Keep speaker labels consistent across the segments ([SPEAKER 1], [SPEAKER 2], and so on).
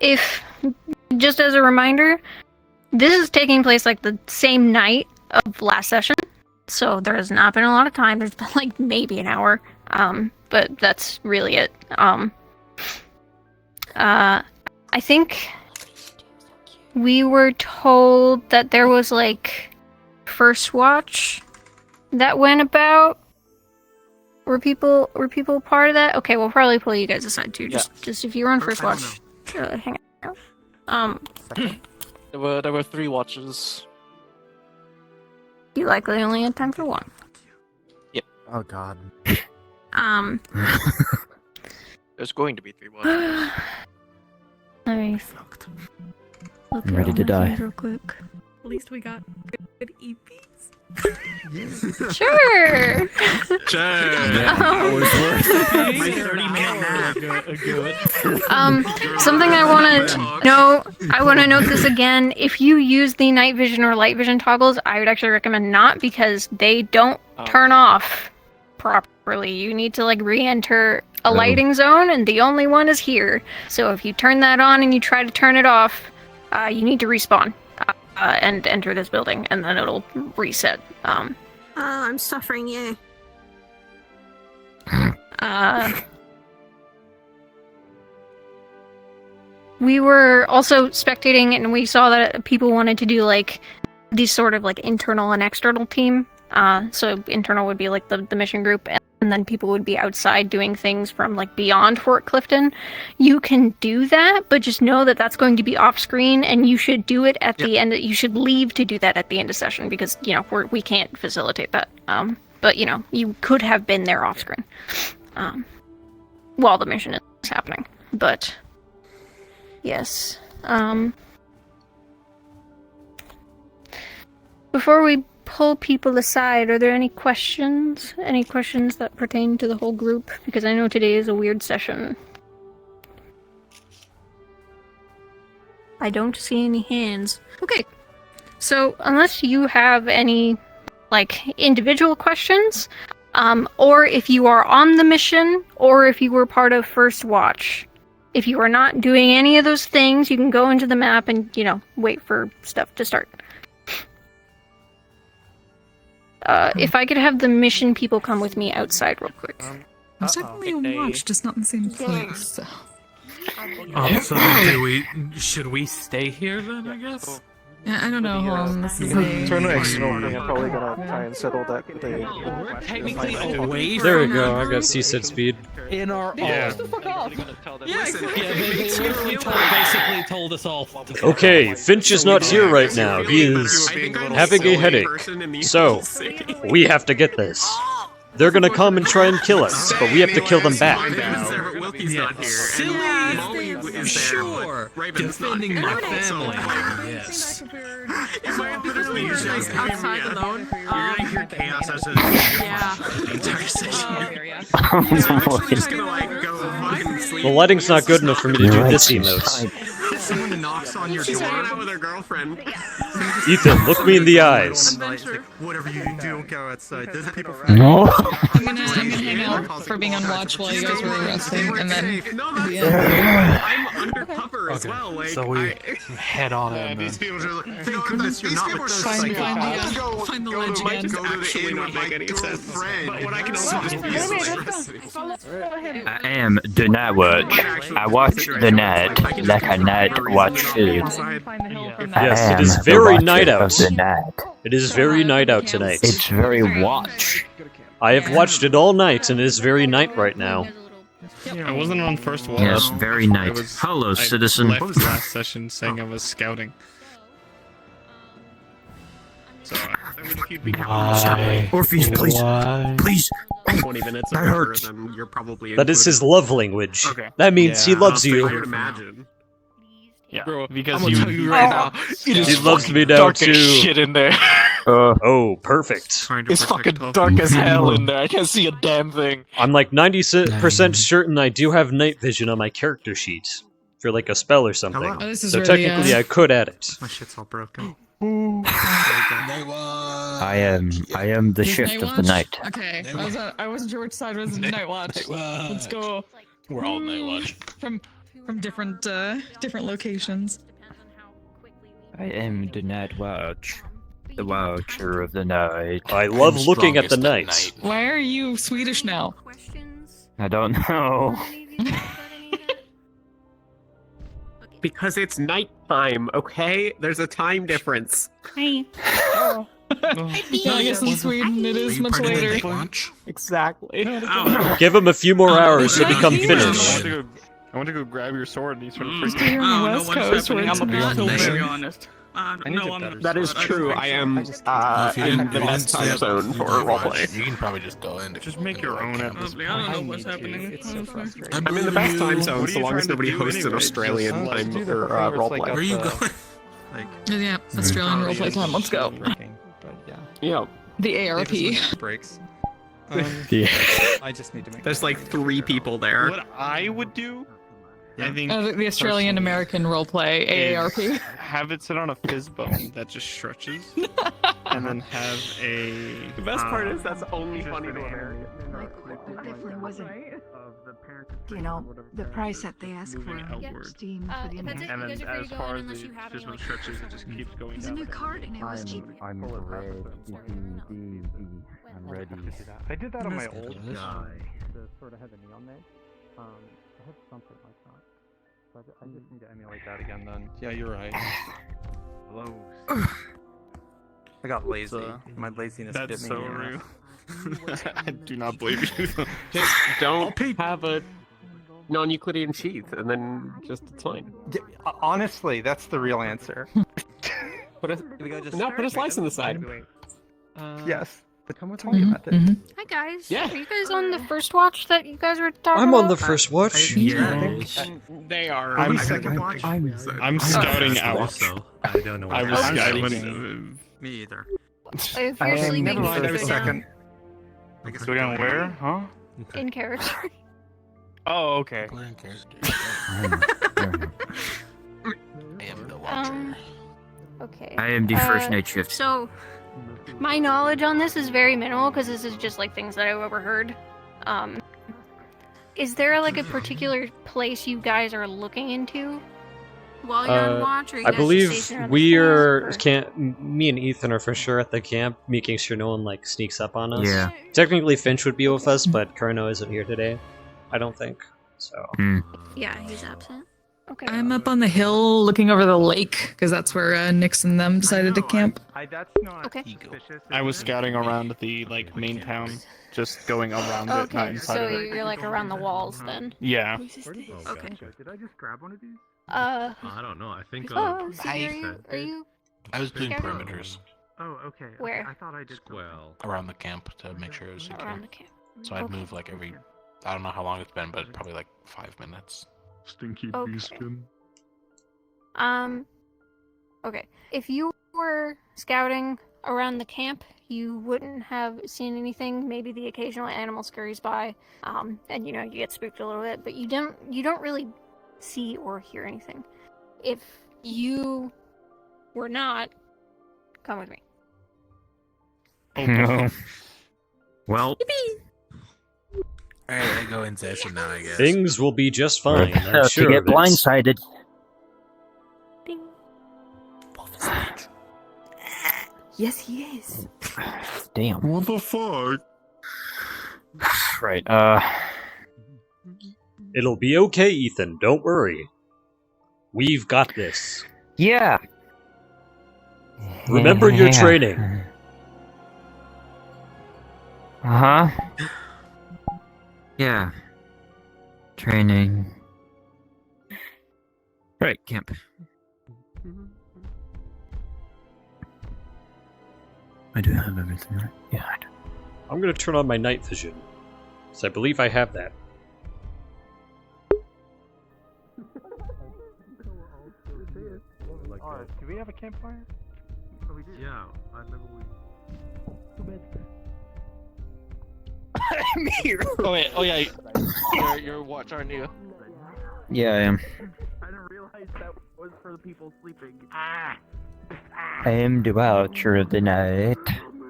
[SPEAKER 1] if, just as a reminder, this is taking place like the same night of last session, so there has not been a lot of time. There's been like maybe an hour, but that's really it. I think we were told that there was like first watch that went about. Were people part of that? Okay, we'll probably pull you guys aside too. Just if you were on first watch, hang out.
[SPEAKER 2] There were 3 watches.
[SPEAKER 1] You likely only had time for one.
[SPEAKER 2] Yep.
[SPEAKER 3] Oh god.
[SPEAKER 2] There's going to be 3 watches.
[SPEAKER 1] Let me look
[SPEAKER 4] I'm ready
[SPEAKER 1] at
[SPEAKER 4] to
[SPEAKER 1] all my
[SPEAKER 4] die.
[SPEAKER 1] things real quick.
[SPEAKER 5] At least we got good EPs.
[SPEAKER 1] Sure. Something I want to know. I want to note this again. If you use the night vision or light vision toggles, I would actually recommend not, because they don't turn off properly. You need to like re-enter a lighting zone, and the only one is here. So if you turn that on and you try to turn it off, you need to respawn and enter this building, and then it'll reset.
[SPEAKER 5] I'm suffering, yeah.
[SPEAKER 1] We were also spectating, and we saw that people wanted to do like these sort of like internal and external team. So internal would be like the mission group, and then people would be outside doing things from like beyond Fort Clifton. You can do that, but just know that that's going to be off screen, and you should do it at the end. You should leave to do that at the end of session, because we can't facilitate that. But you could have been there off screen while the mission is happening. But yes. Before we pull people aside, are there any questions? Any questions that pertain to the whole group? Because I know today is a weird session. I don't see any hands. Okay. So, unless you have any, like, individual questions, or if you are on the mission, or if you were part of First Watch. If you are not doing any of those things, you can go into the map and, wait for stuff to start. If I could have the mission people come with me outside real quick.
[SPEAKER 5] I'm definitely on watch, just not in the same place. So.
[SPEAKER 6] So should we stay here then, I guess?
[SPEAKER 5] Yeah, I don't know how long this is a...
[SPEAKER 2] Turn external thing. I'm probably gonna try and settle that.
[SPEAKER 6] We're technically away from...
[SPEAKER 7] There we go, I got CSED speed.
[SPEAKER 6] In our...
[SPEAKER 5] Shut the fuck off!
[SPEAKER 6] Yeah, they basically told us all...
[SPEAKER 7] Okay, Finch is not here right now. He is having a headache. So, we have to get this. They're gonna come and try and kill us, but we have to kill them back.
[SPEAKER 6] Silly! Sure! Defending my family, yes.
[SPEAKER 5] If I literally just outside alone,
[SPEAKER 3] You're gonna hear chaos as a entire session.
[SPEAKER 7] The lighting's not good enough for me to do this emote.
[SPEAKER 3] Someone knocks on your door with her girlfriend.
[SPEAKER 7] Ethan, look me in the eyes.
[SPEAKER 3] Whatever you do, don't go outside. There's people
[SPEAKER 4] No.
[SPEAKER 5] I'm gonna hang out for being on watch while you guys were resting, and then...
[SPEAKER 3] I'm undercover as well. Like,
[SPEAKER 6] So we head on in
[SPEAKER 3] these
[SPEAKER 6] then.
[SPEAKER 3] people are like, thank goodness you're not with those psychopaths.
[SPEAKER 5] Find the ledge again.
[SPEAKER 3] Actually not make any sense. But what I can also just be
[SPEAKER 4] I am the night watch. I watch the night like a night watch should.
[SPEAKER 7] Yes, it is very night out. It is very night out tonight.
[SPEAKER 4] It's very watch.
[SPEAKER 7] I have watched it all night, and it is very night right now.
[SPEAKER 8] I wasn't on first watch.
[SPEAKER 4] Yes, very night. Hello, citizen.
[SPEAKER 8] I left last session saying I was scouting. So I would if you'd be
[SPEAKER 4] Orpheus, please. Please.
[SPEAKER 3] 20 minutes
[SPEAKER 4] That
[SPEAKER 3] or
[SPEAKER 4] hurts.
[SPEAKER 3] then you're probably
[SPEAKER 7] That is his love language.
[SPEAKER 8] Okay.
[SPEAKER 7] That means he loves
[SPEAKER 3] I
[SPEAKER 7] you.
[SPEAKER 3] would imagine.
[SPEAKER 8] Yeah, bro, because
[SPEAKER 6] I'm gonna tell you right now, it is
[SPEAKER 7] He loves me now
[SPEAKER 6] dark
[SPEAKER 7] too.
[SPEAKER 6] as shit in there.
[SPEAKER 7] Oh, perfect.
[SPEAKER 3] Trying to
[SPEAKER 6] It's
[SPEAKER 3] protect
[SPEAKER 6] fucking
[SPEAKER 3] us.
[SPEAKER 6] dark as hell in there. I can't see a damn thing.
[SPEAKER 7] I'm like 90% certain I do have night vision on my character sheet for like a spell or something.
[SPEAKER 3] Hello.
[SPEAKER 5] Oh, this is
[SPEAKER 7] So
[SPEAKER 5] really,
[SPEAKER 7] technically I could add it.
[SPEAKER 3] My shit's all broken.
[SPEAKER 4] I am the shift of the night.
[SPEAKER 5] Okay, I wasn't sure which side was the night watch. Let's go.
[SPEAKER 6] We're all night watch.
[SPEAKER 5] From from different locations.
[SPEAKER 4] I am the night watch. The watcher of the night.
[SPEAKER 7] I love looking at the night.
[SPEAKER 5] Why are you Swedish now?
[SPEAKER 4] I don't know.
[SPEAKER 3] Because it's nighttime, okay? There's a time difference.
[SPEAKER 1] Hi.
[SPEAKER 5] Yeah, I guess in Sweden it is much later.
[SPEAKER 3] Exactly.
[SPEAKER 7] Give him a few more hours to become Finnish.
[SPEAKER 8] I want to go grab your sword and he's trying to
[SPEAKER 5] Stay on the West Coast where it's not
[SPEAKER 6] to be
[SPEAKER 5] filtered.
[SPEAKER 6] honest.
[SPEAKER 3] That is true. I am in the best time zone for roleplay.
[SPEAKER 9] You can probably just go in.
[SPEAKER 8] Just make your own at this
[SPEAKER 6] I don't know what's happening.
[SPEAKER 3] I'm in the best time zone so long as nobody hosts an Australian time or roleplay.
[SPEAKER 9] Where are you going?
[SPEAKER 5] Yeah, Australian roleplay time. Let's go.
[SPEAKER 3] Yeah.
[SPEAKER 5] The ARP.
[SPEAKER 6] Breaks.
[SPEAKER 8] I
[SPEAKER 6] just need to make.
[SPEAKER 3] There's like 3 people there.
[SPEAKER 8] What I would do, I think,
[SPEAKER 5] The Australian American roleplay AARP.
[SPEAKER 8] have it sit on a fizz bone that just stretches, and then have a.
[SPEAKER 3] The best part is that's only funny to Americans.
[SPEAKER 10] Definitely wasn't, you know, the price that they ask for Steam for the
[SPEAKER 1] If that's it,
[SPEAKER 8] And
[SPEAKER 1] you
[SPEAKER 8] then
[SPEAKER 1] guys are free
[SPEAKER 8] as
[SPEAKER 1] to go
[SPEAKER 8] far
[SPEAKER 1] in
[SPEAKER 8] as
[SPEAKER 1] unless you have
[SPEAKER 8] just
[SPEAKER 1] any,
[SPEAKER 8] when it
[SPEAKER 1] like,
[SPEAKER 8] stretches, it just keeps going
[SPEAKER 10] It's a
[SPEAKER 8] down.
[SPEAKER 10] new card and it was cheap.
[SPEAKER 4] I'm ready.
[SPEAKER 8] I did that on my old
[SPEAKER 9] guy.
[SPEAKER 8] to sort of have a neon there. I had something like that. So I just need to emulate that again then. Yeah, you're right.
[SPEAKER 6] Hello. I got lazy. My laziness bit me.
[SPEAKER 8] That's so real. I do not believe you.
[SPEAKER 3] Just don't have a non-Euclidean sheath, and then just it's fine.
[SPEAKER 6] Honestly, that's the real answer.
[SPEAKER 3] Put a slice in the side.
[SPEAKER 6] Yes. Tell me about it.
[SPEAKER 1] Hi guys.
[SPEAKER 3] Yeah.
[SPEAKER 1] Are you guys on the first watch that you guys were talking
[SPEAKER 7] I'm
[SPEAKER 1] about?
[SPEAKER 7] on the first watch.
[SPEAKER 3] They are.
[SPEAKER 8] I'm
[SPEAKER 6] second watch.
[SPEAKER 8] I'm scouting out.
[SPEAKER 9] I don't know.
[SPEAKER 8] I was
[SPEAKER 1] I'm
[SPEAKER 8] scouting.
[SPEAKER 6] Me either.
[SPEAKER 1] If you're sleeping,
[SPEAKER 6] Never mind. I was
[SPEAKER 1] sit down
[SPEAKER 6] second.
[SPEAKER 8] So down where? Huh?
[SPEAKER 1] in character.
[SPEAKER 8] Oh, okay.
[SPEAKER 9] I am the watcher.
[SPEAKER 1] Okay.
[SPEAKER 4] I am the first night shift.
[SPEAKER 1] So, my knowledge on this is very minimal because this is just like things that I've overheard. Is there like a particular place you guys are looking into while you're on watch? Or you
[SPEAKER 7] I
[SPEAKER 1] guys just
[SPEAKER 7] believe
[SPEAKER 1] stationed around the
[SPEAKER 7] we're
[SPEAKER 1] camp,
[SPEAKER 7] me and Ethan are for sure at the camp, making sure no one like sneaks up on us.
[SPEAKER 4] Yeah.
[SPEAKER 7] Technically, Finch would be with us, but Kurno isn't here today. I don't think so.
[SPEAKER 1] or- Yeah, he's absent. Okay.
[SPEAKER 5] I'm up on the hill looking over the lake because that's where Nix and them decided to camp.
[SPEAKER 6] That's not
[SPEAKER 1] Okay.
[SPEAKER 6] suspicious.
[SPEAKER 8] I was scouting around the like main town, just going around it, not
[SPEAKER 1] Okay,
[SPEAKER 8] inside
[SPEAKER 1] so
[SPEAKER 8] of it.
[SPEAKER 1] you're like around the walls then.
[SPEAKER 8] Yeah.
[SPEAKER 1] Okay.
[SPEAKER 6] Did I just grab one of these?
[SPEAKER 9] I don't know. I think
[SPEAKER 1] Oh, so are you
[SPEAKER 9] I was doing
[SPEAKER 1] Scouting?
[SPEAKER 9] perimeters
[SPEAKER 6] Oh, okay.
[SPEAKER 1] Where?
[SPEAKER 6] I thought I did.
[SPEAKER 9] well around the camp to make sure it was secure.
[SPEAKER 1] around the camp?
[SPEAKER 9] So I'd
[SPEAKER 1] Okay.
[SPEAKER 9] move like every. I don't know how long it's been, but probably like 5 minutes.
[SPEAKER 8] Stinky
[SPEAKER 1] Okay. Okay. If you were scouting around the camp, you wouldn't have seen anything. Maybe the occasional animal scurries by, and you get spooked a little bit, but you don't really see or hear anything. If you were not, come with me.
[SPEAKER 4] No. Well,
[SPEAKER 9] Alright, I go in session now, I guess.
[SPEAKER 7] Things will be just fine. I'm
[SPEAKER 4] to
[SPEAKER 7] sure
[SPEAKER 4] get
[SPEAKER 7] of it.
[SPEAKER 4] blindsided.
[SPEAKER 1] Ding.
[SPEAKER 10] Yes, he is.
[SPEAKER 4] Damn.
[SPEAKER 8] What the fuck?
[SPEAKER 4] Right.
[SPEAKER 7] It'll be okay, Ethan. Don't worry. We've got this.
[SPEAKER 4] Yeah.
[SPEAKER 7] Remember your
[SPEAKER 4] Yeah.
[SPEAKER 7] training.
[SPEAKER 4] Uh huh. Yeah. Training. Right, camp. I do have everything, right? Yeah, I do.
[SPEAKER 7] I'm gonna turn on my night vision, because I believe I have that.
[SPEAKER 8] Do we have a campfire?
[SPEAKER 6] Oh, we did.
[SPEAKER 9] Yeah, I remember we.
[SPEAKER 2] I'm here. Oh wait. Oh yeah. You're watch, aren't you?
[SPEAKER 4] Yeah, I am.
[SPEAKER 6] I didn't realize that was for the people sleeping.
[SPEAKER 4] I am the watcher of the night.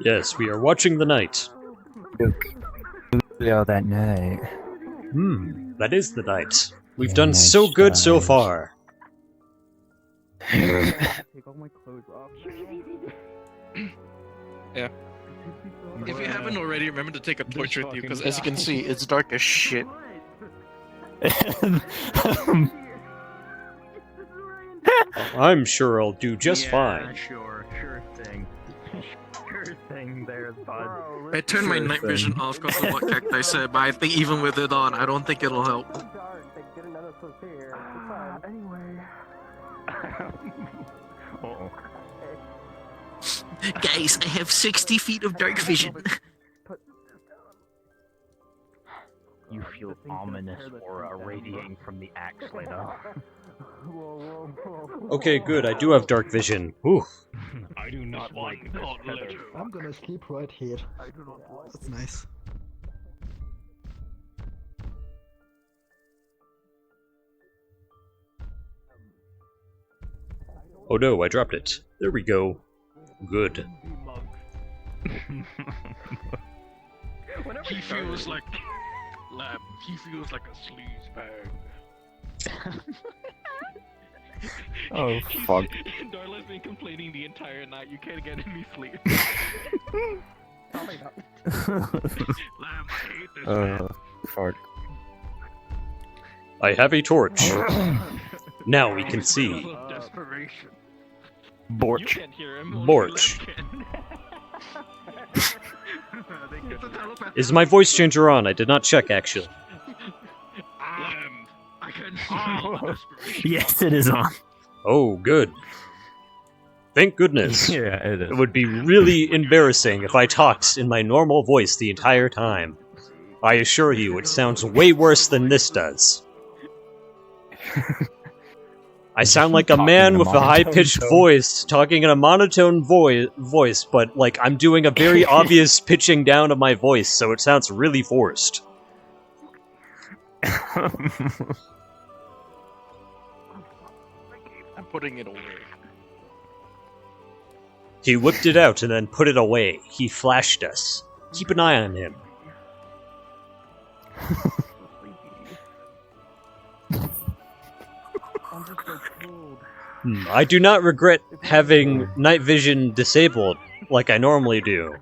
[SPEAKER 7] Yes, we are watching the night.
[SPEAKER 4] Look. All that night.
[SPEAKER 7] That is the night. We've done so good so far.
[SPEAKER 8] Take all my clothes off.
[SPEAKER 2] Yeah. If you haven't already, remember to take a torch with you, because as you can see, it's dark as shit.
[SPEAKER 7] I'm sure I'll do just fine.
[SPEAKER 6] Sure thing. Sure thing there, bud.
[SPEAKER 3] I turned my night vision off because of what Cacti said, but I think even with it on, I don't think it'll help.
[SPEAKER 8] Anyway.
[SPEAKER 3] Guys, I have 60 feet of dark vision.
[SPEAKER 6] You feel ominous aura radiating from the axe later.
[SPEAKER 7] Okay, good, I do have dark vision. Whew.
[SPEAKER 6] I do not like this feather.
[SPEAKER 11] I'm gonna sleep right here. That's nice.
[SPEAKER 7] Oh no, I dropped it. There we go. Good.
[SPEAKER 2] He feels like... Lab, he feels like a sleaze bag.
[SPEAKER 4] Oh, fuck.
[SPEAKER 2] Darla's been complaining the entire night, you can't get any sleep.
[SPEAKER 8] Probably not.
[SPEAKER 2] Lamb, I hate this man.
[SPEAKER 4] Fuck.
[SPEAKER 7] I have a torch. Now we can see.
[SPEAKER 2] Desperation.
[SPEAKER 4] Borch.
[SPEAKER 2] You can't hear him.
[SPEAKER 7] Borch. Is my voice changer on? I did not check, actually.
[SPEAKER 2] Lamb, I can smell the desperation.
[SPEAKER 6] Yes, it is on.
[SPEAKER 7] Oh, good. Thank goodness.
[SPEAKER 4] Yeah, it is.
[SPEAKER 7] It would be really embarrassing if I talked in my normal voice the entire time. I assure you, it sounds way worse than this does. I sound like a man with a high-pitched voice, talking in a monotone voice, but, like, I'm doing a very obvious pitching down of my voice, so it sounds really forced.
[SPEAKER 2] I'm putting it away.
[SPEAKER 7] He whipped it out and then put it away. He flashed us. Keep an eye on him. I do not regret having night vision disabled like I normally do.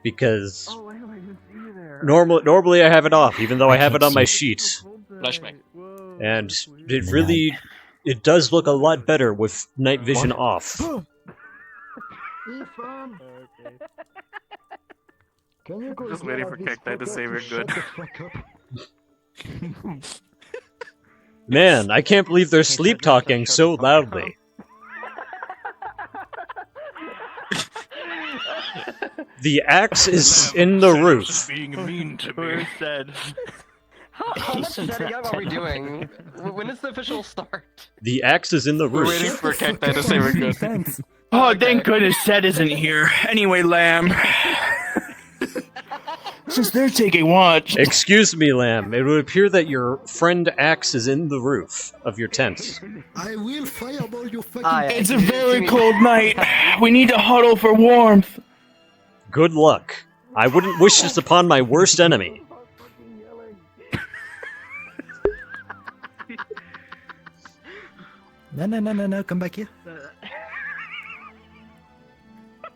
[SPEAKER 7] Because normally I have it off, even though I have it on my sheet.
[SPEAKER 2] Flashback.
[SPEAKER 7] And it does look a lot better with night vision off.
[SPEAKER 11] Can you go
[SPEAKER 3] Just waiting for Cacti to say we're good.
[SPEAKER 7] Man, I can't believe they're sleep talking so loudly. The axe is in the roof.
[SPEAKER 2] Being mean to me.
[SPEAKER 6] Who said?
[SPEAKER 8] How much setting up are we doing? When is the official start?
[SPEAKER 7] The axe is in the
[SPEAKER 2] We're
[SPEAKER 7] roof.
[SPEAKER 2] waiting for Cacti to say we're good.
[SPEAKER 6] Thanks.
[SPEAKER 12] Oh, thank goodness Seth isn't here. Anyway, Lamb. Since they're taking watch.
[SPEAKER 7] Excuse me, Lamb. It would appear that your friend Axe is in the roof of your tent.
[SPEAKER 11] I will fireball your fucking...
[SPEAKER 12] It's a very cold night. We need to huddle for warmth.
[SPEAKER 7] Good luck. I wouldn't wish this upon my worst enemy.
[SPEAKER 11] No, come back here.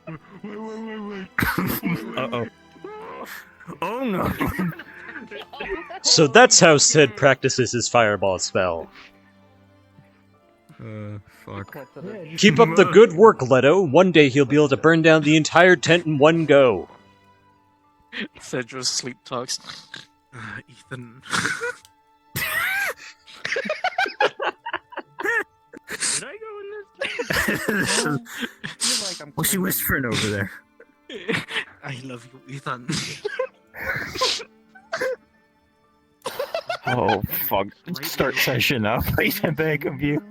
[SPEAKER 6] Uh-oh. Oh no!
[SPEAKER 7] So that's how Sid practices his fireball spell.
[SPEAKER 6] Fuck.
[SPEAKER 7] Keep up the good work, Leto. One day he'll be able to burn down the entire tent in one go.
[SPEAKER 3] Cedros sleep talks. Ethan.
[SPEAKER 6] Did I go in this? What's she whispering over there?
[SPEAKER 3] I love you, Ethan.
[SPEAKER 4] Oh, fuck. Start session up. I beg of you.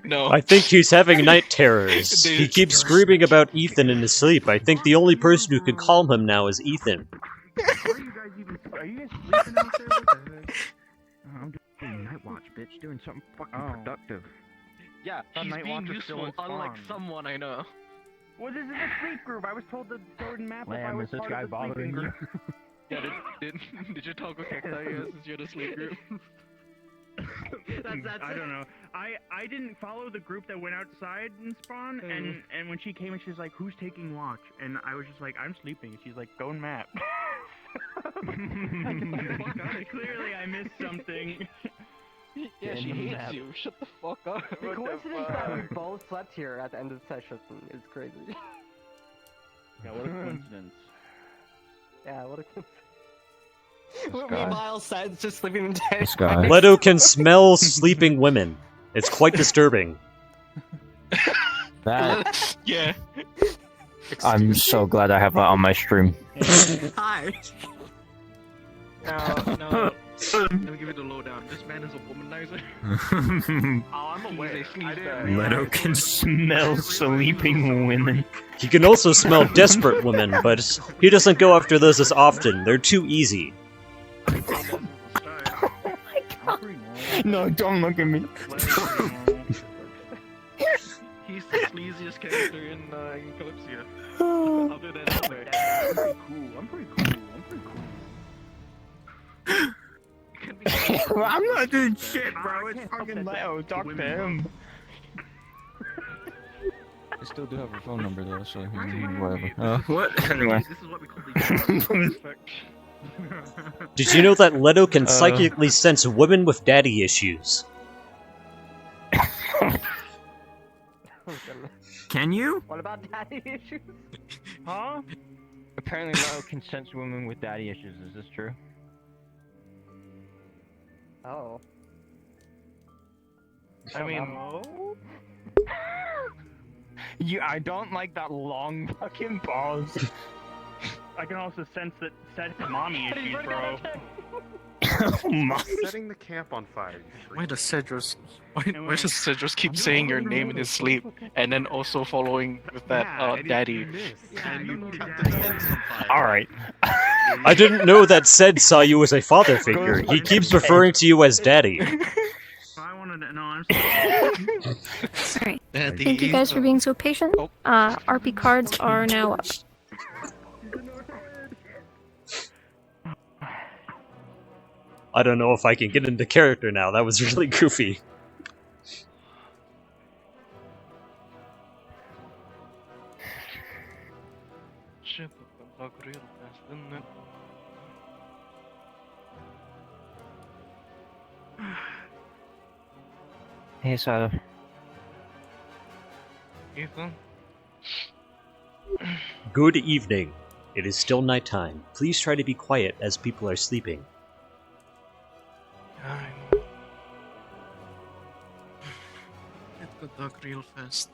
[SPEAKER 2] No.
[SPEAKER 7] I think he's having night terrors. He keeps screaming about Ethan in his sleep. I think the only person who can calm him now is Ethan.
[SPEAKER 6] Are you guys sleeping out there? What the heck? I'm doing night watch, bitch. Doing something fucking productive.
[SPEAKER 8] Yeah,
[SPEAKER 2] He's
[SPEAKER 6] night
[SPEAKER 2] being
[SPEAKER 6] watcher's still
[SPEAKER 2] useful,
[SPEAKER 6] in
[SPEAKER 2] unlike
[SPEAKER 6] spawn.
[SPEAKER 2] someone I know.
[SPEAKER 6] Well, this is a sleep group. I was told the Jordan map if I
[SPEAKER 4] Lamb,
[SPEAKER 6] was
[SPEAKER 4] is this
[SPEAKER 6] part
[SPEAKER 4] guy
[SPEAKER 6] of the
[SPEAKER 4] bothering
[SPEAKER 6] sleeping
[SPEAKER 4] you?
[SPEAKER 6] group. Yeah, did your toggle cacti since you're the sleep group? I don't know. I didn't follow the group that went outside and spawn, and when she came and she's like, "Who's taking watch?" And I was just like, "I'm sleeping." She's like, "Go and map." Clearly, I missed something.
[SPEAKER 2] Yeah, she hates you. Shut the fuck up.
[SPEAKER 8] The coincidence that we both slept here at the end of the session is crazy.
[SPEAKER 6] Yeah, what a coincidence.
[SPEAKER 8] Yeah, what a coincidence. Meanwhile, Sid's just sleeping in bed.
[SPEAKER 7] Leto can smell sleeping women. It's quite disturbing.
[SPEAKER 4] That,
[SPEAKER 2] Yeah.
[SPEAKER 4] I'm so glad I have that on my stream.
[SPEAKER 11] Hi.
[SPEAKER 6] No. Let me give you the lowdown. This man is a womanizer.
[SPEAKER 11] I'm aware.
[SPEAKER 4] Leto can smell sleeping women.
[SPEAKER 7] He can also smell desperate women, but he doesn't go after those as often. They're too easy.
[SPEAKER 12] No, don't look at me.
[SPEAKER 6] He's the sleaziest character in Kalypsia. Other than I'm pretty cool.
[SPEAKER 12] I'm not doing shit, bro. It's fucking Leo. Talk to him.
[SPEAKER 4] I still do have her phone number though, so whatever. What? Anyway.
[SPEAKER 6] This is what we call the effect.
[SPEAKER 7] Did you know that Leto can psychically sense women with daddy issues?
[SPEAKER 12] Can you?
[SPEAKER 8] What about daddy issues?
[SPEAKER 6] Huh?
[SPEAKER 12] Apparently, Leto can sense women with daddy issues. Is this true?
[SPEAKER 8] Oh.
[SPEAKER 6] I mean,
[SPEAKER 12] I don't like that long fucking pause.
[SPEAKER 6] I can also sense that Seth mommy issues, bro.
[SPEAKER 12] Oh my.
[SPEAKER 3] Setting the camp on fire.
[SPEAKER 2] Why does Cedros keep saying your name in his sleep and then also following with that daddy?
[SPEAKER 12] Alright.
[SPEAKER 7] I didn't know that Ced saw you as a father figure. He keeps referring to you as daddy.
[SPEAKER 6] I wanted to know. I'm sorry.
[SPEAKER 1] Alright. Thank you guys for being so patient. RP cards are now up.
[SPEAKER 7] I don't know if I can get into character now. That was really goofy.
[SPEAKER 2] Shit, the dog real fast, didn't it?
[SPEAKER 4] Hey, so
[SPEAKER 2] Ethan?
[SPEAKER 7] Good evening. It is still nighttime. Please try to be quiet as people are sleeping.
[SPEAKER 2] I know. It got dark real fast.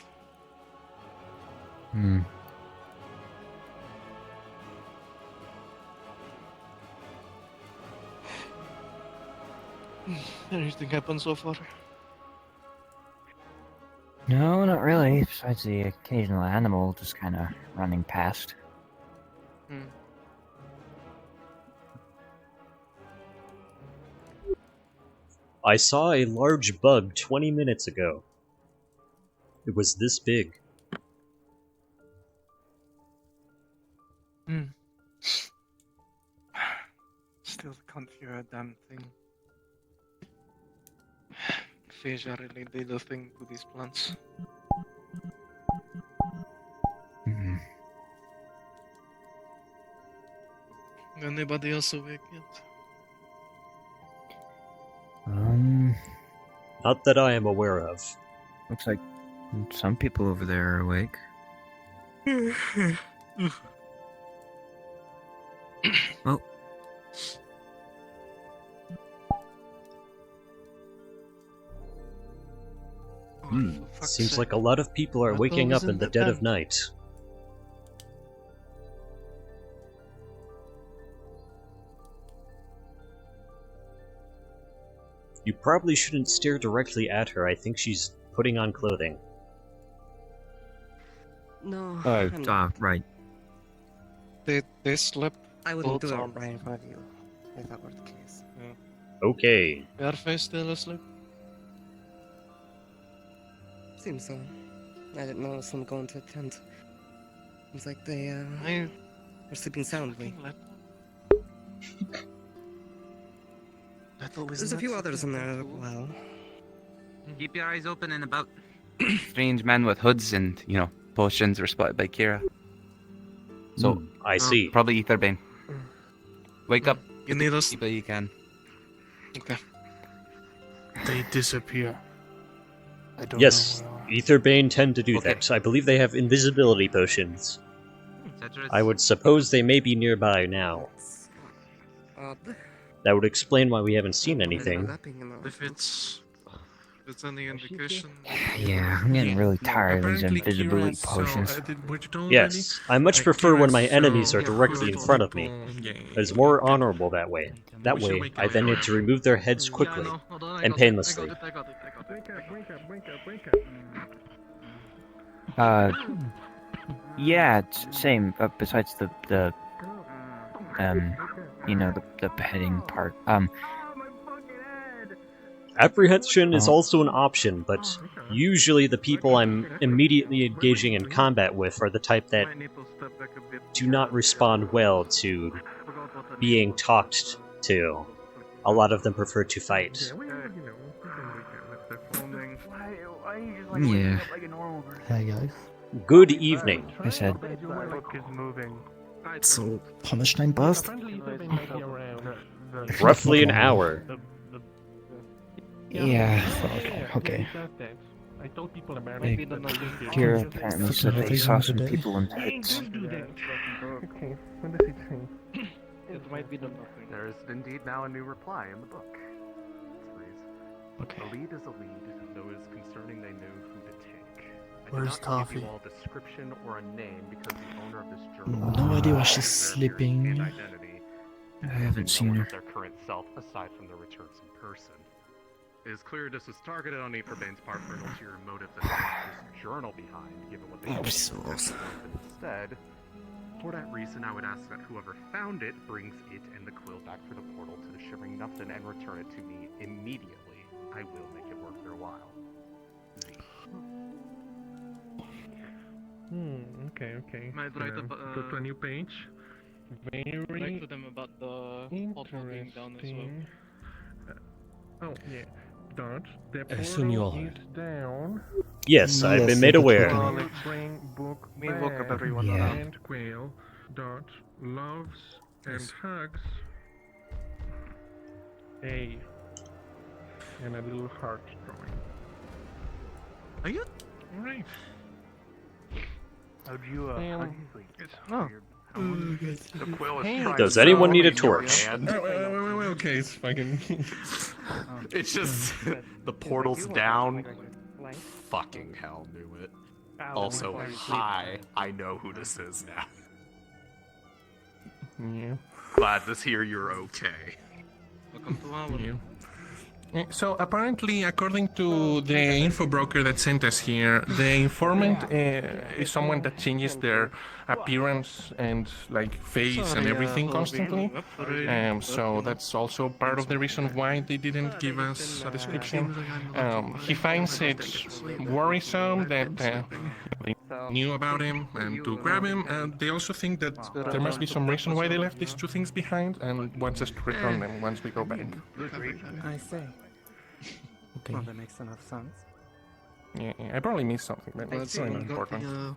[SPEAKER 2] Anything happened so far?
[SPEAKER 4] no, not really. Besides the occasional animal just kind of running past.
[SPEAKER 7] I saw a large bug 20 minutes ago. It was this big.
[SPEAKER 2] Still can't hear a damn thing. Fish are really did a thing to these plants. Anybody else awake yet?
[SPEAKER 7] Not that I am aware of.
[SPEAKER 4] Looks like some people over there are awake. Oh.
[SPEAKER 7] Seems like a lot of people are waking up in the dead of night. You probably shouldn't stare directly at her. I think she's putting on clothing.
[SPEAKER 8] No.
[SPEAKER 4] Oh, right.
[SPEAKER 2] They slept.
[SPEAKER 8] I wouldn't do
[SPEAKER 2] both
[SPEAKER 8] it
[SPEAKER 2] on.
[SPEAKER 8] right in front of you, if that were the case.
[SPEAKER 7] Okay.
[SPEAKER 2] Fairface still asleep?
[SPEAKER 8] Seems so. I didn't notice them going to a tent. Seems like they,
[SPEAKER 2] I
[SPEAKER 8] were sleeping soundly.
[SPEAKER 13] There's a few others in there as well.
[SPEAKER 14] Keep your eyes open and about strange men with hoods and, potions were spotted by Kira. So,
[SPEAKER 7] I see.
[SPEAKER 14] Probably Etherbane. Wake up.
[SPEAKER 2] You need us?
[SPEAKER 14] People you can.
[SPEAKER 2] Okay.
[SPEAKER 12] They disappear. I don't
[SPEAKER 7] Yes,
[SPEAKER 12] know where.
[SPEAKER 7] Etherbane tend to do that. I believe they have invisibility potions. I would suppose they may be nearby now. That would explain why we haven't seen anything.
[SPEAKER 2] If it's any indication.
[SPEAKER 4] Yeah, I'm getting really tired of these invisibility potions.
[SPEAKER 7] Yes, I much prefer when my enemies are directly in front of me. It's more honorable that way. That way, I then need to remove their heads quickly and painlessly.
[SPEAKER 4] Yeah, it's same. Besides the beheading part.
[SPEAKER 7] Apprehension is also an option, but usually the people I'm immediately engaging in combat with are the type that do not respond well to being talked to. A lot of them prefer to fight.
[SPEAKER 4] Yeah.
[SPEAKER 11] Hey guys.
[SPEAKER 7] Good evening.
[SPEAKER 4] I said.
[SPEAKER 11] So, Hammerstein burst?
[SPEAKER 7] Roughly an hour.
[SPEAKER 4] Yeah.
[SPEAKER 11] Okay.
[SPEAKER 4] Kira apparently said they saw some people in hoods.
[SPEAKER 8] Okay, when does he change?
[SPEAKER 6] It might be the nothing.
[SPEAKER 8] There is indeed now a new reply in the book.
[SPEAKER 11] Okay.
[SPEAKER 8] A lead is a lead, though it is concerning they know who to take. I
[SPEAKER 11] Where's
[SPEAKER 8] cannot give
[SPEAKER 11] Toffee?
[SPEAKER 8] you all a description or a name because the owner of this journal
[SPEAKER 11] No idea why she's sleeping.
[SPEAKER 4] I haven't seen her.
[SPEAKER 8] Their current self, aside from their returns in person. It is clear this was targeted on Etherbaine's part for an ulterior motive that left this journal behind, given what they instead. For that reason, I would ask that whoever found it brings it and the quill back through the portal to the Shivering Nothing and return it to me immediately. I will make it worth their while. Okay.
[SPEAKER 6] Might write
[SPEAKER 8] Go to a new page. Very
[SPEAKER 6] write to them about the portal being down as well.
[SPEAKER 8] Oh, yeah. Dodge. The
[SPEAKER 11] I assume you all
[SPEAKER 8] portal
[SPEAKER 11] heard.
[SPEAKER 8] is down.
[SPEAKER 7] Yes, I've been made aware.
[SPEAKER 8] Bring book
[SPEAKER 6] Main book of everyone.
[SPEAKER 4] Yeah.
[SPEAKER 8] And Quail. Dodge. Loves and hugs. A. And a little heart drawing.
[SPEAKER 2] Are you?
[SPEAKER 8] Alright.
[SPEAKER 6] How'd you,
[SPEAKER 8] The quill is trying
[SPEAKER 7] Does
[SPEAKER 8] to
[SPEAKER 7] anyone need a
[SPEAKER 8] solve your
[SPEAKER 7] torch?
[SPEAKER 8] hand. Wait, okay, it's fucking... it's just... the portal's down. Fucking hell, knew it. Also, hi, I know who this is now. Yeah. Glad to hear you're okay.
[SPEAKER 2] Welcome to our
[SPEAKER 8] Yeah. So apparently, according to the info broker that sent us here, the informant is someone that changes their appearance and like face and everything constantly. So that's also part of the reason why they didn't give us a description. He finds it worrisome that they knew about him and to grab him. And they also think that there must be some reason why they left these two things behind and wants us to return them once we go back.
[SPEAKER 13] I see.
[SPEAKER 11] Okay.
[SPEAKER 13] Well, that makes enough sense.
[SPEAKER 8] Yeah, I probably missed something, but that's not important.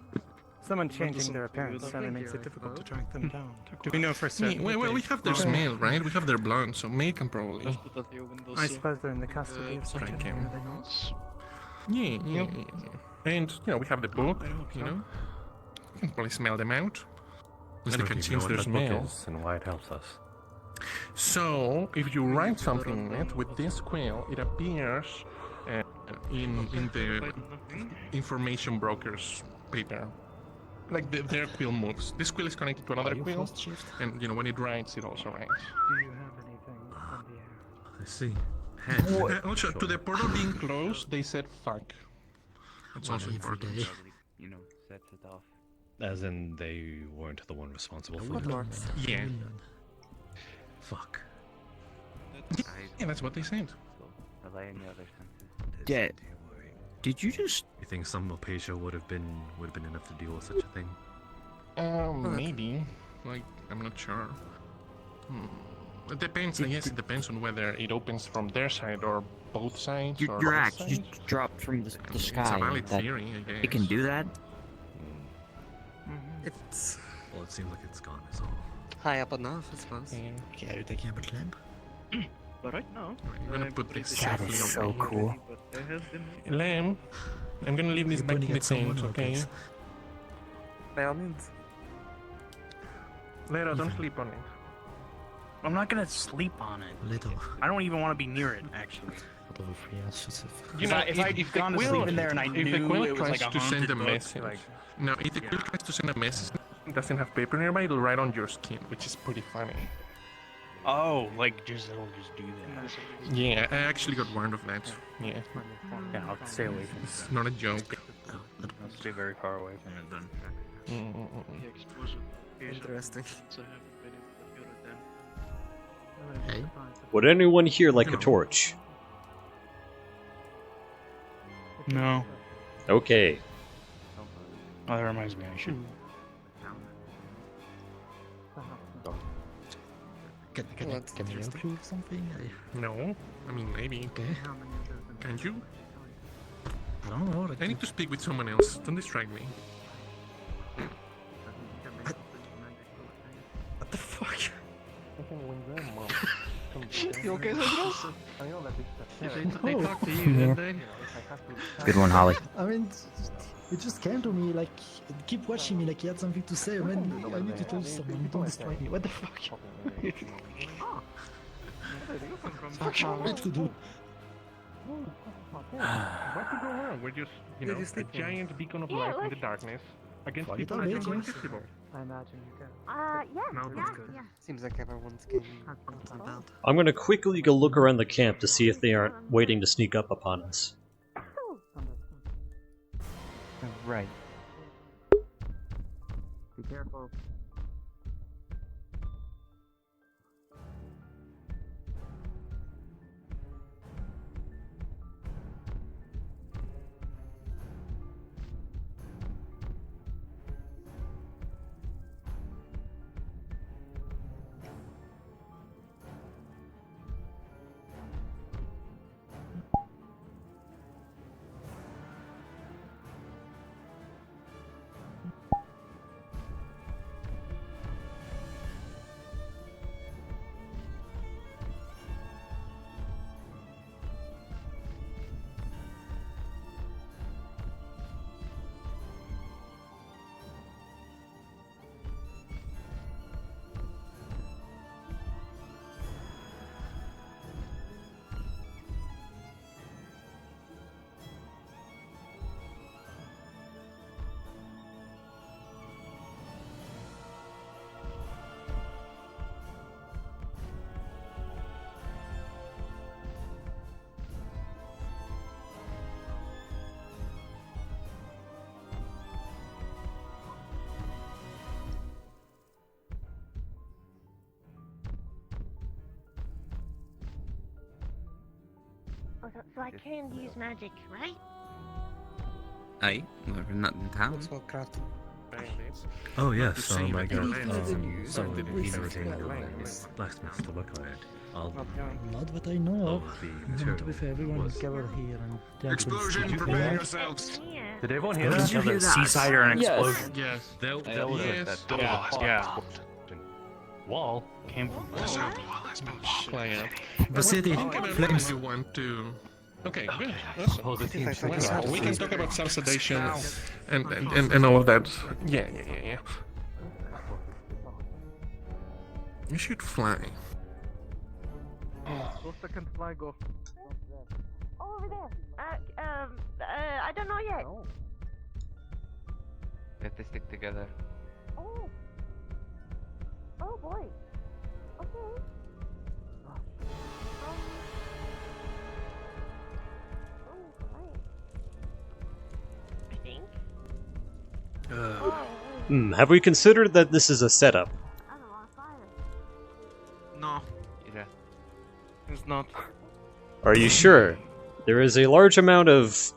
[SPEAKER 13] Someone changing their appearance certainly makes it difficult to track them down. Do we know for
[SPEAKER 8] Yeah,
[SPEAKER 13] certain?
[SPEAKER 8] well, we have their smell, right? We have their blood, so May can probably.
[SPEAKER 13] I suppose they're in the custody of someone.
[SPEAKER 8] Strike him. Yeah. And, we have the book, We can probably smell them out. And they can change their smell.
[SPEAKER 15] And why it helps us.
[SPEAKER 8] So, if you write something in it with this quill, it appears in the information broker's paper. Like their quill moves. This quill is connected to another quill, and when it writes, it also writes.
[SPEAKER 13] Do you have anything on the air?
[SPEAKER 15] I see.
[SPEAKER 8] Also, to the portal being closed, they said fuck. That's also important.
[SPEAKER 14] Sets it off.
[SPEAKER 15] As in, they weren't the one responsible for
[SPEAKER 13] Good
[SPEAKER 15] it.
[SPEAKER 13] lords.
[SPEAKER 8] Yeah.
[SPEAKER 15] Fuck.
[SPEAKER 8] Yeah, that's what they said.
[SPEAKER 14] Rely on the other senses.
[SPEAKER 4] Yeah. Did you just?
[SPEAKER 15] You think some Opatia would have been enough to deal with such a thing?
[SPEAKER 8] Maybe. Like, I'm not sure. It depends. I guess it depends on whether it opens from their side or both sides. Or
[SPEAKER 4] You're
[SPEAKER 8] both
[SPEAKER 4] actually
[SPEAKER 8] sides.
[SPEAKER 4] dropped from the sky.
[SPEAKER 8] It's a valid
[SPEAKER 4] that
[SPEAKER 8] theory, I guess.
[SPEAKER 4] It can do that.
[SPEAKER 15] It's... Well, it seems like it's gone, is all.
[SPEAKER 11] High up enough, I suppose.
[SPEAKER 13] Okay, are you taking a bit land?
[SPEAKER 6] But right now,
[SPEAKER 8] I'm gonna put this
[SPEAKER 4] That
[SPEAKER 8] safely
[SPEAKER 4] is
[SPEAKER 8] over
[SPEAKER 4] so
[SPEAKER 8] here.
[SPEAKER 4] cool.
[SPEAKER 6] there has been
[SPEAKER 8] Lamb, I'm gonna leave this
[SPEAKER 13] You're
[SPEAKER 8] back in
[SPEAKER 13] pointing
[SPEAKER 8] the
[SPEAKER 13] at someone,
[SPEAKER 8] tent,
[SPEAKER 13] or
[SPEAKER 8] okay?
[SPEAKER 13] please?
[SPEAKER 11] By all means.
[SPEAKER 8] Lero, don't sleep on it.
[SPEAKER 6] I'm not gonna sleep on it.
[SPEAKER 13] Little.
[SPEAKER 6] I don't even want to be near it, actually.
[SPEAKER 13] Bit of a free adjective.
[SPEAKER 8] You know,
[SPEAKER 6] if I'd
[SPEAKER 8] the
[SPEAKER 6] gone to
[SPEAKER 8] quill-
[SPEAKER 6] sleep in there and I
[SPEAKER 8] if the
[SPEAKER 6] knew
[SPEAKER 8] quill
[SPEAKER 6] it was
[SPEAKER 8] tries
[SPEAKER 6] like a
[SPEAKER 8] to send
[SPEAKER 6] haunted
[SPEAKER 8] a
[SPEAKER 6] book,
[SPEAKER 8] message,
[SPEAKER 6] like-
[SPEAKER 8] no, if the quill tries to send a message and doesn't have paper nearby, it'll write on your skin, which is pretty funny.
[SPEAKER 6] Oh, like it'll just do that.
[SPEAKER 8] Yeah, I actually got warned of that. Yeah.
[SPEAKER 6] Yeah, I'll stay away from it.
[SPEAKER 8] It's not a joke.
[SPEAKER 6] I'll stay very far away from it then.
[SPEAKER 11] Interesting.
[SPEAKER 13] Hey.
[SPEAKER 7] Would anyone here like a torch?
[SPEAKER 6] No.
[SPEAKER 7] Okay.
[SPEAKER 6] Oh, that reminds me, I should.
[SPEAKER 13] Can I help you with something?
[SPEAKER 8] No, I mean maybe.
[SPEAKER 13] Okay.
[SPEAKER 8] Can you?
[SPEAKER 13] I don't know.
[SPEAKER 8] I need to speak with someone else. Don't distract me.
[SPEAKER 13] What the fuck?
[SPEAKER 11] You okay, Cedros?
[SPEAKER 13] They talked to you,
[SPEAKER 4] didn't
[SPEAKER 13] they?
[SPEAKER 4] Good one, Holly.
[SPEAKER 13] I mean, it just came to me like, keep watching me like he had something to say. And then, no, I need to tell you something. Don't distract me. What the fuck? Fuck, what am I to do?
[SPEAKER 8] What could go wrong? We're just, you know, a giant beacon of light in the darkness against
[SPEAKER 13] Fight
[SPEAKER 8] people
[SPEAKER 13] it
[SPEAKER 8] that
[SPEAKER 13] out,
[SPEAKER 8] are
[SPEAKER 13] yes.
[SPEAKER 8] invisible.
[SPEAKER 11] I imagine you can.
[SPEAKER 10] Yeah.
[SPEAKER 11] No, that's good. Seems like everyone's getting not too bad.
[SPEAKER 7] I'm gonna quickly go look around the camp to see if they aren't waiting to sneak up upon us.
[SPEAKER 14] Right.
[SPEAKER 11] Be careful.
[SPEAKER 16] So I can use magic, right?
[SPEAKER 14] Aye, we're not in town.
[SPEAKER 11] Looks well crafted.
[SPEAKER 15] Oh yes,
[SPEAKER 8] to
[SPEAKER 15] oh
[SPEAKER 8] save
[SPEAKER 15] my
[SPEAKER 8] it.
[SPEAKER 15] god.
[SPEAKER 8] So
[SPEAKER 15] So
[SPEAKER 8] did
[SPEAKER 15] you
[SPEAKER 8] we-
[SPEAKER 15] never taken your blacksmith to look at it. I'll
[SPEAKER 13] Not that I know of.
[SPEAKER 15] the
[SPEAKER 13] I mean,
[SPEAKER 15] material
[SPEAKER 13] to be fair, everyone
[SPEAKER 15] was-
[SPEAKER 13] is gathered here and... they're
[SPEAKER 3] Explosion,
[SPEAKER 13] doing
[SPEAKER 3] prepare
[SPEAKER 13] stuff.
[SPEAKER 3] yourselves.
[SPEAKER 12] Did everyone hear
[SPEAKER 2] Did
[SPEAKER 12] that?
[SPEAKER 2] you hear that? Seaside or an
[SPEAKER 4] Yes.
[SPEAKER 2] explosion?
[SPEAKER 8] Yes.
[SPEAKER 9] That was
[SPEAKER 8] Yes.
[SPEAKER 9] that double blast.
[SPEAKER 2] Yeah.
[SPEAKER 12] Wall.
[SPEAKER 2] Came from
[SPEAKER 8] Player.
[SPEAKER 11] The city.
[SPEAKER 8] If you want to. Okay, good. Awesome.
[SPEAKER 12] Oh, the team's
[SPEAKER 8] Well, we can talk about self-sedation and all of that. Yeah. You should fly.
[SPEAKER 11] Go second fly, go.
[SPEAKER 16] Oh, over there. I don't know yet.
[SPEAKER 14] We have to stick together.
[SPEAKER 16] Oh. Oh boy. Okay. I think.
[SPEAKER 7] Have we considered that this is a setup?
[SPEAKER 6] No,
[SPEAKER 14] Yeah.
[SPEAKER 6] it's not.
[SPEAKER 7] Are you sure? There is a large amount of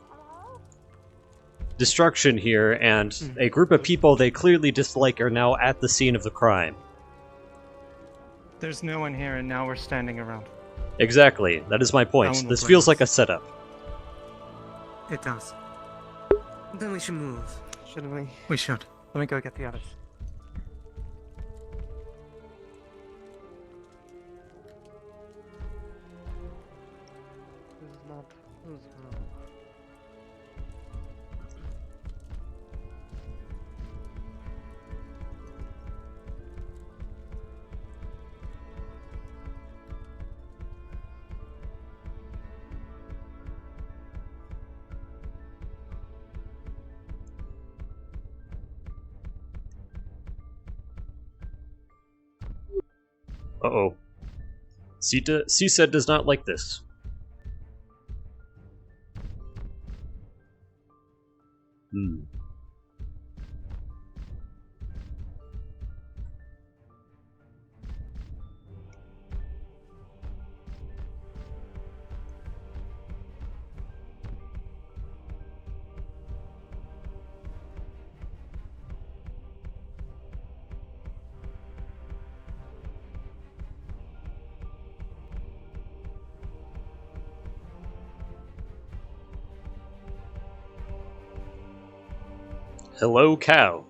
[SPEAKER 7] destruction here, and a group of people they clearly dislike are now at the scene of the crime.
[SPEAKER 17] There's no one here, and now we're standing around.
[SPEAKER 7] Exactly. That is my
[SPEAKER 17] No
[SPEAKER 7] point.
[SPEAKER 17] one will
[SPEAKER 7] This
[SPEAKER 17] blame
[SPEAKER 7] feels
[SPEAKER 17] us.
[SPEAKER 7] like a setup.
[SPEAKER 18] It does. Then we should move, shouldn't we?
[SPEAKER 17] We should. Let me go get the others.
[SPEAKER 18] This is not.
[SPEAKER 7] Uh-oh. Cisa does not like this. Hmm. Hello, cow.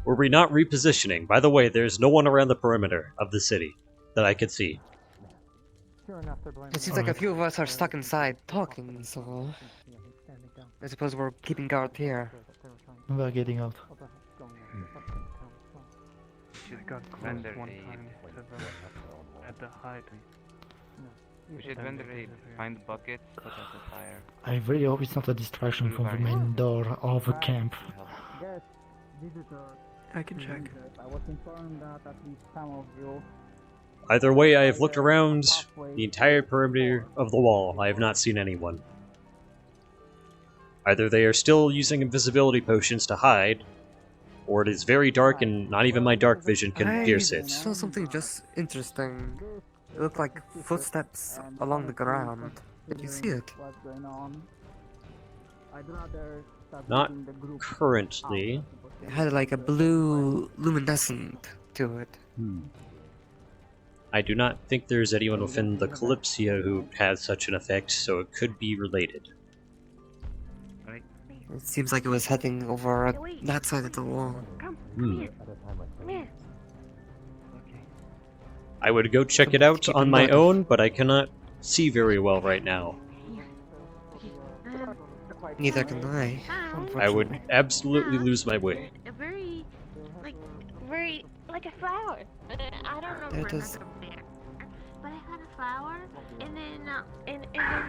[SPEAKER 7] Were we not repositioning? By the way, there's no one around the perimeter of the city that I could see.
[SPEAKER 18] It seems like a few of us are stuck inside talking, so I suppose we're keeping guard here.
[SPEAKER 13] We're getting out.
[SPEAKER 6] She got close one time to the at the height.
[SPEAKER 14] We should vendor aid, find buckets, put out the fire.
[SPEAKER 13] I really hope it's not a distraction from the main door of the camp.
[SPEAKER 17] I can check.
[SPEAKER 19] I was informed that at least some of you.
[SPEAKER 7] Either way, I have looked around the entire perimeter of the wall. I have not seen anyone. Either they are still using invisibility potions to hide, or it is very dark and not even my dark vision can pierce
[SPEAKER 18] I
[SPEAKER 7] it.
[SPEAKER 18] saw something just interesting. It looked like footsteps along the ground. Did you see it?
[SPEAKER 19] What's going on? I'd rather start
[SPEAKER 7] Not
[SPEAKER 19] getting the group
[SPEAKER 7] currently.
[SPEAKER 18] It had like a blue luminescent to it.
[SPEAKER 7] I do not think there's anyone within the Kalypsia who has such an effect, so it could be related.
[SPEAKER 18] It seems like it was heading over at that side of the wall.
[SPEAKER 7] Hmm. I would go check it out on my own, but I cannot see very well right now.
[SPEAKER 18] Neither can I.
[SPEAKER 7] I would absolutely lose my way.
[SPEAKER 16] A very, like a flower. I don't know
[SPEAKER 18] There
[SPEAKER 16] if
[SPEAKER 18] it
[SPEAKER 16] we're
[SPEAKER 18] is.
[SPEAKER 16] not up there. But I had a flower, and then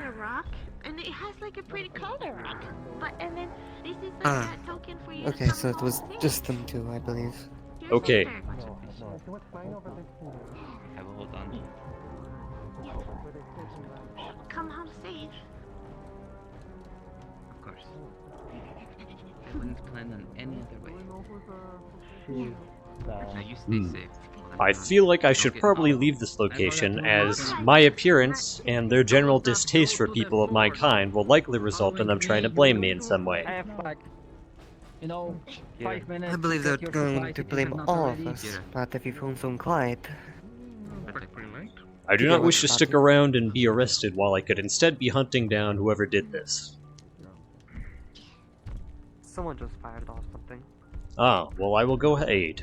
[SPEAKER 16] a rock, and it has like a pretty color rock. But and then this is like that token for you.
[SPEAKER 18] Okay, so it was just them two, I believe.
[SPEAKER 7] Okay.
[SPEAKER 14] I will hold on.
[SPEAKER 16] Come home safe.
[SPEAKER 14] Of course. I wouldn't plan on any other way. Now you stay safe.
[SPEAKER 7] I feel like I should probably leave this location, as my appearance and their general distaste for people of my kind will likely result in them trying to blame me in some way.
[SPEAKER 19] I have like, you know, 5 minutes.
[SPEAKER 18] I believe they're
[SPEAKER 19] to get your
[SPEAKER 18] going
[SPEAKER 19] supplies
[SPEAKER 18] to
[SPEAKER 19] if
[SPEAKER 18] blame
[SPEAKER 19] it's not
[SPEAKER 18] all
[SPEAKER 19] already.
[SPEAKER 18] of us, not if you phone so quiet.
[SPEAKER 7] I do not wish to stick around and be arrested while I could instead be hunting down whoever did this.
[SPEAKER 18] Someone just fired off something.
[SPEAKER 7] Ah, well I will go aid.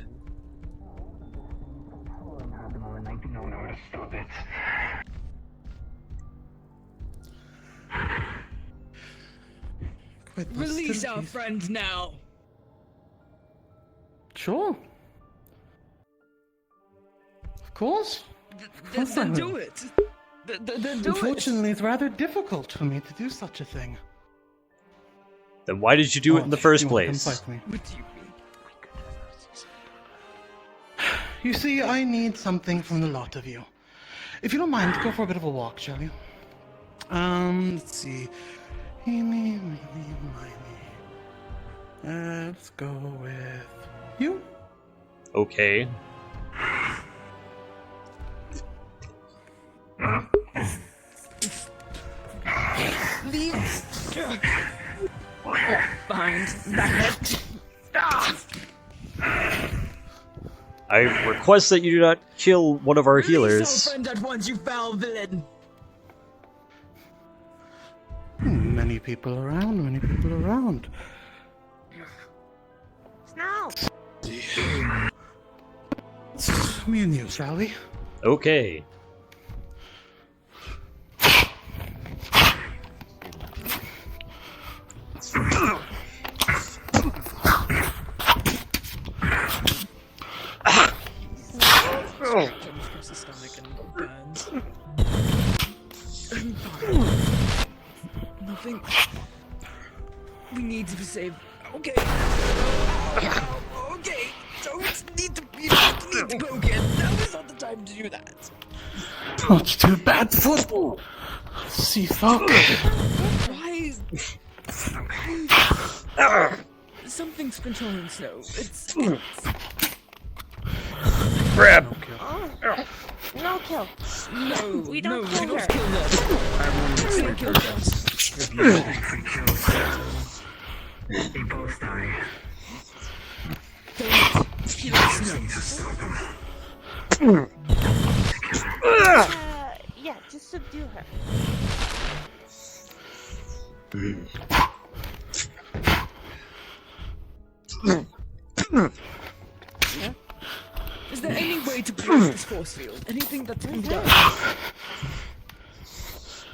[SPEAKER 5] Release our friend now.
[SPEAKER 17] Sure. Of course.
[SPEAKER 5] Then do it. Then do it.
[SPEAKER 17] Unfortunately, it's rather difficult for me to do such a thing.
[SPEAKER 7] Then why did you do it in the first
[SPEAKER 17] You wanna come
[SPEAKER 7] place?
[SPEAKER 17] fight me? You see, I need something from the lot of you. If you don't mind, go for a bit of a walk, shall you? Let's see. Eeny, meeny, miny. Let's go with you.
[SPEAKER 7] Okay.
[SPEAKER 5] Leave. Behind. Back.
[SPEAKER 7] I request that you do not kill one of our healers.
[SPEAKER 5] Friend at once, you foul villain.
[SPEAKER 17] Many people around, many people around.
[SPEAKER 16] Snow!
[SPEAKER 17] It's me and you, shall we?
[SPEAKER 7] Okay.
[SPEAKER 5] Nothing. We need to be saved. Okay. Okay. Don't need to be. Need to go again. Now is not the time to do that.
[SPEAKER 17] Oh, it's too bad football. See, focus.
[SPEAKER 5] Why? Something's controlling Snow. It's.
[SPEAKER 7] Grab.
[SPEAKER 16] No kill.
[SPEAKER 5] No,
[SPEAKER 16] We don't kill
[SPEAKER 5] we don't
[SPEAKER 16] her.
[SPEAKER 5] kill them. We don't kill them.
[SPEAKER 19] They both die.
[SPEAKER 5] Don't kill Snow.
[SPEAKER 16] Yeah, just subdue her.
[SPEAKER 5] Is there any way to break this force field? Anything that can be done?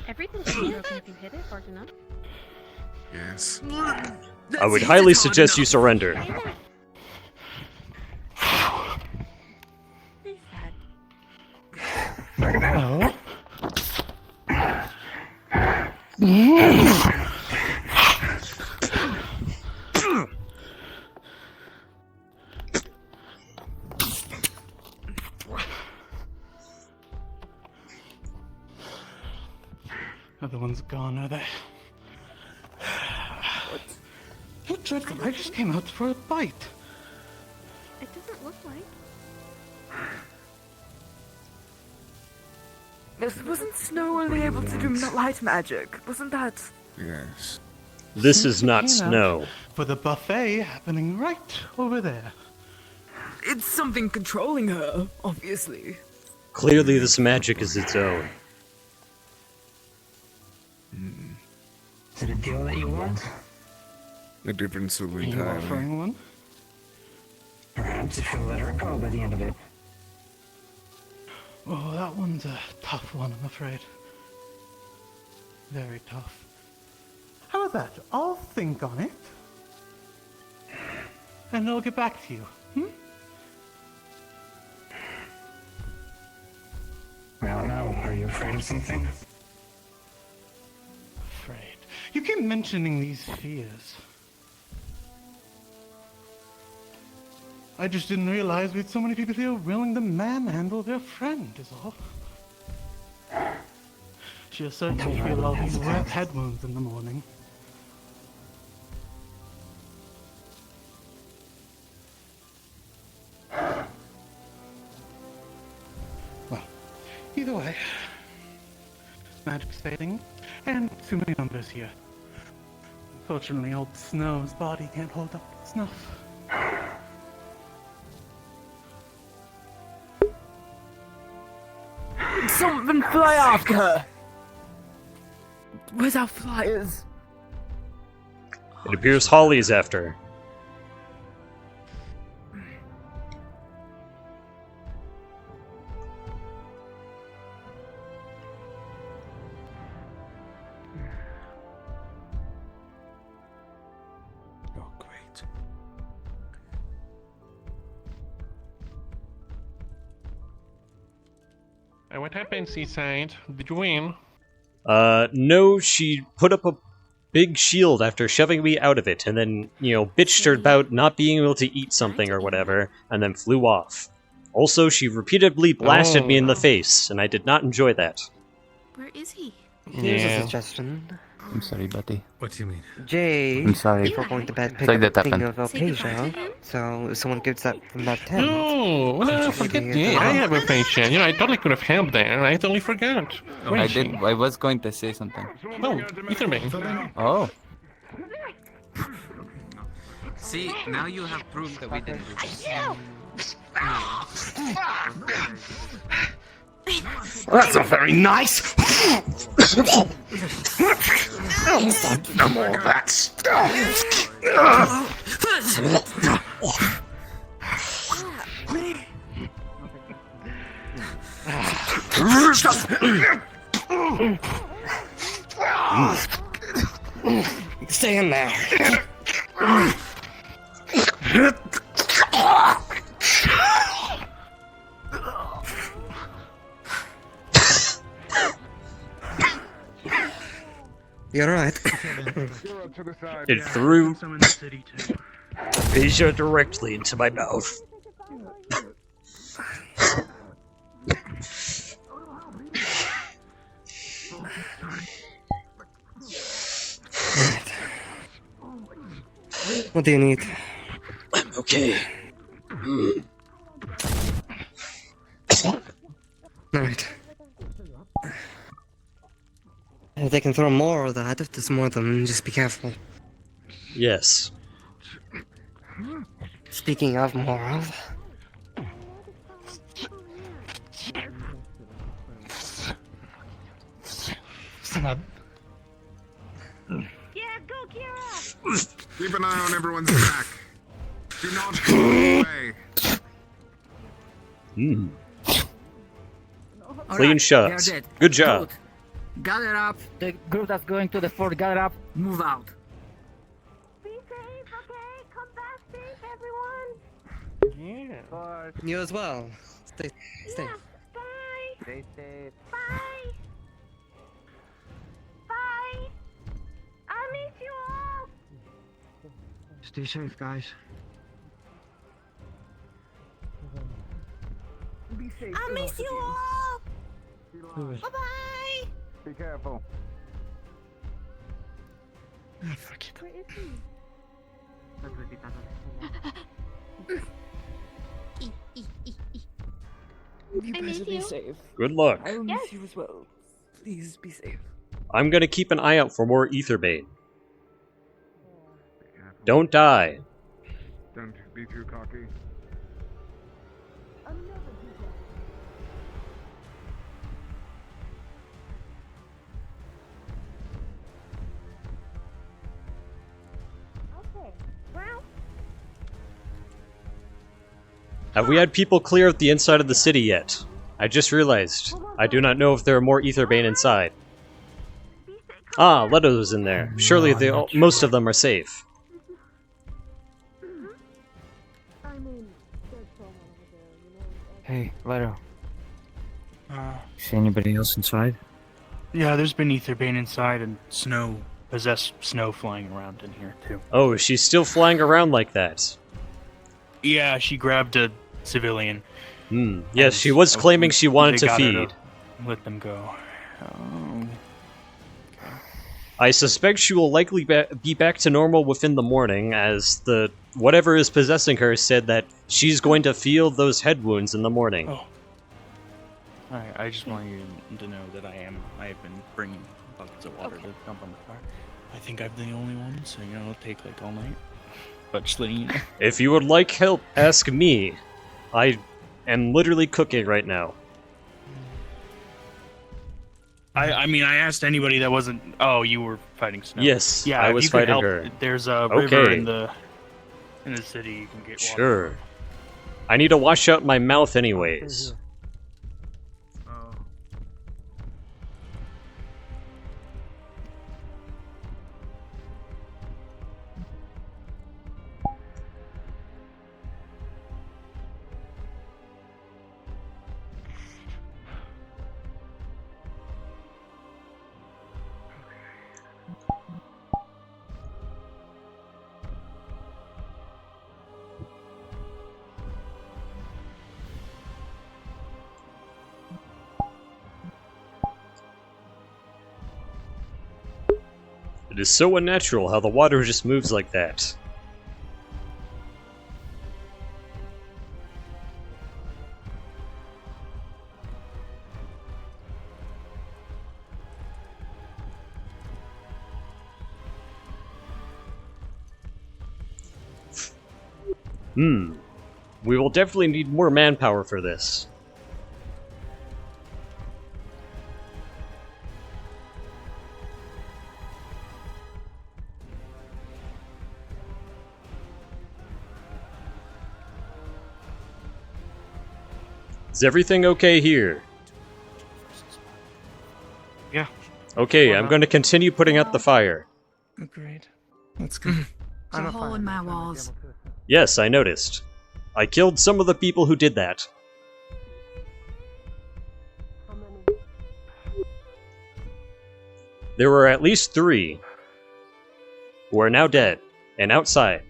[SPEAKER 1] Everything's broken if you hit it hard enough.
[SPEAKER 3] Yes.
[SPEAKER 7] I would highly suggest you surrender.
[SPEAKER 17] Oh. Other one's gone, are they? What? How dreadful. I just came out for a bite.
[SPEAKER 1] It doesn't look like.
[SPEAKER 5] Wasn't Snow only able to do light magic? Wasn't that?
[SPEAKER 3] Yes.
[SPEAKER 7] This is not
[SPEAKER 17] Came out
[SPEAKER 7] snow.
[SPEAKER 17] For the buffet happening right over there.
[SPEAKER 5] It's something controlling her, obviously.
[SPEAKER 7] Clearly this magic is its own.
[SPEAKER 19] Is it a deal that you want?
[SPEAKER 3] A different silver
[SPEAKER 17] Are you
[SPEAKER 3] entirely.
[SPEAKER 17] offering one?
[SPEAKER 19] Perhaps if you'll let her go by the end of it.
[SPEAKER 17] Oh, that one's a tough one, I'm afraid. Very tough. How about that? I'll think on it. And I'll get back to you.
[SPEAKER 19] Well, no. Are you afraid of something?
[SPEAKER 17] Afraid. You keep mentioning these fears. I just didn't realize we had so many people here willing to manhandle their friend, is all. She'll certainly feel all these head wounds in the morning. magic's fading, and too many numbers here. Unfortunately, old Snow's body can't hold up to snuff.
[SPEAKER 12] Something fly after her! Where's our flyers?
[SPEAKER 7] It appears Holly's after her.
[SPEAKER 15] Oh, great.
[SPEAKER 8] What happened, Seaside? Did you win?
[SPEAKER 7] No, she put up a big shield after shoving me out of it, and then, bitched her about not being able to eat something or whatever, and then flew off. Also, she repeatedly blasted me in the face, and I did not enjoy that.
[SPEAKER 10] Where is he?
[SPEAKER 18] Here's a suggestion.
[SPEAKER 4] I'm sorry, buddy.
[SPEAKER 15] What do you mean?
[SPEAKER 18] Jay,
[SPEAKER 4] I'm sorry.
[SPEAKER 18] before going to bed, pick
[SPEAKER 4] Like
[SPEAKER 18] up
[SPEAKER 4] that
[SPEAKER 18] a thing
[SPEAKER 4] happened.
[SPEAKER 18] of Alpasia. So if someone gives that from that tent.
[SPEAKER 8] No, no, forget me. I have a patient. I totally could have helped there. I totally forgot. Where
[SPEAKER 4] I
[SPEAKER 8] is she?
[SPEAKER 4] did. I was going to say something.
[SPEAKER 8] Oh, Etherman.
[SPEAKER 4] Oh.
[SPEAKER 14] See, now you have proof that we didn't do this.
[SPEAKER 3] Well, that's not very nice. No more of that stuff.
[SPEAKER 18] Stay in there. You're right.
[SPEAKER 7] It threw Asia directly into my mouth.
[SPEAKER 18] What do you need?
[SPEAKER 7] I'm okay.
[SPEAKER 18] Alright. They can throw more of that if there's more of them, just be careful.
[SPEAKER 7] Yes.
[SPEAKER 18] Speaking of more of...
[SPEAKER 16] Yeah, go, Kira!
[SPEAKER 3] Keep an eye on everyone's back. Do not go away.
[SPEAKER 7] Clean shots. Good job.
[SPEAKER 19] Gather up. The group that's going to the fort, gather up. Move out.
[SPEAKER 16] Be safe, okay? Come back safe, everyone.
[SPEAKER 18] Yeah. Bye. You as well. Stay safe.
[SPEAKER 16] Bye.
[SPEAKER 18] Stay safe.
[SPEAKER 16] Bye. Bye. I miss you all.
[SPEAKER 11] Stay safe, guys.
[SPEAKER 19] Be safe.
[SPEAKER 16] I miss you all. Bye-bye.
[SPEAKER 6] Be careful.
[SPEAKER 19] Oh, fuck it.
[SPEAKER 16] Where is he?
[SPEAKER 19] You
[SPEAKER 16] I
[SPEAKER 19] guys
[SPEAKER 16] miss
[SPEAKER 19] will be
[SPEAKER 16] you.
[SPEAKER 19] safe.
[SPEAKER 7] Good luck.
[SPEAKER 19] I will miss
[SPEAKER 16] Yes.
[SPEAKER 19] you as well. Please be safe.
[SPEAKER 7] I'm gonna keep an eye out for more Aetherbane. Don't die.
[SPEAKER 6] Don't be too cocky.
[SPEAKER 16] Okay. Well,
[SPEAKER 7] Have we had people clear out the inside of the city yet? I just realized. I do not know if there are more Aetherbane inside. Ah, Leto's in there. Surely most of them are safe.
[SPEAKER 4] Hey, Leto. See anybody else inside?
[SPEAKER 6] Yeah, there's been Aetherbane inside and possessed snow flying around in here too.
[SPEAKER 7] Oh, she's still flying around like that.
[SPEAKER 6] Yeah, she grabbed a civilian.
[SPEAKER 7] Yes, she was claiming she wanted
[SPEAKER 6] They
[SPEAKER 7] to
[SPEAKER 6] got her
[SPEAKER 7] feed.
[SPEAKER 6] Let them go.
[SPEAKER 7] I suspect she will likely be back to normal within the morning, as the whatever is possessing her said that she's going to feel those head wounds in the morning.
[SPEAKER 6] Oh.
[SPEAKER 12] I just want you to know that I have been bringing buckets of water to dump on the fire. I think I'm the only one, so you know it'll take like all night. But just letting you know.
[SPEAKER 7] If you would like help, ask me. I am literally cooking right now.
[SPEAKER 12] I mean, I asked anybody that wasn't. Oh, you were fighting Snow.
[SPEAKER 7] Yes,
[SPEAKER 12] yeah,
[SPEAKER 7] I
[SPEAKER 12] if
[SPEAKER 7] was
[SPEAKER 12] you could
[SPEAKER 7] fighting
[SPEAKER 12] help,
[SPEAKER 7] her.
[SPEAKER 12] There's a river
[SPEAKER 7] Okay.
[SPEAKER 12] in the city. You can get water.
[SPEAKER 7] Sure. I need to wash out my mouth anyways. It is so unnatural how the water just moves like that. We will definitely need more manpower for this. Is everything okay here?
[SPEAKER 2] Yeah.
[SPEAKER 7] Okay, I'm going to continue putting out the fire.
[SPEAKER 8] Great. That's good.
[SPEAKER 10] There's a hole in my walls.
[SPEAKER 7] Yes, I noticed. I killed some of the people who did that. There were at least 3 who are now dead and outside.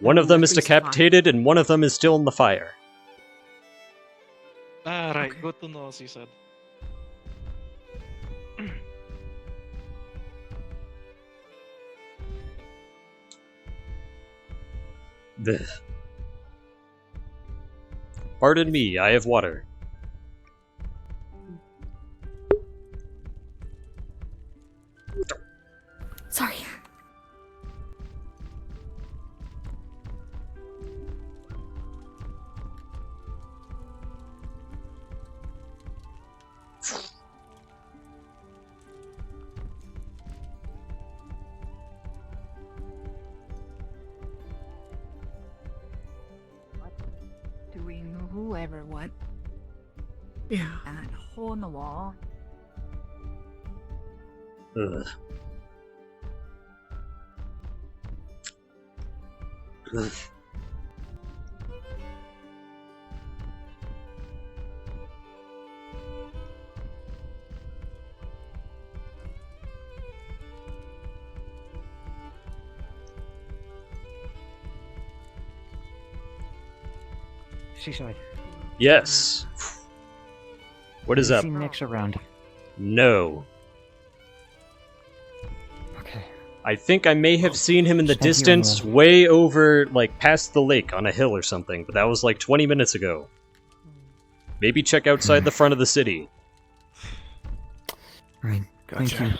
[SPEAKER 7] One of them is decapitated and one of them is still in the fire.
[SPEAKER 2] Ah, right. Good to know, she said.
[SPEAKER 7] Pardon me, I have water.
[SPEAKER 10] Sorry. Do we know whoever what?
[SPEAKER 13] Yeah.
[SPEAKER 10] And that hole in the wall.
[SPEAKER 7] Ugh. Ugh.
[SPEAKER 18] Seaside.
[SPEAKER 7] Yes. What is up?
[SPEAKER 18] See Nick's around.
[SPEAKER 7] No.
[SPEAKER 18] Okay.
[SPEAKER 7] I think I may have seen him in the
[SPEAKER 18] Stand here
[SPEAKER 7] distance,
[SPEAKER 18] and,
[SPEAKER 7] way over, like, past the lake on a hill or something, but that was like 20 minutes ago. Maybe check outside the front of the city.
[SPEAKER 18] Right.
[SPEAKER 12] Gotcha.
[SPEAKER 18] Thank you.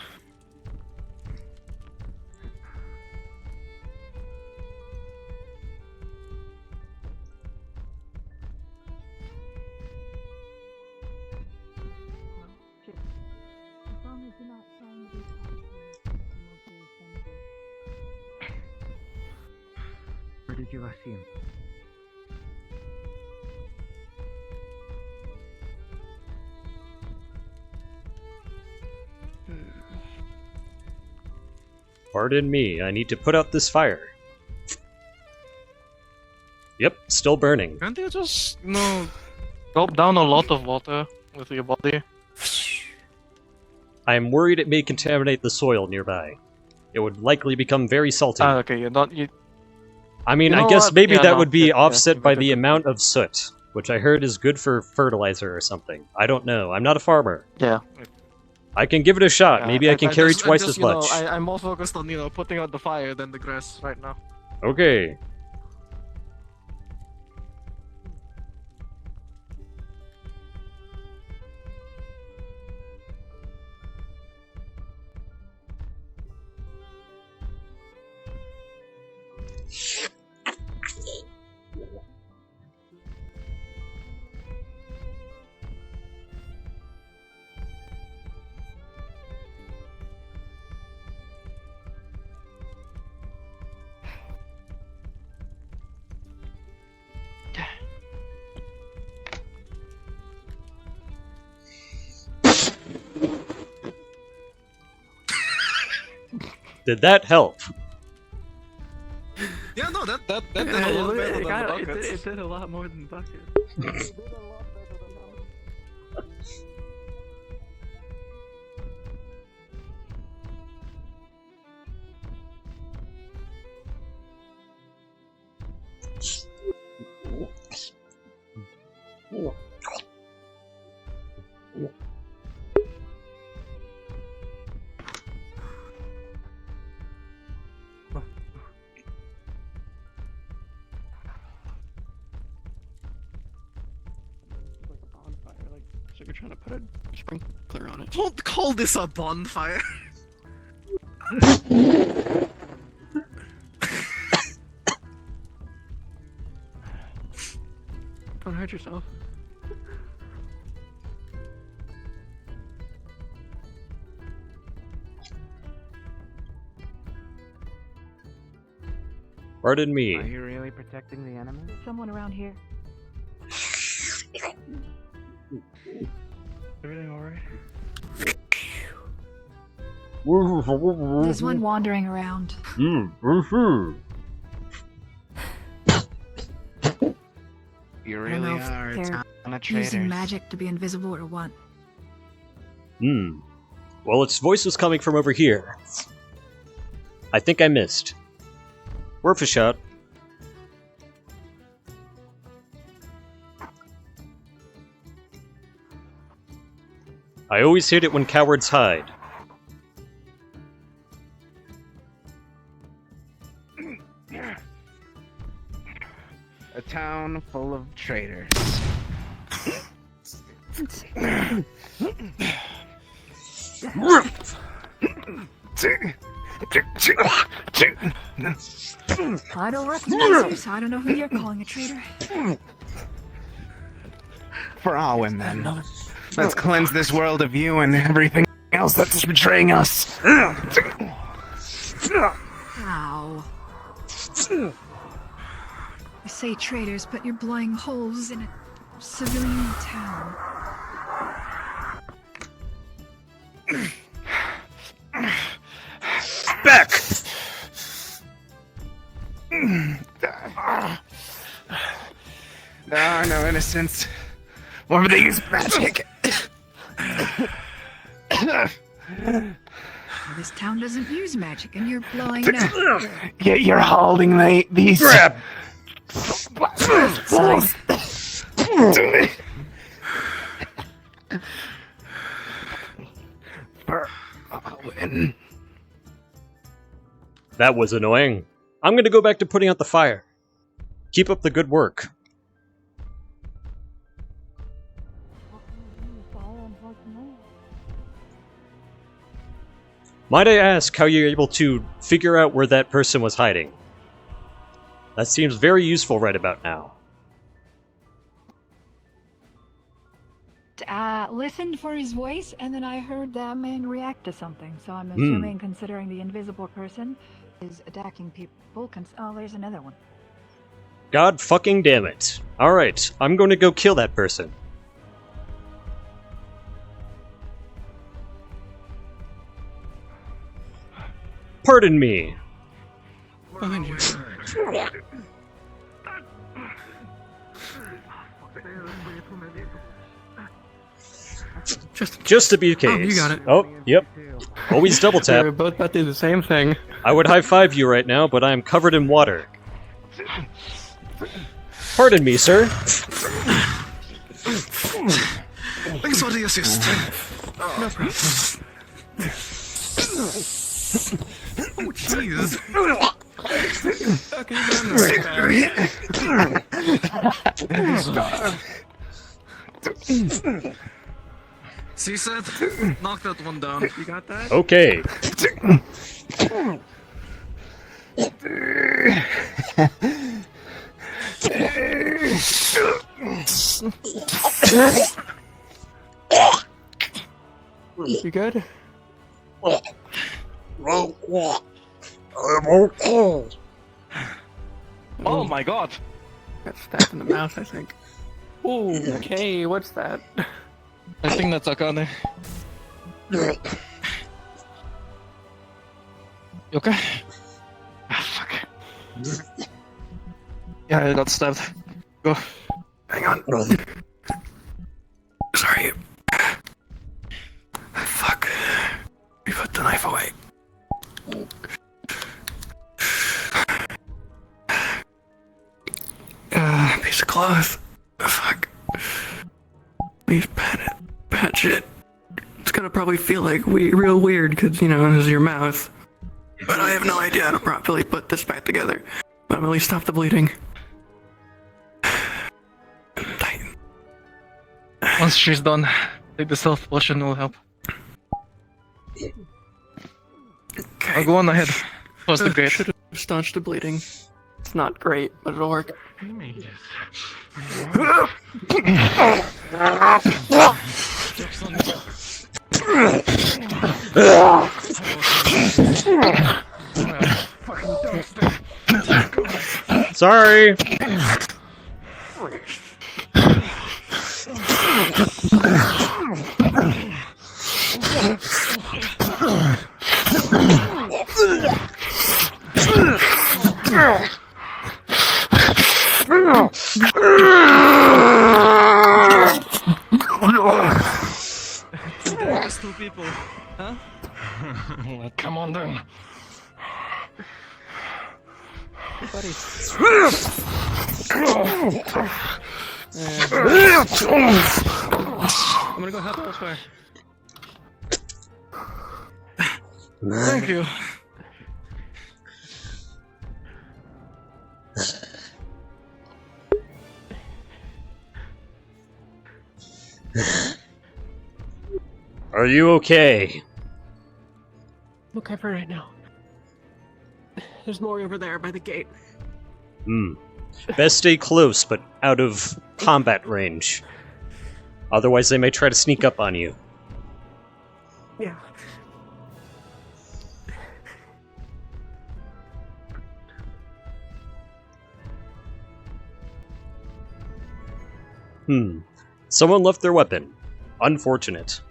[SPEAKER 18] Where did you last see him?
[SPEAKER 7] Pardon me, I need to put out this fire. Yep, still burning.
[SPEAKER 2] Can't you just, gulp down a lot of water with your body?
[SPEAKER 7] I am worried it may contaminate the soil nearby. It would likely become very salty.
[SPEAKER 2] Ah, okay, you're not.
[SPEAKER 7] I mean,
[SPEAKER 2] You
[SPEAKER 7] I
[SPEAKER 2] know
[SPEAKER 7] guess
[SPEAKER 2] what?
[SPEAKER 7] maybe
[SPEAKER 2] Yeah,
[SPEAKER 7] that
[SPEAKER 2] no,
[SPEAKER 7] would be
[SPEAKER 2] yeah,
[SPEAKER 7] offset by
[SPEAKER 2] better
[SPEAKER 7] the
[SPEAKER 2] to-
[SPEAKER 7] amount of soot, which I heard is good for fertilizer or something. I don't know. I'm not a farmer.
[SPEAKER 2] Yeah.
[SPEAKER 7] I can give it a shot.
[SPEAKER 2] Yeah,
[SPEAKER 7] maybe I can carry twice as much.
[SPEAKER 2] I'm more focused on, putting out the fire than the grass right now.
[SPEAKER 7] Okay. Did that help?
[SPEAKER 3] Yeah, no, that did a
[SPEAKER 6] Yeah,
[SPEAKER 3] lot better than the
[SPEAKER 6] it
[SPEAKER 3] buckets.
[SPEAKER 6] did a lot more than buckets.
[SPEAKER 3] So you're trying to put a sprinkler on it. Don't call this a bonfire!
[SPEAKER 6] Don't hurt yourself.
[SPEAKER 7] Pardon me.
[SPEAKER 19] Are you really protecting the enemy?
[SPEAKER 10] Someone around here.
[SPEAKER 6] Everything alright?
[SPEAKER 10] There's one wandering around.
[SPEAKER 19] You
[SPEAKER 10] I don't know
[SPEAKER 19] really
[SPEAKER 10] if
[SPEAKER 19] are a
[SPEAKER 10] they're
[SPEAKER 19] ton of
[SPEAKER 10] using
[SPEAKER 19] traitors.
[SPEAKER 10] magic to be invisible or what.
[SPEAKER 7] Well, its voice was coming from over here. I think I missed. Worth a shot. I always hate it when cowards hide.
[SPEAKER 19] A town full of traitors.
[SPEAKER 10] I don't recognize you, so I don't know who you're calling a traitor.
[SPEAKER 19] For all women. Let's cleanse this world of you and everything else that's betraying us.
[SPEAKER 10] Ow. I say traitors, but you're blowing holes in a civilian town.
[SPEAKER 19] Back! There are no innocents. Or they use magic.
[SPEAKER 10] This town doesn't use magic, and you're blowing it up.
[SPEAKER 19] Yet you're holding these...
[SPEAKER 10] Grab!
[SPEAKER 19] Balls. For Owen.
[SPEAKER 7] That was annoying. I'm gonna go back to putting out the fire. Keep up the good work. Might I ask how you're able to figure out where that person was hiding? That seems very useful right about now.
[SPEAKER 10] Listened for his voice, and then I heard that man react to something. So I'm assuming, considering the invisible person is attacking people. Oh, there's another one.
[SPEAKER 7] God fucking damn it. Alright, I'm going to go kill that person. Pardon me.
[SPEAKER 6] Behind you.
[SPEAKER 7] Just to be the case.
[SPEAKER 6] Oh, you got it.
[SPEAKER 7] Oh, yep. Always double tap.
[SPEAKER 6] We're both about to do the same thing.
[SPEAKER 7] I would high five you right now, but I am covered in water. Pardon me, sir.
[SPEAKER 3] Thanks for the assist.
[SPEAKER 6] No problem.
[SPEAKER 3] Oh, jeez.
[SPEAKER 6] Okay, you got it.
[SPEAKER 3] See, Seth? Knock that one down.
[SPEAKER 6] You got that?
[SPEAKER 7] Okay.
[SPEAKER 6] You good?
[SPEAKER 2] Oh my god!
[SPEAKER 6] Got stabbed in the mouth, I think. Ooh, okay, what's that?
[SPEAKER 2] I think that's Akane. You okay? Ah, fuck. Yeah, I got stabbed. Go.
[SPEAKER 19] Hang on. Sorry. Fuck. We put the knife away. Piece of cloth. Fuck. Please patch it. It's gonna probably feel like real weird because, you know, this is your mouth. But I have no idea how to properly put this back together. But at least stop the bleeding. Tighten.
[SPEAKER 2] Once she's done, take the self potion will help.
[SPEAKER 19] Okay.
[SPEAKER 2] I'll go on ahead. Close the gate.
[SPEAKER 19] Should have staunched the bleeding. It's not great, but it'll work.
[SPEAKER 7] Sorry.
[SPEAKER 12] There's two people, huh?
[SPEAKER 2] Come on then.
[SPEAKER 12] Buddy. I'm gonna go help elsewhere.
[SPEAKER 2] Thank you.
[SPEAKER 7] Are you okay?
[SPEAKER 20] I'm okay for right now. There's more over there by the gate.
[SPEAKER 7] Best stay close, but out of combat range. Otherwise, they may try to sneak up on you.
[SPEAKER 20] Yeah.
[SPEAKER 7] Someone left their weapon. Unfortunate.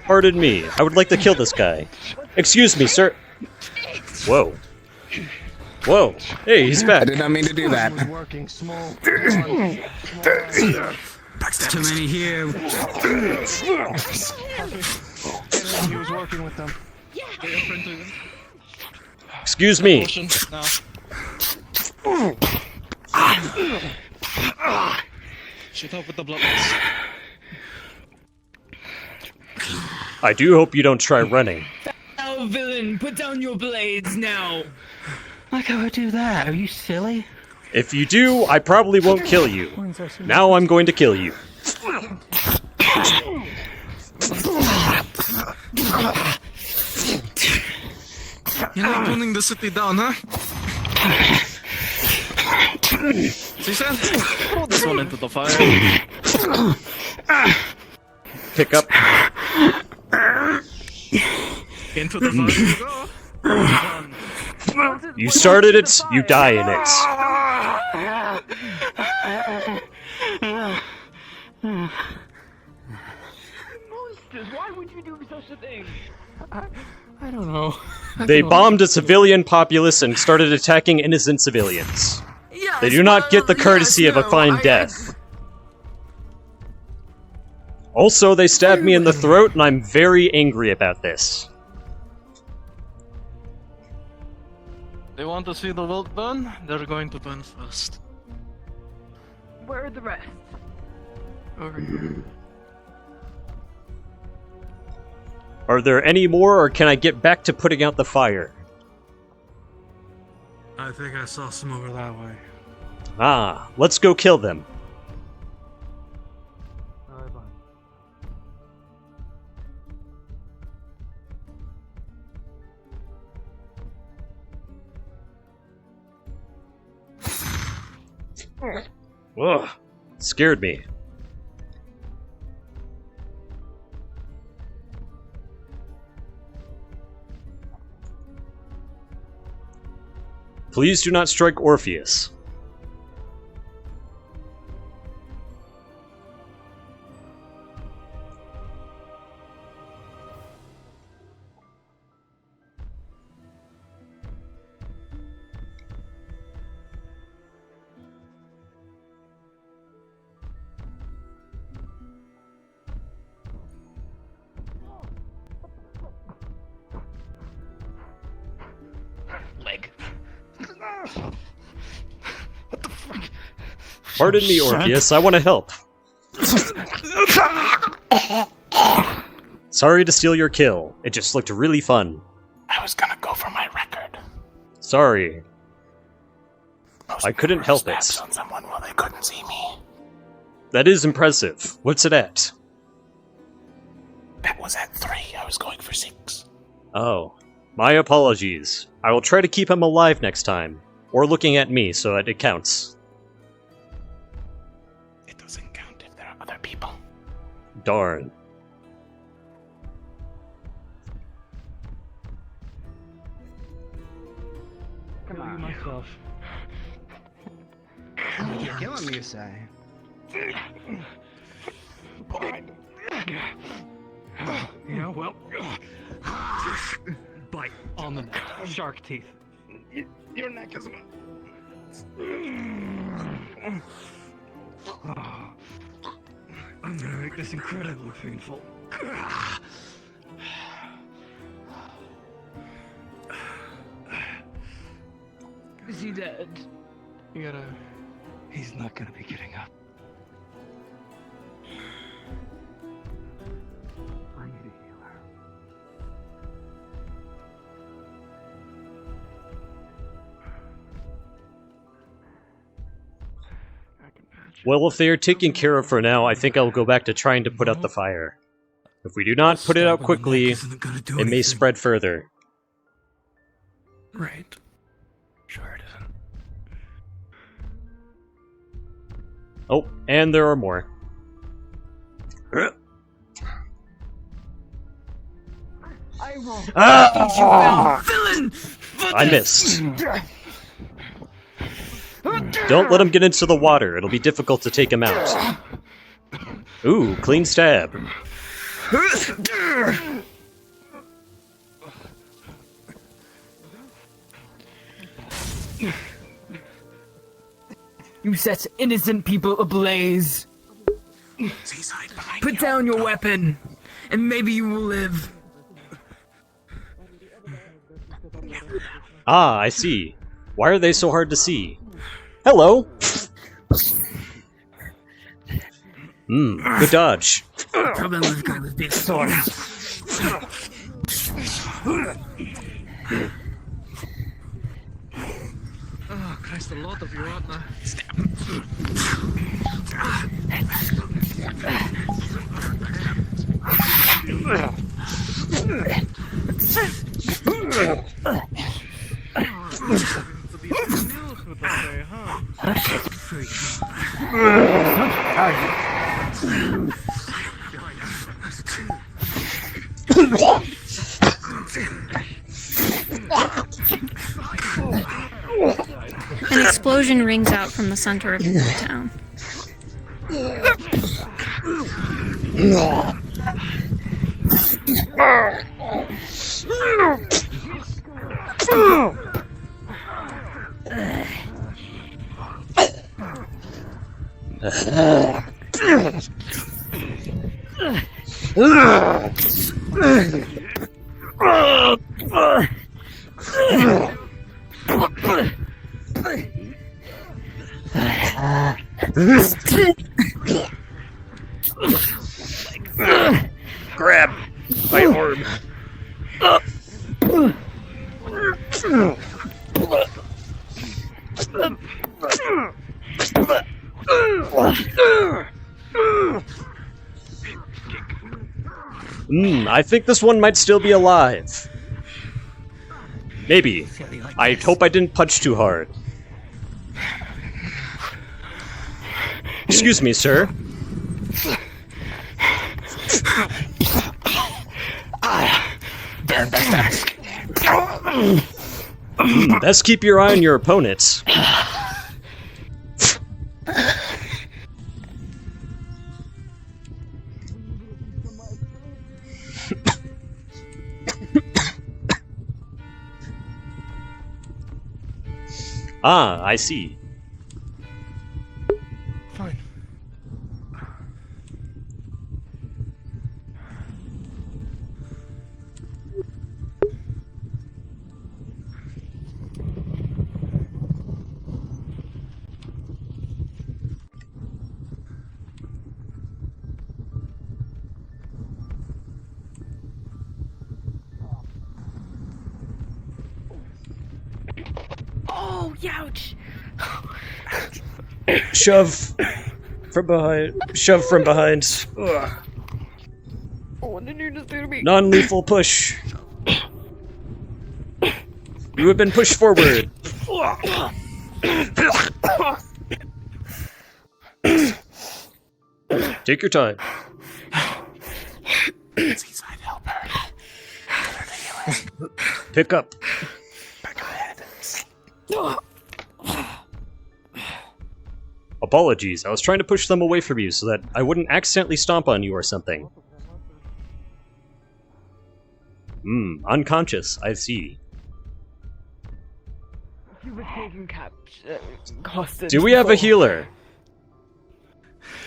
[SPEAKER 7] Pardon me, I would like to kill this guy. Excuse me, sir. Whoa. Whoa. Hey, he's back.
[SPEAKER 19] I did not mean to do that.
[SPEAKER 12] Too many here.
[SPEAKER 2] He was working with them.
[SPEAKER 7] Excuse me.
[SPEAKER 2] No. Shoot up with the blood.
[SPEAKER 7] I do hope you don't try running.
[SPEAKER 12] Oh, villain, put down your blades now. Like how I do that? Are you silly?
[SPEAKER 7] If you do, I probably won't kill you. Now I'm going to kill you.
[SPEAKER 2] You like burning the city down, huh? See, Sam? Throw this one into the fire.
[SPEAKER 7] Pick up.
[SPEAKER 2] Into the fire you go.
[SPEAKER 7] You started it, you die in it.
[SPEAKER 12] Why would you do such a thing? I don't know.
[SPEAKER 7] They bombed a civilian populace and started attacking innocent civilians. They do not get the courtesy of a fine death. Also, they stabbed me in the throat, and I'm very angry about this.
[SPEAKER 2] They want to see the world burn? They're going to burn first.
[SPEAKER 20] Where are the rest?
[SPEAKER 2] Over here.
[SPEAKER 7] Are there any more, or can I get back to putting out the fire?
[SPEAKER 15] I think I saw some over that way.
[SPEAKER 7] Ah, let's go kill them. Ugh, scared me. Please do not strike Orpheus. Pardon me, Orpheus, I want to help. Sorry to steal your kill. It just looked really fun.
[SPEAKER 9] I was gonna go for my record.
[SPEAKER 7] Sorry. I couldn't help it.
[SPEAKER 9] Snaps on someone while they couldn't see me.
[SPEAKER 7] That is impressive. What's it at?
[SPEAKER 9] That was at 3. I was going for 6.
[SPEAKER 7] Oh. My apologies. I will try to keep him alive next time. Or looking at me so that it counts.
[SPEAKER 9] It doesn't count if there are other people.
[SPEAKER 7] Darn.
[SPEAKER 11] Come on. Myself. You're killing me, you say.
[SPEAKER 6] Yeah, well. Bite on the neck. Shark teeth. Your neck is. I'm gonna make this incredibly painful. Is he dead? You gotta. He's not gonna be getting up. I need a healer.
[SPEAKER 7] Well, if they are taken care of for now, I think I'll go back to trying to put out the fire. If we do not put it out quickly, it may spread further.
[SPEAKER 19] Right. Sure it isn't.
[SPEAKER 7] Oh, and there are more. I missed. Don't let him get into the water. It'll be difficult to take him out. Ooh, clean stab.
[SPEAKER 19] You set innocent people ablaze. Put down your weapon, and maybe you will live.
[SPEAKER 7] Ah, I see. Why are they so hard to see? Hello! Good dodge.
[SPEAKER 19] Problem with guy with big sword.
[SPEAKER 6] Oh, Christ, a lot of you, aren't there?
[SPEAKER 1] An explosion rings out from the center of the town.
[SPEAKER 7] Grab my arm. I think this one might still be alive. Maybe. I hope I didn't punch too hard. Excuse me, sir. Best keep your eye on your opponents. Ah, I see.
[SPEAKER 8] Fine.
[SPEAKER 1] Youch!
[SPEAKER 7] Shove from behind. Shove from behind. Ugh.
[SPEAKER 1] What did you just do to me?
[SPEAKER 7] Non-lethal push. You have been pushed forward. Take your time. Pick up. Apologies, I was trying to push them away from you so that I wouldn't accidentally stomp on you or something. Unconscious, I see. Do we have a healer?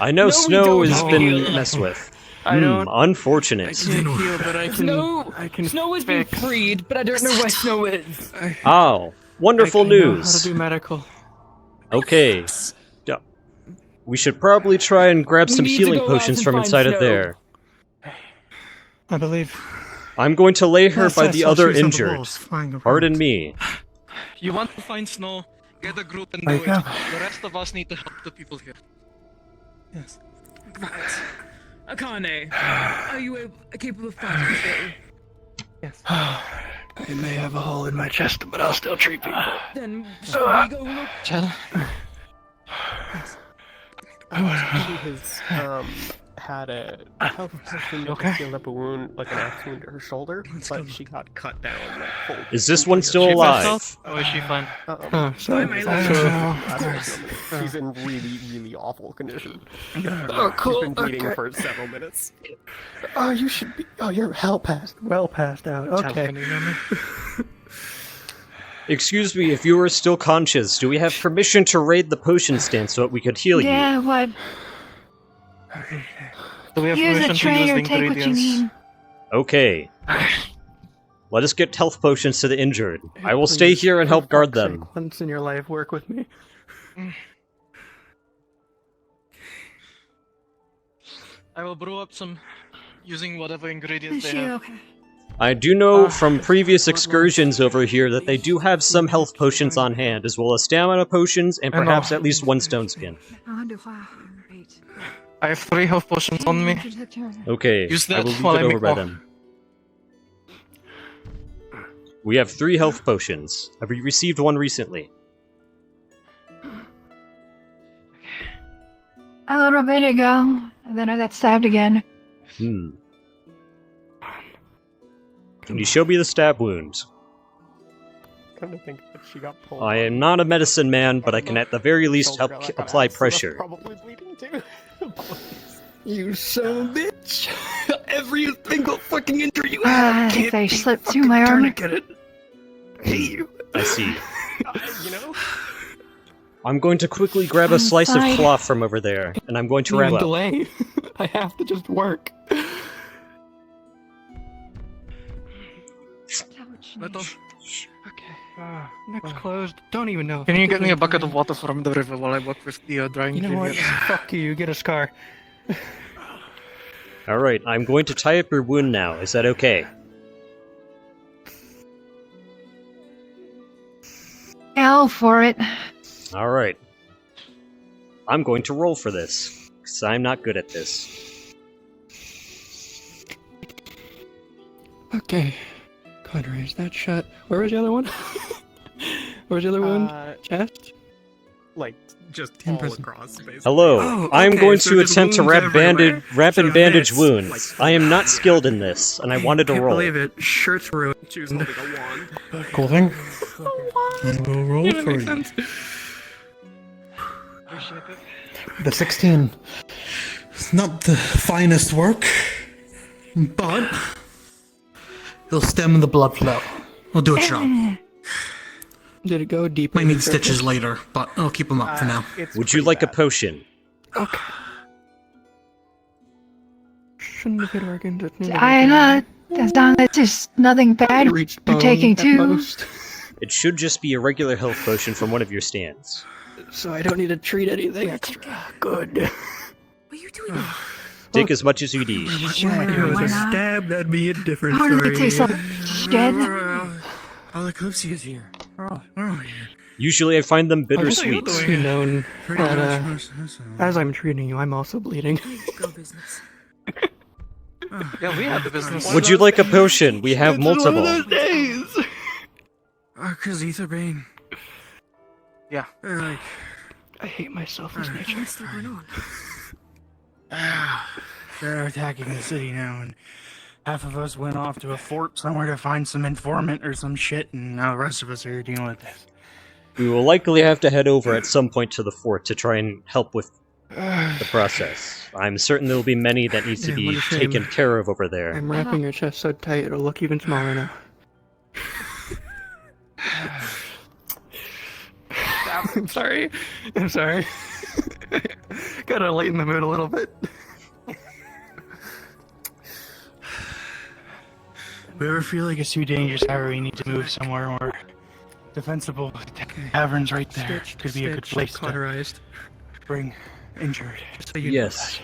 [SPEAKER 7] I know Snow has been messed with. Unfortunate.
[SPEAKER 20] Heal, but I can
[SPEAKER 5] Snow has been freed, but I don't know where Snow is.
[SPEAKER 7] Oh, wonderful
[SPEAKER 20] I know how
[SPEAKER 7] news.
[SPEAKER 20] to do medical.
[SPEAKER 7] Okay. We should probably try and grab some healing potions from inside of there.
[SPEAKER 20] I believe.
[SPEAKER 7] I'm going to lay her
[SPEAKER 20] Yes,
[SPEAKER 7] by
[SPEAKER 20] I
[SPEAKER 7] the
[SPEAKER 20] saw
[SPEAKER 7] other
[SPEAKER 20] she was on the
[SPEAKER 7] injured.
[SPEAKER 20] walls, flying around.
[SPEAKER 7] Pardon me.
[SPEAKER 2] You want to find Snow? Get a group and
[SPEAKER 20] I
[SPEAKER 2] do it.
[SPEAKER 20] am.
[SPEAKER 2] The rest of us need to help the people here.
[SPEAKER 20] Yes.
[SPEAKER 5] Akane, are you capable of fighting today?
[SPEAKER 20] Yes. I may have a hole in my chest, but I'll still treat people.
[SPEAKER 5] Then shall we go look?
[SPEAKER 20] Chad? He has had a health potion that healed up a wound, like an axe wound to her shoulder, but she got cut down. Like, full.
[SPEAKER 7] Is this one still alive?
[SPEAKER 2] Oh, is she fine?
[SPEAKER 20] She's in really, really awful condition.
[SPEAKER 5] Oh, cool.
[SPEAKER 20] She's been bleeding for several minutes. Oh, you should be. Oh, you're well past out. Okay.
[SPEAKER 7] Excuse me, if you are still conscious, do we have permission to raid the potion stand so that we could heal you?
[SPEAKER 10] Yeah, what?
[SPEAKER 2] Do we have
[SPEAKER 10] Use a
[SPEAKER 2] permission
[SPEAKER 10] tray
[SPEAKER 2] to
[SPEAKER 10] or
[SPEAKER 2] use the
[SPEAKER 10] take what you
[SPEAKER 2] ingredients?
[SPEAKER 10] need.
[SPEAKER 7] Okay. Let us get health potions to the injured. I will stay here and help guard them.
[SPEAKER 20] Once in your life, work with me.
[SPEAKER 2] I will brew up some using whatever ingredients
[SPEAKER 10] Is
[SPEAKER 2] they
[SPEAKER 10] she
[SPEAKER 2] have.
[SPEAKER 10] okay?
[SPEAKER 7] I do know from previous excursions over here that they do have some health potions on hand, as well as stamina potions and perhaps at least one stone skin.
[SPEAKER 2] I have 3 health potions on me.
[SPEAKER 7] Okay,
[SPEAKER 2] Use
[SPEAKER 7] I
[SPEAKER 2] that
[SPEAKER 7] will leave
[SPEAKER 2] while
[SPEAKER 7] it
[SPEAKER 2] I
[SPEAKER 7] over
[SPEAKER 2] make
[SPEAKER 7] by
[SPEAKER 2] more.
[SPEAKER 7] them. We have 3 health potions. Have we received one recently?
[SPEAKER 10] A little bit ago, and then I got stabbed again.
[SPEAKER 7] Can you show me the stab wound?
[SPEAKER 20] Come to think that she got pulled.
[SPEAKER 7] I am not a medicine man, but I can at the very least help apply pressure.
[SPEAKER 20] Probably bleeding too. You son of a bitch! Every single fucking injury you have can't
[SPEAKER 10] they
[SPEAKER 20] be
[SPEAKER 10] slipped through my armor.
[SPEAKER 20] tourniqueted. I hate you.
[SPEAKER 7] I see.
[SPEAKER 20] You know?
[SPEAKER 7] I'm going to quickly grab a slice of
[SPEAKER 10] fine.
[SPEAKER 7] cloth from over there, and I'm going to wrap up.
[SPEAKER 20] delay. I have to just work.
[SPEAKER 2] Let us.
[SPEAKER 20] Next closed. Don't even know.
[SPEAKER 2] Can you get me a bucket of water from the river while I work with the drying
[SPEAKER 20] You know what?
[SPEAKER 2] ingredients?
[SPEAKER 20] Fuck you. You get a scar.
[SPEAKER 7] Alright, I'm going to tie up your wound now. Is that okay?
[SPEAKER 10] Hell for it.
[SPEAKER 7] Alright. I'm going to roll for this, because I'm not good at this.
[SPEAKER 20] Okay. Conrad, is that shut? Where was the other one? Where was the other one? Chest?
[SPEAKER 3] Like, just all across, basically.
[SPEAKER 7] Hello,
[SPEAKER 3] Oh,
[SPEAKER 7] I'm
[SPEAKER 3] okay,
[SPEAKER 7] going
[SPEAKER 3] so
[SPEAKER 7] to
[SPEAKER 3] there's
[SPEAKER 7] attempt to
[SPEAKER 3] wounds everywhere.
[SPEAKER 7] wrap and
[SPEAKER 3] So
[SPEAKER 7] bandage
[SPEAKER 3] this,
[SPEAKER 7] wounds. I am not skilled in this, and I wanted to
[SPEAKER 20] Can't
[SPEAKER 7] roll.
[SPEAKER 20] believe it. Shirt's ruined.
[SPEAKER 3] Choose holding a wand.
[SPEAKER 20] Cool thing. We'll roll
[SPEAKER 2] Yeah, that
[SPEAKER 20] for
[SPEAKER 2] makes
[SPEAKER 20] you.
[SPEAKER 2] sense. Appreciate it.
[SPEAKER 17] The 16. It's not the finest work, but it'll stem the blood flow. We'll do a job.
[SPEAKER 20] Did it go deep?
[SPEAKER 17] Might need stitches later, but I'll keep them up for now.
[SPEAKER 7] Would you like a potion?
[SPEAKER 20] Okay. Shouldn't have hit organs.
[SPEAKER 10] As long as there's nothing bad, you're taking 2.
[SPEAKER 7] It should just be a regular health potion from one of your stands.
[SPEAKER 20] So I don't need to treat anything extra. Good.
[SPEAKER 10] What are you doing?
[SPEAKER 7] Take as much as you need.
[SPEAKER 20] If it was a stab, that'd be a different
[SPEAKER 10] I wanted to
[SPEAKER 20] story.
[SPEAKER 10] say something. Dead.
[SPEAKER 15] Oh, the Kalypsia's here. Where are we?
[SPEAKER 7] Usually I find them bittersweet.
[SPEAKER 19] It's known that as I'm treating you, I'm also bleeding.
[SPEAKER 2] Yeah, we had the business.
[SPEAKER 7] Would you like a potion? We have multiple.
[SPEAKER 19] One of those days.
[SPEAKER 12] Cause Aetherbane.
[SPEAKER 2] Yeah.
[SPEAKER 12] Like,
[SPEAKER 19] I hate myself as nature.
[SPEAKER 12] What's still going on? They're attacking the city now, and half of us went off to a fort somewhere to find some informant or some shit, and now the rest of us are here dealing with this.
[SPEAKER 7] We will likely have to head over at some point to the fort to try and help with the process. I'm certain there will be many that need to be taken care of over there.
[SPEAKER 19] I'm wrapping your chest so tight it'll look even smaller now. I'm sorry. I'm sorry. Gotta lighten the mood a little bit.
[SPEAKER 12] If we ever feel like it's too dangerous, however, we need to move somewhere more defensible. Taverns right there could be a good place to bring injured.
[SPEAKER 2] So you
[SPEAKER 7] yes.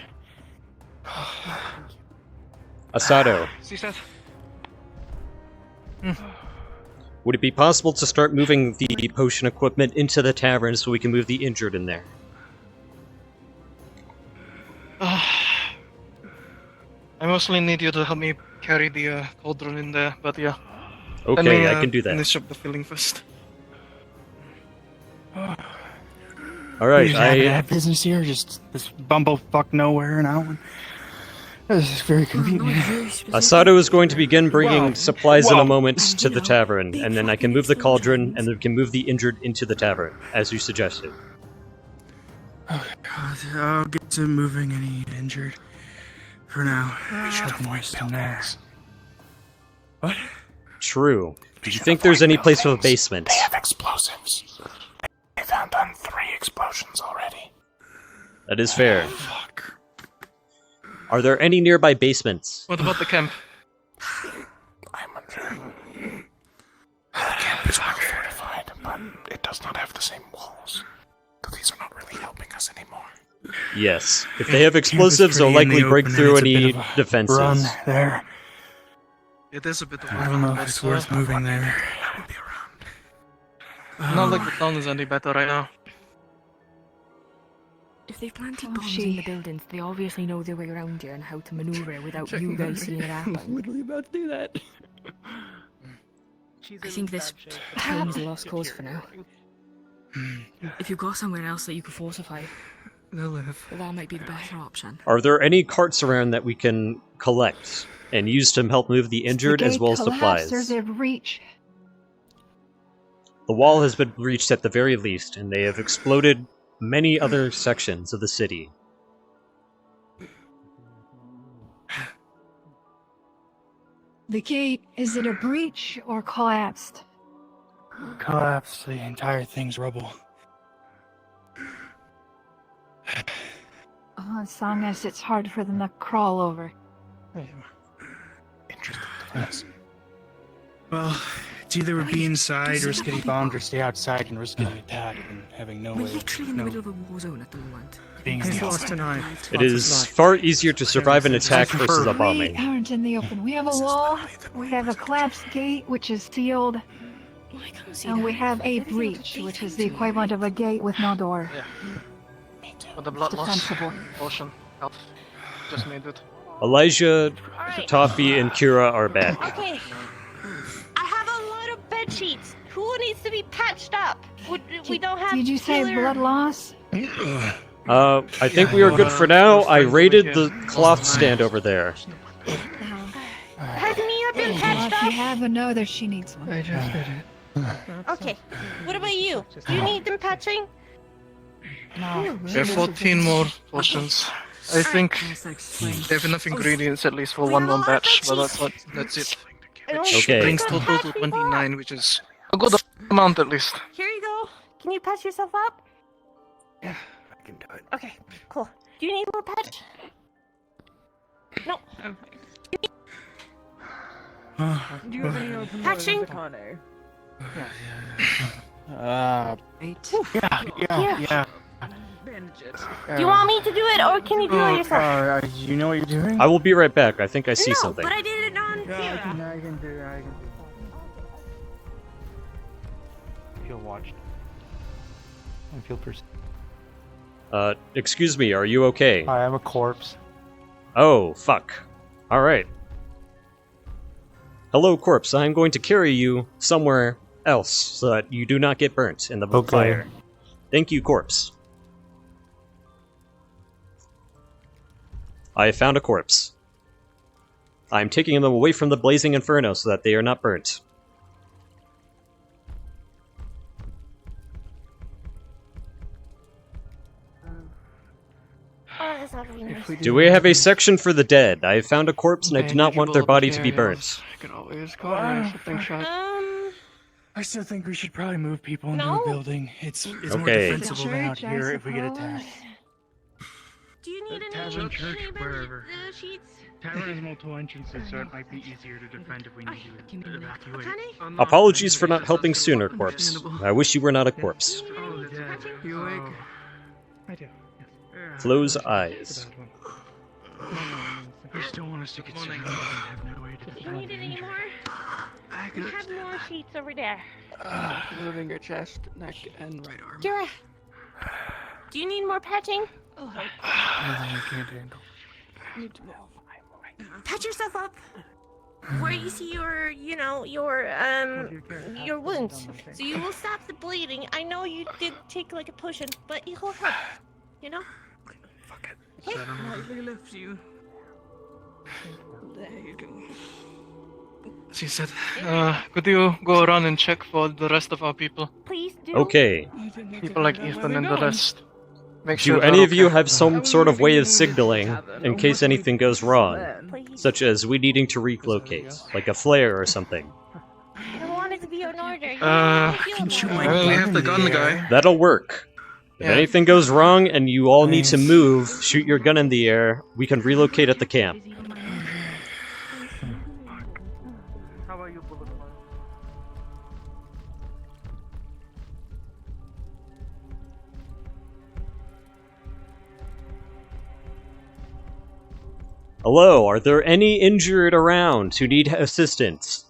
[SPEAKER 7] Asado, would it be possible to start moving the potion equipment into the tavern so we can move the injured in there?
[SPEAKER 2] I mostly need you to help me carry the cauldron in there, but yeah.
[SPEAKER 7] Okay, I can do that.
[SPEAKER 2] Finish up the filling first.
[SPEAKER 7] Alright,
[SPEAKER 12] I have business here, just this bumblefuck nowhere now. This is very convenient.
[SPEAKER 7] Asado is going to begin bringing supplies in a moment to the tavern, and then I can move the cauldron, and then we can move the injured into the tavern, as you suggested.
[SPEAKER 12] Okay, I'll get to moving any injured for now. We should avoid buildings. What?
[SPEAKER 7] True. Do you think there's any place with a basement?
[SPEAKER 17] They have explosives. They've done 3 explosions already.
[SPEAKER 7] That is fair. Are there any nearby basements?
[SPEAKER 2] What about the camp?
[SPEAKER 17] I'm unsure. The camp is well fortified, but it does not have the same walls. So these are not really helping us anymore.
[SPEAKER 7] Yes. If they have explosives, they'll likely break through any defenses.
[SPEAKER 12] Run there.
[SPEAKER 2] It is a bit of a
[SPEAKER 12] I don't know if it's worth moving there.
[SPEAKER 2] Not like the town is any better right now.
[SPEAKER 21] If they've planted bombs in the buildings, they obviously know their way around here and how to maneuver without you guys seeing it happen.
[SPEAKER 19] I'm literally about to do that.
[SPEAKER 21] I think this town is a lost cause for now. If you've got somewhere else that you could fortify, that might be the better option.
[SPEAKER 7] Are there any carts around that we can collect and use to help move the injured as well as supplies?
[SPEAKER 10] There's a breach.
[SPEAKER 7] The wall has been breached at the very least, and they have exploded many other sections of the city.
[SPEAKER 10] The gate, is it a breach or collapsed?
[SPEAKER 12] Collapse, the entire thing's rubble.
[SPEAKER 10] Oh, as long as it's hard for them to crawl over.
[SPEAKER 12] Interesting. Well, it's either be inside, risk getting bombed, or stay outside and risk getting attacked and having no way.
[SPEAKER 21] We're literally in the middle of a war zone at the moment.
[SPEAKER 12] Being
[SPEAKER 7] It is far easier to survive an attack versus a bombing.
[SPEAKER 10] We aren't in the open. We have a wall, we have a collapsed gate, which is sealed, and we have a breach, which is the equivalent of a gate with no door.
[SPEAKER 2] Yeah. But the blood loss
[SPEAKER 10] Defensible.
[SPEAKER 2] potion helped. Just made it.
[SPEAKER 7] Elijah, Toffee, and Kira are back.
[SPEAKER 16] Okay. I have a lot of bed sheets. Who needs to be patched up? We don't have.
[SPEAKER 10] Did you say blood loss?
[SPEAKER 7] I think we are good for now. I raided the cloth stand over there.
[SPEAKER 16] Has Mia been patched
[SPEAKER 10] If
[SPEAKER 16] up?
[SPEAKER 10] you have another, she needs one.
[SPEAKER 19] I just did it.
[SPEAKER 16] Okay. What about you? Do you need them patching?
[SPEAKER 10] No.
[SPEAKER 2] There are 14 more potions. I think they have enough ingredients at least for one batch, but that's it.
[SPEAKER 7] Okay.
[SPEAKER 2] Brings total to 29, which is a good amount at least.
[SPEAKER 16] Here you go. Can you patch yourself up?
[SPEAKER 19] Yeah, I can do it.
[SPEAKER 16] Okay, cool. Do you need more patch? No.
[SPEAKER 20] Do you have any open
[SPEAKER 16] Patching?
[SPEAKER 12] Yeah.
[SPEAKER 16] Do you want me to do it, or can you do it yourself?
[SPEAKER 12] You know what you're doing?
[SPEAKER 7] I will be right back. I think I see
[SPEAKER 16] No,
[SPEAKER 7] something.
[SPEAKER 16] but I did it on
[SPEAKER 12] Yeah,
[SPEAKER 16] Kira.
[SPEAKER 12] I can do it. Feel watched. I feel perceived.
[SPEAKER 7] Excuse me, are you okay?
[SPEAKER 12] I am a corpse.
[SPEAKER 7] Oh, fuck. Alright. Hello, corpse. I'm going to carry you somewhere else so that you do not get burnt in the fire. Thank you, corpse. I have found a corpse. I'm taking them away from the blazing inferno so that they are not burnt. Do we have a section for the dead? I have found a corpse and I do not want their body to be burnt.
[SPEAKER 12] I could always call something shot. I still think we should probably move people into the building. It's more
[SPEAKER 7] Okay.
[SPEAKER 12] defensible than out here if we get attacked.
[SPEAKER 16] Do you need any
[SPEAKER 6] Tavern, church, wherever.
[SPEAKER 16] sheets?
[SPEAKER 6] Tavern has multiple entrances, so it might be easier to defend if we need to evacuate.
[SPEAKER 7] Apologies for not helping sooner, corpse. I wish you were not a corpse.
[SPEAKER 6] You awake? I do.
[SPEAKER 7] Close eyes.
[SPEAKER 6] You still want us to get set up and have no way to
[SPEAKER 16] Do you need any more? We have more sheets over there.
[SPEAKER 12] Moving your chest, neck, and right arm.
[SPEAKER 16] Jura, do you need more patching?
[SPEAKER 12] I can't handle.
[SPEAKER 16] Patch yourself up. Where you see your, your wounds. So you will stop the bleeding. I know you did take like a potion, but it will help. You know?
[SPEAKER 12] Fuck it.
[SPEAKER 16] Okay.
[SPEAKER 12] Lightly lift you. There you go. She said,
[SPEAKER 2] could you go around and check for the rest of our people?
[SPEAKER 16] Please do.
[SPEAKER 7] Okay.
[SPEAKER 2] People like Ethan and the rest. Make
[SPEAKER 7] Do
[SPEAKER 2] sure
[SPEAKER 7] any
[SPEAKER 2] they're
[SPEAKER 7] of you
[SPEAKER 2] okay.
[SPEAKER 7] have some sort of way of signaling in case anything goes wrong? Such as we needing to relocate, like a flare or something.
[SPEAKER 16] I don't want it to be an order.
[SPEAKER 12] Can shoot my gun. We have the gun guy.
[SPEAKER 7] That'll work. If anything goes wrong and you all need to move, shoot your gun in the air, we can relocate at the camp.
[SPEAKER 6] How about you, Bullet?
[SPEAKER 7] Hello, are there any injured around who need assistance?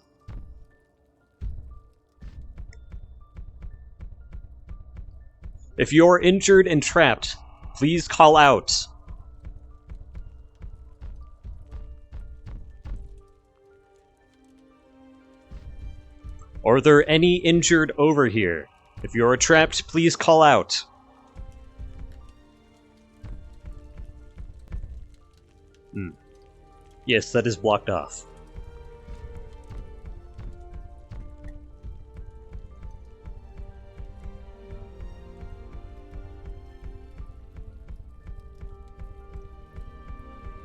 [SPEAKER 7] If you're injured and trapped, please call out. Are there any injured over here? If you're trapped, please call out. Yes, that is blocked off.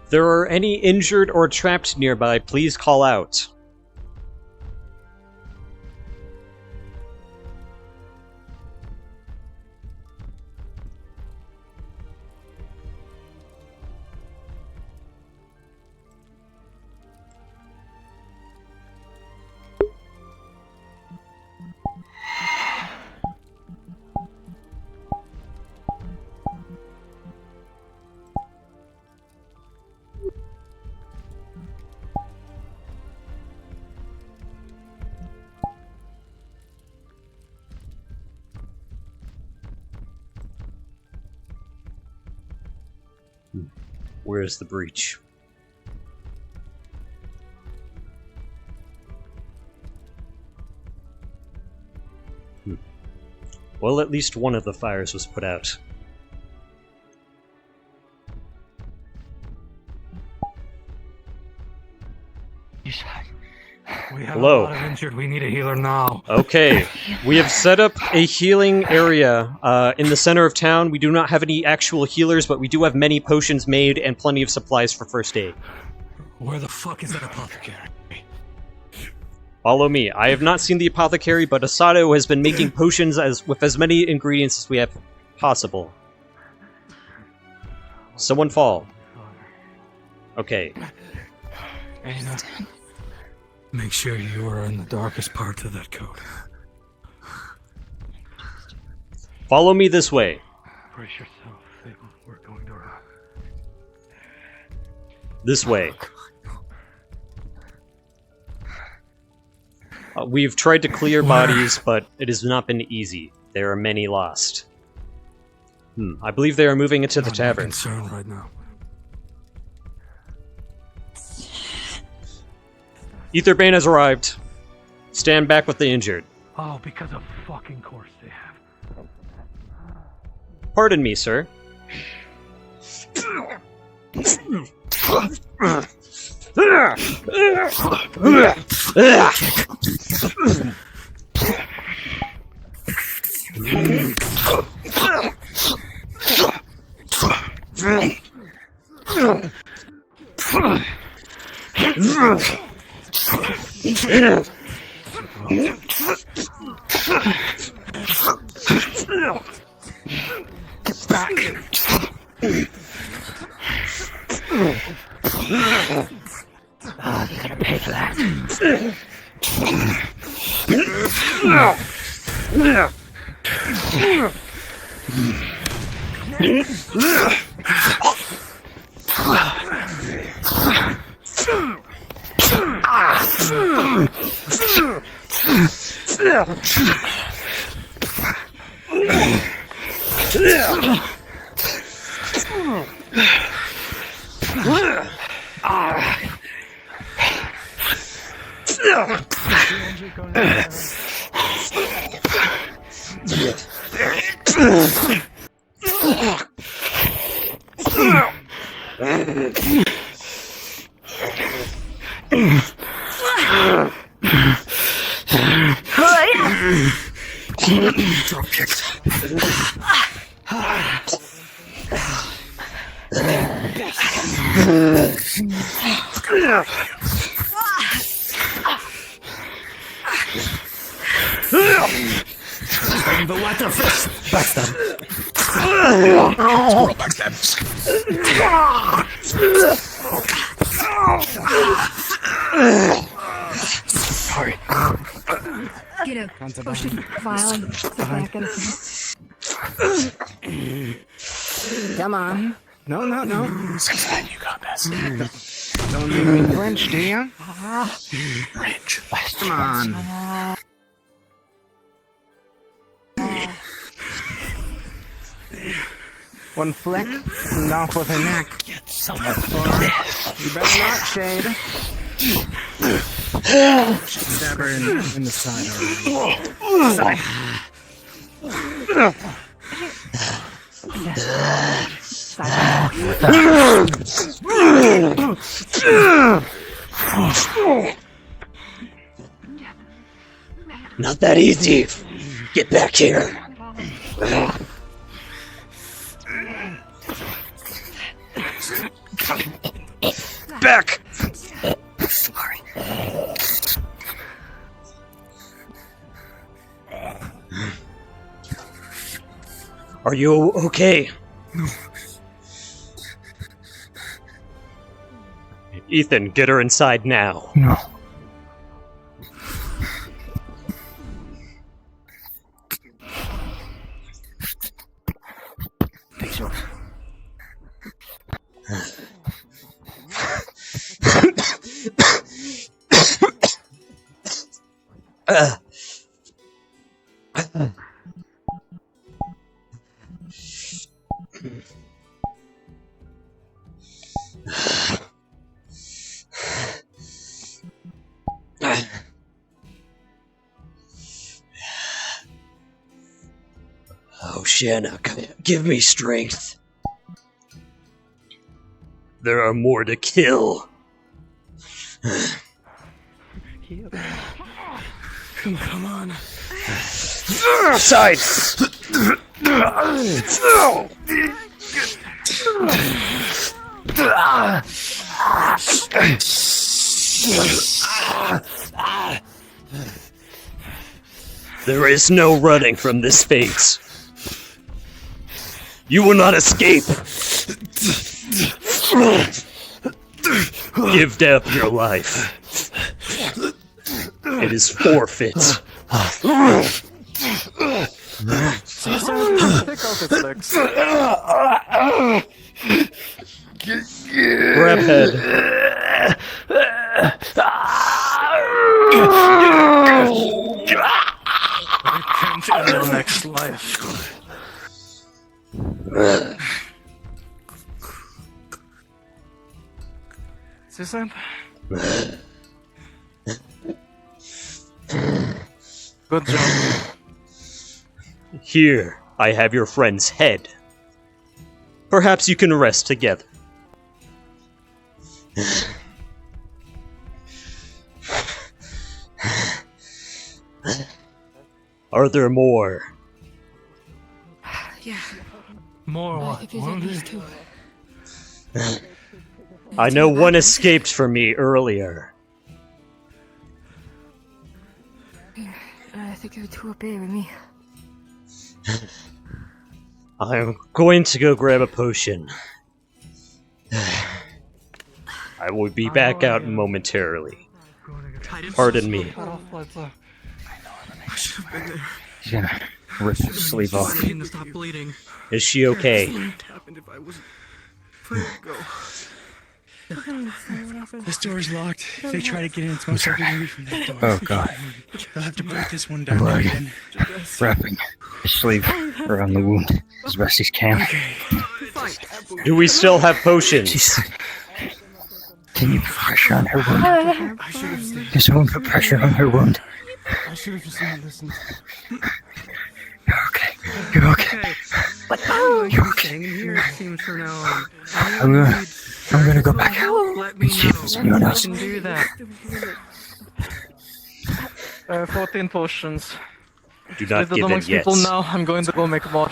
[SPEAKER 7] If there are any injured or trapped nearby, please call out. Where's the breach? Well, at least one of the fires was put out.
[SPEAKER 19] We have
[SPEAKER 7] Hello.
[SPEAKER 19] a lot of injured. We need a healer now.
[SPEAKER 7] Okay, we have set up a healing area in the center of town. We do not have any actual healers, but we do have many potions made and plenty of supplies for first aid.
[SPEAKER 19] Where the fuck is that apothecary?
[SPEAKER 7] Follow me. I have not seen the apothecary, but Asado has been making potions with as many ingredients as we have possible. Someone fall. Okay.
[SPEAKER 19] Anna, make sure you are in the darkest parts of that coat.
[SPEAKER 7] Follow me this way.
[SPEAKER 19] Brace yourself. We're going to rock.
[SPEAKER 7] This way. We've tried to clear bodies, but it has not been easy. There are many lost. I believe they are moving into the
[SPEAKER 19] Not my
[SPEAKER 7] tavern.
[SPEAKER 19] concern right now.
[SPEAKER 7] Etherbane has arrived. Stand back with the injured.
[SPEAKER 14] Oh, because of fucking course they have.
[SPEAKER 7] Pardon me, sir.
[SPEAKER 19] Get back!
[SPEAKER 21] Oh, you're gonna pay for that.
[SPEAKER 19] Drop kicked.
[SPEAKER 14] The water fist! Backstab.
[SPEAKER 19] Squirrel backstab.
[SPEAKER 10] Sorry. Get out. Push the file and sit back at
[SPEAKER 21] Come on. No.
[SPEAKER 9] Six-9, you got this.
[SPEAKER 18] Don't make me flinch, do you?
[SPEAKER 9] Rage.
[SPEAKER 18] Come on. One flick, and off with her neck.
[SPEAKER 21] Get someone for this.
[SPEAKER 18] You better not, Shade.
[SPEAKER 11] Stab her in the side
[SPEAKER 7] Not that easy. Get back here. Back.
[SPEAKER 21] Sorry.
[SPEAKER 7] Are you okay?
[SPEAKER 19] No.
[SPEAKER 7] Ethan, get her inside now.
[SPEAKER 19] No.
[SPEAKER 21] Take yours.
[SPEAKER 7] Oh, Shanna, give me strength. There are more to kill.
[SPEAKER 19] Come on.
[SPEAKER 7] Side! There is no running from this fate. You will not escape. Give death your life. It is forfeit.
[SPEAKER 20] She says pick out the sticks.
[SPEAKER 7] Grab head.
[SPEAKER 2] Repent in your next life. Susan? Good job.
[SPEAKER 7] Here, I have your friend's head. Perhaps you can rest together. Are there more?
[SPEAKER 21] Yeah.
[SPEAKER 12] More
[SPEAKER 21] I
[SPEAKER 12] what?
[SPEAKER 21] think there's at least two.
[SPEAKER 7] I know one escaped from me earlier.
[SPEAKER 21] I think there are two up there with me.
[SPEAKER 7] I'm going to go grab a potion. I will be back out momentarily. Pardon me.
[SPEAKER 19] I should have been there.
[SPEAKER 4] He's gonna rip his sleeve off.
[SPEAKER 19] To stop bleeding.
[SPEAKER 7] Is she okay?
[SPEAKER 19] What happened if I wasn't go?
[SPEAKER 12] This door's locked. If they try to get in, it's most likely gonna be from that door.
[SPEAKER 4] Oh god.
[SPEAKER 12] They'll have to break this one
[SPEAKER 4] I'm
[SPEAKER 12] down.
[SPEAKER 4] already wrapping his sleeve around the wound as best he can.
[SPEAKER 7] Do we still have potions?
[SPEAKER 4] Jeez. Can you put pressure on her wound? Can someone put pressure on her wound?
[SPEAKER 12] I should have just not listened.
[SPEAKER 4] You're okay. You're okay.
[SPEAKER 19] You're okay. In here, it seems for now on.
[SPEAKER 4] I'm gonna go back out
[SPEAKER 19] Let me
[SPEAKER 4] and see if there's anyone
[SPEAKER 2] I
[SPEAKER 4] else.
[SPEAKER 2] can do that. 14 potions.
[SPEAKER 7] Do not
[SPEAKER 2] With
[SPEAKER 7] give in
[SPEAKER 2] amongst
[SPEAKER 7] yet.
[SPEAKER 2] people now, I'm going to go make more.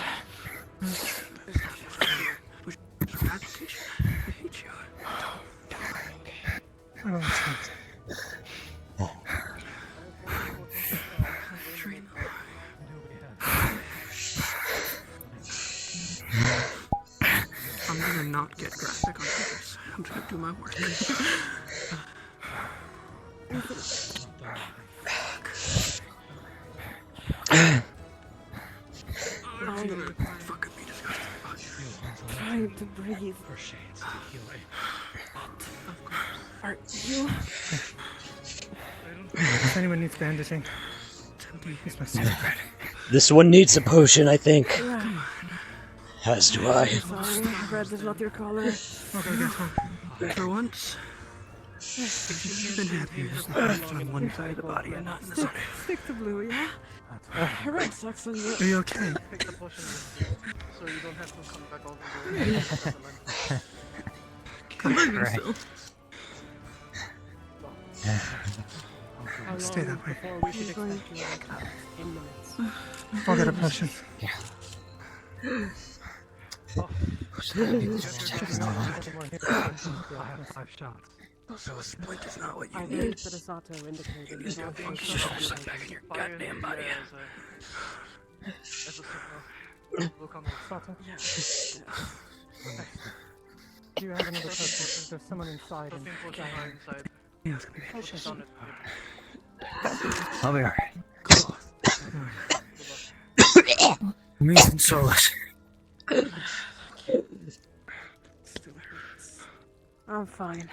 [SPEAKER 19] I'm gonna not get graphic on purpose. I'm just gonna do my work. Fucking be disgusting.
[SPEAKER 21] Trying to breathe. Are you?
[SPEAKER 12] If anyone needs bandaging, he's my secret.
[SPEAKER 7] This one needs a potion, I think. As do I.
[SPEAKER 21] Sorry, red is not your color.
[SPEAKER 19] Okay, guess what? For once, you've been happy with the on one side of the body and not in the other.
[SPEAKER 21] Stick to blue, yeah? Red sucks on you.
[SPEAKER 19] Are you okay?
[SPEAKER 2] Take the potion so you don't have to come back all the way.
[SPEAKER 19] Come on,
[SPEAKER 4] Right.
[SPEAKER 19] Phil.
[SPEAKER 12] Stay that way.
[SPEAKER 21] I'm going to like 10 minutes.
[SPEAKER 12] I'll get a potion.
[SPEAKER 4] Yeah.
[SPEAKER 14] I have 5 shots.
[SPEAKER 19] So a splint is not what you
[SPEAKER 21] I
[SPEAKER 19] need.
[SPEAKER 21] read that Asato indicated
[SPEAKER 19] You just
[SPEAKER 21] that
[SPEAKER 19] need to just slip back in your goddamn body.
[SPEAKER 12] Do you have another potion? There's someone inside.
[SPEAKER 19] Yeah, it's gonna be
[SPEAKER 4] I'll be alright. Amazing solace.
[SPEAKER 21] I'm fine.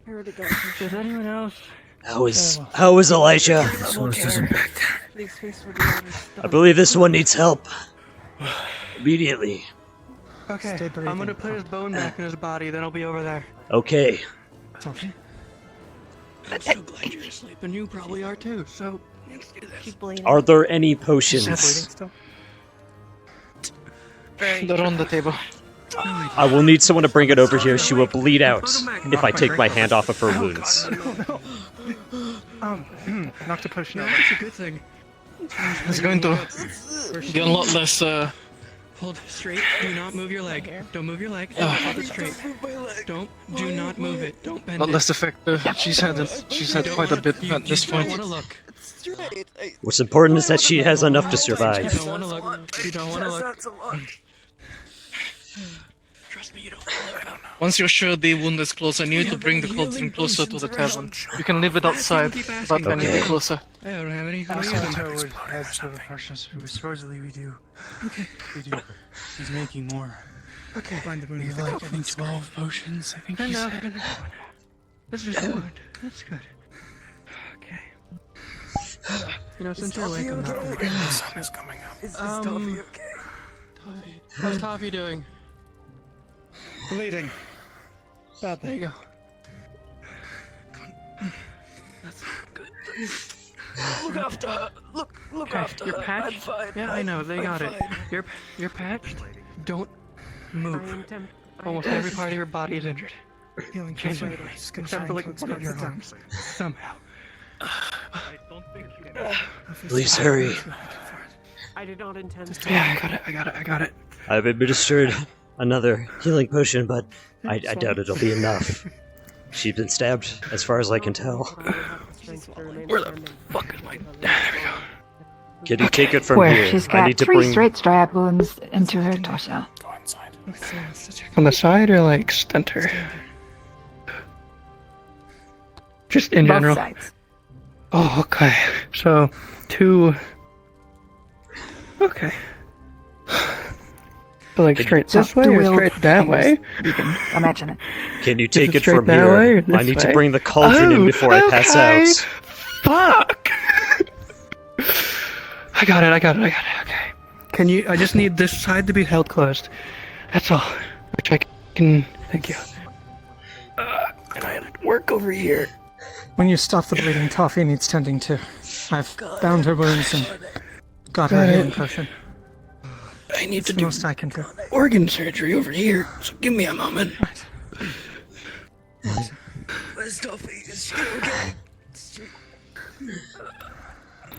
[SPEAKER 21] Here to go.
[SPEAKER 12] Does anyone else?
[SPEAKER 7] How is Elijah?
[SPEAKER 4] Solace doesn't back down.
[SPEAKER 21] Please face for the others.
[SPEAKER 7] I believe this one needs help. Immediately.
[SPEAKER 19] Okay, I'm gonna put his bone back in his body, then I'll be over there.
[SPEAKER 7] Okay.
[SPEAKER 12] Okay.
[SPEAKER 19] I'm so glad you're asleep, and you probably are too, so let's do this.
[SPEAKER 21] Keep bleeding.
[SPEAKER 7] Are there any
[SPEAKER 12] Is that
[SPEAKER 7] potions?
[SPEAKER 12] bleeding still?
[SPEAKER 2] They're on the table.
[SPEAKER 7] I will need someone to bring it over here. She will bleed out if I take my hand off of her wounds.
[SPEAKER 12] Knocked a potion out.
[SPEAKER 19] That's a good thing.
[SPEAKER 2] It's going to get a lot less.
[SPEAKER 19] Hold straight. Do not move your leg. Don't move your leg. Hold it straight. Do not move it. Don't bend
[SPEAKER 2] Not
[SPEAKER 19] it.
[SPEAKER 2] less effective. She's had quite a bit at this
[SPEAKER 19] You don't
[SPEAKER 2] point.
[SPEAKER 19] want to look.
[SPEAKER 7] What's important is that she has enough to
[SPEAKER 19] You
[SPEAKER 7] survive.
[SPEAKER 19] don't want to look. You don't want to look. Trust me, you don't want to look. I don't know.
[SPEAKER 2] Once you're sure the wound is close, I need to bring the cauldron closer to the tavern. You can leave it outside, but I need it closer.
[SPEAKER 19] I don't have any.
[SPEAKER 12] Asato would have some potions. Supposedly we do.
[SPEAKER 19] Okay.
[SPEAKER 12] We do. He's making more.
[SPEAKER 19] Okay.
[SPEAKER 12] Find the moon. Like, I think 12 potions. I think
[SPEAKER 19] I
[SPEAKER 12] he's...
[SPEAKER 19] know. This is good. That's good. Okay. You know, since you're awake, I'm not gonna get
[SPEAKER 12] The
[SPEAKER 19] this.
[SPEAKER 12] sun is coming up.
[SPEAKER 21] Is Toffee okay?
[SPEAKER 19] How's Toffee doing?
[SPEAKER 12] Bleeding.
[SPEAKER 17] There you go.
[SPEAKER 19] That's good. Look after her. Look
[SPEAKER 20] Okay,
[SPEAKER 19] after
[SPEAKER 20] you're
[SPEAKER 19] her.
[SPEAKER 20] patched?
[SPEAKER 19] I'm fine.
[SPEAKER 20] Yeah, I know, they
[SPEAKER 19] I'm
[SPEAKER 20] got it.
[SPEAKER 19] fine.
[SPEAKER 20] You're patched. Don't move.
[SPEAKER 21] I
[SPEAKER 20] Almost
[SPEAKER 21] am-
[SPEAKER 20] every part of your body is injured.
[SPEAKER 21] Healing
[SPEAKER 20] Change
[SPEAKER 21] person.
[SPEAKER 20] it.
[SPEAKER 21] Just gonna
[SPEAKER 20] Except
[SPEAKER 21] try
[SPEAKER 20] for
[SPEAKER 21] and
[SPEAKER 20] like
[SPEAKER 21] kick
[SPEAKER 20] one of your
[SPEAKER 21] your
[SPEAKER 20] arms. Somehow.
[SPEAKER 6] I don't think you can.
[SPEAKER 7] Please hurry.
[SPEAKER 14] I did not intend to.
[SPEAKER 20] Yeah, I got it.
[SPEAKER 7] I've administered another healing potion, but I doubt it'll be enough. She's been stabbed, as far as I can tell.
[SPEAKER 20] Where the fuck is my... There we go.
[SPEAKER 7] Can you take it from
[SPEAKER 10] Where
[SPEAKER 7] here?
[SPEAKER 10] she's
[SPEAKER 7] I
[SPEAKER 10] got
[SPEAKER 7] need to
[SPEAKER 10] 3
[SPEAKER 7] bring.
[SPEAKER 10] straight stab wounds into her torso.
[SPEAKER 20] On the side or like center? Just in
[SPEAKER 10] Both
[SPEAKER 20] general?
[SPEAKER 10] sides.
[SPEAKER 20] Oh, okay. So, 2... Okay. But like straight this way or straight that way?
[SPEAKER 10] You can imagine it.
[SPEAKER 7] Can you
[SPEAKER 20] Is
[SPEAKER 7] take
[SPEAKER 20] it
[SPEAKER 7] it
[SPEAKER 20] straight
[SPEAKER 7] from
[SPEAKER 20] that
[SPEAKER 7] here?
[SPEAKER 20] way or
[SPEAKER 7] I
[SPEAKER 20] this
[SPEAKER 7] need to
[SPEAKER 20] way?
[SPEAKER 7] bring the cauldron in before I pass
[SPEAKER 20] okay.
[SPEAKER 7] out.
[SPEAKER 20] Fuck! I got it, okay. Can you, I just need this side to be held closed. That's all. Which I can, thank you. And I work over here.
[SPEAKER 14] When you stop the bleeding, Toffee needs tending to. I've bound her wounds and got her
[SPEAKER 20] Got
[SPEAKER 14] healing
[SPEAKER 20] it.
[SPEAKER 14] potion.
[SPEAKER 20] I need
[SPEAKER 14] It's
[SPEAKER 20] to
[SPEAKER 14] the
[SPEAKER 20] do
[SPEAKER 14] most I can do.
[SPEAKER 20] organ surgery over here, so give me a moment.
[SPEAKER 19] Where's Toffee? Is she okay?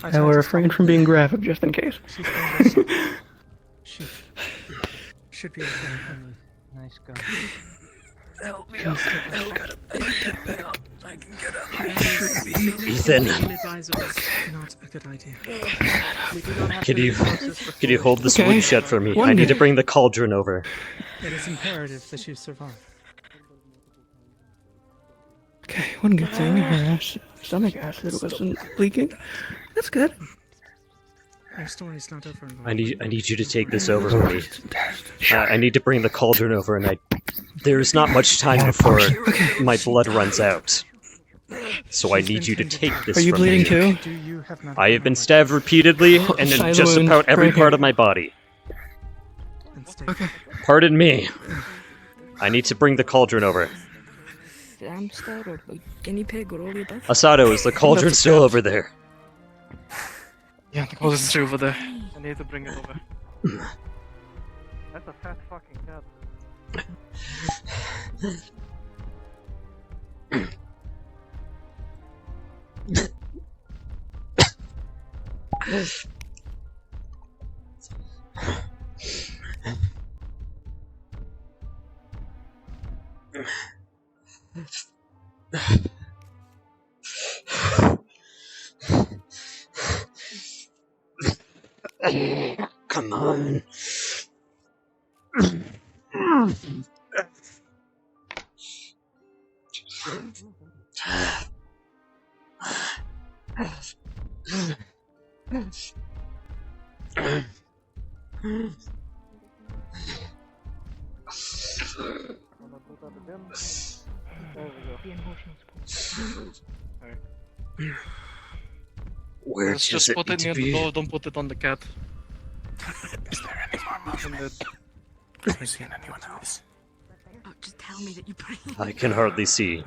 [SPEAKER 20] I will refrain from being graphic just in case.
[SPEAKER 14] She should be okay.
[SPEAKER 11] Nice guy.
[SPEAKER 19] Help me up. Help me up. I can get up.
[SPEAKER 7] Ethan,
[SPEAKER 14] Not a good idea. We do not have
[SPEAKER 7] can
[SPEAKER 14] to
[SPEAKER 7] you
[SPEAKER 14] make process before-
[SPEAKER 7] can you hold this
[SPEAKER 20] Okay.
[SPEAKER 7] wound shut for me?
[SPEAKER 20] One
[SPEAKER 7] I need to
[SPEAKER 20] minute.
[SPEAKER 7] bring the cauldron over.
[SPEAKER 14] It is imperative that you survive.
[SPEAKER 20] Okay, one good thing, her stomach acid wasn't leaking. That's good.
[SPEAKER 14] Our story's not over.
[SPEAKER 7] I need you to take this over for me. I need to bring the cauldron over, and there's not much time before my blood runs out. So I need you to take this
[SPEAKER 20] Are you
[SPEAKER 7] from
[SPEAKER 20] bleeding
[SPEAKER 7] me.
[SPEAKER 20] too?
[SPEAKER 14] Do you have not
[SPEAKER 7] I have been stabbed repeatedly, and in
[SPEAKER 20] Side
[SPEAKER 7] just
[SPEAKER 20] wound,
[SPEAKER 7] about every
[SPEAKER 20] right
[SPEAKER 7] part
[SPEAKER 20] here.
[SPEAKER 7] of my body.
[SPEAKER 20] Okay.
[SPEAKER 7] Pardon me. I need to bring the cauldron over.
[SPEAKER 21] Hamster or like guinea pig or all the above?
[SPEAKER 7] Asado, is the cauldron still over there?
[SPEAKER 2] Yeah, the cauldron's still over there. I need to bring it over.
[SPEAKER 6] That's a fat fucking cat.
[SPEAKER 7] Come on. Where
[SPEAKER 2] Let's
[SPEAKER 7] does
[SPEAKER 2] just
[SPEAKER 7] it
[SPEAKER 2] put
[SPEAKER 7] need
[SPEAKER 2] it
[SPEAKER 7] to
[SPEAKER 2] near the
[SPEAKER 7] be?
[SPEAKER 2] door, don't put it on the cat.
[SPEAKER 8] Is there any more movement? Have you seen anyone else?
[SPEAKER 21] Oh, just tell me that you pray.
[SPEAKER 7] I can hardly see.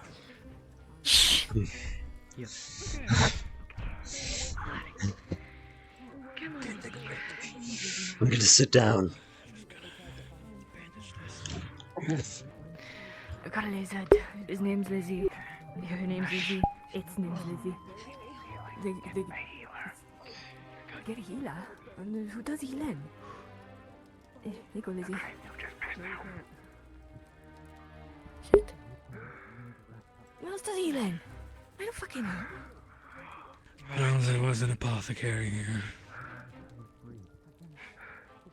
[SPEAKER 7] I'm gonna sit down.
[SPEAKER 21] I got a lizard. His name's Lizzie. Her name's Lizzie. Its name's Lizzie. Get a healer? And who does healing? There you go, Lizzie. Shit. Who else does healing? I don't fucking know.
[SPEAKER 15] Well, there was an apothecary here.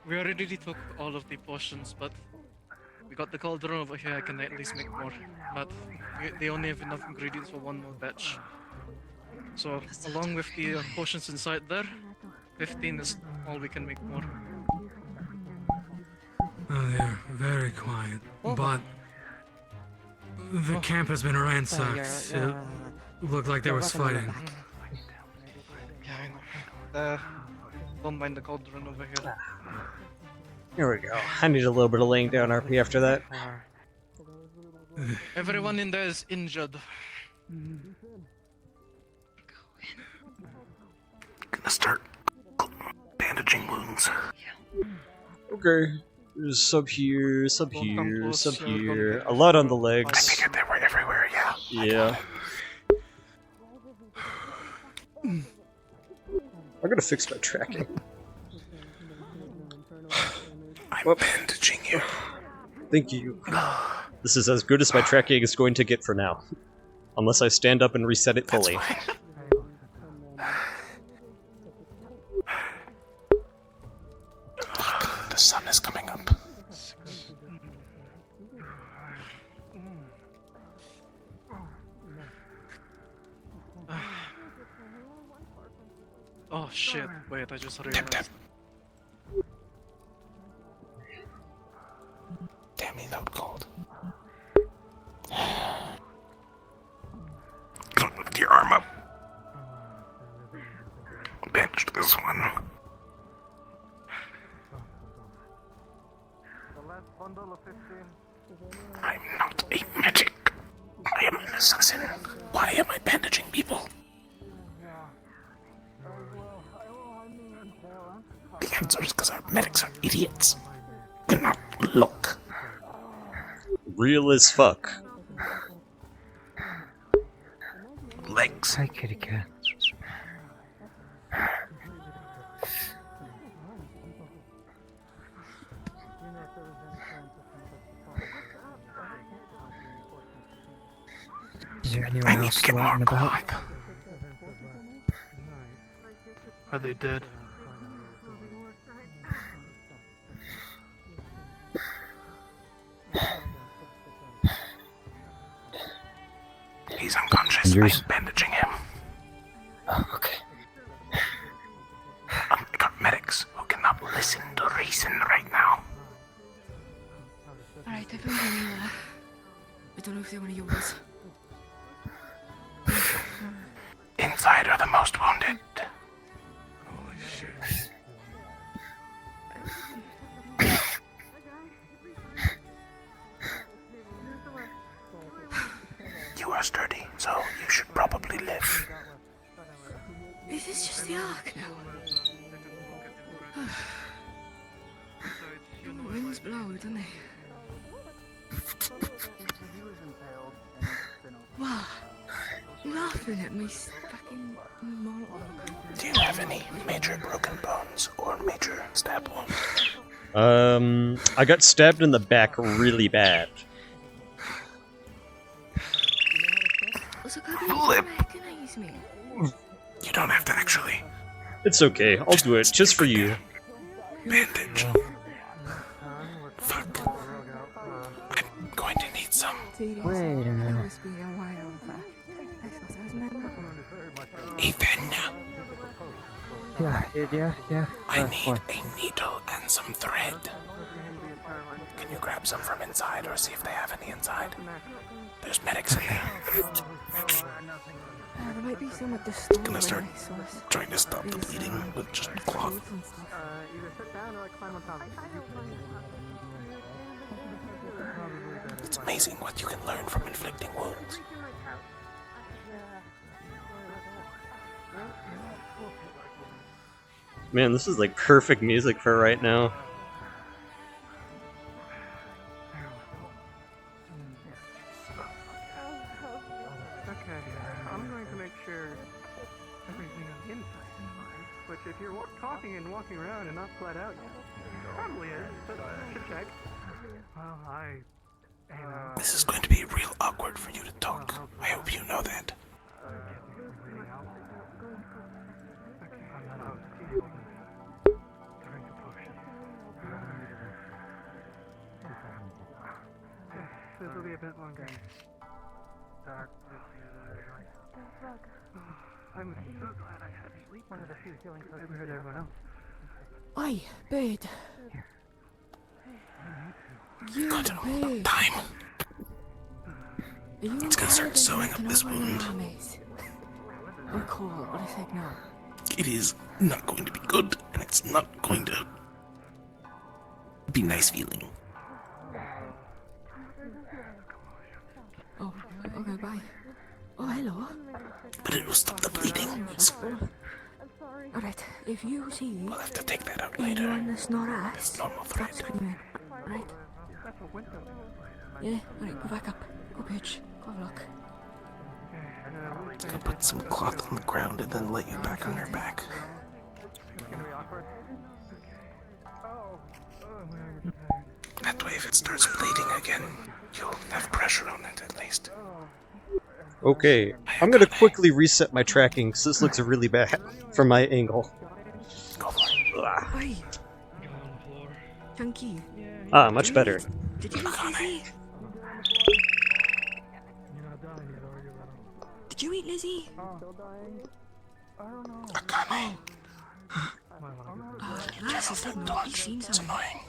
[SPEAKER 2] We already took all of the potions, but we got the cauldron over here, I can at least make more. But they only have enough ingredients for one more batch. So, along with the potions inside there, 15 is all we can make more.
[SPEAKER 15] Oh, they're very quiet, but the camp has been ransacked. It looked like there was fighting.
[SPEAKER 2] Yeah, I know. Don't mind the cauldron over here.
[SPEAKER 7] Here we go. I need a little bit of laying down RP after that.
[SPEAKER 2] Everyone in there is injured.
[SPEAKER 8] Gonna start bandaging wounds.
[SPEAKER 7] Okay. There's sub here, sub here, sub here. A lot on the legs.
[SPEAKER 8] I figured they were everywhere, yeah.
[SPEAKER 7] Yeah. I'm gonna fix my tracking.
[SPEAKER 8] I'm bandaging you.
[SPEAKER 7] Thank you. This is as good as my tracking is going to get for now. Unless I stand up and reset it fully.
[SPEAKER 8] The sun is coming up.
[SPEAKER 2] Oh shit, wait, I just realized.
[SPEAKER 8] Damn me, that cold. Lift your arm up. Bandage this one. I'm not a magic. I am an assassin. Why am I bandaging people? The answer is because our medics are idiots. Do not look.
[SPEAKER 7] Real as fuck.
[SPEAKER 8] Legs.
[SPEAKER 4] Hi, kitty cat. Is there anyone else out and about?
[SPEAKER 2] Are they dead?
[SPEAKER 8] He's unconscious. I'm bandaging him.
[SPEAKER 4] Oh, okay.
[SPEAKER 8] I got medics who cannot listen to reason right now.
[SPEAKER 21] Alright, I found one there. I don't know if they're one of yours.
[SPEAKER 8] Inside are the most wounded.
[SPEAKER 2] Holy shit.
[SPEAKER 8] You are sturdy, so you should probably live.
[SPEAKER 21] Is this just the arc now? The winds blow, don't they? Wow. You're laughing at me fucking monologue.
[SPEAKER 8] Do you have any major broken bones or major stab wounds?
[SPEAKER 7] I got stabbed in the back really bad.
[SPEAKER 8] Flip. You don't have to actually.
[SPEAKER 7] It's okay, I'll do it, just for you.
[SPEAKER 8] Bandage. Fuck. I'm going to need some.
[SPEAKER 4] Wait a minute.
[SPEAKER 8] Ethan.
[SPEAKER 4] Yeah.
[SPEAKER 8] I need a needle and some thread. Can you grab some from inside or see if they have any inside? There's medics in there.
[SPEAKER 21] There might be some at the store.
[SPEAKER 8] Gonna start trying to stop the bleeding with just cloth. It's amazing what you can learn from inflicting wounds.
[SPEAKER 7] Man, this is like perfect music for right now.
[SPEAKER 6] Okay, I'm going to make sure everything on the inside is fine. Which, if you're talking and walking around and not flat out yet, probably is, but should check. Well,
[SPEAKER 8] This is going to be real awkward for you to talk. I hope you know that.
[SPEAKER 6] This will be a bit longer. I'm so glad I had sleep. One of the few healing I've ever heard everyone else.
[SPEAKER 21] Oi, bird. You
[SPEAKER 8] Got
[SPEAKER 21] bird.
[SPEAKER 8] time.
[SPEAKER 21] Are you
[SPEAKER 8] It's gonna start sewing up this wound.
[SPEAKER 21] Or cool, what do you think now?
[SPEAKER 8] It is not going to be good, and it's not going to be nice feeling.
[SPEAKER 21] nearby. Oh, hello.
[SPEAKER 9] But it will stop the bleeding.
[SPEAKER 21] Alright, if you see
[SPEAKER 9] We'll have to take that out later.
[SPEAKER 21] anyone that's not us,
[SPEAKER 9] It's normal threat.
[SPEAKER 21] screaming. Right? Yeah, alright, go back up. Go pitch. Go have a look.
[SPEAKER 9] I'll put some cloth on the ground and then lay you back on your back. That way, if it starts bleeding again, you'll have pressure on it at least.
[SPEAKER 7] Okay, I'm gonna quickly reset my tracking because this looks really bad from my angle.
[SPEAKER 9] Go for it.
[SPEAKER 21] Oi! Chunky.
[SPEAKER 7] Ah, much better.
[SPEAKER 21] Did you eat Lizzie? Did you eat Lizzie?
[SPEAKER 9] Akane.
[SPEAKER 21] Oh, that's a signal. He's seen something.
[SPEAKER 9] Annoying.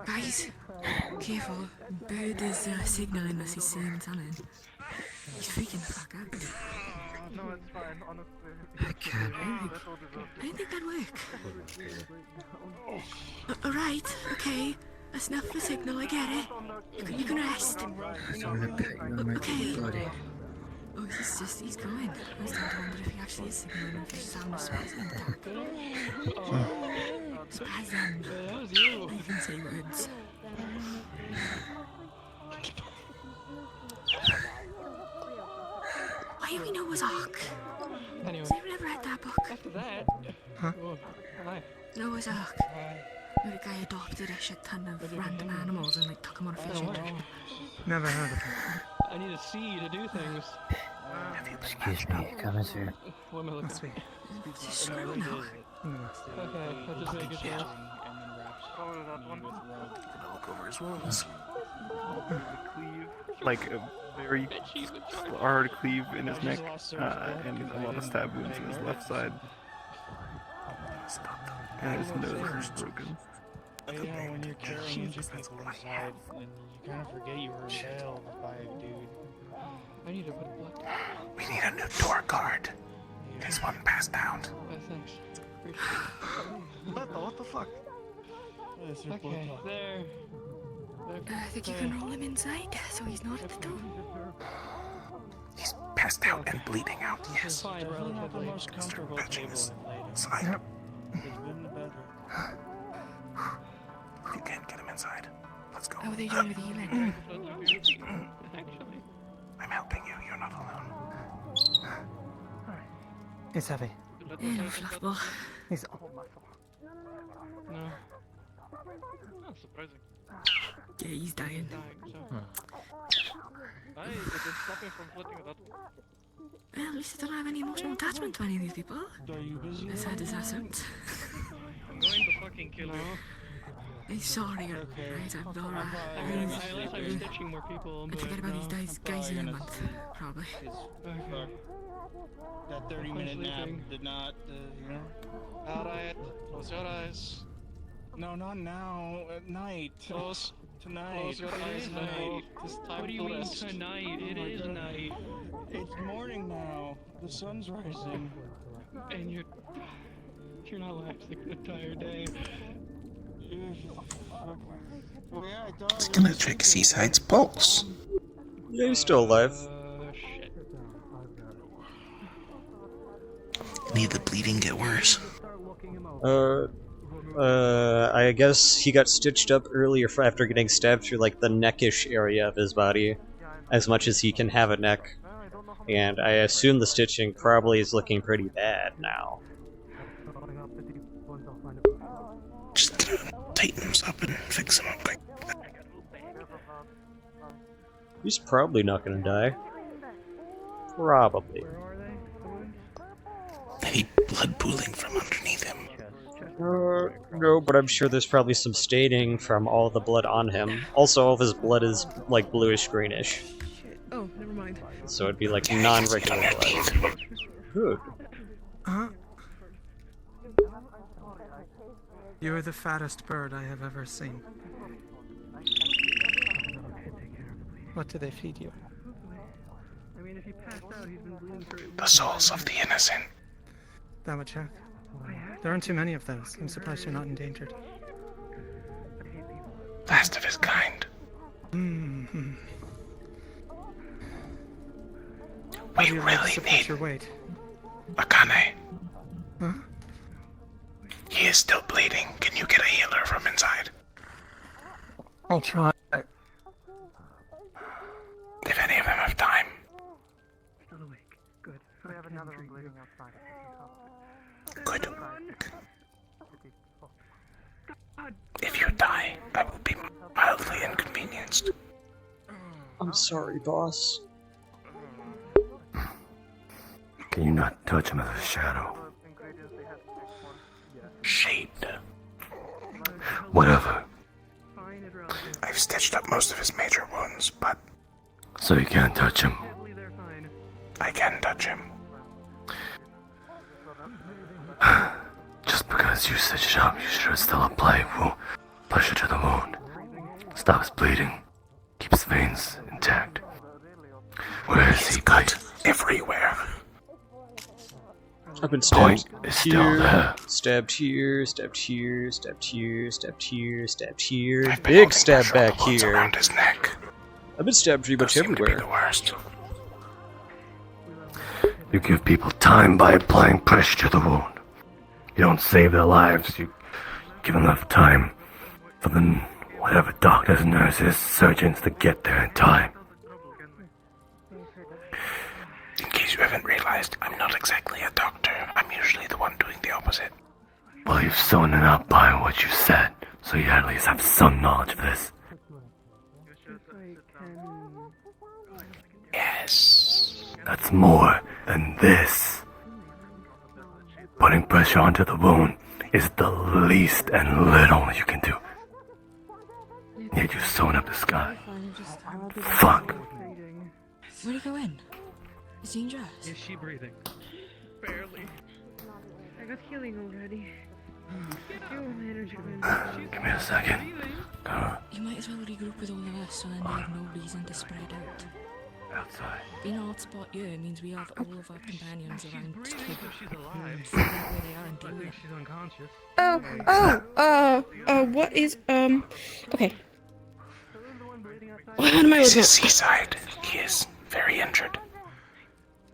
[SPEAKER 21] Guys, careful. Bird is signaling us he's seeing something. He's freaking the fuck out.
[SPEAKER 6] No, it's fine, honestly.
[SPEAKER 21] I don't think that'd work. Alright, okay. That's enough for the signal, I get it. You can rest. Okay. Oh, he's going. I was starting to wonder if he actually is signaling, if his sound is spasming attack. Spasm. I can say words. Why do we know was Ark? Has anyone ever read that book?
[SPEAKER 6] After that...
[SPEAKER 14] Huh?
[SPEAKER 21] Noah's Ark. Where the guy adopted a shit ton of random animals and like took them on a fishing trip.
[SPEAKER 14] Never heard of it.
[SPEAKER 6] I need a sea to do things.
[SPEAKER 4] Excuse me, come in here.
[SPEAKER 6] What am I looking for?
[SPEAKER 21] It's just slow now.
[SPEAKER 6] Okay, I'll just make it sure.
[SPEAKER 9] Look over his wounds.
[SPEAKER 13] Like a very hard cleave in his neck, and a lot of stab wounds in his left side. And his nose is broken.
[SPEAKER 12] You know, when you're carrying two people inside, and you kind of forget you were impaled by a dude.
[SPEAKER 6] I need to put a blood.
[SPEAKER 9] We need a new door guard. This one passed out.
[SPEAKER 6] Oh, thanks.
[SPEAKER 11] What the fuck?
[SPEAKER 6] Okay, there.
[SPEAKER 21] I think you can roll him inside, so he's not at the door.
[SPEAKER 9] He's passed out and bleeding out, yes.
[SPEAKER 12] Definitely not the most comfortable table in Leyden.
[SPEAKER 9] Inside.
[SPEAKER 12] It's been the bedroom.
[SPEAKER 9] You can't get him inside. Let's go.
[SPEAKER 21] How are they doing with healing?
[SPEAKER 6] Actually.
[SPEAKER 9] I'm helping you. You're not alone.
[SPEAKER 14] It's heavy.
[SPEAKER 21] Yeah, no fluffball.
[SPEAKER 14] He's
[SPEAKER 6] No. Not surprising.
[SPEAKER 21] Yeah, he's dying.
[SPEAKER 6] It didn't stop him from flirting with that.
[SPEAKER 21] Well, at least I don't have any emotional attachment to any of these people.
[SPEAKER 12] Are you busy?
[SPEAKER 21] As sad as that sounds.
[SPEAKER 6] I'm going to fucking kill you.
[SPEAKER 21] I'm sorry,
[SPEAKER 12] Okay.
[SPEAKER 21] right, I'm Dora.
[SPEAKER 6] Unless I'm stitching more people.
[SPEAKER 21] I forget about these guys in a month, probably.
[SPEAKER 6] Okay.
[SPEAKER 12] That 30-minute nap did not, you know?
[SPEAKER 6] Alright, close your eyes.
[SPEAKER 12] No, not now. At night.
[SPEAKER 6] Close.
[SPEAKER 12] Tonight.
[SPEAKER 6] Close your eyes now. It's time
[SPEAKER 12] What do you
[SPEAKER 6] to
[SPEAKER 12] mean
[SPEAKER 6] rest.
[SPEAKER 12] tonight? It is night. It's morning now. The sun's rising.
[SPEAKER 6] And you're not lasting the entire day.
[SPEAKER 9] It's gonna check Seaside's pulse.
[SPEAKER 7] Yeah, he's still alive.
[SPEAKER 6] Shit.
[SPEAKER 9] Need the bleeding get worse?
[SPEAKER 7] I guess he got stitched up earlier after getting stabbed through like the neckish area of his body, as much as he can have a neck. And I assume the stitching probably is looking pretty bad now.
[SPEAKER 9] Just tighten him up and fix him up quick.
[SPEAKER 7] He's probably not gonna die. Probably.
[SPEAKER 9] Any blood pooling from underneath him?
[SPEAKER 7] No, but I'm sure there's probably some staining from all the blood on him. Also, all of his blood is like bluish-greenish.
[SPEAKER 21] Oh, never mind.
[SPEAKER 7] So it'd be like non-regular blood. Good.
[SPEAKER 14] You're the fattest bird I have ever seen. What do they feed you?
[SPEAKER 6] I mean, if he passed out, he's been bleeding for
[SPEAKER 9] The souls of the innocent.
[SPEAKER 14] That would check. There aren't too many of those. I'm surprised you're not endangered.
[SPEAKER 9] Last of his kind. We really need
[SPEAKER 14] your weight.
[SPEAKER 9] Akane.
[SPEAKER 14] Huh?
[SPEAKER 9] He is still bleeding. Can you get a healer from inside?
[SPEAKER 14] I'll try.
[SPEAKER 9] If any of them have time.
[SPEAKER 6] Still awake. Good. So we have another one bleeding outside.
[SPEAKER 9] Good. If you die, I will be mildly inconvenienced.
[SPEAKER 7] I'm sorry, boss.
[SPEAKER 4] Can you not touch him as a shadow?
[SPEAKER 9] Shade.
[SPEAKER 4] Whatever.
[SPEAKER 9] I've stitched up most of his major wounds, but
[SPEAKER 4] So you can't touch him.
[SPEAKER 9] I can touch him.
[SPEAKER 4] Just because you stitched it up, you should still apply pressure to the wound. Stops bleeding. Keeps veins intact. Where is he, Kite?
[SPEAKER 9] Everywhere.
[SPEAKER 7] I've been
[SPEAKER 4] Point
[SPEAKER 7] stabbed
[SPEAKER 4] is still
[SPEAKER 7] here,
[SPEAKER 4] there.
[SPEAKER 7] stabbed here, stabbed here, stabbed here, stabbed here, stabbed here.
[SPEAKER 9] I've been
[SPEAKER 7] Big
[SPEAKER 9] holding
[SPEAKER 7] stab
[SPEAKER 9] pressure on
[SPEAKER 7] back
[SPEAKER 9] the wounds
[SPEAKER 7] here.
[SPEAKER 9] around his neck.
[SPEAKER 7] I've been stabbed pretty much
[SPEAKER 9] Those seem to be
[SPEAKER 7] everywhere.
[SPEAKER 9] the worst.
[SPEAKER 4] You give people time by applying pressure to the wound. You don't save their lives, you give enough time for the whatever doctors, nurses, surgeons to get there in time.
[SPEAKER 9] In case you haven't realized, I'm not exactly a doctor. I'm usually the one doing the opposite.
[SPEAKER 4] Well, you've sewn it up by what you said, so you at least have some knowledge of this.
[SPEAKER 9] Yes.
[SPEAKER 4] That's more than this. Putting pressure onto the wound is the least and little you can do. Yet you've sewn up the sky. Fuck.
[SPEAKER 21] Where'd he go in? Is he undressed?
[SPEAKER 2] Is she breathing? Barely.
[SPEAKER 16] I got healing already. Give me energy.
[SPEAKER 4] Give me a second.
[SPEAKER 21] You might as well regroup with all of us so then they have no reason to spread out.
[SPEAKER 4] Outside.
[SPEAKER 21] Being a hotspot here means we have all of our companions around to
[SPEAKER 6] She's alive.
[SPEAKER 21] find out where they are and deal with
[SPEAKER 6] She's unconscious.
[SPEAKER 1] What is, okay. What am I
[SPEAKER 9] This
[SPEAKER 1] looking
[SPEAKER 9] is
[SPEAKER 1] at?
[SPEAKER 9] Seaside. He is very injured.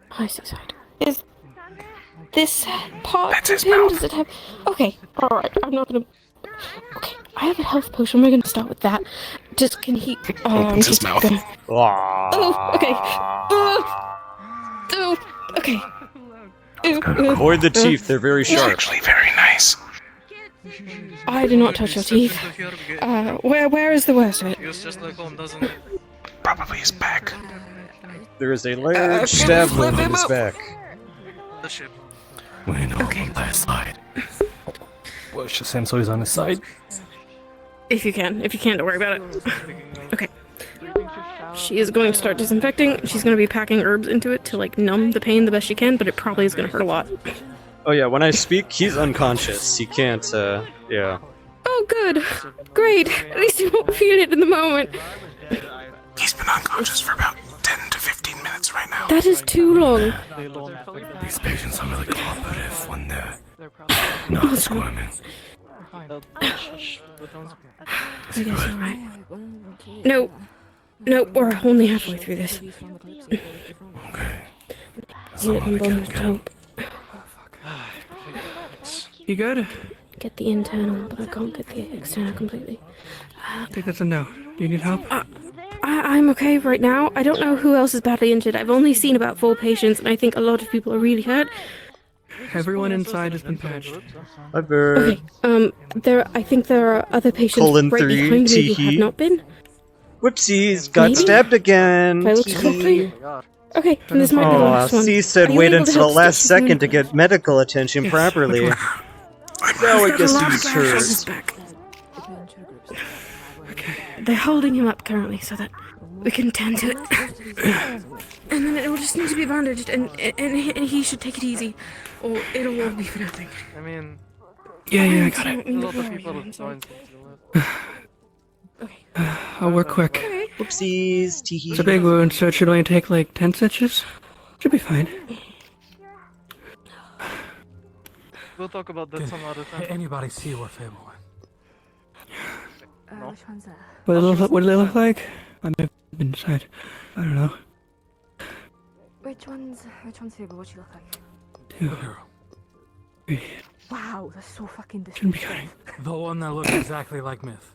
[SPEAKER 1] Hi, Seaside. Is this part
[SPEAKER 9] That's
[SPEAKER 1] of
[SPEAKER 9] his
[SPEAKER 1] him?
[SPEAKER 9] mouth.
[SPEAKER 1] Does it have... Okay, alright, I'm not gonna... Okay, I have a health potion, we're gonna start with that. Just, can he...
[SPEAKER 9] Opens his mouth.
[SPEAKER 1] Oh, okay. Okay.
[SPEAKER 7] Avoid the teeth, they're very
[SPEAKER 9] It's
[SPEAKER 7] sharp.
[SPEAKER 9] actually very nice.
[SPEAKER 1] I do not touch your teeth. Where is the worst of it?
[SPEAKER 2] Feels just like home, doesn't it?
[SPEAKER 9] Probably his back.
[SPEAKER 7] There is a large stab wound in his back.
[SPEAKER 2] The ship.
[SPEAKER 4] We know on that side.
[SPEAKER 12] Well, Sensei's on his side.
[SPEAKER 1] If you can, don't worry about it. Okay. She is going to start disinfecting. She's going to be packing herbs into it to like numb the pain the best she can, but it probably is going to hurt a lot.
[SPEAKER 7] Oh yeah, when I speak, he's unconscious. He can't, yeah.
[SPEAKER 1] Oh, good. Great. At least you won't feel it in the moment.
[SPEAKER 9] He's been unconscious for about 10 to 15 minutes right now.
[SPEAKER 1] That is too long.
[SPEAKER 4] These patients are really cooperative when they're not squirming.
[SPEAKER 1] I guess you're right. No, we're only halfway through this.
[SPEAKER 4] Okay.
[SPEAKER 14] You good?
[SPEAKER 1] Get the internal, but I can't get the external completely.
[SPEAKER 14] I think that's a no. Do you need help?
[SPEAKER 1] I'm okay right now. I don't know who else is badly injured. I've only seen about 4 patients, and I think a lot of people are really hurt.
[SPEAKER 14] Everyone inside has been patched.
[SPEAKER 7] Hi, Bird.
[SPEAKER 1] Okay, I think there are other patients
[SPEAKER 7] Colon
[SPEAKER 1] right
[SPEAKER 7] 3,
[SPEAKER 1] behind me who
[SPEAKER 7] teehee.
[SPEAKER 1] have not been.
[SPEAKER 7] Whoopsies, got
[SPEAKER 1] Maybe?
[SPEAKER 7] stabbed again.
[SPEAKER 1] If I look correctly. Okay, then this might be the
[SPEAKER 7] Oh,
[SPEAKER 1] last one.
[SPEAKER 7] C said
[SPEAKER 1] Are you
[SPEAKER 7] wait
[SPEAKER 1] able to
[SPEAKER 7] until the
[SPEAKER 1] help
[SPEAKER 7] last
[SPEAKER 1] stitch his
[SPEAKER 7] second to get medical attention properly. Now I guess he's hurt.
[SPEAKER 1] They're holding him up currently so that we can tend to it. And then it will just need to be bandaged, and he should take it easy, or it'll all be for nothing.
[SPEAKER 6] I mean...
[SPEAKER 14] Yeah, I got it.
[SPEAKER 6] A lot of people have joined
[SPEAKER 14] I'll work quick.
[SPEAKER 7] Whoopsies, teehee.
[SPEAKER 14] It's a big wound, so it should only take like 10 stitches. Should be fine.
[SPEAKER 6] We'll talk about that some other time.
[SPEAKER 15] Anybody see what they want?
[SPEAKER 10] Which one's that?
[SPEAKER 20] What do they look like? I may have been inside. I don't know.
[SPEAKER 10] Which one's Hugo? What she look like? Wow, that's so fucking disgusting.
[SPEAKER 15] The one that looks exactly like Myth.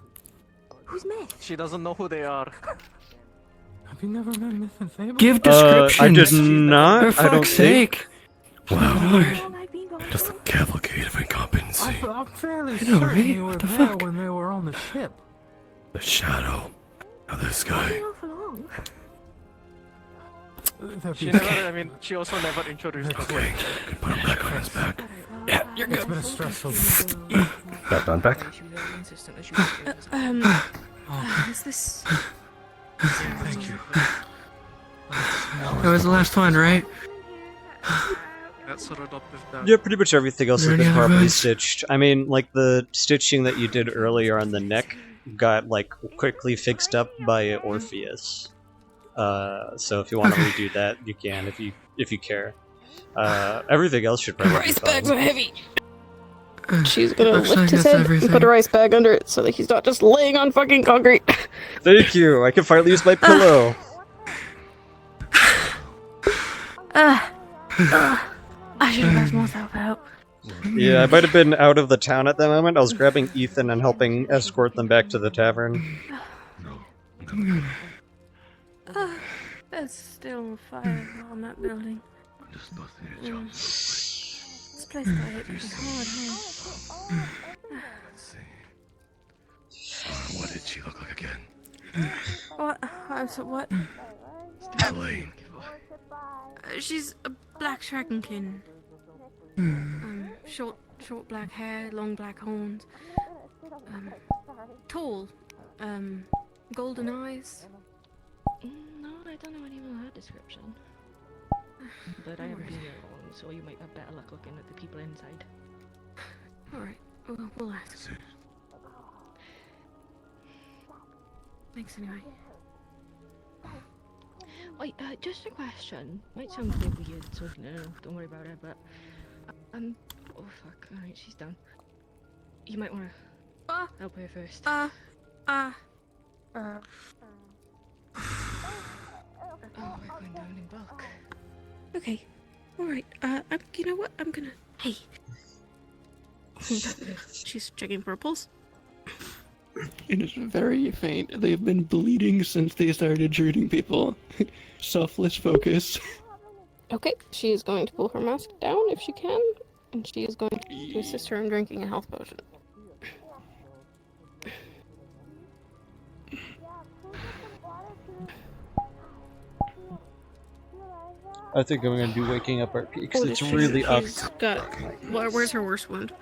[SPEAKER 10] Who's Myth?
[SPEAKER 2] She doesn't know who they are.
[SPEAKER 15] Have you never met Myth and Fable?
[SPEAKER 20] Give descriptions.
[SPEAKER 7] I did not.
[SPEAKER 20] For
[SPEAKER 7] I don't
[SPEAKER 20] fuck's sake.
[SPEAKER 4] Wow. Just a cavalcade of incompetency.
[SPEAKER 15] I'm fairly
[SPEAKER 20] I know,
[SPEAKER 15] certain
[SPEAKER 20] right?
[SPEAKER 15] you were
[SPEAKER 20] What the
[SPEAKER 15] there
[SPEAKER 20] fuck?
[SPEAKER 15] when they were on the ship.
[SPEAKER 4] The shadow. Now this guy.
[SPEAKER 2] She also never introduced us.
[SPEAKER 4] Okay, can put him back on his back.
[SPEAKER 15] Yeah, you're good. It's been a stressful
[SPEAKER 4] That done back?
[SPEAKER 1] Is this...
[SPEAKER 15] Thank you.
[SPEAKER 20] That was the last one, right?
[SPEAKER 2] That's sort of with
[SPEAKER 7] Yeah, pretty much everything else
[SPEAKER 20] Is
[SPEAKER 7] has
[SPEAKER 20] there
[SPEAKER 7] been
[SPEAKER 20] any other
[SPEAKER 7] properly
[SPEAKER 20] ones?
[SPEAKER 7] stitched. I mean, like the stitching that you did earlier on the neck got like quickly fixed up by Orpheus. So if you want to redo that, you can if you care. Everything else should probably be
[SPEAKER 1] Rice
[SPEAKER 7] fine.
[SPEAKER 1] bags are heavy. She's gonna
[SPEAKER 20] Looks
[SPEAKER 1] lift
[SPEAKER 20] like
[SPEAKER 1] his
[SPEAKER 20] that's
[SPEAKER 1] head
[SPEAKER 20] everything.
[SPEAKER 1] and put a rice bag under it so that he's not just laying on fucking concrete.
[SPEAKER 7] Thank you. I can finally use my pillow.
[SPEAKER 1] I should have asked myself out.
[SPEAKER 7] Yeah, I might have been out of the town at that moment. I was grabbing Ethan and helping escort them back to the tavern.
[SPEAKER 1] There's still a fire on that building. This place got hit pretty hard, huh?
[SPEAKER 4] What did she look like again?
[SPEAKER 1] What? I'm so what?
[SPEAKER 4] Elaine.
[SPEAKER 1] She's a black dragonkin. Short black hair, long black horns. Tall. Golden eyes.
[SPEAKER 21] No, I don't know any more of her description. But I haven't been here long, so you might have better luck looking at the people inside.
[SPEAKER 1] Alright, we'll ask. Thanks anyway.
[SPEAKER 21] Wait, just a question. Might sound a bit weird, so no, don't worry about it, but... oh fuck, alright, she's done. You might wanna help her first.
[SPEAKER 1] Oh,
[SPEAKER 21] we're going down in bulk.
[SPEAKER 1] Okay. Alright, you know what? I'm gonna... Hey. She's checking for a pulse.
[SPEAKER 20] It is very faint. They've been bleeding since they started shooting people. Selfless focus.
[SPEAKER 1] Okay, she is going to pull her mask down if she can, and she is going to assist her in drinking a health potion.
[SPEAKER 7] I think I'm gonna do waking up RP because
[SPEAKER 1] Holy
[SPEAKER 7] it's
[SPEAKER 1] shit,
[SPEAKER 7] really up.
[SPEAKER 1] she's got... Where's her worst wound?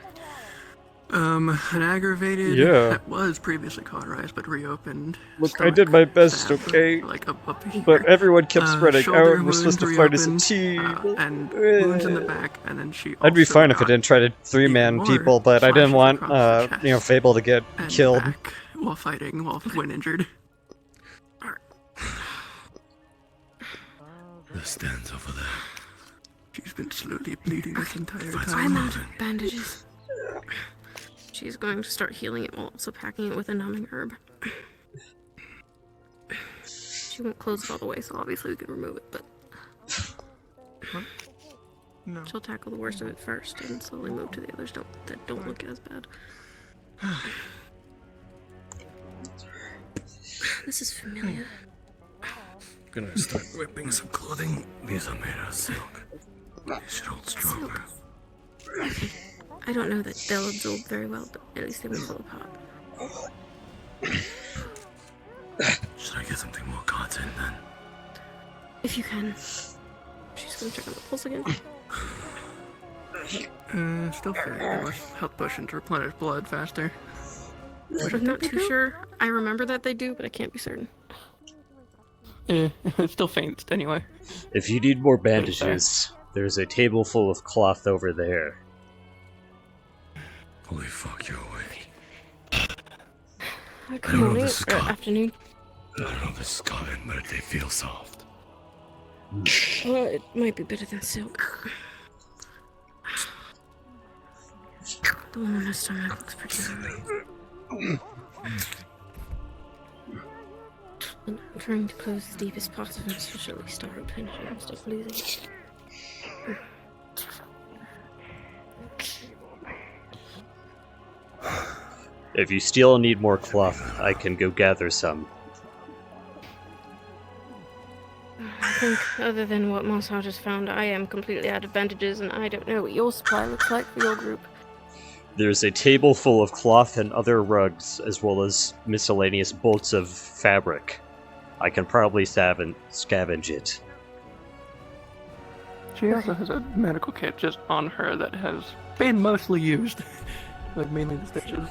[SPEAKER 19] An aggravated
[SPEAKER 7] Yeah.
[SPEAKER 19] that was previously cauterized but reopened.
[SPEAKER 7] Look, I did my best, okay?
[SPEAKER 19] Like up here.
[SPEAKER 7] But everyone kept spreading
[SPEAKER 19] Shoulder
[SPEAKER 7] out. We're supposed to
[SPEAKER 19] wound
[SPEAKER 7] fight as a
[SPEAKER 19] reopened,
[SPEAKER 7] team.
[SPEAKER 19] and wounds in the back, and then she.
[SPEAKER 7] I'd be
[SPEAKER 19] also
[SPEAKER 7] fine if I
[SPEAKER 19] got
[SPEAKER 7] didn't try to three-man
[SPEAKER 19] more
[SPEAKER 7] people, but I didn't
[SPEAKER 19] slashes
[SPEAKER 7] want,
[SPEAKER 19] across the chest
[SPEAKER 7] Fable to get
[SPEAKER 19] and
[SPEAKER 7] killed.
[SPEAKER 19] back while fighting, when injured.
[SPEAKER 4] The stands over there.
[SPEAKER 19] She's been slowly bleeding this entire time.
[SPEAKER 1] I'm out of bandages. She's going to start healing it while also packing it with a numbing herb. She won't close it all the way, so obviously we can remove it, but...
[SPEAKER 2] No.
[SPEAKER 1] She'll tackle the worst of it first and slowly move to the others that don't look as bad. This is familiar.
[SPEAKER 4] Gonna start whipping some clothing. These are made of silk. They should hold stronger.
[SPEAKER 1] I don't know that they'll absorb very well, but at least they won't fall apart.
[SPEAKER 4] Should I get something more cotton then?
[SPEAKER 1] If you can. She's gonna check on the pulse again.
[SPEAKER 19] Still fair. Health potion to replenish blood faster.
[SPEAKER 1] I'm not too sure. I remember that they do, but I can't be certain.
[SPEAKER 20] It's still faint anyway.
[SPEAKER 7] If you need more bandages, there's a table full of cloth over there.
[SPEAKER 4] Holy fuck, you're awake.
[SPEAKER 1] Good morning, or afternoon.
[SPEAKER 4] I don't know if this is cotton, but they feel soft.
[SPEAKER 1] Well, it might be better than silk. The one on my stomach looks pretty And I'm trying to close the deepest part of him, especially start replenishing and stop losing.
[SPEAKER 7] If you still need more cloth, I can go gather some.
[SPEAKER 1] I think, other than what Mossau just found, I am completely out of bandages, and I don't know what your supply looks like for your group.
[SPEAKER 7] There's a table full of cloth and other rugs, as well as miscellaneous bolts of fabric. I can probably scavenge it.
[SPEAKER 20] She also has a medical kit just on her that has been mostly used. Like, mainly the stitches.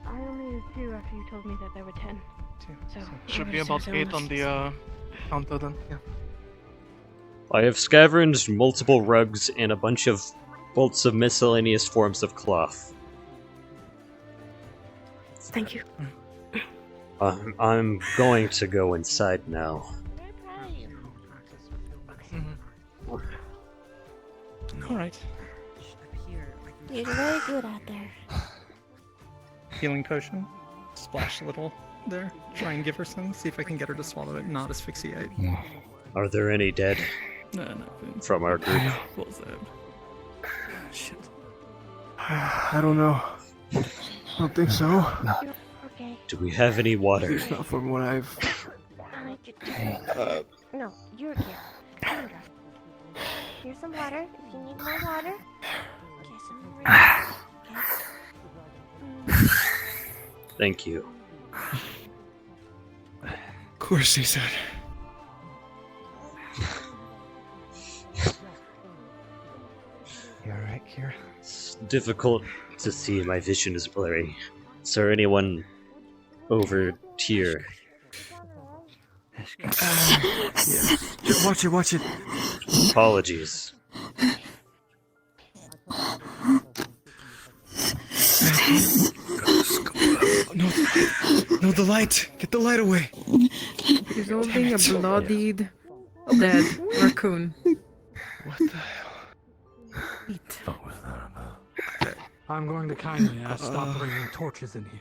[SPEAKER 16] I only used 2 after you told me that there were 10.
[SPEAKER 2] 2.
[SPEAKER 16] So
[SPEAKER 2] Should be about 8 on the counter then. Yeah.
[SPEAKER 7] I have scavenged multiple rugs and a bunch of bolts of miscellaneous forms of cloth.
[SPEAKER 1] Thank you.
[SPEAKER 7] I'm going to go inside now.
[SPEAKER 20] Alright.
[SPEAKER 16] You're very good out there.
[SPEAKER 14] Healing potion. Splash a little there. Try and give her some. See if I can get her to swallow it, not asphyxiate.
[SPEAKER 7] Are there any dead?
[SPEAKER 14] No.
[SPEAKER 7] From our group?
[SPEAKER 14] Well said.
[SPEAKER 13] Shit. I don't know. I don't think so.
[SPEAKER 16] Okay.
[SPEAKER 7] Do we have any water?
[SPEAKER 13] It's not from what I've...
[SPEAKER 16] No, you're here. Here. Here's some water. If you need more water, get some right. Okay.
[SPEAKER 7] Thank you.
[SPEAKER 13] Of course, he said.
[SPEAKER 11] You alright, Kira?
[SPEAKER 7] It's difficult to see. My vision is blurry. Is there anyone over here?
[SPEAKER 13] Yeah. Watch it.
[SPEAKER 7] Apologies.
[SPEAKER 13] No, the light! Get the light away!
[SPEAKER 5] He's holding a bloodied, dead raccoon.
[SPEAKER 13] What the hell?
[SPEAKER 15] I'm going to kindly ask stop bringing torches in here.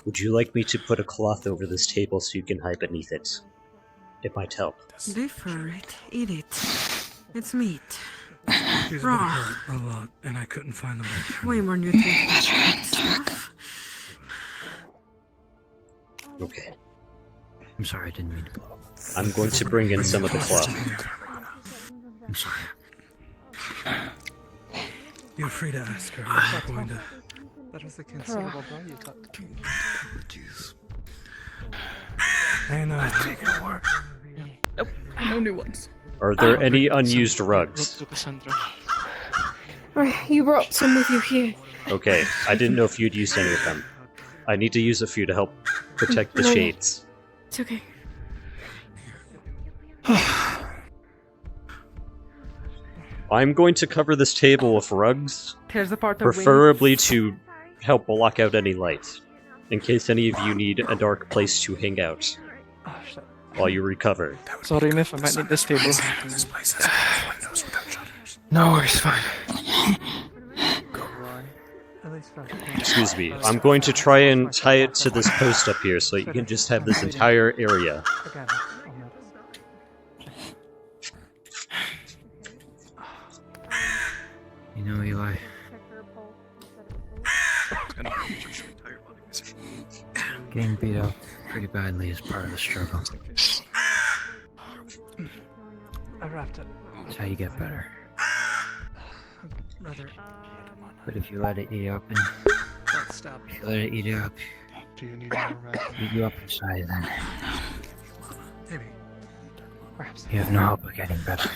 [SPEAKER 7] Would you like me to put a cloth over this table so you can hide beneath it? It might help.
[SPEAKER 5] Defer it. Eat it. It's meat.
[SPEAKER 15] She's been
[SPEAKER 5] Raw.
[SPEAKER 15] hurt a lot, and I couldn't find the right.
[SPEAKER 5] Way more nutrient stuff.
[SPEAKER 7] Okay.
[SPEAKER 11] I'm sorry, I didn't mean to blow up.
[SPEAKER 7] I'm going to bring in some of the cloth.
[SPEAKER 11] I'm sorry.
[SPEAKER 15] You're free to ask her. I'm not going to.
[SPEAKER 6] That is a considerable blow you took.
[SPEAKER 15] Jeez. And take it work.
[SPEAKER 5] Nope. No new ones.
[SPEAKER 7] Are there any unused rugs?
[SPEAKER 1] You brought some with you here.
[SPEAKER 7] Okay, I didn't know if you'd used any of them. I need to use a few to help protect the
[SPEAKER 1] No.
[SPEAKER 7] shades.
[SPEAKER 1] It's okay.
[SPEAKER 7] I'm going to cover this table with rugs,
[SPEAKER 5] Here's the part of
[SPEAKER 7] preferably to help block out any light, in case any of you need a dark place to hang out while you recover.
[SPEAKER 20] Sorry, Miff, I might need this table.
[SPEAKER 9] This place has windows without shutters.
[SPEAKER 13] No worries, fine.
[SPEAKER 7] Excuse me, I'm going to try and tie it to this post up here so you can just have this entire area.
[SPEAKER 11] You know, Eli. Getting beat up pretty badly is part of the struggle.
[SPEAKER 20] I wrapped it.
[SPEAKER 3] That's how you get better.
[SPEAKER 20] Rather.
[SPEAKER 3] But if you let it eat up,
[SPEAKER 20] Let's stop.
[SPEAKER 3] if you let it eat up,
[SPEAKER 20] Do you need more wrapping?
[SPEAKER 3] eat you up inside, then
[SPEAKER 20] Maybe. Perhaps.
[SPEAKER 3] you have no hope of getting better.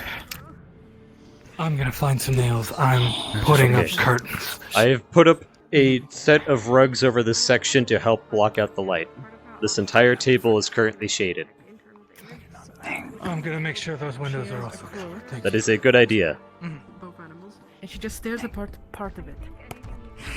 [SPEAKER 15] I'm gonna find some nails. I'm putting up
[SPEAKER 7] Okay.
[SPEAKER 15] curtains.
[SPEAKER 7] I have put up a set of rugs over this section to help block out the light. This entire table is currently shaded.
[SPEAKER 15] I'm gonna make sure those windows are also covered. Thank
[SPEAKER 7] That is a good idea.
[SPEAKER 1] Both animals. And she just stares at part of it.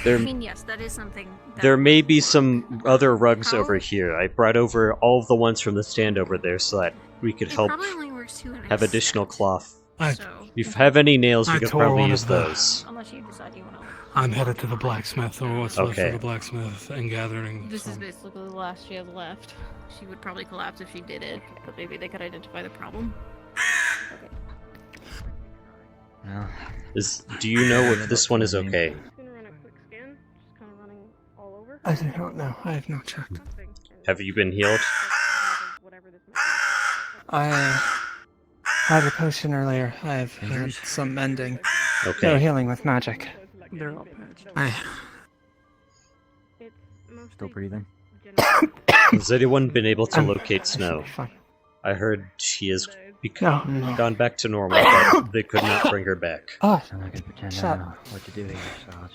[SPEAKER 7] There,
[SPEAKER 22] I mean, yes, that is something.
[SPEAKER 7] there may be some other rugs over here. I brought over all of the ones from the stand over there so that we could help
[SPEAKER 22] Probably only works 2
[SPEAKER 7] have additional cloth.
[SPEAKER 15] I-
[SPEAKER 7] If you have any nails,
[SPEAKER 15] I
[SPEAKER 7] we could
[SPEAKER 15] tore
[SPEAKER 7] probably
[SPEAKER 15] one
[SPEAKER 7] use
[SPEAKER 15] of the-
[SPEAKER 7] those.
[SPEAKER 22] Unless you decide you want to.
[SPEAKER 15] I'm headed to the blacksmith, or what's left
[SPEAKER 7] Okay.
[SPEAKER 15] of the blacksmith, and gathering.
[SPEAKER 21] This is basically the last she has left. She would probably collapse if she did it, but maybe they could identify the problem.
[SPEAKER 3] Well,
[SPEAKER 7] Do you know if this one is okay?
[SPEAKER 20] I don't know. I have not checked.
[SPEAKER 7] Have you been healed?
[SPEAKER 20] I had a potion earlier. I've had some mending.
[SPEAKER 7] Okay.
[SPEAKER 20] No healing with magic.
[SPEAKER 6] They're all patched.
[SPEAKER 3] still breathing.
[SPEAKER 7] Has anyone been able to
[SPEAKER 20] I'm-
[SPEAKER 7] locate
[SPEAKER 20] I should
[SPEAKER 7] Snow?
[SPEAKER 20] be fine.
[SPEAKER 7] I heard she has
[SPEAKER 20] No.
[SPEAKER 7] gone back to normal, but they could not bring her back.
[SPEAKER 20] Oh,
[SPEAKER 3] I'm not gonna pretend I
[SPEAKER 20] shut.
[SPEAKER 3] know what to do here, so I'll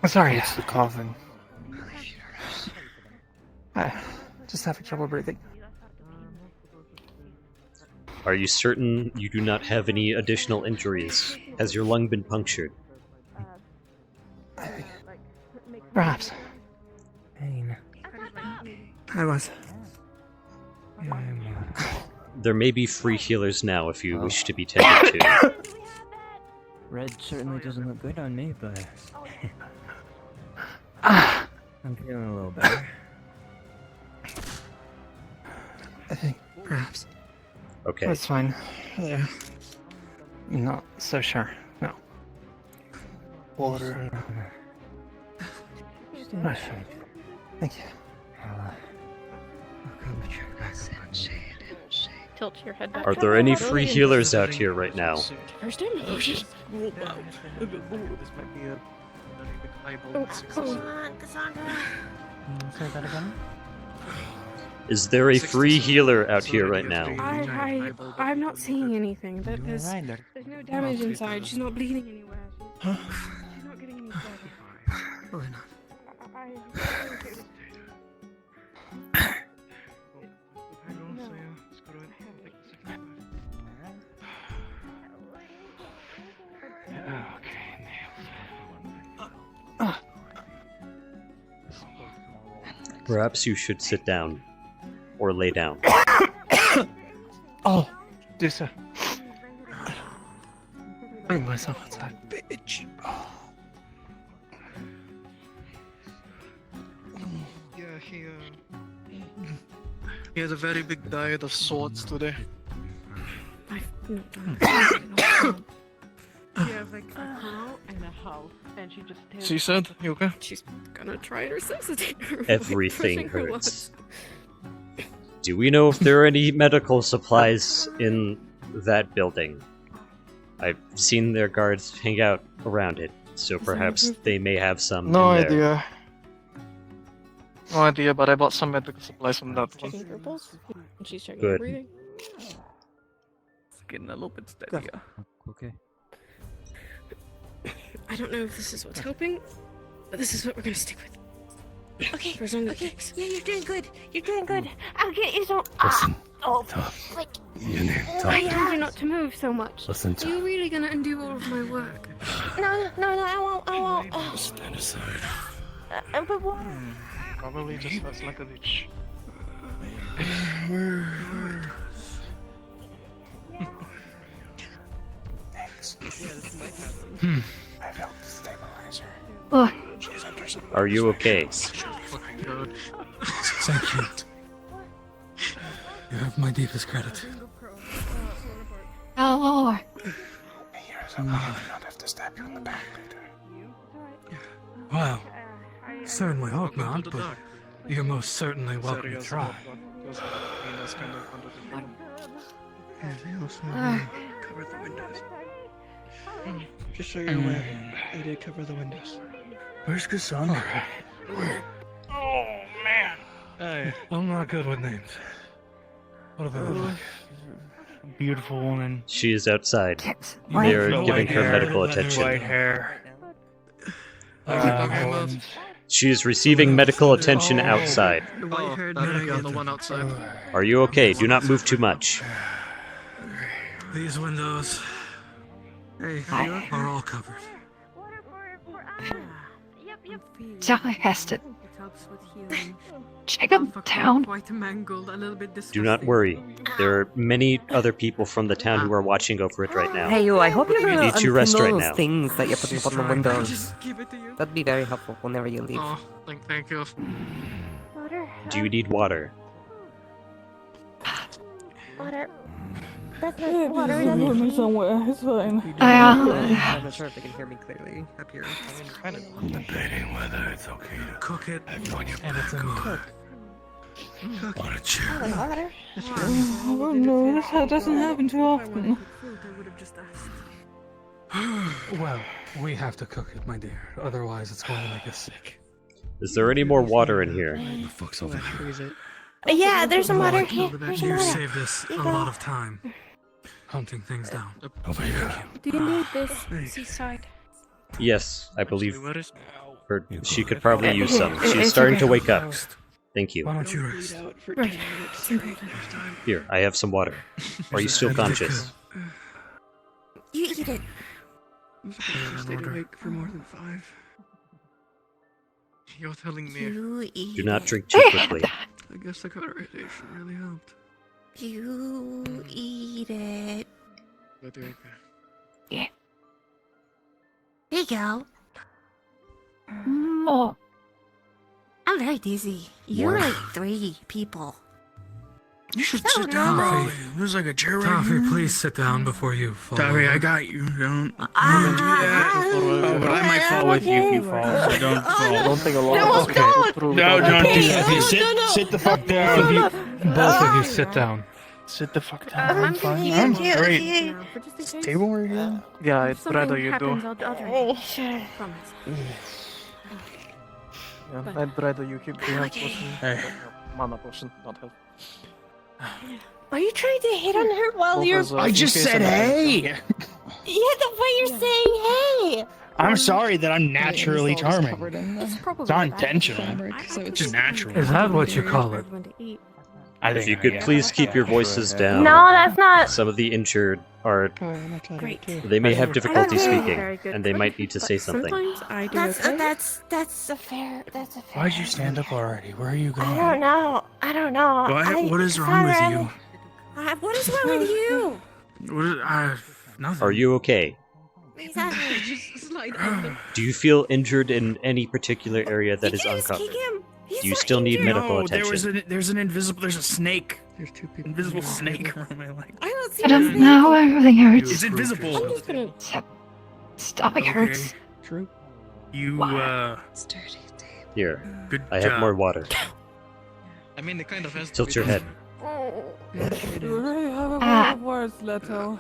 [SPEAKER 3] just.
[SPEAKER 20] Sorry, it's the coughing. I just having trouble breathing.
[SPEAKER 7] Are you certain you do not have any additional injuries? Has your lung been punctured?
[SPEAKER 20] Perhaps.
[SPEAKER 3] Pain.
[SPEAKER 20] I was.
[SPEAKER 7] There may be free healers now if you wish to be tended to.
[SPEAKER 3] Red certainly doesn't look good on me, but
[SPEAKER 20] Ah,
[SPEAKER 3] I'm feeling a little better.
[SPEAKER 20] I think perhaps.
[SPEAKER 7] Okay.
[SPEAKER 20] That's fine. Yeah. Not so sure. No. Water. Right. Thank you.
[SPEAKER 1] Tilt your head back.
[SPEAKER 7] Are there any free healers out here right now?
[SPEAKER 1] First emotion.
[SPEAKER 2] This might be a very big eyeball.
[SPEAKER 16] Come on, Cassandra.
[SPEAKER 3] Say that again?
[SPEAKER 7] Is there a free healer out here right now?
[SPEAKER 1] I'm not seeing anything. There's
[SPEAKER 3] Right there.
[SPEAKER 1] no damage inside. She's not bleeding anywhere. She's not getting any better.
[SPEAKER 20] Really not.
[SPEAKER 7] Perhaps you should sit down. Or lay down.
[SPEAKER 20] Oh, do so. Bring myself outside, bitch. Oh.
[SPEAKER 2] Yeah, he has a very big diet of swords today.
[SPEAKER 1] She has like a girl and a house, and she just stands.
[SPEAKER 2] She said, "You okay?"
[SPEAKER 1] She's gonna try to resuscitate her. by
[SPEAKER 7] Everything
[SPEAKER 1] pushing her
[SPEAKER 7] hurts. Do we know if there are any medical supplies in that building? I've seen their guards hang out around it, so perhaps they may have some
[SPEAKER 2] No
[SPEAKER 7] in there.
[SPEAKER 2] idea. No idea, but I bought some medical supplies from that one.
[SPEAKER 1] Checking her pulse, and she's checking
[SPEAKER 7] Good.
[SPEAKER 1] her breathing.
[SPEAKER 6] It's getting a little bit steadier.
[SPEAKER 3] Okay.
[SPEAKER 1] I don't know if this is what's helping, but this is what we're gonna stick with.
[SPEAKER 16] Okay,
[SPEAKER 1] For as long as it
[SPEAKER 16] okay.
[SPEAKER 1] takes.
[SPEAKER 16] Yeah, you're doing good. You're doing good. I'll get you some.
[SPEAKER 4] Listen,
[SPEAKER 16] Oh,
[SPEAKER 4] Tough.
[SPEAKER 16] like.
[SPEAKER 4] You need
[SPEAKER 1] I
[SPEAKER 4] to
[SPEAKER 1] told you not to move so much.
[SPEAKER 4] Listen,
[SPEAKER 1] Are you really gonna undo all of my work?
[SPEAKER 16] No, I won't.
[SPEAKER 4] stand aside.
[SPEAKER 16] But what?
[SPEAKER 2] Probably just looks like a leech.
[SPEAKER 9] I felt the stabilizer.
[SPEAKER 1] Oh.
[SPEAKER 9] She's under some.
[SPEAKER 7] Are you okay?
[SPEAKER 2] Fucking good.
[SPEAKER 15] Thank you. You have my deepest gratitude.
[SPEAKER 16] Oh,
[SPEAKER 9] Here's a not have to stab you in the back later.
[SPEAKER 15] Wow. Certainly hope not, but you're most certainly welcome to try.
[SPEAKER 2] It was like, kind of under the bottom.
[SPEAKER 16] Lord.
[SPEAKER 14] covered the windows. Just so you're aware, I did cover the windows.
[SPEAKER 19] Where's Cassandra?
[SPEAKER 14] Oh, man.
[SPEAKER 19] Hey. I'm not good with names. What about her?
[SPEAKER 3] Beautiful woman.
[SPEAKER 7] She is outside.
[SPEAKER 3] White-
[SPEAKER 7] They are
[SPEAKER 3] the
[SPEAKER 7] giving
[SPEAKER 3] white
[SPEAKER 7] her
[SPEAKER 3] hair,
[SPEAKER 7] medical
[SPEAKER 3] the
[SPEAKER 7] attention.
[SPEAKER 3] white hair.
[SPEAKER 7] She is receiving medical attention outside.
[SPEAKER 2] The one outside.
[SPEAKER 7] Are you okay? Do not move too much.
[SPEAKER 15] These windows are all covered.
[SPEAKER 10] Sally has to check them down.
[SPEAKER 5] Quite mangled, a little bit
[SPEAKER 7] Do not worry. There are many other people from the town who are watching over it right now.
[SPEAKER 17] Hey, you, I hope you're
[SPEAKER 7] You
[SPEAKER 17] gonna
[SPEAKER 7] need to rest
[SPEAKER 17] unkindle
[SPEAKER 7] right
[SPEAKER 17] those
[SPEAKER 7] now.
[SPEAKER 17] things that you're putting up on the windows.
[SPEAKER 5] Just give it to you.
[SPEAKER 17] That'd be very helpful whenever you leave.
[SPEAKER 2] Oh, thank you.
[SPEAKER 16] Water.
[SPEAKER 7] Do you need water?
[SPEAKER 16] Water. That's not water. That's
[SPEAKER 5] somewhere. It's fine.
[SPEAKER 17] I'm not sure if they can hear me clearly up here.
[SPEAKER 4] Debating whether it's okay to
[SPEAKER 15] cook it,
[SPEAKER 4] and
[SPEAKER 15] it's in the
[SPEAKER 4] on a chair.
[SPEAKER 16] water.
[SPEAKER 5] Oh no, this doesn't happen too often.
[SPEAKER 15] Well, we have to cook it, my dear. Otherwise, it's going to make us sick.
[SPEAKER 7] Is there any more water in here?
[SPEAKER 4] The fuck's over there?
[SPEAKER 16] Yeah, there's some water here. There's some
[SPEAKER 15] You
[SPEAKER 16] water.
[SPEAKER 15] saved us a lot of time hunting things down.
[SPEAKER 4] Over here.
[SPEAKER 16] Do you need this seaside?
[SPEAKER 7] Yes, I believe.
[SPEAKER 2] Where is?
[SPEAKER 7] Or she could probably use some.
[SPEAKER 16] It's
[SPEAKER 7] She's starting to
[SPEAKER 16] okay.
[SPEAKER 7] wake up. Thank you.
[SPEAKER 15] Why don't you rest?
[SPEAKER 16] Right.
[SPEAKER 7] Here, I have some water. Are you still conscious?
[SPEAKER 16] You eat it.
[SPEAKER 14] Stayed awake for more than 5.
[SPEAKER 2] You're telling me.
[SPEAKER 16] You eat
[SPEAKER 7] Do not
[SPEAKER 16] it.
[SPEAKER 7] drink too quickly.
[SPEAKER 14] I guess the car radiation really helped.
[SPEAKER 16] You eat it.
[SPEAKER 2] Yeah.
[SPEAKER 16] Here you go.
[SPEAKER 10] Oh,
[SPEAKER 16] I'm very dizzy. You're like 3 people.
[SPEAKER 19] You should
[SPEAKER 16] No,
[SPEAKER 19] sit down,
[SPEAKER 16] no.
[SPEAKER 19] Toffee. There's like a chair right
[SPEAKER 15] Toffee,
[SPEAKER 19] here.
[SPEAKER 15] please sit down before you fall.
[SPEAKER 19] Toffee, I
[SPEAKER 15] over.
[SPEAKER 19] got you. Don't do
[SPEAKER 16] Ah,
[SPEAKER 19] that. Oh, but I might fall with you if you fall, so don't fall.
[SPEAKER 16] Don't think a lot.
[SPEAKER 19] No, don't do
[SPEAKER 16] Okay,
[SPEAKER 19] that.
[SPEAKER 16] no,
[SPEAKER 19] Sit,
[SPEAKER 16] no, no.
[SPEAKER 19] sit the fuck down.
[SPEAKER 15] Both of you sit down.
[SPEAKER 19] Sit the fuck down.
[SPEAKER 16] I'm fine.
[SPEAKER 19] I'm
[SPEAKER 16] Okay,
[SPEAKER 19] great.
[SPEAKER 16] okay.
[SPEAKER 19] This table right here.
[SPEAKER 6] Yeah,
[SPEAKER 16] If
[SPEAKER 6] it's rather
[SPEAKER 16] something
[SPEAKER 6] you do.
[SPEAKER 16] happens, I'll drink. Sure. Promise.
[SPEAKER 6] Yeah, I'd rather you keep the health
[SPEAKER 16] Okay.
[SPEAKER 6] potion.
[SPEAKER 19] Hey.
[SPEAKER 6] Mana potion, not health.
[SPEAKER 16] Are you trying to hit on her while
[SPEAKER 6] Both
[SPEAKER 16] you're?
[SPEAKER 6] as,
[SPEAKER 19] I
[SPEAKER 6] in
[SPEAKER 19] just
[SPEAKER 6] case
[SPEAKER 19] said
[SPEAKER 6] anything.
[SPEAKER 19] hey.
[SPEAKER 16] Yeah, the way you're saying hey.
[SPEAKER 19] I'm sorry that I'm naturally charming.
[SPEAKER 16] It's probably
[SPEAKER 19] It's not
[SPEAKER 16] bad.
[SPEAKER 19] intentional. It's just natural.
[SPEAKER 15] Is that what you call it?
[SPEAKER 19] I
[SPEAKER 7] If
[SPEAKER 19] think
[SPEAKER 7] you could please keep your voices down.
[SPEAKER 16] No, that's not.
[SPEAKER 7] Some of the injured are.
[SPEAKER 16] Great.
[SPEAKER 7] They may have difficulty
[SPEAKER 16] Okay.
[SPEAKER 7] speaking,
[SPEAKER 16] Very good.
[SPEAKER 7] and they might need to say something.
[SPEAKER 1] Sometimes I do
[SPEAKER 16] That's
[SPEAKER 1] okay.
[SPEAKER 16] that's a fair. That's a fair.
[SPEAKER 19] Why'd you stand up already? Where are you going?
[SPEAKER 16] I don't know. I don't know.
[SPEAKER 19] What is wrong with you?
[SPEAKER 16] What is wrong with you?
[SPEAKER 19] What is, nothing.
[SPEAKER 7] Are you okay?
[SPEAKER 16] Exactly.
[SPEAKER 5] Just slide under.
[SPEAKER 7] Do you feel injured in any particular area that is
[SPEAKER 16] Did you just
[SPEAKER 7] uncovered?
[SPEAKER 16] kick him? He's
[SPEAKER 7] Do you
[SPEAKER 16] not
[SPEAKER 7] still need
[SPEAKER 16] injured.
[SPEAKER 7] medical
[SPEAKER 19] No,
[SPEAKER 7] attention?
[SPEAKER 19] there's a snake.
[SPEAKER 14] There's 2 people.
[SPEAKER 19] Invisible snake around my leg.
[SPEAKER 16] I don't see
[SPEAKER 10] I don't
[SPEAKER 16] anything.
[SPEAKER 10] know. Everything hurts.
[SPEAKER 19] It's invisible.
[SPEAKER 16] I'm just gonna.
[SPEAKER 10] Stomach hurts.
[SPEAKER 14] True.
[SPEAKER 19] You
[SPEAKER 7] Here,
[SPEAKER 19] good
[SPEAKER 7] I have
[SPEAKER 19] job.
[SPEAKER 7] more water.
[SPEAKER 2] I mean, it kind of has to
[SPEAKER 7] Tilt
[SPEAKER 2] be
[SPEAKER 7] your
[SPEAKER 2] done.
[SPEAKER 7] head.
[SPEAKER 5] You really have a
[SPEAKER 10] Ah.
[SPEAKER 5] lot of words, Leto.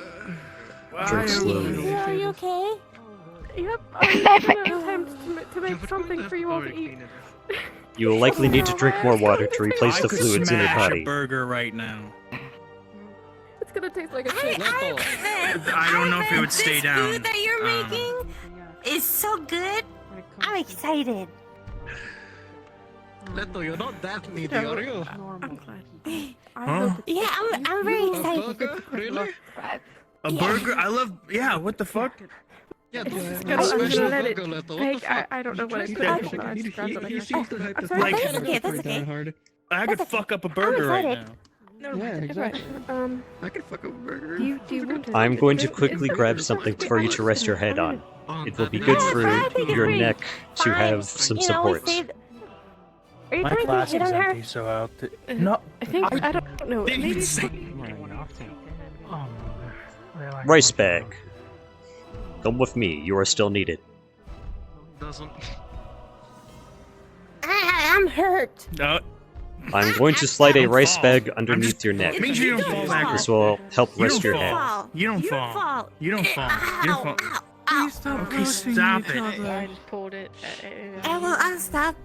[SPEAKER 7] Drink slowly.
[SPEAKER 16] Are you okay?
[SPEAKER 1] Yep, I'm gonna attempt to make something for you all to eat.
[SPEAKER 7] You will likely need to drink more water to replace
[SPEAKER 19] I
[SPEAKER 7] the
[SPEAKER 19] could
[SPEAKER 7] fluids in your
[SPEAKER 19] smash
[SPEAKER 7] body.
[SPEAKER 19] a burger right now.
[SPEAKER 1] It's gonna taste like a shit.
[SPEAKER 19] I don't know if it would stay down.
[SPEAKER 16] Food that you're making is so good. I'm excited.
[SPEAKER 2] Leto, you're not that needy, are you?
[SPEAKER 1] I'm glad.
[SPEAKER 19] Huh?
[SPEAKER 16] Yeah, I'm very excited.
[SPEAKER 2] Burger? Really?
[SPEAKER 19] A burger? I love. Yeah. What the fuck?
[SPEAKER 2] Yeah, this is
[SPEAKER 1] I'm
[SPEAKER 2] kind of
[SPEAKER 1] gonna
[SPEAKER 2] special
[SPEAKER 1] let it
[SPEAKER 2] burger, Leto. What
[SPEAKER 1] bake.
[SPEAKER 2] the fuck?
[SPEAKER 1] I don't know what I
[SPEAKER 14] He
[SPEAKER 1] put in it, but I
[SPEAKER 14] he
[SPEAKER 1] just grabbed it.
[SPEAKER 14] seems to hype
[SPEAKER 1] I'm
[SPEAKER 14] the
[SPEAKER 1] sorry.
[SPEAKER 14] fuck
[SPEAKER 16] That's
[SPEAKER 14] out of
[SPEAKER 16] okay,
[SPEAKER 14] it
[SPEAKER 16] that's
[SPEAKER 14] for
[SPEAKER 16] okay.
[SPEAKER 14] Die Hard.
[SPEAKER 19] I could fuck up a burger right
[SPEAKER 16] excited.
[SPEAKER 19] now.
[SPEAKER 1] No,
[SPEAKER 14] Yeah, exactly.
[SPEAKER 1] I
[SPEAKER 14] could fuck up a burger.
[SPEAKER 1] Do you want to?
[SPEAKER 7] I'm going to quickly grab something for you to rest your head on. It will be good for your neck to have some support.
[SPEAKER 16] Are you
[SPEAKER 19] My
[SPEAKER 16] trying to
[SPEAKER 19] glass
[SPEAKER 16] hit
[SPEAKER 19] is
[SPEAKER 16] on her?
[SPEAKER 19] empty, so I'll. No.
[SPEAKER 1] I think I don't know.
[SPEAKER 19] Didn't
[SPEAKER 1] Maybe.
[SPEAKER 19] say.
[SPEAKER 7] Rice bag. Come with me. You are still needed.
[SPEAKER 2] Doesn't.
[SPEAKER 16] I'm hurt.
[SPEAKER 19] No.
[SPEAKER 7] I'm going to slide a rice bag underneath your neck.
[SPEAKER 12] Make sure you don't fall backwards.
[SPEAKER 7] This will help
[SPEAKER 12] You
[SPEAKER 7] rest
[SPEAKER 12] don't
[SPEAKER 7] your head.
[SPEAKER 12] fall. You don't fall. You don't fall. You don't fall. Okay, stop it.
[SPEAKER 21] I just pulled it.
[SPEAKER 16] I will unstop.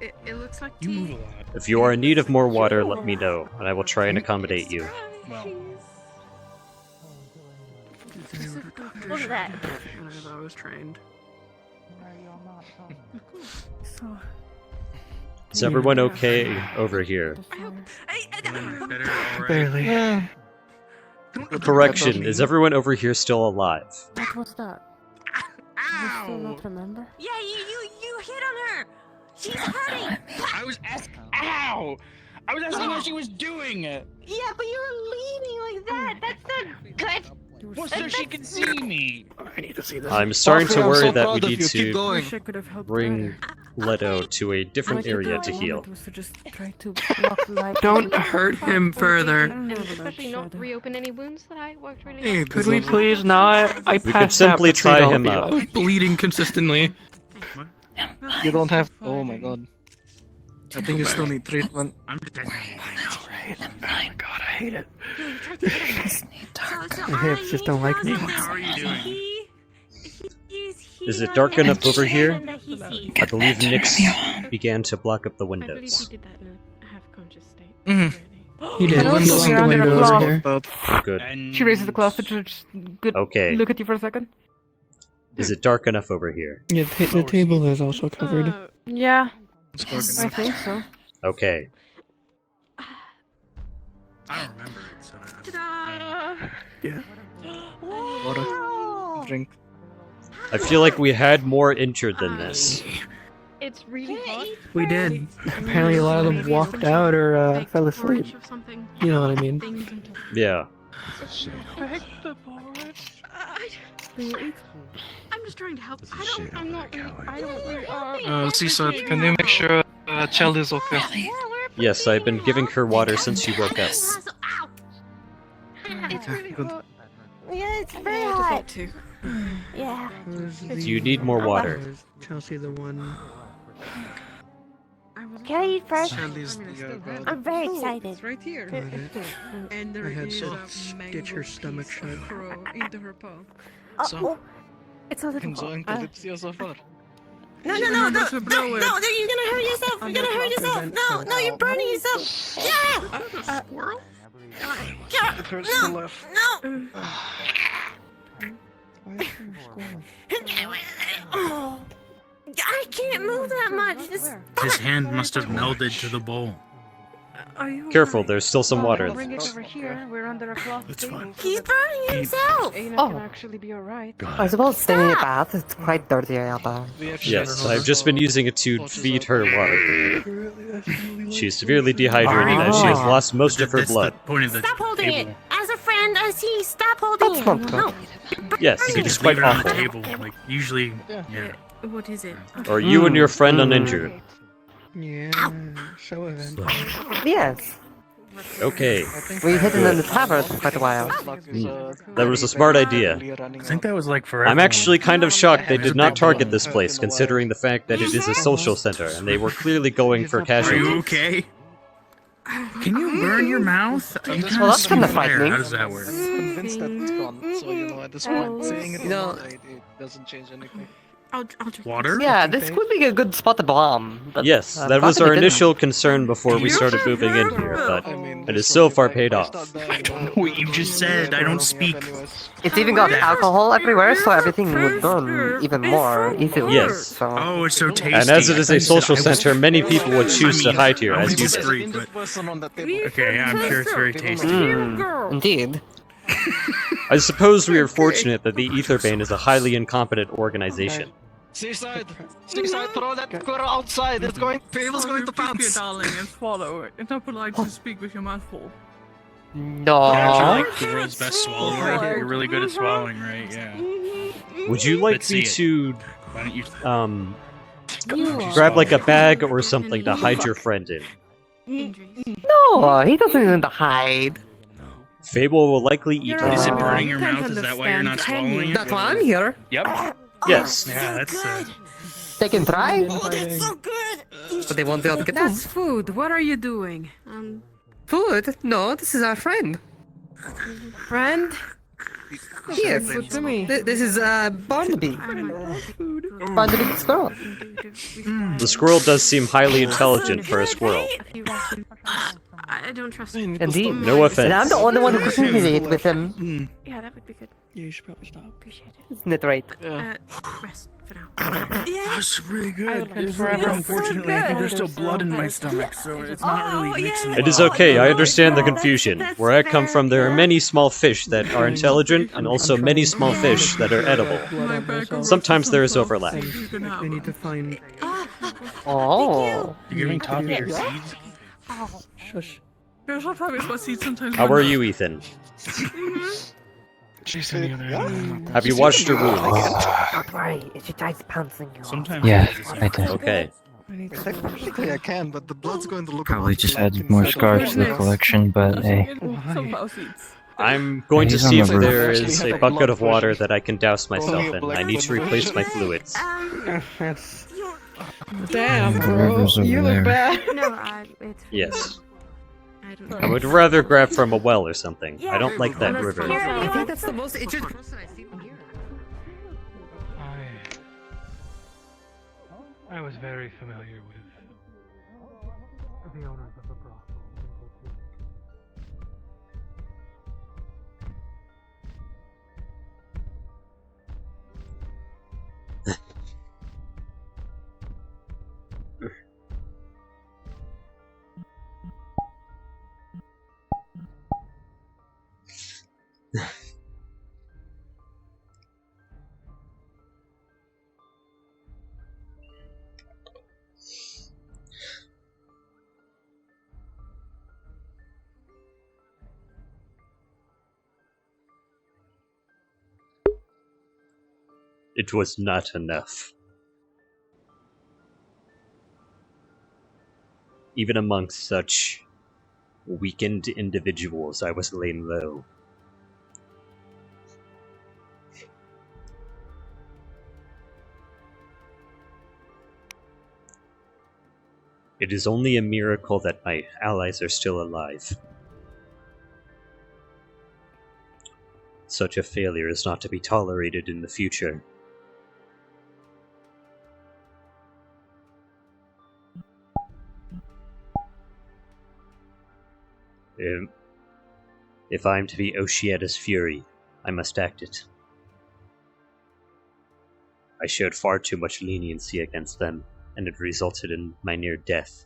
[SPEAKER 5] It looks like
[SPEAKER 12] You move a lot.
[SPEAKER 7] If you are in need of more water, let me know, and I will try and accommodate you.
[SPEAKER 12] Well,
[SPEAKER 16] Look at that.
[SPEAKER 6] As I was trained.
[SPEAKER 7] Is everyone okay over here?
[SPEAKER 12] better already.
[SPEAKER 11] Barely.
[SPEAKER 7] Correction, is everyone over here still alive?
[SPEAKER 16] What was that? You still not remember? Yeah, you hit on her. She's hurting.
[SPEAKER 12] I was asking. Ow! I was asking what she was doing.
[SPEAKER 16] Yeah, but you were leaning like that. That's not good.
[SPEAKER 12] Well, so she can see me.
[SPEAKER 11] I need to see this.
[SPEAKER 7] I'm starting to
[SPEAKER 11] I'm
[SPEAKER 7] worry
[SPEAKER 11] so
[SPEAKER 7] that
[SPEAKER 11] proud
[SPEAKER 7] we
[SPEAKER 11] of
[SPEAKER 7] need
[SPEAKER 11] you. Keep going.
[SPEAKER 7] to bring Leto to a different area to heal.
[SPEAKER 19] Don't hurt him further.
[SPEAKER 21] And especially not reopen any wounds that I worked really
[SPEAKER 19] Hey,
[SPEAKER 21] hard.
[SPEAKER 19] could we please not? I
[SPEAKER 7] We could
[SPEAKER 19] passed out
[SPEAKER 7] simply
[SPEAKER 19] between
[SPEAKER 7] tie
[SPEAKER 19] all
[SPEAKER 7] him
[SPEAKER 19] of you.
[SPEAKER 7] up.
[SPEAKER 19] I was bleeding consistently.
[SPEAKER 11] You don't have. Oh my god. I think you still need treatment.
[SPEAKER 12] I'm just.
[SPEAKER 11] Oh my god, I hate it.
[SPEAKER 16] So
[SPEAKER 11] My hips just don't like me.
[SPEAKER 12] How are you doing?
[SPEAKER 7] Is it dark enough over here? I believe
[SPEAKER 16] Better.
[SPEAKER 7] Nyx began to block up the
[SPEAKER 21] I believe he
[SPEAKER 7] windows.
[SPEAKER 21] did that in a half-conscious state.
[SPEAKER 19] He did.
[SPEAKER 11] The window
[SPEAKER 19] Look
[SPEAKER 11] on the
[SPEAKER 19] under
[SPEAKER 11] window
[SPEAKER 19] cloth.
[SPEAKER 11] over here.
[SPEAKER 7] Good.
[SPEAKER 19] She raises the cloth to just good
[SPEAKER 7] Okay.
[SPEAKER 19] look at you for a second.
[SPEAKER 7] Is it dark enough over here?
[SPEAKER 11] Yeah, the table is also covered.
[SPEAKER 19] Yeah,
[SPEAKER 12] It's
[SPEAKER 19] I think so.
[SPEAKER 7] Okay.
[SPEAKER 12] I don't remember it, so.
[SPEAKER 11] Yeah. Water. Drink.
[SPEAKER 7] I feel like we had more injured than this.
[SPEAKER 21] It's really hot.
[SPEAKER 11] We did. Apparently, a lot of them walked out or fell asleep. You know what I mean?
[SPEAKER 7] Yeah.
[SPEAKER 21] I'm just trying to help. I'm not really.
[SPEAKER 13] Cesar, can you make sure Chell is okay?
[SPEAKER 7] Yes, I've been giving her water since she woke up.
[SPEAKER 16] It's really
[SPEAKER 11] Good.
[SPEAKER 16] hot. Yeah, it's very hot. Yeah.
[SPEAKER 7] Do you need more water?
[SPEAKER 11] Chelsea, the one.
[SPEAKER 16] Can I eat first?
[SPEAKER 13] Chelly's the god.
[SPEAKER 16] I'm very excited.
[SPEAKER 5] It's right here.
[SPEAKER 11] Got it.
[SPEAKER 5] And there
[SPEAKER 11] I had
[SPEAKER 5] is
[SPEAKER 11] to
[SPEAKER 5] a mango
[SPEAKER 11] get your
[SPEAKER 5] piece
[SPEAKER 11] stomach shut.
[SPEAKER 5] into her paw.
[SPEAKER 16] Oh, it's a little
[SPEAKER 2] Enjoying Kalypsia so far?
[SPEAKER 16] No, you're gonna hurt yourself. You're gonna hurt yourself. No, you're burning yourself. Yeah.
[SPEAKER 5] Squirrel?
[SPEAKER 11] It hurts to laugh.
[SPEAKER 16] No. Oh, I can't move that much.
[SPEAKER 12] His hand must have melded to the bowl.
[SPEAKER 7] Careful, there's still some water.
[SPEAKER 10] Bring it over here. We're under a cloth table.
[SPEAKER 16] He's burning himself.
[SPEAKER 10] Aina
[SPEAKER 17] Oh.
[SPEAKER 10] can actually be alright.
[SPEAKER 17] I suppose taking a bath, it's quite dirty out there.
[SPEAKER 7] Yes, I've just been using it to feed her water. She's severely dehydrated as she has lost most of her
[SPEAKER 12] That's
[SPEAKER 7] blood.
[SPEAKER 12] the point of the
[SPEAKER 16] Stop holding
[SPEAKER 12] table.
[SPEAKER 16] it. As a friend, I see. Stop holding it. No.
[SPEAKER 7] Yes,
[SPEAKER 12] You
[SPEAKER 7] it
[SPEAKER 12] could
[SPEAKER 7] is
[SPEAKER 12] just leave
[SPEAKER 7] quite
[SPEAKER 12] it on the
[SPEAKER 7] awful.
[SPEAKER 12] table. Like, usually, yeah.
[SPEAKER 21] What is it?
[SPEAKER 7] Are you and your friend uninjured?
[SPEAKER 11] Yeah, so eventful.
[SPEAKER 17] Yes.
[SPEAKER 7] Okay.
[SPEAKER 17] We hid it in the tavern for quite a while.
[SPEAKER 7] That was a smart idea.
[SPEAKER 12] I think that was like forever.
[SPEAKER 7] I'm actually kind of shocked they did not target this place, considering the fact that it is a social center, and they were clearly going for
[SPEAKER 12] Are you
[SPEAKER 7] casualties.
[SPEAKER 12] okay? Can you burn your mouth? You kinda
[SPEAKER 17] Well, that's kinda
[SPEAKER 12] spew fire.
[SPEAKER 17] frightening.
[SPEAKER 12] How does that work?
[SPEAKER 13] I'm convinced that it's gone. So, you know, at this point, saying it it doesn't change anything.
[SPEAKER 21] I'll just
[SPEAKER 12] Water?
[SPEAKER 17] Yeah, this could be a good spot to bomb. But,
[SPEAKER 7] Yes, that was our
[SPEAKER 17] possibly didn't.
[SPEAKER 7] initial concern before we started moving in here, but it has so far paid off.
[SPEAKER 12] I don't know what you just said. I don't speak.
[SPEAKER 17] It's even got alcohol everywhere, so everything would burn even more easily.
[SPEAKER 7] Yes.
[SPEAKER 17] So.
[SPEAKER 12] Oh, it's so tasty.
[SPEAKER 7] And as it is a social
[SPEAKER 12] I was-
[SPEAKER 7] center, many people would choose to hide here,
[SPEAKER 12] I
[SPEAKER 7] as
[SPEAKER 12] would
[SPEAKER 7] you did.
[SPEAKER 12] disagree, but okay, yeah, I'm sure it's very tasty.
[SPEAKER 17] Indeed.
[SPEAKER 7] I suppose we are fortunate that the Aetherbane is a highly incompetent organization.
[SPEAKER 13] Seaside, throw that squirrel outside. It's going. People's going to pounce.
[SPEAKER 19] darling, and swallow it. It's not polite to speak with your mouth full.
[SPEAKER 17] No.
[SPEAKER 12] You're actually like the world's best swallower. You're really good at swallowing, right? Yeah.
[SPEAKER 7] Would you like
[SPEAKER 12] Let's
[SPEAKER 7] me
[SPEAKER 12] see
[SPEAKER 7] to,
[SPEAKER 12] Why don't you?
[SPEAKER 7] grab like a bag or something to hide your friend in?
[SPEAKER 17] No, he doesn't need to hide.
[SPEAKER 7] Fable will likely eat her.
[SPEAKER 12] Is it burning your mouth? Is that why you're not swallowing it?
[SPEAKER 17] That's why I'm here.
[SPEAKER 12] Yep.
[SPEAKER 7] Yes.
[SPEAKER 12] Yeah, that's
[SPEAKER 17] They can try.
[SPEAKER 5] Oh, that's so
[SPEAKER 17] good. But they won't be able to get
[SPEAKER 5] That's
[SPEAKER 17] this.
[SPEAKER 5] food. What are you doing?
[SPEAKER 17] Food? No, this is our friend.
[SPEAKER 5] Friend?
[SPEAKER 17] Yes.
[SPEAKER 5] Food to me.
[SPEAKER 17] This is Barnaby. Barnaby the squirrel.
[SPEAKER 7] The squirrel does seem highly intelligent for a squirrel.
[SPEAKER 1] I don't trust him.
[SPEAKER 17] Indeed.
[SPEAKER 7] No offense.
[SPEAKER 17] And I'm the only one who can communicate with him.
[SPEAKER 1] Yeah, that would be good.
[SPEAKER 12] Yeah, you should probably stop.
[SPEAKER 1] Appreciate it.
[SPEAKER 17] Isn't it right?
[SPEAKER 1] Rest for now.
[SPEAKER 12] That's really good.
[SPEAKER 1] It's
[SPEAKER 12] Unfortunately, I think there's still blood in my stomach, so it's not really mixing.
[SPEAKER 7] It is okay, I understand the confusion. Where I come from, there are many small fish that are intelligent, and also many small fish that are edible. Sometimes there is overlap.
[SPEAKER 5] They need to find.
[SPEAKER 17] Oh.
[SPEAKER 12] You're giving Tommy your seeds?
[SPEAKER 5] Shush.
[SPEAKER 15] There's not probably what seeds sometimes.
[SPEAKER 7] How are you, Ethan?
[SPEAKER 12] Chase any other animal.
[SPEAKER 7] Have you washed your wounds?
[SPEAKER 17] Don't worry, it's your guy's pouncing you.
[SPEAKER 12] Sometimes.
[SPEAKER 3] Yeah, I did.
[SPEAKER 7] Okay.
[SPEAKER 8] Technically I can, but the blood's going to look
[SPEAKER 3] Probably just added more scars to the collection, but hey.
[SPEAKER 7] I'm going to
[SPEAKER 3] He's on
[SPEAKER 7] see
[SPEAKER 3] the
[SPEAKER 7] if
[SPEAKER 3] roof.
[SPEAKER 7] there is a bucket of water that I can douse myself in. I need to replace my fluids.
[SPEAKER 5] Damn,
[SPEAKER 3] The
[SPEAKER 5] bro.
[SPEAKER 3] river's over
[SPEAKER 5] You
[SPEAKER 3] there.
[SPEAKER 5] look bad.
[SPEAKER 1] No, it's.
[SPEAKER 7] Yes.
[SPEAKER 1] I don't know.
[SPEAKER 7] I would rather grab from a well or something. I don't like that river.
[SPEAKER 17] I think that's the most interesting person I've seen here.
[SPEAKER 15] I was very familiar with
[SPEAKER 6] The owners of the brothel.
[SPEAKER 7] It was not enough. Even amongst such weakened individuals, I was laying low. It is only a miracle that my allies are still alive. Such a failure is not to be tolerated in the future. If I am to be Oceana's fury, I must act it. I showed far too much leniency against them, and it resulted in my near death.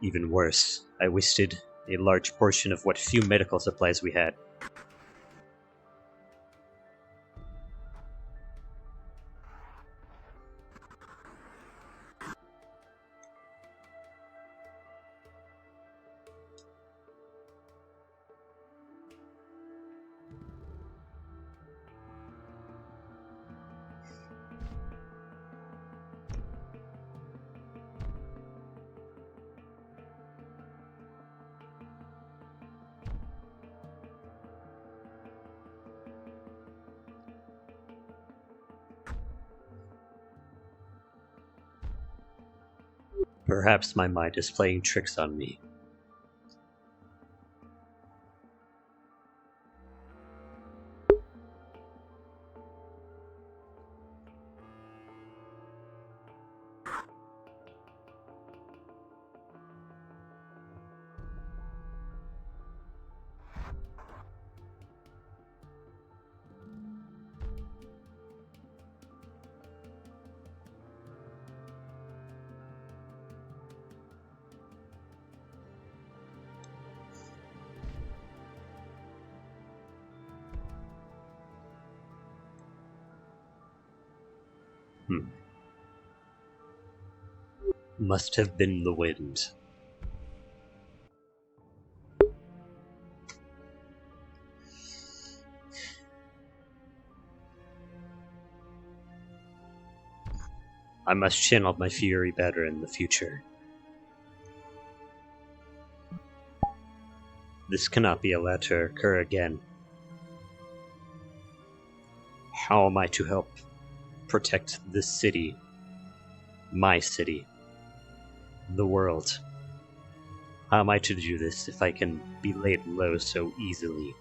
[SPEAKER 7] Even worse, I wasted a large portion of what few medical supplies we had. Perhaps my mind is playing tricks on me. Must have been the wind. I must channel my fury better in the future. This cannot be allowed to occur again. How am I to help protect this city? My city. The world. How am I to do this if I can be laid low so easily?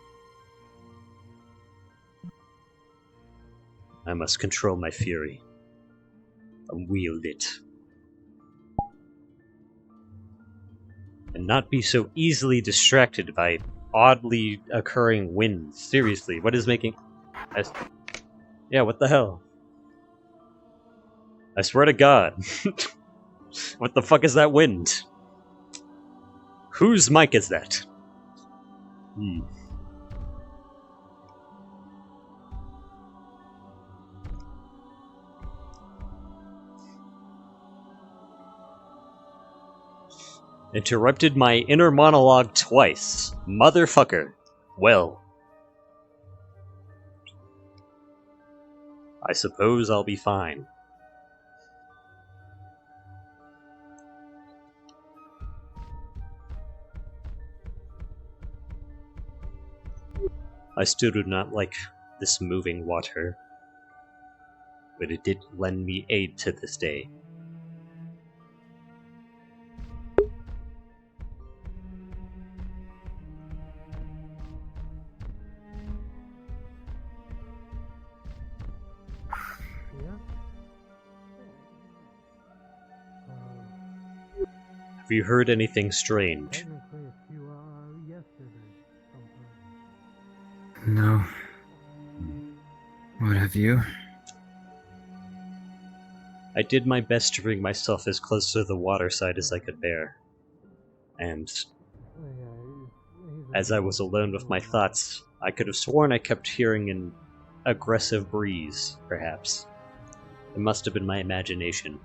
[SPEAKER 7] I must control my fury. And wield it. And not be so easily distracted by oddly occurring winds. Seriously, what is making... Yeah, what the hell? I swear to God. What the fuck is that wind? Whose mic is that? Interrupted my inner monologue twice. Motherfucker. Well. I suppose I'll be fine. I still do not like this moving water, but it did lend me aid to this day. Have you heard anything strange?
[SPEAKER 3] No. What have you?
[SPEAKER 7] I did my best to bring myself as close to the water side as I could bear. And as I was alone with my thoughts, I could have sworn I kept hearing an aggressive breeze, perhaps. It must have been my imagination.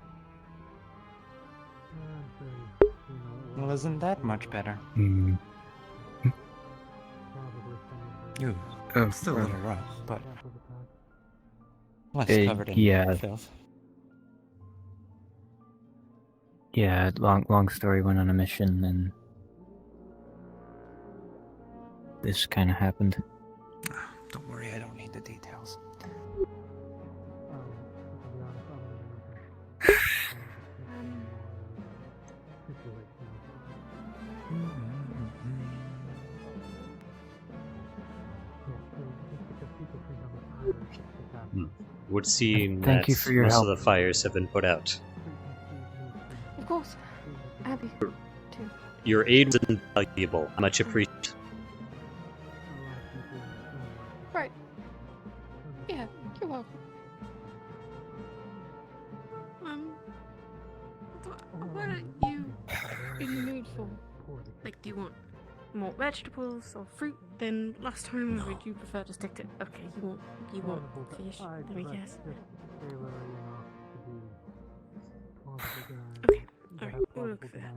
[SPEAKER 3] Well, isn't that much better?
[SPEAKER 12] Still a little rough, but less covered in filth.
[SPEAKER 3] Yeah, long story, went on a mission and this kind of happened.
[SPEAKER 12] Don't worry, I don't need the details.
[SPEAKER 7] Would seem
[SPEAKER 3] Thank
[SPEAKER 7] that
[SPEAKER 3] you for your
[SPEAKER 7] most
[SPEAKER 3] help.
[SPEAKER 7] of the fires have been put out.
[SPEAKER 21] Of course. Abby, too.
[SPEAKER 7] Your aid was invaluable. Much appreciated.
[SPEAKER 21] Right. Yeah, you're welcome.
[SPEAKER 1] What are you in the mood for? Like, do you want more vegetables or fruit than last time, or would you prefer to stick to... Okay, you want fish, let me guess. Okay, alright, we'll look for that.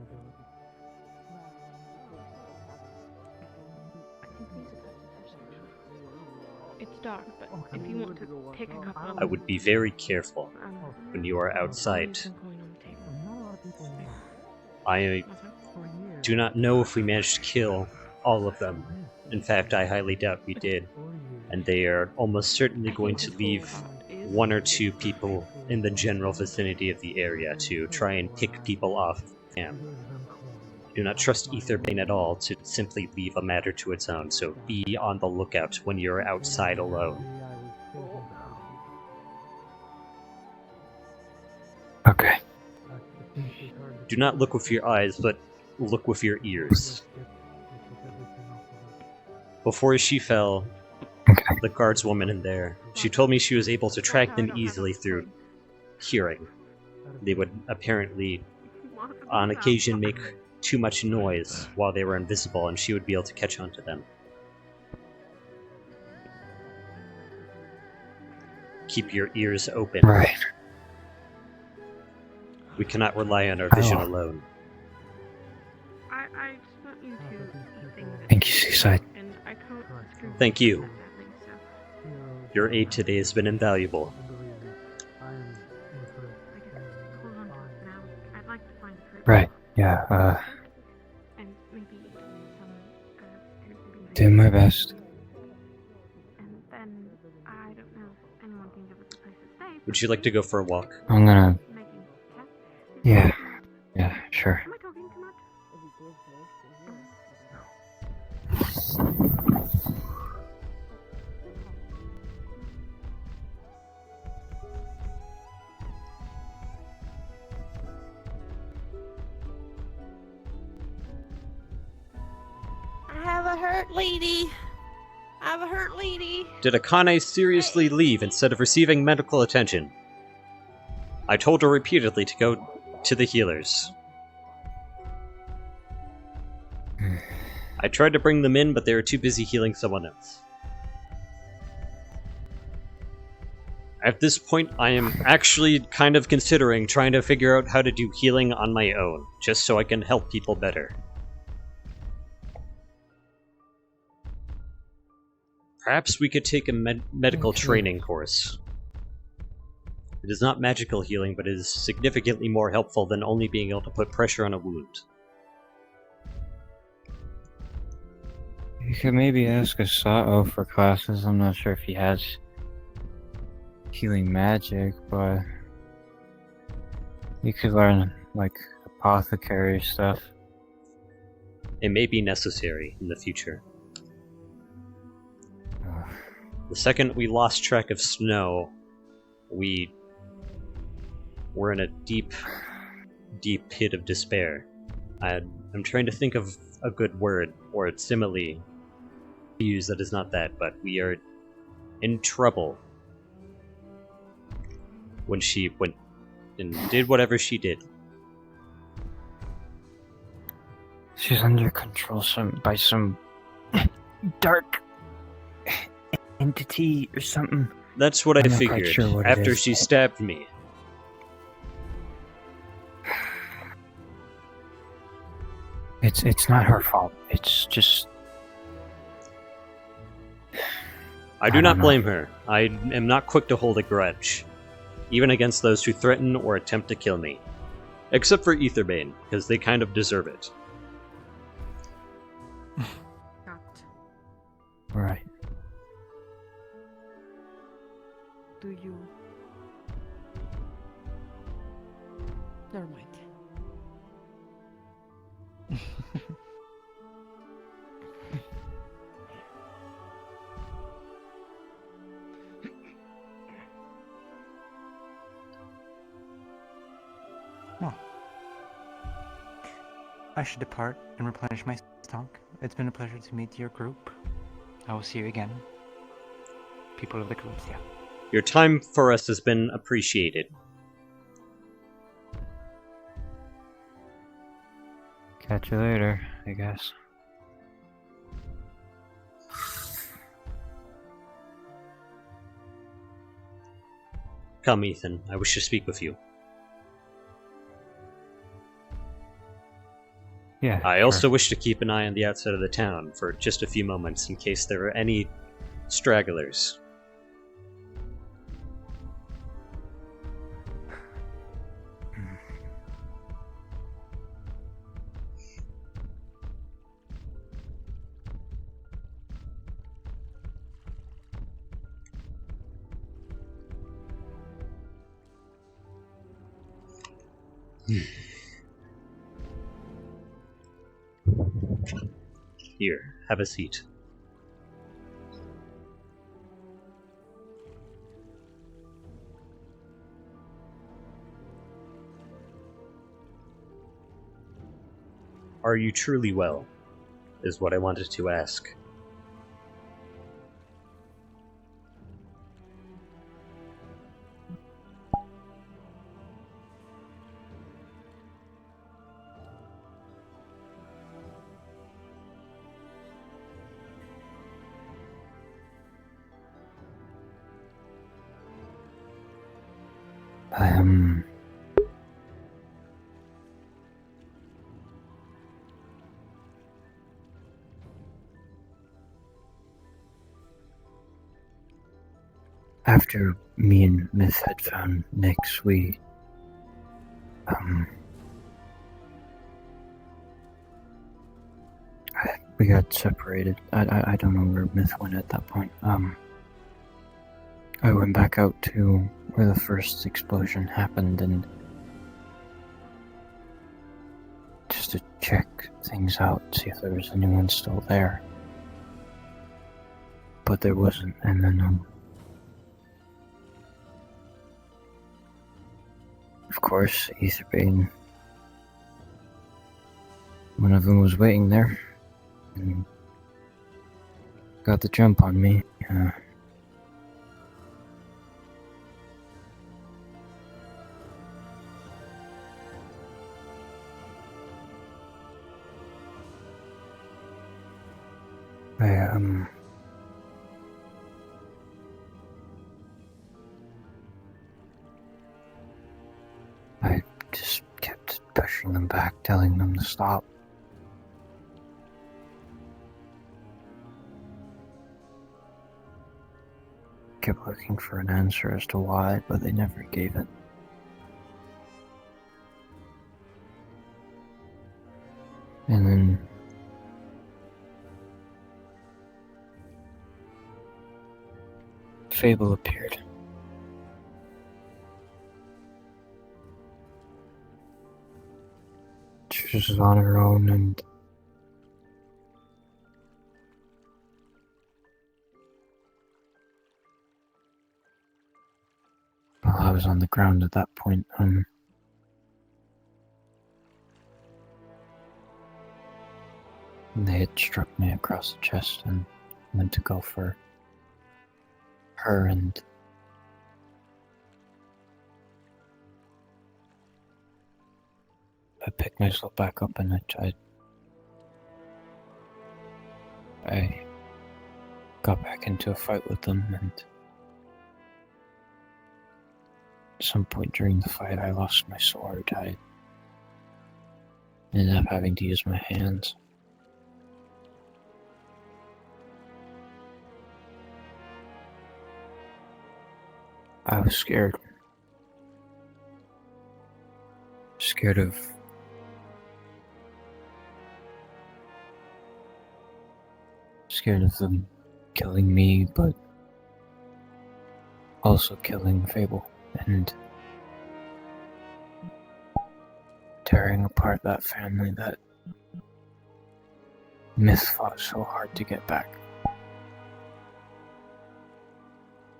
[SPEAKER 1] It's dark, but if you want to take a couple...
[SPEAKER 7] I would be very careful when you are outside. I do not know if we managed to kill all of them. In fact, I highly doubt we did. And they are almost certainly going to leave one or two people in the general vicinity of the area to try and pick people off the camp. I do not trust Ether Bane at all to simply leave a matter to its own, so be on the lookout when you're outside alone.
[SPEAKER 3] Okay.
[SPEAKER 7] Do not look with your eyes, but look with your ears. Before she fell, the guardswoman in there, she told me she was able to track them easily through hearing. They would apparently, on occasion, make too much noise while they were invisible, and she would be able to catch on to them. Keep your ears open.
[SPEAKER 3] Right.
[SPEAKER 7] We cannot rely on our vision alone.
[SPEAKER 1] I just want you to eat things.
[SPEAKER 3] Thank you, Seaside.
[SPEAKER 1] And I can't screw
[SPEAKER 7] Thank you.
[SPEAKER 1] exactly, so
[SPEAKER 7] Your aid today has been invaluable.
[SPEAKER 1] hold on to it now. I'd like to find fruit.
[SPEAKER 3] Right. Yeah.
[SPEAKER 1] And maybe some
[SPEAKER 3] Do my best.
[SPEAKER 1] And then I don't know. Anyway,
[SPEAKER 7] Would you like to go for a walk?
[SPEAKER 3] I'm gonna... Yeah. Yeah, sure.
[SPEAKER 16] I have a hurt lady. I have a hurt lady.
[SPEAKER 7] Did Akane seriously leave instead of receiving medical attention? I told her repeatedly to go to the healers. I tried to bring them in, but they were too busy healing someone else. At this point, I am actually kind of considering trying to figure out how to do healing on my own, just so I can help people better. Perhaps we could take a medical training course. It is not magical healing, but it is significantly more helpful than only being able to put pressure on a wound.
[SPEAKER 3] You could maybe ask Asao for classes. I'm not sure if he has healing magic, but you could learn, like, apothecary stuff.
[SPEAKER 7] It may be necessary in the future. The second we lost track of Snow, we were in a deep, deep pit of despair. I'm trying to think of a good word, or a simile to use that is not that, but we are in trouble when she went and did whatever she did.
[SPEAKER 3] She's under control by some dark entity or something.
[SPEAKER 7] That's what I
[SPEAKER 3] I'm not quite
[SPEAKER 7] figured,
[SPEAKER 3] sure what it
[SPEAKER 7] after
[SPEAKER 3] is.
[SPEAKER 7] she stabbed me.
[SPEAKER 3] It's not her fault. It's just...
[SPEAKER 7] I do not blame her. I am not quick to hold a grudge, even against those who threaten or attempt to kill me. Except for Aetherbane, because they kind of deserve it.
[SPEAKER 3] Right.
[SPEAKER 18] Do you... Never mind.
[SPEAKER 22] Well, I should depart and replenish my stock. It's been a pleasure to meet your group. I will see you again, people of the Kalypsia.
[SPEAKER 7] Your time for us has been appreciated.
[SPEAKER 3] Catch you later, I guess.
[SPEAKER 7] Come, Ethan. I wish to speak with you.
[SPEAKER 3] Yeah.
[SPEAKER 7] I also wish to keep an eye on the outside of the town for just a few moments in case there are any stragglers. Here, have a seat. Are you truly well? Is what I wanted to ask.
[SPEAKER 3] After me and Myth had found Nyx, we got separated. I don't know where Myth went at that point. I went back out to where the first explosion happened and just to check things out, see if there was anyone still there. But there wasn't, and then, of course, Etherbane, one of them was waiting there, and got the jump on me. I just kept pushing them back, telling them to stop. Kept looking for an answer as to why, but they never gave it. And then Fable appeared. She was on her own, and well, I was on the ground at that point. They had struck me across the chest and went to go for her, and I picked myself back up and I got back into a fight with them, and at some point during the fight I lost my sword. I ended up having to use my hands. I was scared. Scared of them killing me, but also killing Fable and tearing apart that family that Myth fought so hard to get back.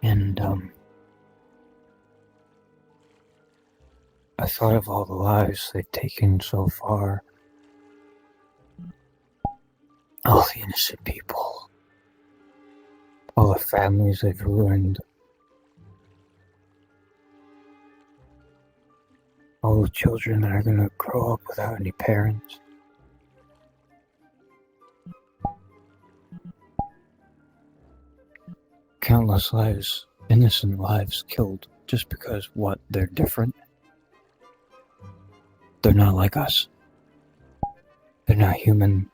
[SPEAKER 3] And I thought of all the lives they've taken so far. All the innocent people. All the families they've ruined. All the children that are gonna grow up without any parents. Countless lives, innocent lives killed just because, what, they're different? They're not like us. They're not human.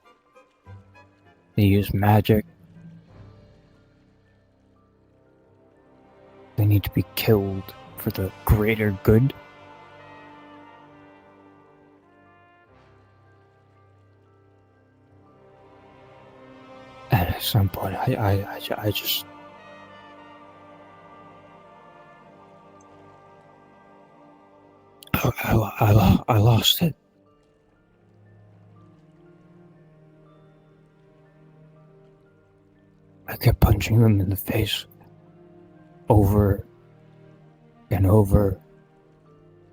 [SPEAKER 3] They use magic. They need to be killed for the greater good. And at some point, I just... I lost it. I kept punching them in the face over and over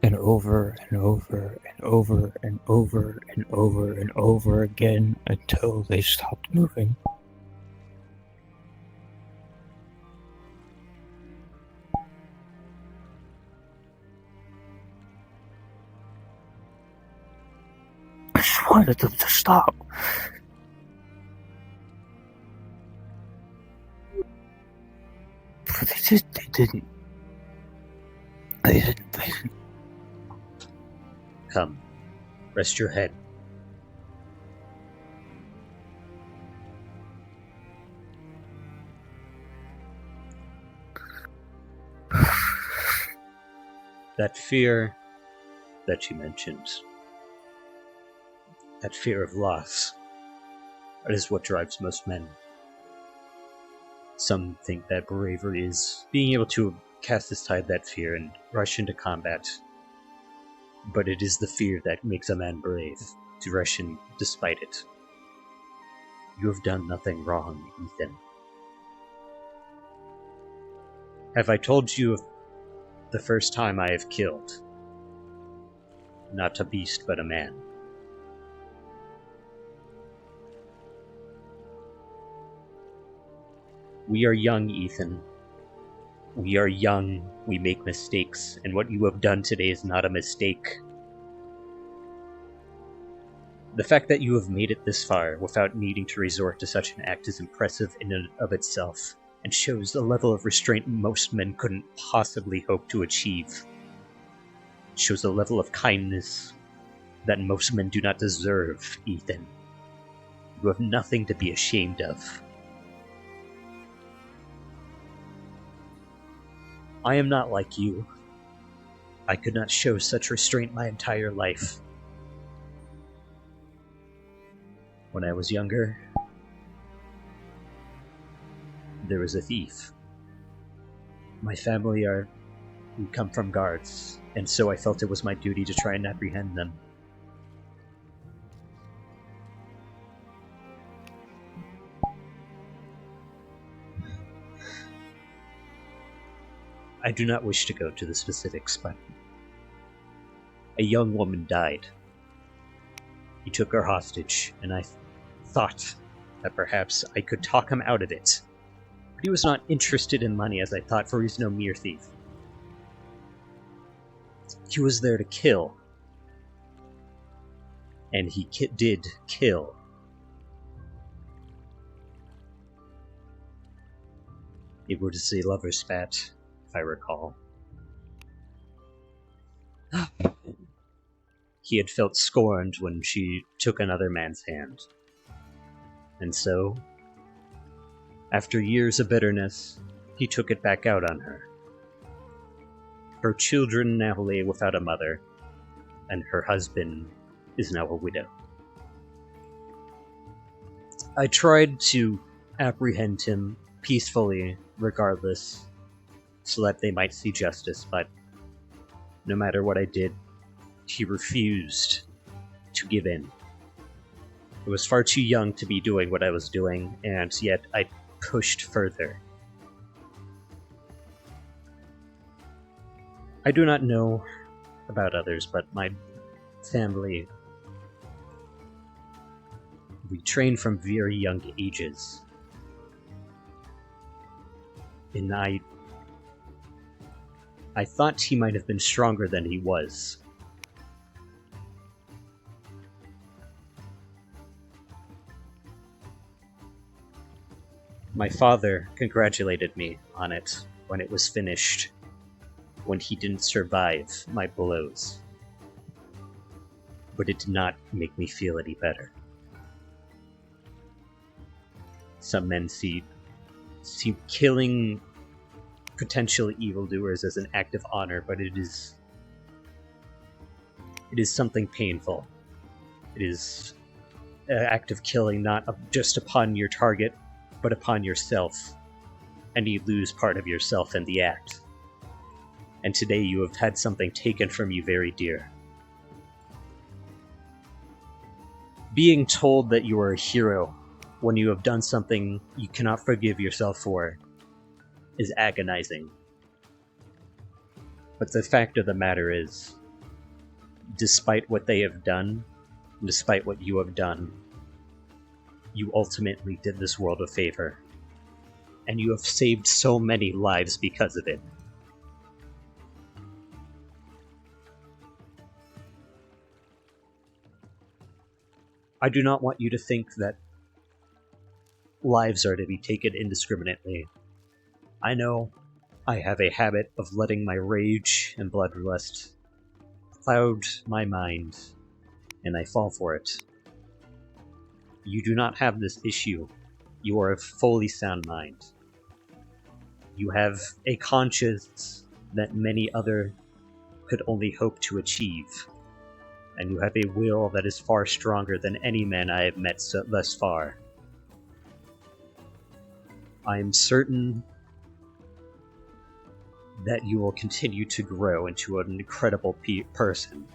[SPEAKER 3] and over and over and over and over and over and over again until they stopped moving. I just wanted them to stop. But they didn't. They didn't.
[SPEAKER 7] Come, rest your head. That fear that she mentions, that fear of loss, that is what drives most men. Some think that bravery is being able to cast aside that fear and rush into combat. But it is the fear that makes a man brave, to rush in despite it. You have done nothing wrong, Ethan. Have I told you of the first time I have killed? Not a beast, but a man. We are young, Ethan. We are young, we make mistakes, and what you have done today is not a mistake. The fact that you have made it this far without needing to resort to such an act is impressive in and of itself, and shows a level of restraint most men couldn't possibly hope to achieve. It shows a level of kindness that most men do not deserve, Ethan. You have nothing to be ashamed of. I am not like you. I could not show such restraint my entire life. When I was younger, there was a thief. My family we come from guards, and so I felt it was my duty to try and apprehend them. I do not wish to go to the specifics, but a young woman died. He took her hostage, and I thought that perhaps I could talk him out of it. But he was not interested in money, as I thought, for he's no mere thief. He was there to kill. And he did kill. It was a lover's spat, if I recall. He had felt scorned when she took another man's hand. And so, after years of bitterness, he took it back out on her. Her children now lay without a mother, and her husband is now a widow. I tried to apprehend him peacefully, regardless, so that they might see justice, but no matter what I did, he refused to give in. I was far too young to be doing what I was doing, and yet I pushed further. I do not know about others, but my family, we train from very young ages. And I thought he might have been stronger than he was. My father congratulated me on it when it was finished, when he didn't survive my blows. But it did not make me feel any better. Some men see killing potential evildoers as an act of honor, but it is something painful. It is an act of killing not just upon your target, but upon yourself, and you lose part of yourself in the act. And today you have had something taken from you very dear. Being told that you are a hero when you have done something you cannot forgive yourself for is agonizing. But the fact of the matter is, despite what they have done, despite what you have done, you ultimately did this world a favor, and you have saved so many lives because of it. I do not want you to think that lives are to be taken indiscriminately. I know I have a habit of letting my rage and bloodlust cloud my mind, and I fall for it. You do not have this issue. You are of fully sound mind. You have a conscience that many other could only hope to achieve. And you have a will that is far stronger than any man I have met thus far. I am certain that you will continue to grow into an incredible person.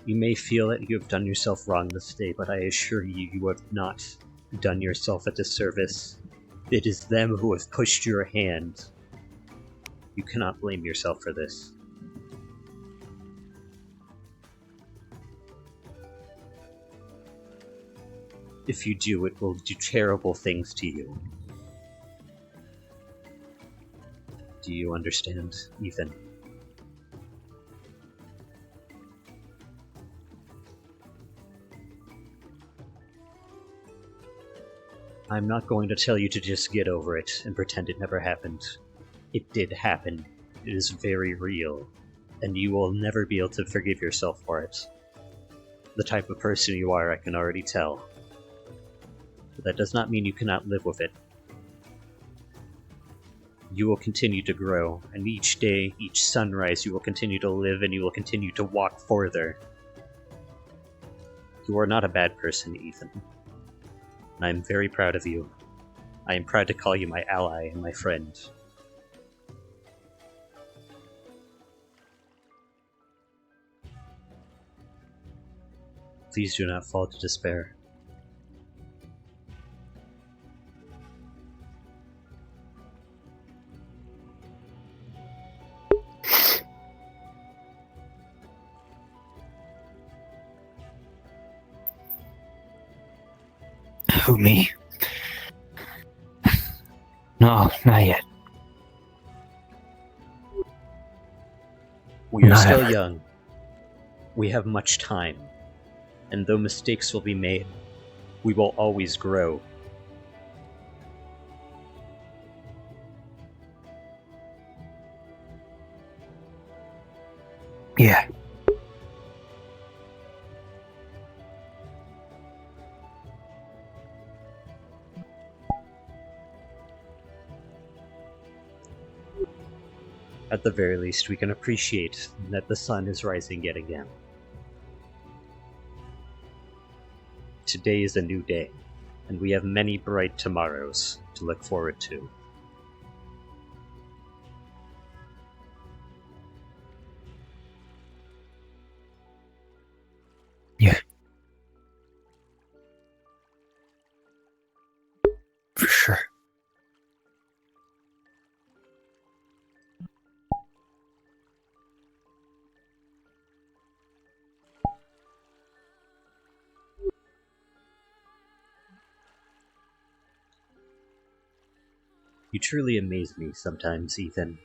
[SPEAKER 7] You may feel that you have done yourself wrong this day, but I assure you, you have not done yourself a disservice. It is them who have pushed your hand. You cannot blame yourself for this. If you do, it will do terrible things to you. Do you understand, Ethan? I'm not going to tell you to just get over it and pretend it never happened. It did happen. It is very real. And you will never be able to forgive yourself for it. The type of person you are, I can already tell. But that does not mean you cannot live with it. You will continue to grow, and each day, each sunrise, you will continue to live and you will continue to walk further. You are not a bad person, Ethan. And I am very proud of you. I am proud to call you my ally and my friend. Please do not fall to despair.
[SPEAKER 3] Who, me? No, not yet.
[SPEAKER 7] We are
[SPEAKER 3] Not
[SPEAKER 7] still
[SPEAKER 3] ever.
[SPEAKER 7] young. We have much time. And though mistakes will be made, we will always grow.
[SPEAKER 3] Yeah.
[SPEAKER 7] At the very least, we can appreciate that the sun is rising yet again. Today is a new day, and we have many bright tomorrows to look forward to.
[SPEAKER 3] Yeah. For sure.
[SPEAKER 7] You truly amaze me sometimes, Ethan.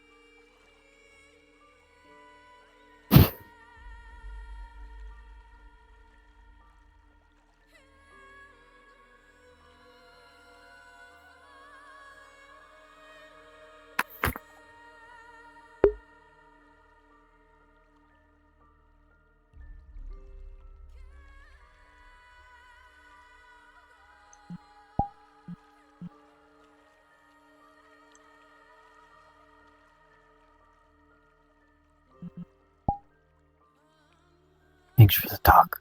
[SPEAKER 3] Thanks for the talk.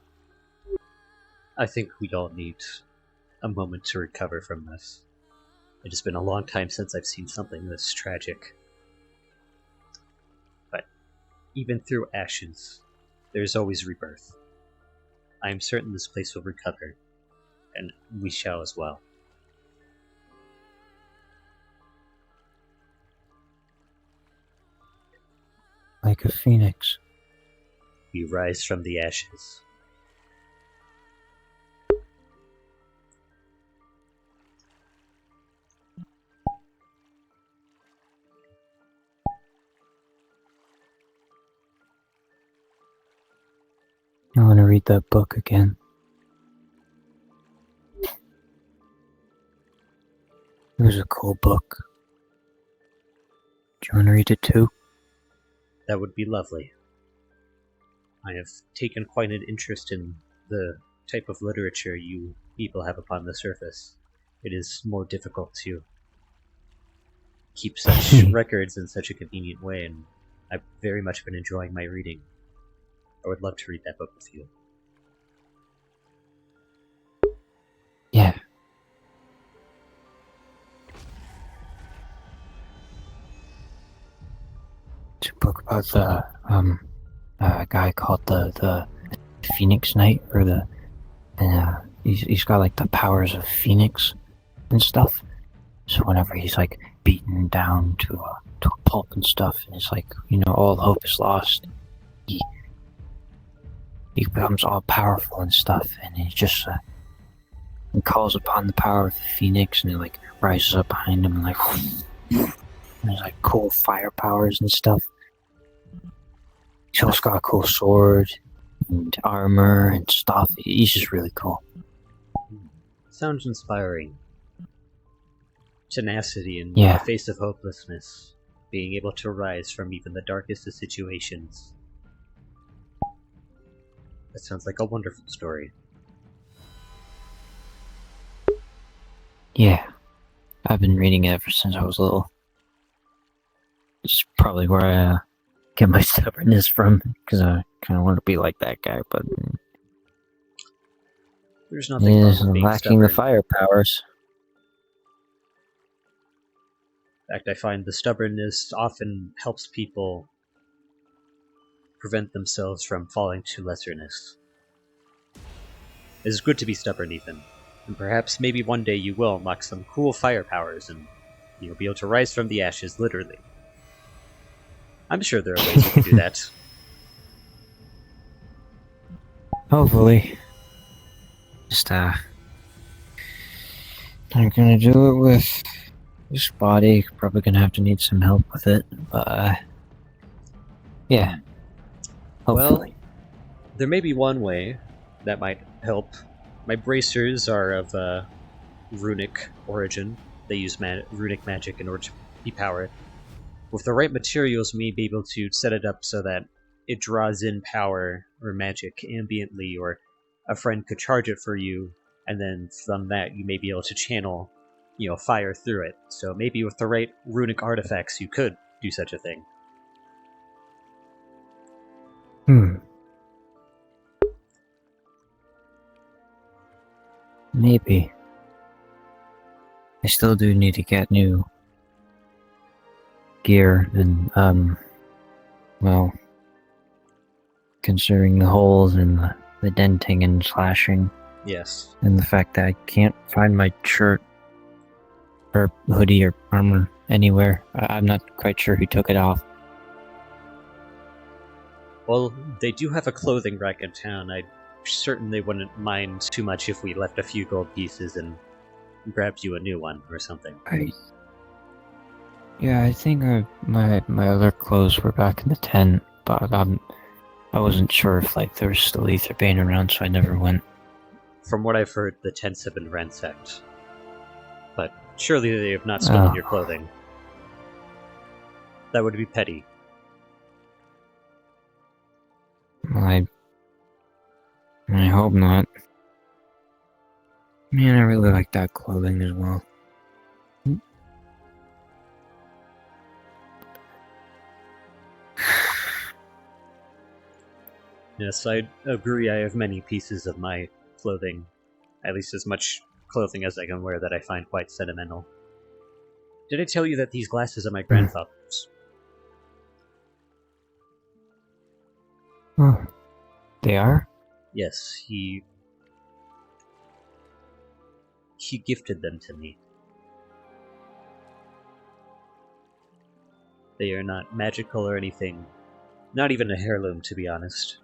[SPEAKER 7] I think we all need a moment to recover from this. It has been a long time since I've seen something this tragic. But even through ashes, there is always rebirth. I am certain this place will recover, and we shall as well.
[SPEAKER 3] Like a phoenix.
[SPEAKER 7] We rise from the ashes.
[SPEAKER 3] I want to read that book again. It was a cool book. Do you want to read it too?
[SPEAKER 7] That would be lovely. I have taken quite an interest in the type of literature you people have upon the surface. It is more difficult to keep such records in such a convenient way, and I've very much been enjoying my reading. I would love to read that book with you.
[SPEAKER 3] It's a book about the a guy called the Phoenix Knight, or he's got like the powers of Phoenix and stuff. So whenever he's like beaten down to a pulp and stuff, and it's like, all hope is lost, he becomes all powerful and stuff, and he just he calls upon the power of the Phoenix, and it like rises up behind him, and like and there's like cool fire powers and stuff. He's also got a cool sword and armor and stuff. He's just really cool.
[SPEAKER 7] Sounds inspiring. Tenacity in
[SPEAKER 3] Yeah.
[SPEAKER 7] the face of hopelessness. Being able to rise from even the darkest of situations. That sounds like a wonderful story.
[SPEAKER 3] Yeah. I've been reading it ever since I was little. It's probably where I get my stubbornness from, because I kind of want to be like that guy, but
[SPEAKER 7] There's nothing wrong with being
[SPEAKER 3] lacking the
[SPEAKER 7] stubborn.
[SPEAKER 3] fire powers.
[SPEAKER 7] In fact, I find the stubbornness often helps people prevent themselves from falling to lesserness. It's good to be stubborn, Ethan. And perhaps maybe one day you will unlock some cool fire powers and you'll be able to rise from the ashes, literally. I'm sure there are ways you can do that.
[SPEAKER 3] Hopefully. Just, I'm gonna do it with this body. Probably gonna have to need some help with it, but, yeah. Hopefully.
[SPEAKER 7] Well, there may be one way that might help. My bracers are of runic origin. They use runic magic in order to be powered. With the right materials, we may be able to set it up so that it draws in power or magic ambiently, or a friend could charge it for you, and then from that you may be able to channel, fire through it. So maybe with the right runic artifacts you could do such a thing.
[SPEAKER 3] Maybe. I still do need to get new gear, and, well, considering the holes and the denting and slashing.
[SPEAKER 7] Yes.
[SPEAKER 3] And the fact that I can't find my shirt, or hoodie, or armor anywhere. I'm not quite sure who took it off.
[SPEAKER 7] Well, they do have a clothing rack in town. I certainly wouldn't mind too much if we left a few gold pieces and grabbed you a new one or something.
[SPEAKER 3] Yeah, I think my other clothes were back in the tent, but I wasn't sure if there was still ether bane around, so I never went.
[SPEAKER 7] From what I've heard, the tents have been ransacked. But surely they have not stolen your clothing. That would be petty.
[SPEAKER 3] I hope not. Man, I really like that clothing as well.
[SPEAKER 7] Yes, I agree. I have many pieces of my clothing. At least as much clothing as I can wear that I find quite sentimental. Did I tell you that these glasses are my grandfather's?
[SPEAKER 3] Oh. They are?
[SPEAKER 7] Yes, he gifted them to me. They are not magical or anything. Not even a heirloom, to be honest.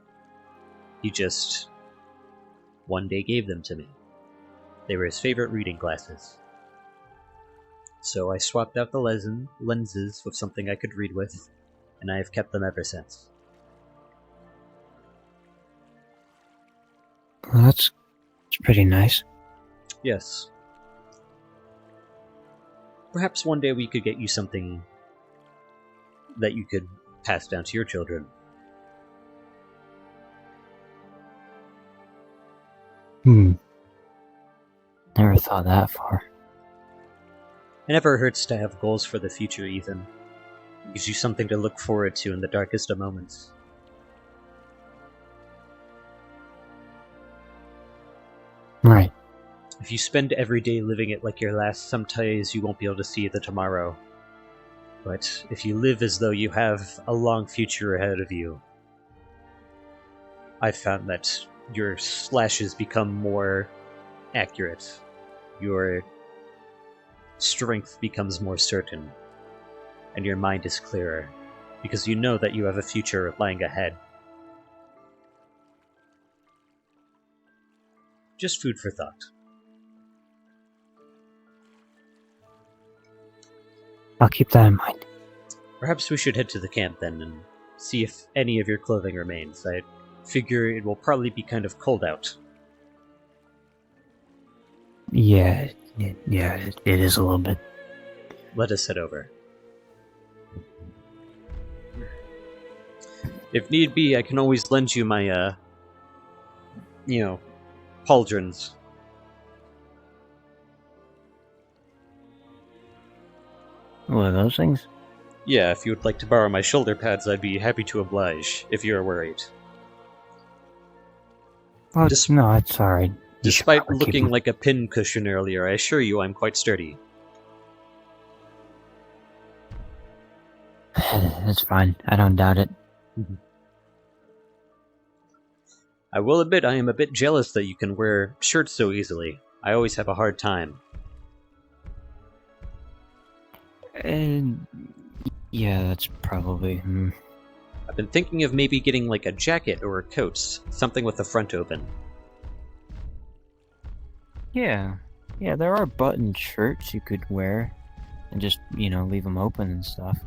[SPEAKER 7] He just one day gave them to me. They were his favorite reading glasses. So I swapped out the lenses with something I could read with, and I have kept them ever since.
[SPEAKER 3] Well, that's pretty nice.
[SPEAKER 7] Yes. Perhaps one day we could get you something that you could pass down to your children.
[SPEAKER 3] Never thought that far.
[SPEAKER 7] It never hurts to have goals for the future, Ethan. It gives you something to look forward to in the darkest of moments.
[SPEAKER 3] Right.
[SPEAKER 7] If you spend every day living it like your last, sometimes you won't be able to see the tomorrow. But if you live as though you have a long future ahead of you, I've found that your slashes become more accurate. Your strength becomes more certain, and your mind is clearer, because you know that you have a future lying ahead. Just food for thought.
[SPEAKER 3] I'll keep that in mind.
[SPEAKER 7] Perhaps we should head to the camp then and see if any of your clothing remains. I figure it will probably be kind of cold out.
[SPEAKER 3] Yeah, it is a little bit.
[SPEAKER 7] Let us head over. If need be, I can always lend you my, pauldrons.
[SPEAKER 3] What are those things?
[SPEAKER 7] Yeah, if you would like to borrow my shoulder pads, I'd be happy to oblige, if you are worried.
[SPEAKER 3] Oh, no, it's alright.
[SPEAKER 7] Despite looking like a pin cushion earlier, I assure you I'm quite sturdy.
[SPEAKER 3] It's fine. I don't doubt it.
[SPEAKER 7] I will admit I am a bit jealous that you can wear shirts so easily. I always have a hard time.
[SPEAKER 3] And yeah, that's probably.
[SPEAKER 7] I've been thinking of maybe getting like a jacket or a coat, something with the front open.
[SPEAKER 3] Yeah, there are buttoned shirts you could wear, and just leave them open and stuff.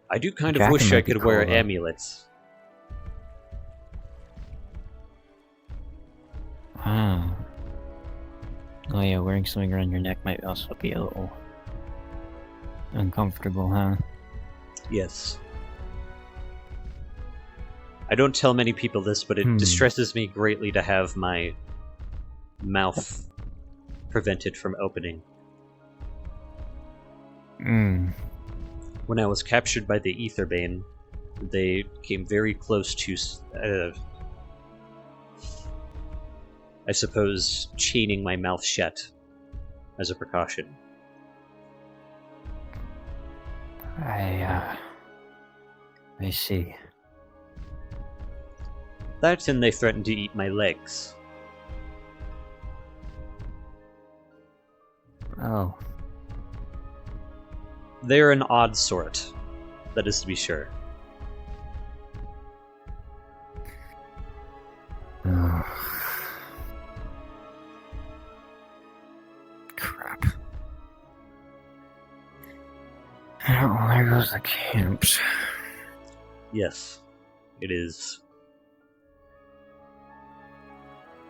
[SPEAKER 7] I do kind of wish I could wear amulets.
[SPEAKER 3] Ah. Oh yeah, wearing something around your neck might also be a little uncomfortable, huh?
[SPEAKER 7] Yes. I don't tell many people this, but it distresses me greatly to have my mouth prevented from opening. When I was captured by the Aetherbane, they came very close to, I suppose, chaining my mouth shut as a precaution.
[SPEAKER 3] I see.
[SPEAKER 7] That and they threatened to eat my legs.
[SPEAKER 3] Oh.
[SPEAKER 7] They're an odd sort, that is to be sure.
[SPEAKER 3] Crap. Oh, there goes the camps.
[SPEAKER 7] Yes, it is.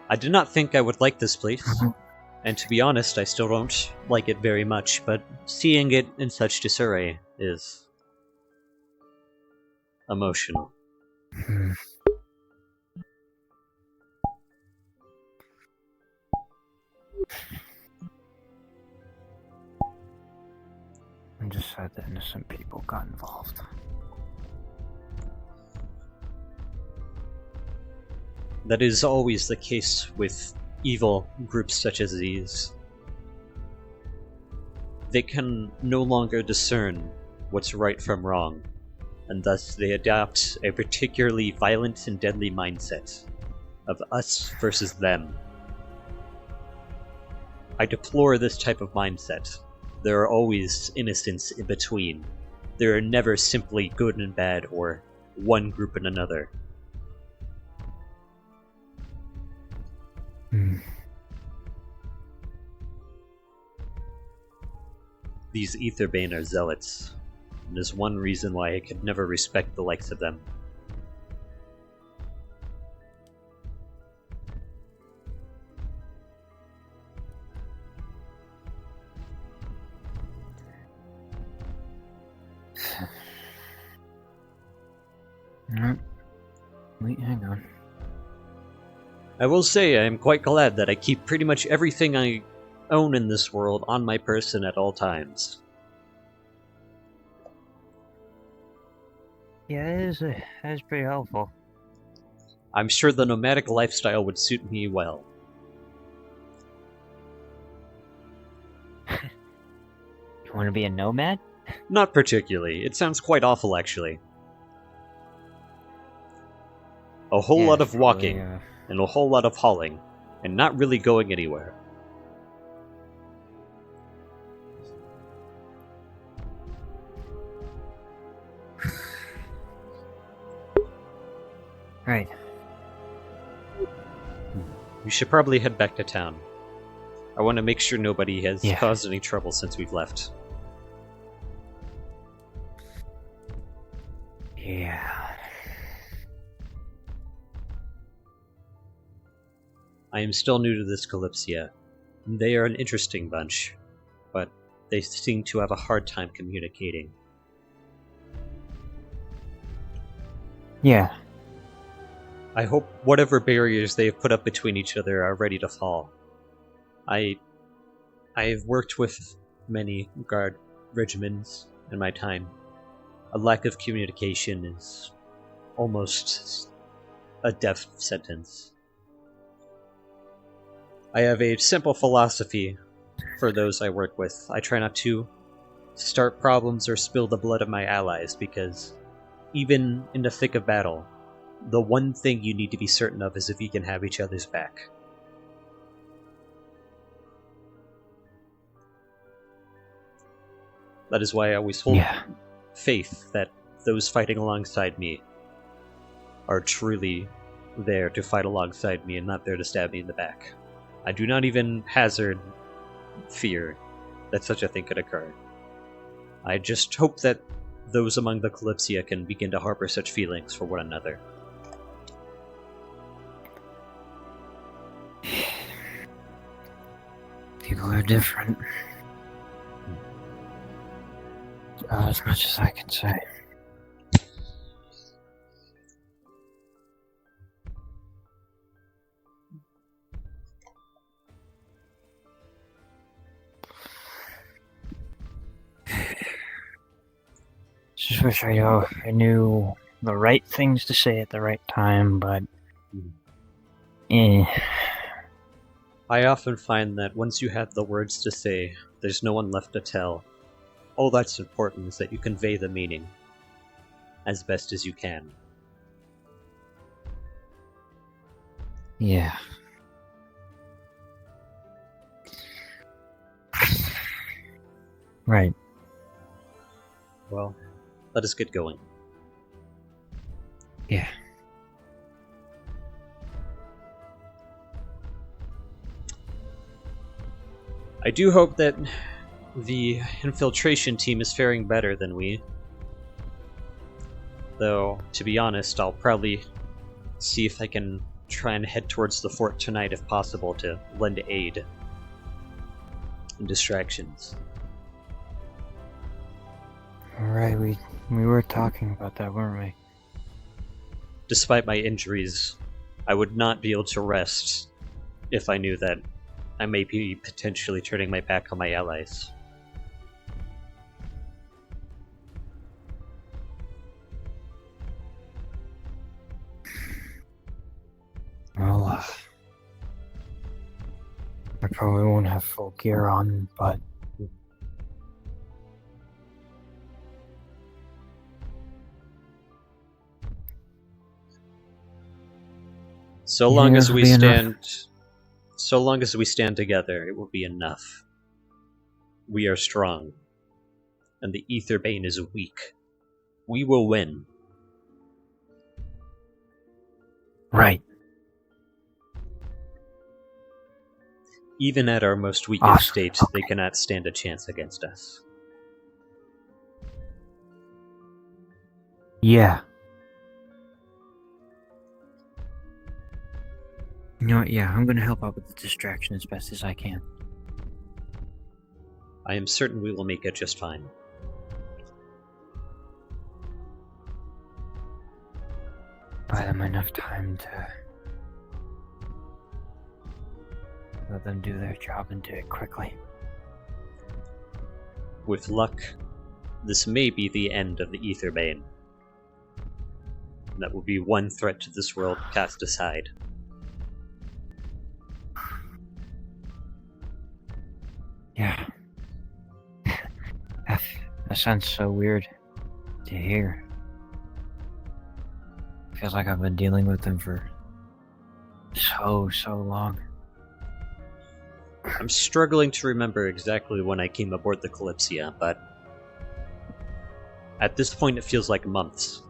[SPEAKER 7] I did not think I would like this place, and to be honest, I still don't like it very much, but seeing it in such disarray is emotional.
[SPEAKER 3] I'm just sad that innocent people got involved.
[SPEAKER 7] That is always the case with evil groups such as these. They can no longer discern what's right from wrong, and thus they adopt a particularly violent and deadly mindset of us versus them. I deplore this type of mindset. There are always innocents in between. There are never simply good and bad or one group and another. These Aetherbane are zealots, and is one reason why I could never respect the likes of them.
[SPEAKER 3] Wait, hang on.
[SPEAKER 7] I will say I am quite glad that I keep pretty much everything I own in this world on my person at all times.
[SPEAKER 3] Yeah, that is pretty helpful.
[SPEAKER 7] I'm sure the nomadic lifestyle would suit me well.
[SPEAKER 3] want to be a nomad?
[SPEAKER 7] Not particularly. It sounds quite awful, actually. A whole
[SPEAKER 3] Yeah,
[SPEAKER 7] lot of
[SPEAKER 3] it's probably,
[SPEAKER 7] walking, and a whole lot of hauling, and not really going anywhere.
[SPEAKER 3] Right.
[SPEAKER 7] We should probably head back to town. I want to make sure nobody has
[SPEAKER 3] Yeah.
[SPEAKER 7] caused any trouble since we've left.
[SPEAKER 3] Yeah.
[SPEAKER 7] I am still new to this Kalypsia. They are an interesting bunch, but they seem to have a hard time communicating.
[SPEAKER 3] Yeah.
[SPEAKER 7] I hope whatever barriers they have put up between each other are ready to fall. I've worked with many guard regiments in my time. A lack of communication is almost a death sentence. I have a simple philosophy for those I work with. I try not to start problems or spill the blood of my allies, because even in the thick of battle, the one thing you need to be certain of is if you can have each other's back. That is why I always hold faith that those fighting alongside me are truly there to fight alongside me and not there to stab me in the back. I do not even hazard fear that such a thing could occur. I just hope that those among the Kalypsia can begin to harbor such feelings for one another.
[SPEAKER 3] People are different. As much as I can say. Just wish I knew the right things to say at the right time, but...
[SPEAKER 7] I often find that once you have the words to say, there's no one left to tell. All that's important is that you convey the meaning as best as you can.
[SPEAKER 3] Yeah. Right.
[SPEAKER 7] Well, let us get going.
[SPEAKER 3] Yeah.
[SPEAKER 7] I do hope that the infiltration team is faring better than we. Though, to be honest, I'll probably see if I can try and head towards the fort tonight if possible to lend aid and distractions.
[SPEAKER 3] Alright, we were talking about that, weren't we?
[SPEAKER 7] Despite my injuries, I would not be able to rest if I knew that I may be potentially turning my back on my allies.
[SPEAKER 3] Well, I probably won't have full gear on, but...
[SPEAKER 7] So long as we stand...
[SPEAKER 3] enough.
[SPEAKER 7] So long as we stand together, it will be enough. We are strong, and the Aetherbane is weak. We will win.
[SPEAKER 3] Right.
[SPEAKER 7] Even at our most weakest state, they cannot stand a chance against us.
[SPEAKER 3] Yeah. You know what, yeah, I'm gonna help out with the distraction as best as I can.
[SPEAKER 7] I am certain we will make it just fine.
[SPEAKER 3] Buy them enough time to let them do their job and do it quickly.
[SPEAKER 7] With luck, this may be the end of the Aetherbane. That will be one threat to this world cast aside.
[SPEAKER 3] Yeah. That sounds so weird to hear. Feels like I've been dealing with them for so long.
[SPEAKER 7] I'm struggling to remember exactly when I came aboard the Kalypsia, but at this point it feels like months.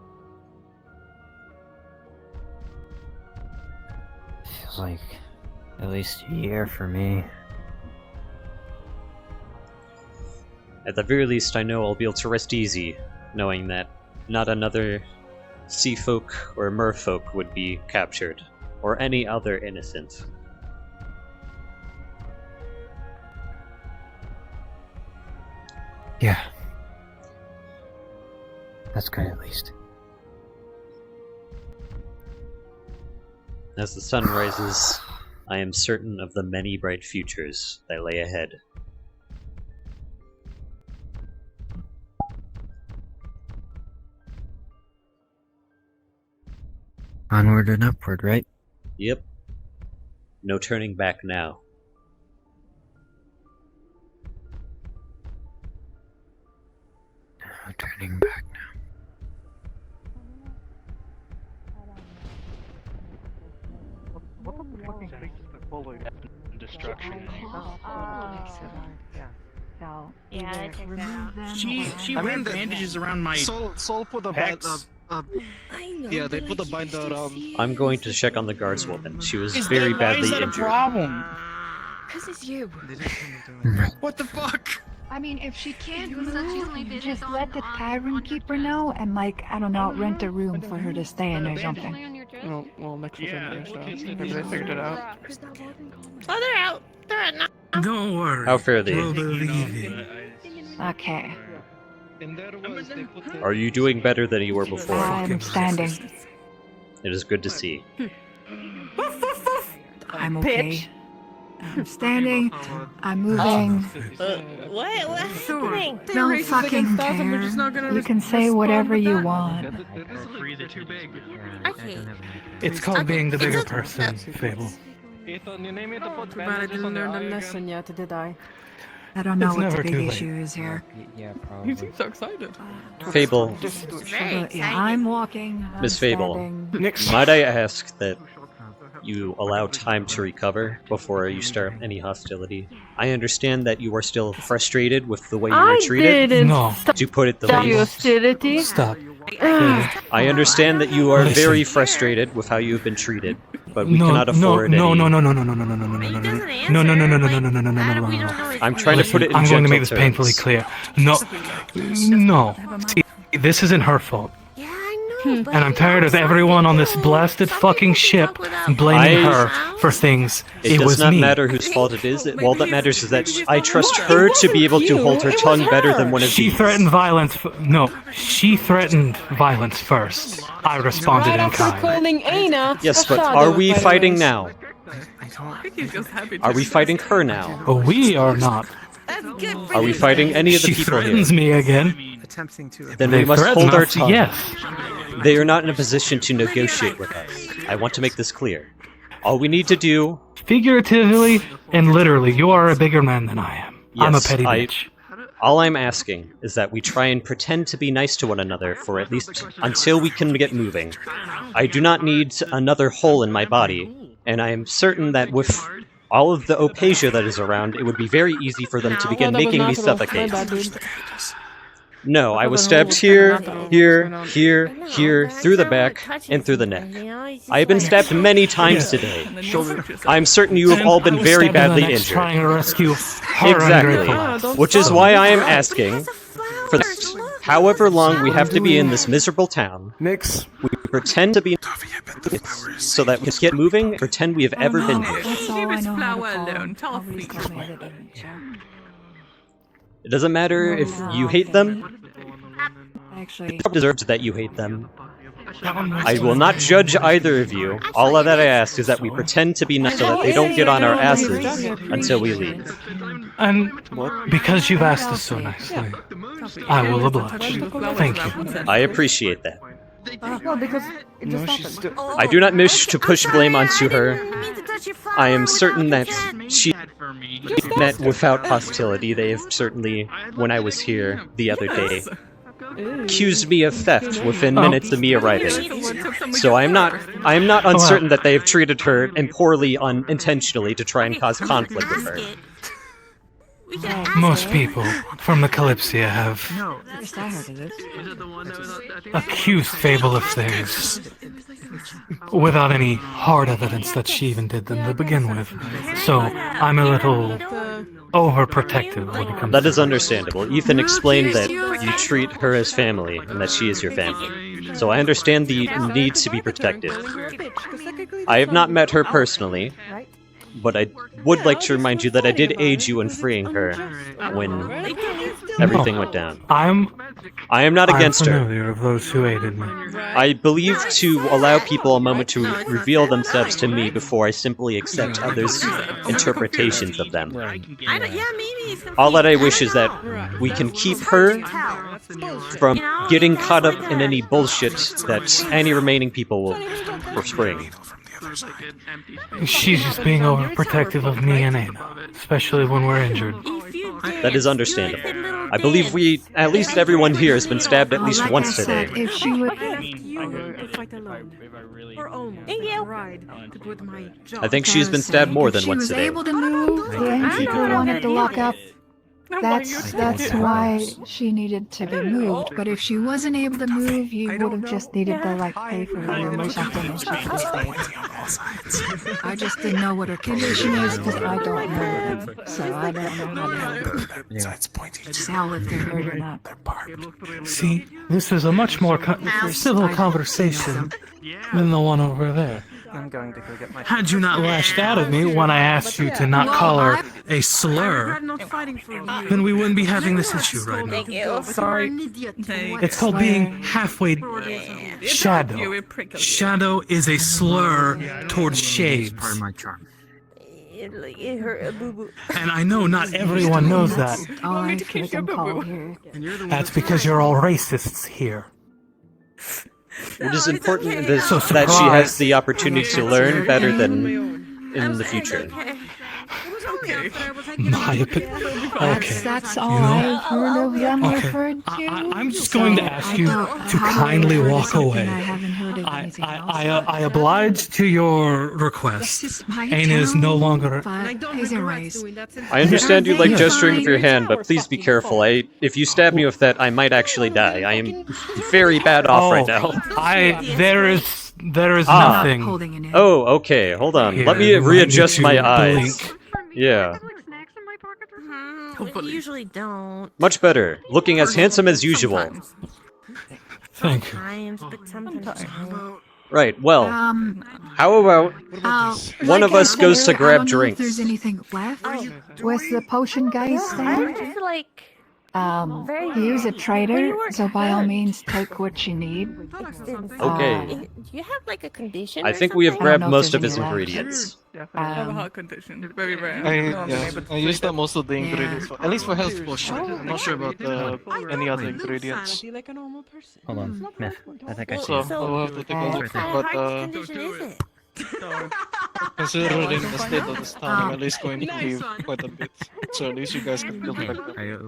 [SPEAKER 3] Feels like at least a year for me.
[SPEAKER 7] At the very least, I know I'll be able to rest easy, knowing that not another sea folk or merfolk would be captured, or any other innocent.
[SPEAKER 3] Yeah. That's good at least.
[SPEAKER 7] As the sun rises, I am certain of the many bright futures that lay ahead.
[SPEAKER 3] Onward and upward, right?
[SPEAKER 7] Yep. No turning back now.
[SPEAKER 3] No turning back now.
[SPEAKER 6] What the fucking place is that followed destruction?
[SPEAKER 16] Yeah, I checked that out.
[SPEAKER 12] She wears bandages around my
[SPEAKER 8] Soul put a
[SPEAKER 12] pecs.
[SPEAKER 21] I know.
[SPEAKER 8] Yeah, they put a binder
[SPEAKER 7] I'm going to check on the guardswoman. She was
[SPEAKER 12] Is
[SPEAKER 7] very
[SPEAKER 12] that- why
[SPEAKER 7] badly
[SPEAKER 12] is that a
[SPEAKER 7] injured.
[SPEAKER 12] problem?
[SPEAKER 21] Because it's you.
[SPEAKER 12] What the fuck?
[SPEAKER 10] I mean, if she can't
[SPEAKER 16] You said she's
[SPEAKER 10] move,
[SPEAKER 16] leaving
[SPEAKER 10] just
[SPEAKER 16] it
[SPEAKER 10] let the
[SPEAKER 16] on
[SPEAKER 10] Tyrant Keeper know and, like, I don't know, rent a room for her to stay in or something.
[SPEAKER 14] Well, next was in there, so maybe they figured it out.
[SPEAKER 16] Oh, they're out. They're out now.
[SPEAKER 15] Don't worry.
[SPEAKER 7] How fare thee?
[SPEAKER 15] We'll believe you.
[SPEAKER 10] Okay.
[SPEAKER 7] Are you doing better than you were before?
[SPEAKER 10] I'm standing.
[SPEAKER 7] It is good to see.
[SPEAKER 10] I'm okay. I'm standing. I'm moving.
[SPEAKER 16] What's happening?
[SPEAKER 10] Don't fucking care. You can say whatever you want.
[SPEAKER 16] Okay.
[SPEAKER 19] It's called being the bigger person, Fable.
[SPEAKER 18] Too bad I didn't learn the lesson yet, did I?
[SPEAKER 10] I don't know
[SPEAKER 19] It's
[SPEAKER 10] what the
[SPEAKER 19] never
[SPEAKER 10] big
[SPEAKER 19] too late.
[SPEAKER 10] issue is here.
[SPEAKER 3] Yeah,
[SPEAKER 18] You
[SPEAKER 3] probably.
[SPEAKER 18] seem so excited.
[SPEAKER 7] Fable,
[SPEAKER 10] But yeah, I'm walking. I'm
[SPEAKER 7] Miss Fable,
[SPEAKER 10] standing.
[SPEAKER 7] might I ask that you allow time to recover before you start any hostility? I understand that you are still frustrated with the way you were treated.
[SPEAKER 19] No.
[SPEAKER 7] To put it the
[SPEAKER 18] Stop
[SPEAKER 7] least.
[SPEAKER 18] hostility.
[SPEAKER 19] Stop.
[SPEAKER 7] I understand that you are
[SPEAKER 19] Listen.
[SPEAKER 7] very frustrated with how you have been treated, but we
[SPEAKER 19] No,
[SPEAKER 7] cannot afford
[SPEAKER 19] no,
[SPEAKER 7] any.
[SPEAKER 19] no.
[SPEAKER 7] I'm trying to put it in
[SPEAKER 19] I'm going to make this
[SPEAKER 7] gentle
[SPEAKER 19] painfully
[SPEAKER 7] terms.
[SPEAKER 19] clear. No. See, this isn't her fault.
[SPEAKER 16] Yeah, I know.
[SPEAKER 19] And I'm tired of everyone on this blasted fucking ship blaming her for things.
[SPEAKER 7] It
[SPEAKER 19] It
[SPEAKER 7] does
[SPEAKER 19] was
[SPEAKER 7] not
[SPEAKER 19] me.
[SPEAKER 7] matter whose fault it is. All that matters is that I trust her to be able to hold her tongue better than one of
[SPEAKER 19] She
[SPEAKER 7] these.
[SPEAKER 19] threatened violence. No, she threatened violence first. I responded
[SPEAKER 18] Right
[SPEAKER 19] in
[SPEAKER 18] after
[SPEAKER 19] kind.
[SPEAKER 18] calling Aina
[SPEAKER 7] Yes,
[SPEAKER 18] a
[SPEAKER 7] but
[SPEAKER 18] shadow,
[SPEAKER 7] are we
[SPEAKER 18] by the
[SPEAKER 7] fighting
[SPEAKER 18] way.
[SPEAKER 7] now? Are we fighting her now?
[SPEAKER 19] We are not.
[SPEAKER 7] Are we fighting any of the
[SPEAKER 19] She
[SPEAKER 7] people here?
[SPEAKER 19] threatens me again.
[SPEAKER 14] Attempting to.
[SPEAKER 7] Then
[SPEAKER 19] They
[SPEAKER 7] we must
[SPEAKER 19] threaten
[SPEAKER 7] hold our
[SPEAKER 19] us,
[SPEAKER 7] tongue.
[SPEAKER 19] yes.
[SPEAKER 7] They are not in a position to negotiate with us. I want to make this clear. All we need to do.
[SPEAKER 19] Figuratively and literally, you are a bigger man than I am. I'm a
[SPEAKER 7] Yes,
[SPEAKER 19] petty bitch.
[SPEAKER 7] All I'm asking is that we try and pretend to be nice to one another for at least until we can get moving. I do not need another hole in my body, and I am certain that with all of the opasia that is around, it would be very easy for them to begin making me suffocate. No, I was stabbed here, here, here, here, through the back, and through the neck. I have been stabbed many times today. I'm certain you have all been very badly injured.
[SPEAKER 19] Trying to rescue her ungrateful ass.
[SPEAKER 7] Exactly. Which is why I am asking for this. However long we have to be in this miserable town,
[SPEAKER 19] Nix.
[SPEAKER 7] we pretend to be so that we can get moving, pretend we have ever been here.
[SPEAKER 10] That's all I know how to call him. Nobody's told me that it so.
[SPEAKER 7] It doesn't matter if you hate them,
[SPEAKER 10] Actually,
[SPEAKER 7] it deserves that you hate them. I will not judge either of you. All that I ask is that we pretend to be nice so that they don't get on our asses until we leave.
[SPEAKER 19] And because you've asked us so nicely, I will oblige. Thank you.
[SPEAKER 7] I appreciate that.
[SPEAKER 18] Well, because it just happened.
[SPEAKER 7] I do not wish to push blame onto her. I am certain that she met without hostility. They have certainly, when I was here the other day, accused me of theft within minutes of me arriving. So I am not uncertain that they have treated her poorly unintentionally to try and cause conflict with her.
[SPEAKER 19] Most people from the Kalypsia have accused Fable of things without any hard evidence that she even did them to begin with. So I'm a little overprotective when it comes
[SPEAKER 7] That
[SPEAKER 19] to
[SPEAKER 7] is understandable. Ethan explained that you treat her as family and that she is your family. So I understand the need to be protective. I have not met her personally, but I would like to remind you that I did aid you in freeing her when everything went down. I am not against her.
[SPEAKER 19] I'm familiar of those who aided me.
[SPEAKER 7] I believe to allow people a moment to reveal themselves to me before I simply accept others' interpretations of them. All that I wish is that we can keep her from getting caught up in any bullshit that any remaining people will spring.
[SPEAKER 19] She's just being overprotective of me and Ana, especially when we're injured.
[SPEAKER 7] That is understandable. I believe at least everyone here has been stabbed at least once today.
[SPEAKER 10] If she would...
[SPEAKER 7] I think she's been stabbed more than once today.
[SPEAKER 10] She was able to move, and people wanted to lock up. That's why she needed to be moved. But if she wasn't able to move, you would have just needed to pay for her room or something, and she could stay. I just didn't know what her condition is because I don't know them, so I don't know how to help her. Now if they're hurt or not.
[SPEAKER 19] See, this is a much more civil conversation than the one over there.
[SPEAKER 6] I'm going to go get my...
[SPEAKER 19] Had you not lashed out at me when I asked you to not call her a slur, then we wouldn't be having this issue right now.
[SPEAKER 6] Sorry.
[SPEAKER 19] It's called being halfway shadow. Shadow is a slur towards shades.
[SPEAKER 3] Part of my charm.
[SPEAKER 16] It hurt a boo-boo.
[SPEAKER 19] And I know not everyone knows that. That's because you're all racists here.
[SPEAKER 7] It is important that she has the opportunity to learn better than in the future.
[SPEAKER 19] My opinion. Okay.
[SPEAKER 10] That's all I've heard of them referred to.
[SPEAKER 19] I'm just going to ask you to kindly walk away. I oblige to your request. Ana is no longer.
[SPEAKER 7] I understand you like gesturing with your hand, but please be careful. If you stab me with that, I might actually die. I am very bad off right now.
[SPEAKER 19] There is nothing.
[SPEAKER 7] Oh, okay. Hold on.
[SPEAKER 19] Here,
[SPEAKER 7] Let me readjust my eyes.
[SPEAKER 19] blink.
[SPEAKER 7] Yeah.
[SPEAKER 16] We usually don't.
[SPEAKER 7] Much better. Looking as handsome as usual.
[SPEAKER 19] Thank you.
[SPEAKER 16] But sometimes.
[SPEAKER 7] Right, well, how about one of us goes to grab
[SPEAKER 10] If
[SPEAKER 7] drinks?
[SPEAKER 10] there's anything left with the potion guys there. He is a trader, so by all means take what you need.
[SPEAKER 7] Okay.
[SPEAKER 16] Do you have a condition?
[SPEAKER 7] I think we have grabbed most of his ingredients.
[SPEAKER 14] I have a heart condition. It's very rare.
[SPEAKER 12] I used up most of the ingredients, at least for health potion. I'm not sure about any other ingredients.
[SPEAKER 3] Hold on, Myth. I think I see
[SPEAKER 12] So
[SPEAKER 3] it.
[SPEAKER 12] I'll have to take a look. But considering the state of this town, I'm at least going to leave quite a bit. So at least you guys can feel better.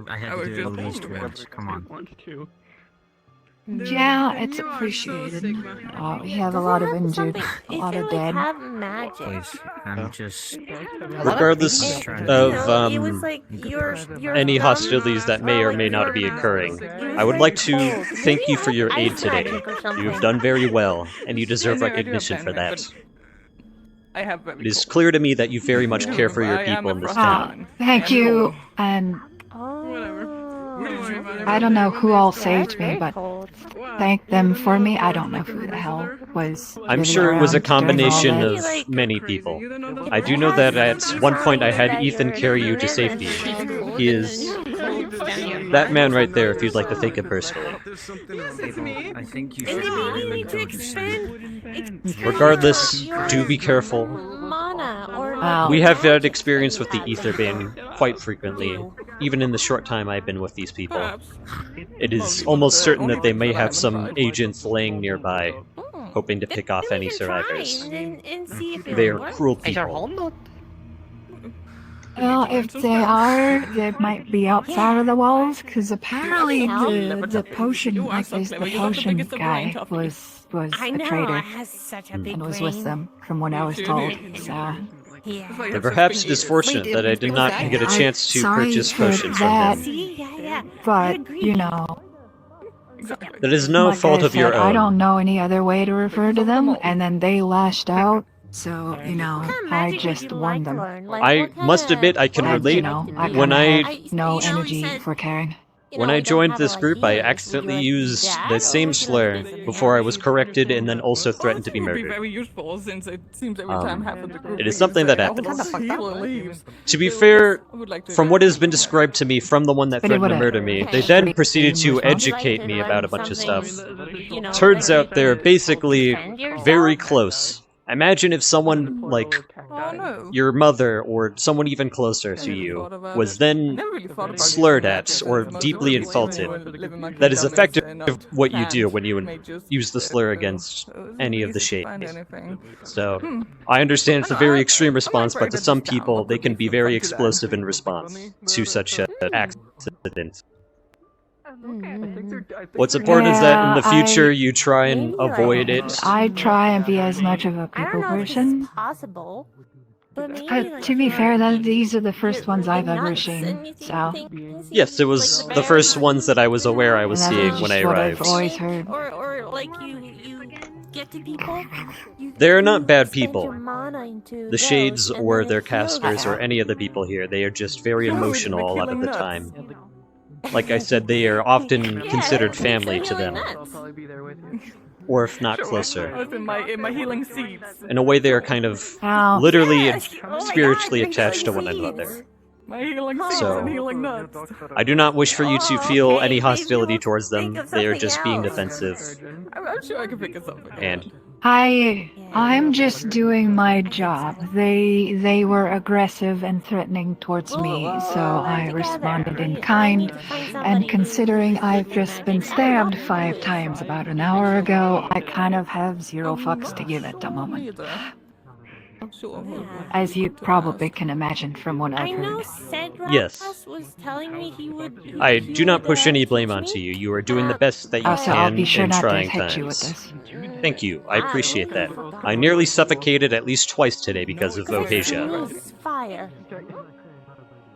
[SPEAKER 3] I had to do it at least once. Come on.
[SPEAKER 10] Yeah, it's appreciated. We have a lot of injured, a lot of dead.
[SPEAKER 3] Please, I'm just.
[SPEAKER 7] Regardless of any hostilities that may or may not be occurring, I would like to thank you for your aid today. You have done very well, and you deserve recognition for that. It is clear to me that you very much care for your people in this town.
[SPEAKER 10] Thank you, and I don't know who all saved me, but thank them for me. I don't know who the hell was.
[SPEAKER 7] I'm sure it was a combination of many people. I do know that at one point I had Ethan carry you to safety. He is that man right there, if you'd like to thank him personally.
[SPEAKER 3] I think you should.
[SPEAKER 7] Regardless, do be careful. We have had experience with the Aetherbane quite frequently, even in the short time I've been with these people. It is almost certain that they may have some agents laying nearby. hoping to pick off any survivors.
[SPEAKER 16] And see if it
[SPEAKER 7] They are
[SPEAKER 16] works.
[SPEAKER 7] cruel people.
[SPEAKER 10] Well, if they are, they might be outside of the walls, because apparently the potion, like the potion guy was
[SPEAKER 16] I
[SPEAKER 10] a
[SPEAKER 16] know,
[SPEAKER 10] traitor
[SPEAKER 16] it has such a big
[SPEAKER 10] and was with
[SPEAKER 16] brain.
[SPEAKER 10] them, from what I was told. So,
[SPEAKER 7] Then perhaps it is fortunate that I did not get a chance to
[SPEAKER 10] sorry
[SPEAKER 7] purchase
[SPEAKER 10] for
[SPEAKER 7] potions
[SPEAKER 10] that,
[SPEAKER 7] from him.
[SPEAKER 10] but you know,
[SPEAKER 7] That is no
[SPEAKER 10] like
[SPEAKER 7] fault
[SPEAKER 10] I
[SPEAKER 7] of your
[SPEAKER 10] said, I
[SPEAKER 7] own.
[SPEAKER 10] don't know any other way to refer to them, and then they lashed out. So, you know, I just warned them.
[SPEAKER 7] I must admit I can
[SPEAKER 10] And,
[SPEAKER 7] relate.
[SPEAKER 10] you know, I
[SPEAKER 7] When
[SPEAKER 10] kinda
[SPEAKER 7] I
[SPEAKER 10] have no energy for caring.
[SPEAKER 7] When I joined this group, I accidentally used the same slur before I was corrected and then also threatened to be
[SPEAKER 18] Would be
[SPEAKER 7] murdered.
[SPEAKER 18] very useful since it seems every time half of the group
[SPEAKER 7] It is
[SPEAKER 18] leaves,
[SPEAKER 7] something that
[SPEAKER 18] the whole
[SPEAKER 7] happens.
[SPEAKER 18] healer leaves.
[SPEAKER 7] To be
[SPEAKER 18] So,
[SPEAKER 7] fair,
[SPEAKER 18] yes, I would like to
[SPEAKER 7] from what has been described to me from the one that
[SPEAKER 10] But it
[SPEAKER 7] threatened to
[SPEAKER 10] would've-
[SPEAKER 7] murder me, they then proceeded to educate me about a bunch of stuff. Turns out they're basically very close. Imagine if someone, like, your mother or someone even closer to you was then slurred at or deeply insulted. That is effectively what you do when you use the slur against any of the shades. So, I understand it's a very extreme response, but to some people, they can be very explosive in response to such accidents. What's important is that in the future you try and avoid it.
[SPEAKER 10] I try and be as much of a people person.
[SPEAKER 16] Possible. But maybe like
[SPEAKER 10] To be fair, these are the first ones I've ever seen, so...
[SPEAKER 7] Yes, it was the first ones that I was aware I was
[SPEAKER 10] And
[SPEAKER 7] seeing
[SPEAKER 10] that's
[SPEAKER 7] when I
[SPEAKER 10] just what I've
[SPEAKER 7] arrived.
[SPEAKER 10] always heard.
[SPEAKER 16] Or like you get to people.
[SPEAKER 7] They're not bad people.
[SPEAKER 16] Your mana into
[SPEAKER 7] The Shades
[SPEAKER 16] those, and
[SPEAKER 7] or
[SPEAKER 16] then
[SPEAKER 7] their
[SPEAKER 16] it heals
[SPEAKER 7] casters
[SPEAKER 16] you.
[SPEAKER 7] or any of the people here, they are just very emotional a lot of the time. Like I said, they are often considered family to them. Or if not
[SPEAKER 18] I
[SPEAKER 7] closer.
[SPEAKER 18] was in my healing seats.
[SPEAKER 7] In a way, they are kind of
[SPEAKER 10] Ow.
[SPEAKER 7] literally and spiritually attached to one another.
[SPEAKER 18] My healing seats
[SPEAKER 7] So-
[SPEAKER 18] and healing nuts.
[SPEAKER 7] I do not wish for you to feel any hostility towards them. They are just being defensive.
[SPEAKER 18] I'm sure I can pick us up.
[SPEAKER 7] And
[SPEAKER 10] I'm just doing my job. They were aggressive and threatening towards me, so I responded in kind. And considering I've just been stabbed 5 times about an hour ago, I kind of have 0 fucks to give at the moment. As you probably can imagine from what I've
[SPEAKER 16] I know
[SPEAKER 10] heard.
[SPEAKER 16] Cedric
[SPEAKER 7] Yes.
[SPEAKER 16] was telling me he would.
[SPEAKER 7] I do not push any blame onto you. You are doing the best that you
[SPEAKER 10] Also, I'll
[SPEAKER 7] can
[SPEAKER 10] be sure
[SPEAKER 7] in
[SPEAKER 10] not to
[SPEAKER 7] trying
[SPEAKER 10] hit you with
[SPEAKER 7] times.
[SPEAKER 10] this.
[SPEAKER 7] Thank you. I appreciate that. I nearly suffocated at least twice today because of Vohasia.
[SPEAKER 16] Fire.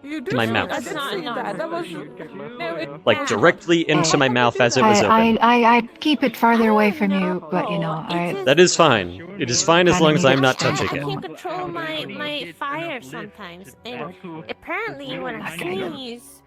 [SPEAKER 18] You
[SPEAKER 7] To my mouth.
[SPEAKER 18] I didn't see that. That was no, it,
[SPEAKER 7] Like directly into my mouth as it was open.
[SPEAKER 10] I keep it farther away from you, but you know,
[SPEAKER 7] That is fine. It is fine as long as I'm not touching
[SPEAKER 16] I
[SPEAKER 7] it.
[SPEAKER 16] can't control my fire sometimes. And apparently, when I sneeze,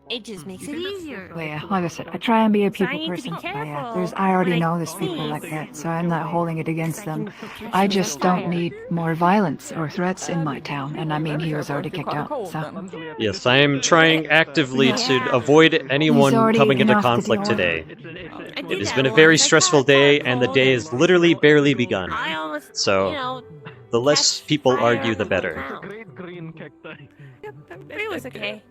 [SPEAKER 16] it just makes it easier.
[SPEAKER 10] Well, yeah, like I said, I try and be a
[SPEAKER 16] So I
[SPEAKER 10] people
[SPEAKER 16] need to be
[SPEAKER 10] person. But yeah,
[SPEAKER 16] careful
[SPEAKER 10] I already
[SPEAKER 16] when I
[SPEAKER 10] know there's people
[SPEAKER 16] sneeze.
[SPEAKER 10] like that, so I'm not holding it against them. I just don't need more violence or threats in my town, and I mean, he was already kicked out, so...
[SPEAKER 7] Yes, I am trying actively to avoid anyone
[SPEAKER 10] already
[SPEAKER 7] coming into
[SPEAKER 10] enough to
[SPEAKER 7] conflict
[SPEAKER 10] deal with.
[SPEAKER 7] today. It has been a very stressful day, and the day has literally barely begun. So, the less people argue, the better.
[SPEAKER 16] It was okay.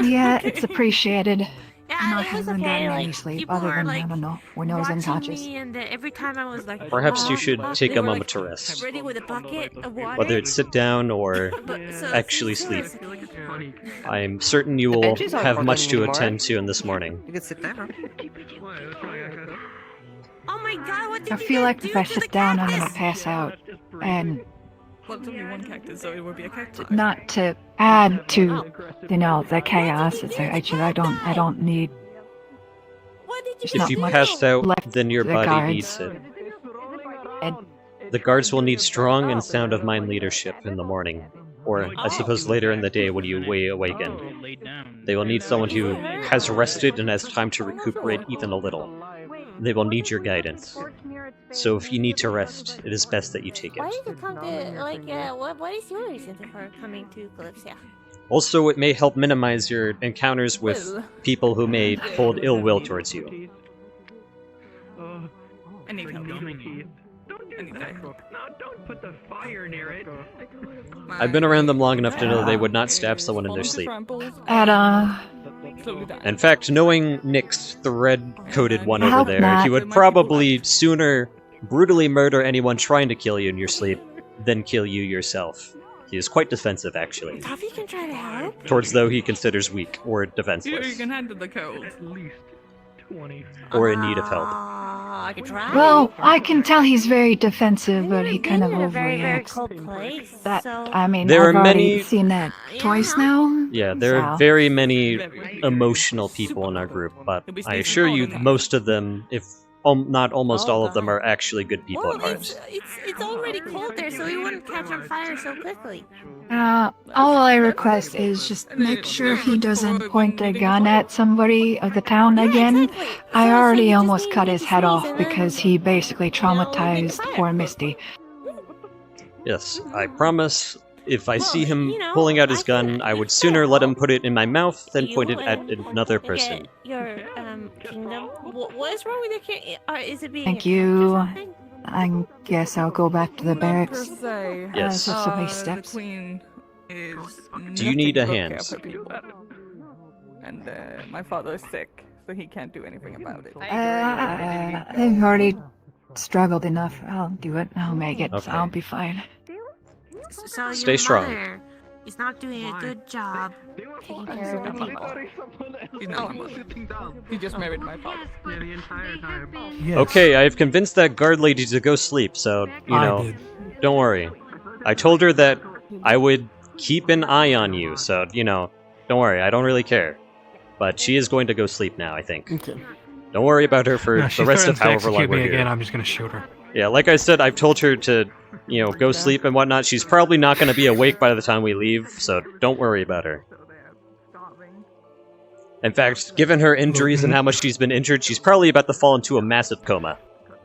[SPEAKER 10] Yeah, it's appreciated. I'm not
[SPEAKER 16] it was
[SPEAKER 10] having
[SPEAKER 16] okay,
[SPEAKER 10] gotten any
[SPEAKER 16] like,
[SPEAKER 10] sleep,
[SPEAKER 16] people
[SPEAKER 10] other
[SPEAKER 16] were,
[SPEAKER 10] than,
[SPEAKER 16] like,
[SPEAKER 10] I don't know, when I was
[SPEAKER 16] watching
[SPEAKER 10] unconscious.
[SPEAKER 16] me, and every time I was like,
[SPEAKER 7] Perhaps you should take
[SPEAKER 16] they
[SPEAKER 7] a
[SPEAKER 16] were,
[SPEAKER 7] moment
[SPEAKER 16] like,
[SPEAKER 7] to rest.
[SPEAKER 16] ready with a bucket of water.
[SPEAKER 7] Whether it's sit down or actually sleep. I'm certain you will
[SPEAKER 17] benches aren't
[SPEAKER 7] have much to
[SPEAKER 17] working anymore.
[SPEAKER 7] attend to in this morning.
[SPEAKER 17] You can sit down.
[SPEAKER 16] Oh my god, what did
[SPEAKER 10] I feel like if I sit down, I'm gonna pass out. And
[SPEAKER 18] well, it's only one cactus, so it would be a cactus.
[SPEAKER 10] not to add to, you know, the chaos, it's actually, I don't need... There's
[SPEAKER 7] If
[SPEAKER 10] not
[SPEAKER 7] you
[SPEAKER 10] much
[SPEAKER 7] pass out,
[SPEAKER 10] left
[SPEAKER 7] then your
[SPEAKER 10] to the
[SPEAKER 7] body
[SPEAKER 10] guards.
[SPEAKER 7] needs it. The guards will need strong and sound of mind leadership in the morning. Or, I suppose, later in the day when you awaken. They will need someone who has rested and has time to recuperate even a little. They will need your guidance. So if you need to rest, it is best that you take
[SPEAKER 16] Why
[SPEAKER 7] it.
[SPEAKER 16] did you come to, like, what is your reason for coming to Kalypsia?
[SPEAKER 7] Also, it may help minimize your encounters with people who may hold ill will towards you.
[SPEAKER 18] I need help. I need that.
[SPEAKER 6] No, don't put the fire near it.
[SPEAKER 7] I've been around them long enough to know they would not stab someone in their sleep.
[SPEAKER 10] At,
[SPEAKER 18] slowly die.
[SPEAKER 7] In fact, knowing Nick's thread-coated one over
[SPEAKER 10] Hope
[SPEAKER 7] there,
[SPEAKER 10] not.
[SPEAKER 7] he would probably sooner brutally murder anyone trying to kill you in your sleep than kill you yourself. He is quite defensive, actually.
[SPEAKER 18] Toffee can try to help.
[SPEAKER 7] Towards those he considers weak or
[SPEAKER 18] You
[SPEAKER 7] defenseless.
[SPEAKER 18] can handle the cold.
[SPEAKER 7] Or in need of help.
[SPEAKER 16] I could try.
[SPEAKER 10] Well, I can tell he's very defensive, but he kind of
[SPEAKER 16] in a very, very
[SPEAKER 10] overreacts.
[SPEAKER 16] cold place.
[SPEAKER 10] That
[SPEAKER 16] so...
[SPEAKER 10] I mean,
[SPEAKER 7] There
[SPEAKER 10] I've
[SPEAKER 7] are
[SPEAKER 10] already
[SPEAKER 7] many-
[SPEAKER 10] seen that twice now.
[SPEAKER 7] Yeah, there are
[SPEAKER 10] so-
[SPEAKER 7] very many emotional people in our group, but I assure you, most of them, if not almost all of them, are actually good people
[SPEAKER 16] Well,
[SPEAKER 7] at heart.
[SPEAKER 16] it's already cold there, so we wouldn't catch on fire so quickly.
[SPEAKER 10] All I request is just make sure he doesn't point a gun at somebody of the town again. I already almost cut his head off because he basically traumatized poor Misty.
[SPEAKER 7] Yes, I promise. If I see him pulling out his gun, I would sooner let him put it in my mouth than point it at another person.
[SPEAKER 16] Your kingdom. What is wrong with your king? Is it being?
[SPEAKER 10] Thank you. I guess I'll go back to the barracks.
[SPEAKER 7] Yes.
[SPEAKER 10] So many
[SPEAKER 18] The
[SPEAKER 10] steps.
[SPEAKER 18] queen is.
[SPEAKER 7] Do you need a
[SPEAKER 18] nothing but
[SPEAKER 7] hand?
[SPEAKER 18] care for people. And my father is sick, so he can't do anything about it.
[SPEAKER 10] I've already struggled enough. I'll do it. I'll make it.
[SPEAKER 7] Okay.
[SPEAKER 10] I'll be fine.
[SPEAKER 16] So
[SPEAKER 7] Stay
[SPEAKER 16] your
[SPEAKER 7] strong.
[SPEAKER 16] mother is not doing a good job taking care of the people.
[SPEAKER 18] He's not my mother. He just married my father.
[SPEAKER 6] Yeah, the entire time.
[SPEAKER 7] Okay, I've convinced that guard lady to go sleep, so, don't worry. I told her that I would keep an eye on you, so, don't worry, I don't really care. But she is going to go sleep now, I think.
[SPEAKER 11] Okay.
[SPEAKER 7] Don't worry about her for
[SPEAKER 19] No,
[SPEAKER 7] the
[SPEAKER 19] she
[SPEAKER 7] rest of
[SPEAKER 19] threatens to
[SPEAKER 7] however long
[SPEAKER 19] execute
[SPEAKER 7] we're
[SPEAKER 19] me
[SPEAKER 7] here.
[SPEAKER 19] again, I'm just gonna shoot her.
[SPEAKER 7] Yeah, like I said, I've told her to, go sleep and whatnot. She's probably not going to be awake by the time we leave, so don't worry about her. In fact, given her injuries and how much she's been injured, she's probably about to fall into a massive coma.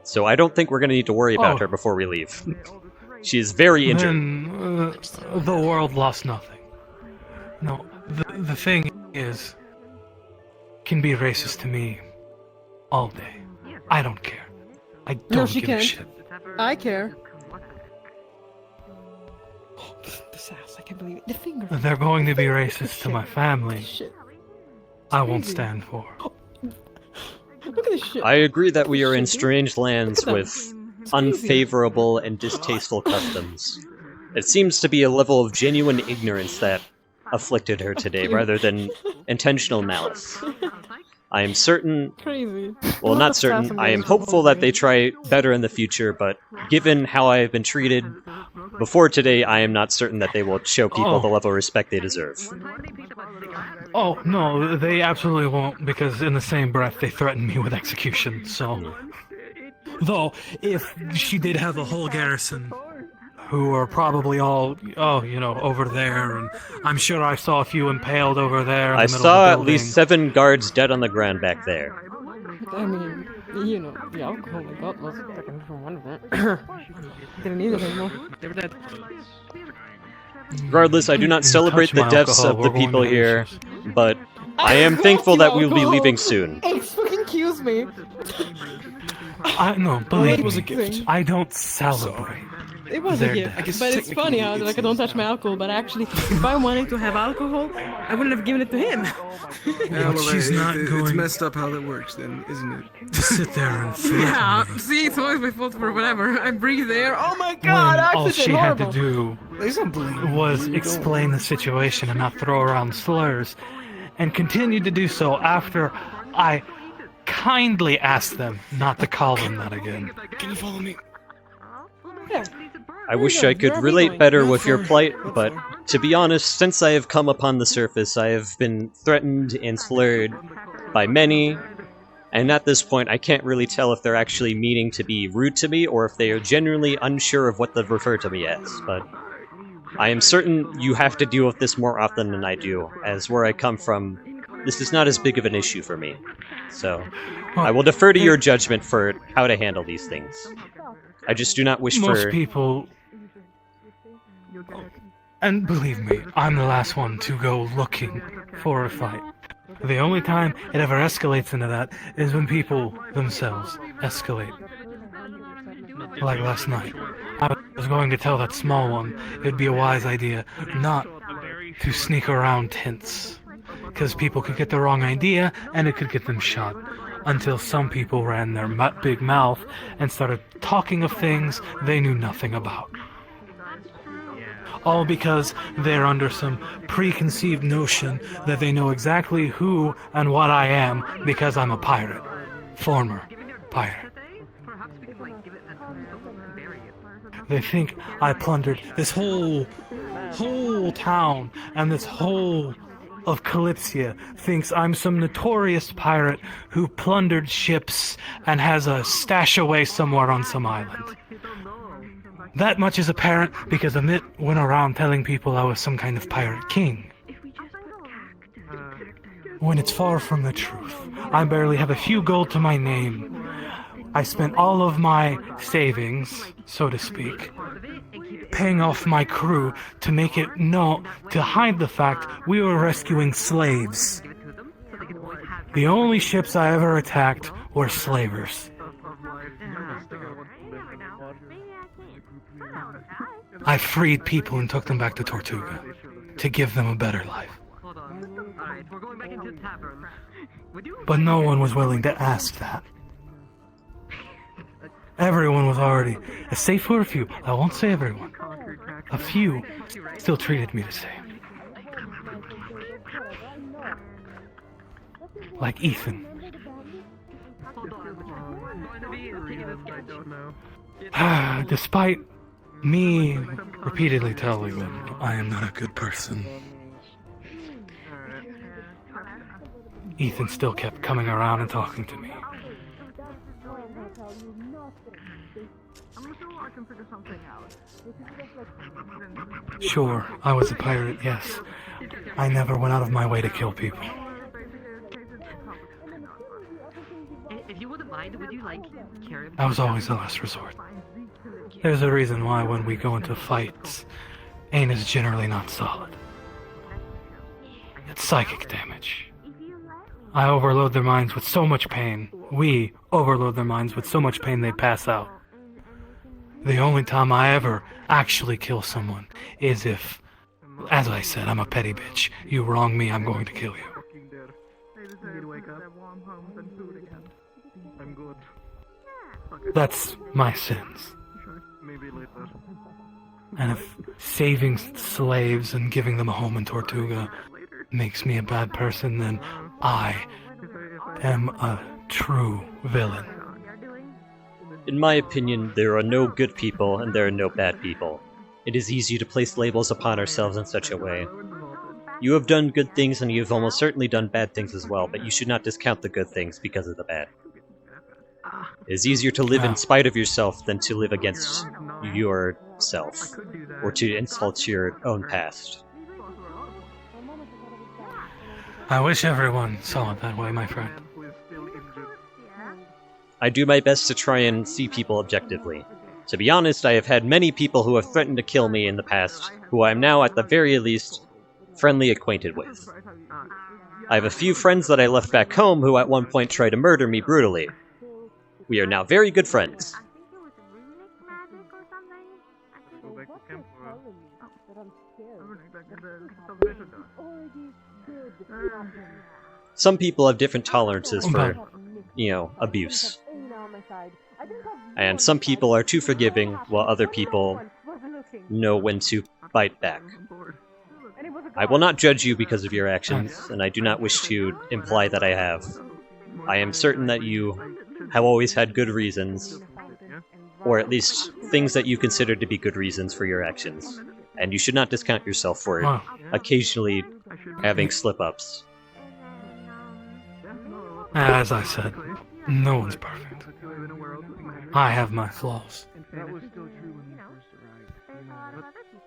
[SPEAKER 7] So I don't think we're going to need to worry about her before we leave. She is very injured.
[SPEAKER 19] Then the world lost nothing. No, the thing is, can be racist to me all day. I don't care. I don't
[SPEAKER 18] No, she
[SPEAKER 19] give a
[SPEAKER 18] can't.
[SPEAKER 19] shit.
[SPEAKER 18] I care. This ass, I can't believe it. The finger.
[SPEAKER 19] They're going to be racist to my family.
[SPEAKER 18] Shit.
[SPEAKER 19] I won't stand for.
[SPEAKER 18] Look at this shit.
[SPEAKER 7] I agree that we are in strange lands
[SPEAKER 18] Look at
[SPEAKER 7] with unfavorable and distasteful customs. It seems to be a level of genuine ignorance that afflicted her today, rather than intentional malice. I am certain...
[SPEAKER 18] Crazy.
[SPEAKER 7] Well, not certain. I am hopeful that they try better in the future, but given how I have been treated before today, I am not certain that they will show people the level of respect they deserve.
[SPEAKER 19] Oh, no, they absolutely won't, because in the same breath they threatened me with execution, so... Though, if she did have a whole garrison, who are probably all, over there, and I'm sure I saw a few impaled over there in the
[SPEAKER 7] I
[SPEAKER 19] middle
[SPEAKER 7] saw
[SPEAKER 19] of the
[SPEAKER 7] at
[SPEAKER 19] building.
[SPEAKER 7] least 7 guards dead on the ground back there.
[SPEAKER 18] I mean, the alcohol we got was taken from one of it. Didn't need it anymore. They were dead.
[SPEAKER 7] Regardless, I do not celebrate the
[SPEAKER 19] my
[SPEAKER 7] deaths
[SPEAKER 19] alcohol,
[SPEAKER 7] of the
[SPEAKER 19] we're going
[SPEAKER 7] people
[SPEAKER 19] to
[SPEAKER 7] here, but I am thankful that we will be leaving soon.
[SPEAKER 18] It's fucking kills me.
[SPEAKER 19] No, believe
[SPEAKER 18] It was
[SPEAKER 19] me,
[SPEAKER 18] a gift.
[SPEAKER 19] I don't celebrate.
[SPEAKER 18] It was
[SPEAKER 19] Their
[SPEAKER 18] a gift,
[SPEAKER 19] deaths.
[SPEAKER 18] but it's funny how I don't touch my alcohol. But actually, if I wanted to have alcohol, I wouldn't have given it to him.
[SPEAKER 11] Yeah,
[SPEAKER 19] But she's not
[SPEAKER 11] It's
[SPEAKER 19] going
[SPEAKER 11] messed up how that works, then, isn't it?
[SPEAKER 19] to sit there and threaten
[SPEAKER 18] Yeah,
[SPEAKER 19] me
[SPEAKER 18] see, it's always my fault for whatever. I breathe air. Oh my
[SPEAKER 19] when
[SPEAKER 18] god,
[SPEAKER 19] all
[SPEAKER 18] accident,
[SPEAKER 19] she had to
[SPEAKER 18] horrible.
[SPEAKER 19] do was explain the situation and not throw around slurs, and continued to do so after I kindly asked them not to call them that again.
[SPEAKER 11] Can you follow me?
[SPEAKER 18] Yeah.
[SPEAKER 7] I wish I could relate better with your plight, but to be honest, since I have come upon the surface, I have been threatened and slurred by many, and at this point I can't really tell if they're actually meaning to be rude to me or if they are genuinely unsure of what they refer to me as, but I am certain you have to deal with this more often than I do, as where I come from, this is not as big of an issue for me. So, I will defer to your judgment for how to handle these things. I just do not wish
[SPEAKER 19] Most
[SPEAKER 7] for...
[SPEAKER 19] people... And believe me, I'm the last one to go looking for a fight. The only time it ever escalates into that is when people themselves escalate. Like last night. I was going to tell that small one it would be a wise idea not to sneak around tents. because people could get the wrong idea and it could get them shot. Until some people ran their big mouth and started talking of things they knew nothing about. All because they're under some preconceived notion that they know exactly who and what I am because I'm a pirate. Former pirate. They think I plundered this whole town, and this whole of Kalypsia thinks I'm some notorious pirate who plundered ships and has a stash away somewhere on some island. That much is apparent because Amit went around telling people I was some kind of pirate king. When it's far from the truth. I barely have a few gold to my name. I spent all of my savings, so to speak, paying off my crew to make it to hide the fact we were rescuing slaves. The only ships I ever attacked were slavers. I freed people and took them back to Tortuga to give them a better life. But no one was willing to ask that. Everyone was already, save for a few, I won't say everyone, a few still treated me the same. Like Ethan. Despite me repeatedly telling them I am not a good person, Ethan still kept coming around and talking to me. Sure, I was a pirate, yes. I never went out of my way to kill people. I was always the last resort. There's a reason why when we go into fights, aim is generally not solid. It's psychic damage. I overload their minds with so much pain. We overload their minds with so much pain they pass out. The only time I ever actually kill someone is if, as I said, I'm a petty bitch. You wrong me, I'm going to kill you. That's my sins. And if saving slaves and giving them a home in Tortuga makes me a bad person, then I am a true villain.
[SPEAKER 7] In my opinion, there are no good people and there are no bad people. It is easy to place labels upon ourselves in such a way. You have done good things and you have almost certainly done bad things as well, but you should not discount the good things because of the bad. It is easier to live in spite of yourself than to live against yourself, or to insult your own past.
[SPEAKER 19] I wish everyone saw it that way, my friend.
[SPEAKER 7] I do my best to try and see people objectively. To be honest, I have had many people who have threatened to kill me in the past, who I am now, at the very least, friendly acquainted with. I have a few friends that I left back home who at one point tried to murder me brutally. We are now very good friends. Some people have different tolerances for, abuse. And some people are too forgiving, while other people know when to bite back. I will not judge you because of your actions, and I do not wish to imply that I have. I am certain that you have always had good reasons, or at least things that you consider to be good reasons for your actions, and you should not discount yourself for occasionally having slip-ups.
[SPEAKER 19] As I said, no one's perfect. I have my flaws.
[SPEAKER 6] That was still true when we first arrived.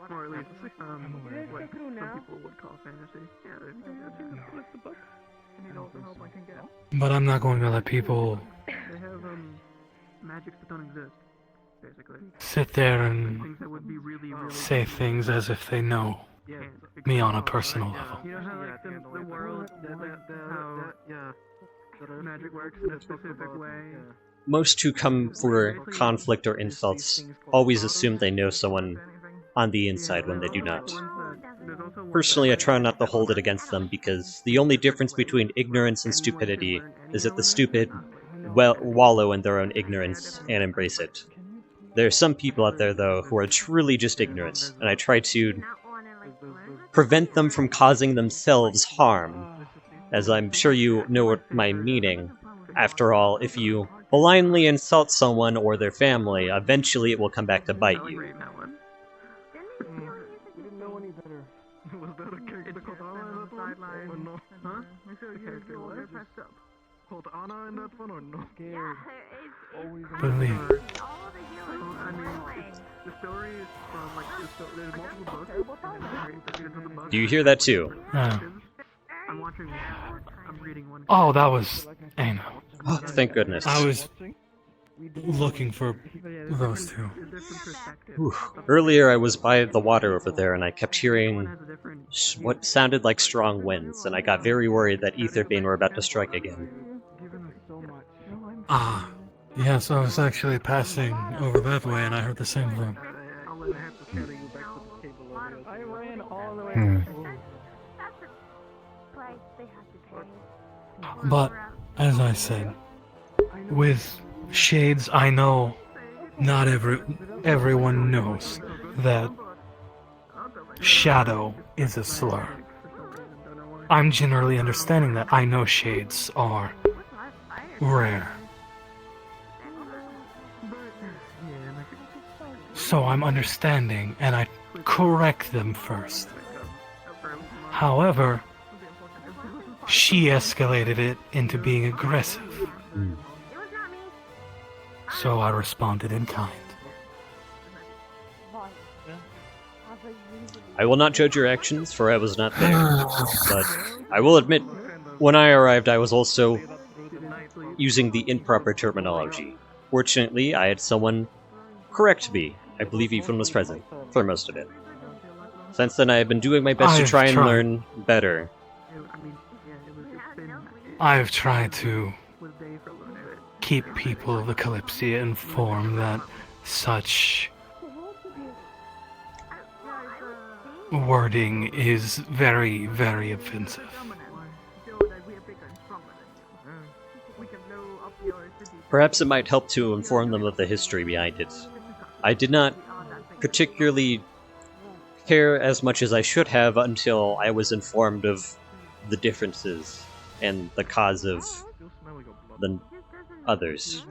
[SPEAKER 6] Or at least, what some people would call fantasy. Yeah, that's the book. And all the help I can get.
[SPEAKER 19] But I'm not going to let people
[SPEAKER 6] They have, magics that don't exist, basically.
[SPEAKER 19] sit there and
[SPEAKER 6] Things that would be really, really
[SPEAKER 19] say things as if they know me on a personal level.
[SPEAKER 6] You know how, like, the world, how magic works in a specific way?
[SPEAKER 7] Most who come for conflict or insults always assume they know someone on the inside when they do not.
[SPEAKER 6] There's also
[SPEAKER 7] personally I try not to hold it against them because the only difference between ignorance and stupidity is that the stupid wallow in their own ignorance and embrace it. There are some people out there, though, who are truly just ignorant, and I try to prevent them from causing themselves harm, as I'm sure you know what my meaning. After all, if you blindly insult someone or their family, eventually it will come back to bite you.
[SPEAKER 19] Believe.
[SPEAKER 7] Do you hear that too?
[SPEAKER 19] Oh, that was Aina.
[SPEAKER 7] Oh, thank goodness.
[SPEAKER 19] I was looking for those two.
[SPEAKER 7] Whew. Earlier I was by the water over there and I kept hearing what sounded like strong winds, and I got very worried that Aetherbane were about to strike again.
[SPEAKER 19] Ah, yes, I was actually passing over that way and I heard the same thing. But, as I said, with shades, I know not everyone knows that shadow is a slur. I'm generally understanding that. I know shades are rare. So I'm understanding, and I correct them first. However, she escalated it into being aggressive. So I responded in kind.
[SPEAKER 7] I will not judge your actions, for I was not there. But I will admit, when I arrived, I was also using the improper terminology. Fortunately, I had someone correct me. I believe Ethan was present for most of it. Since then, I have been doing my best to try and learn better.
[SPEAKER 19] I've tried to keep people of the Kalypsia informed that such wording is very, very offensive.
[SPEAKER 7] Perhaps it might help to inform them of the history behind it. I did not particularly care as much as I should have until I was informed of the differences and the cause of the others.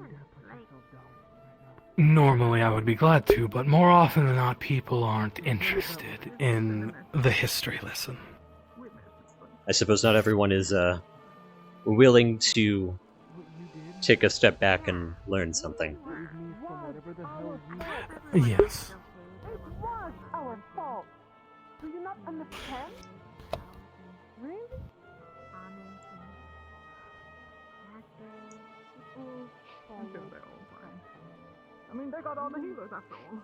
[SPEAKER 19] Normally I would be glad to, but more often than not people aren't interested in the history lesson.
[SPEAKER 7] I suppose not everyone is willing to take a step back and learn something.
[SPEAKER 19] Yes.
[SPEAKER 9] It was our fault. Do you not understand? Really?
[SPEAKER 6] I mean, they got all the healers after all.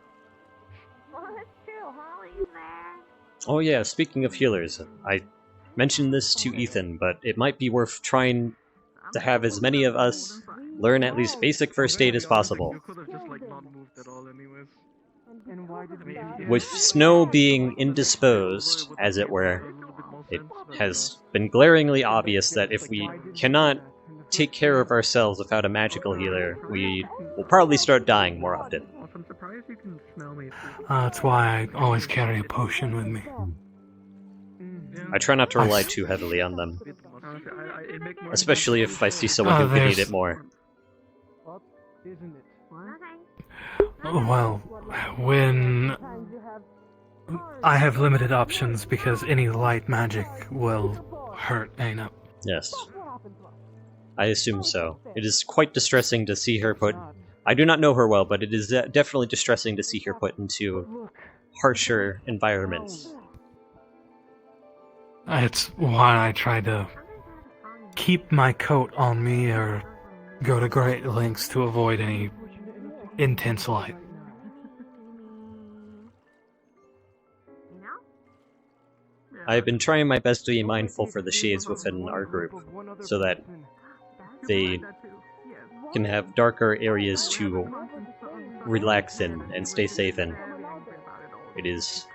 [SPEAKER 16] Well, that's true. Holly's there.
[SPEAKER 7] Oh yeah, speaking of healers, I mentioned this to Ethan, but it might be worth trying to have as many of us learn at least basic first aid as possible. With Snow being indisposed, as it were, it has been glaringly obvious that if we cannot take care of ourselves without a magical healer, we will probably start dying more often.
[SPEAKER 19] That's why I always carry a potion with me.
[SPEAKER 7] I try not to rely too heavily on them, especially if I see someone who could need it more.
[SPEAKER 19] Well, when I have limited options because any light magic will hurt Aina.
[SPEAKER 7] Yes. I assume so. It is quite distressing to see her put... I do not know her well, but it is definitely distressing to see her put into harsher environments.
[SPEAKER 19] It's why I try to keep my coat on me or go to great lengths to avoid any intense light.
[SPEAKER 7] I have been trying my best to be mindful for the shades within our group, so that they can have darker areas to relax in and stay safe in. It is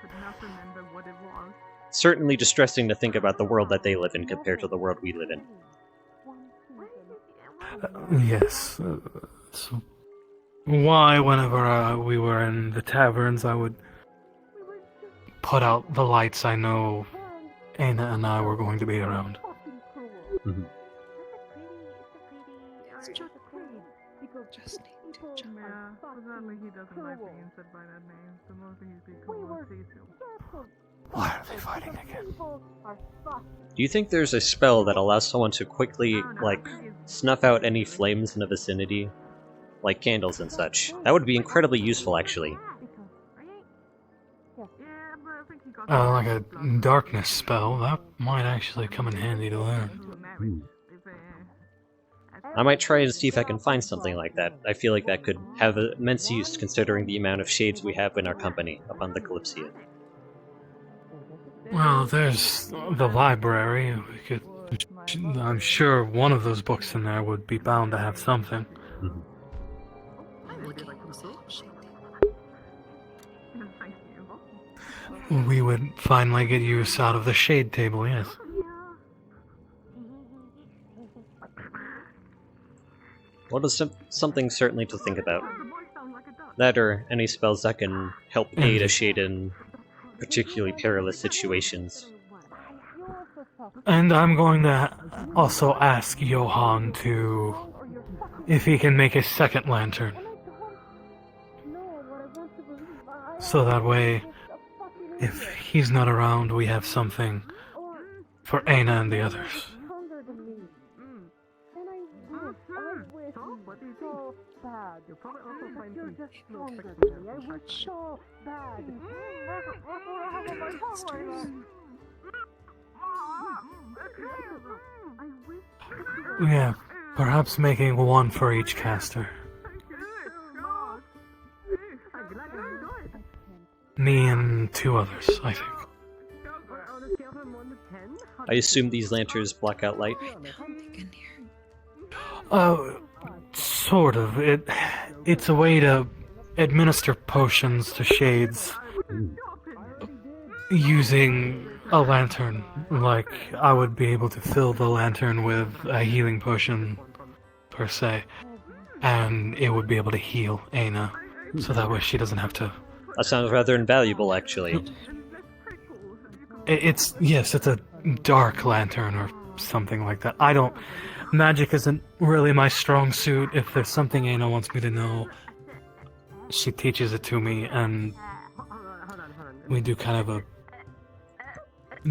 [SPEAKER 7] certainly distressing to think about the world that they live in compared to the world we live in.
[SPEAKER 19] Yes. So why, whenever we were in the taverns, I would put out the lights. I know Anna and I were going to be around.
[SPEAKER 7] Mm-hmm.
[SPEAKER 1] Just need to jump.
[SPEAKER 6] Yeah, sadly he doesn't like being said by that name, so mostly he'd be cool with Cecil.
[SPEAKER 19] Why are they fighting again?
[SPEAKER 7] Do you think there's a spell that allows someone to quickly, like, snuff out any flames in the vicinity? Like candles and such. That would be incredibly useful, actually.
[SPEAKER 19] Like a darkness spell, that might actually come in handy to learn.
[SPEAKER 7] I might try and see if I can find something like that. I feel like that could have immense use considering the amount of shades we have in our company up on the Kalypsia.
[SPEAKER 19] Well, there's the library. I'm sure one of those books in there would be bound to have something.
[SPEAKER 7] Mm-hmm.
[SPEAKER 19] We would finally get use out of the shade table, yes.
[SPEAKER 7] Well, it's something certainly to think about. That or any spells that can help aid a shade in particularly perilous situations.
[SPEAKER 19] And I'm going to also ask Johan if he can make a second lantern. So that way, if he's not around, we have something for Aina and the others. Yeah, perhaps making one for each caster. Me and 2 others, I think.
[SPEAKER 7] I assume these lanterns block out light?
[SPEAKER 19] Sort of. It's a way to administer potions to shades using a lantern. Like, I would be able to fill the lantern with a healing potion, per se, and it would be able to heal Aina, so that way she doesn't have to...
[SPEAKER 7] That sounds rather invaluable, actually.
[SPEAKER 19] It's a dark lantern or something like that. Magic isn't really my strong suit. If there's something Aina wants me to know, she teaches it to me, and we do kind of a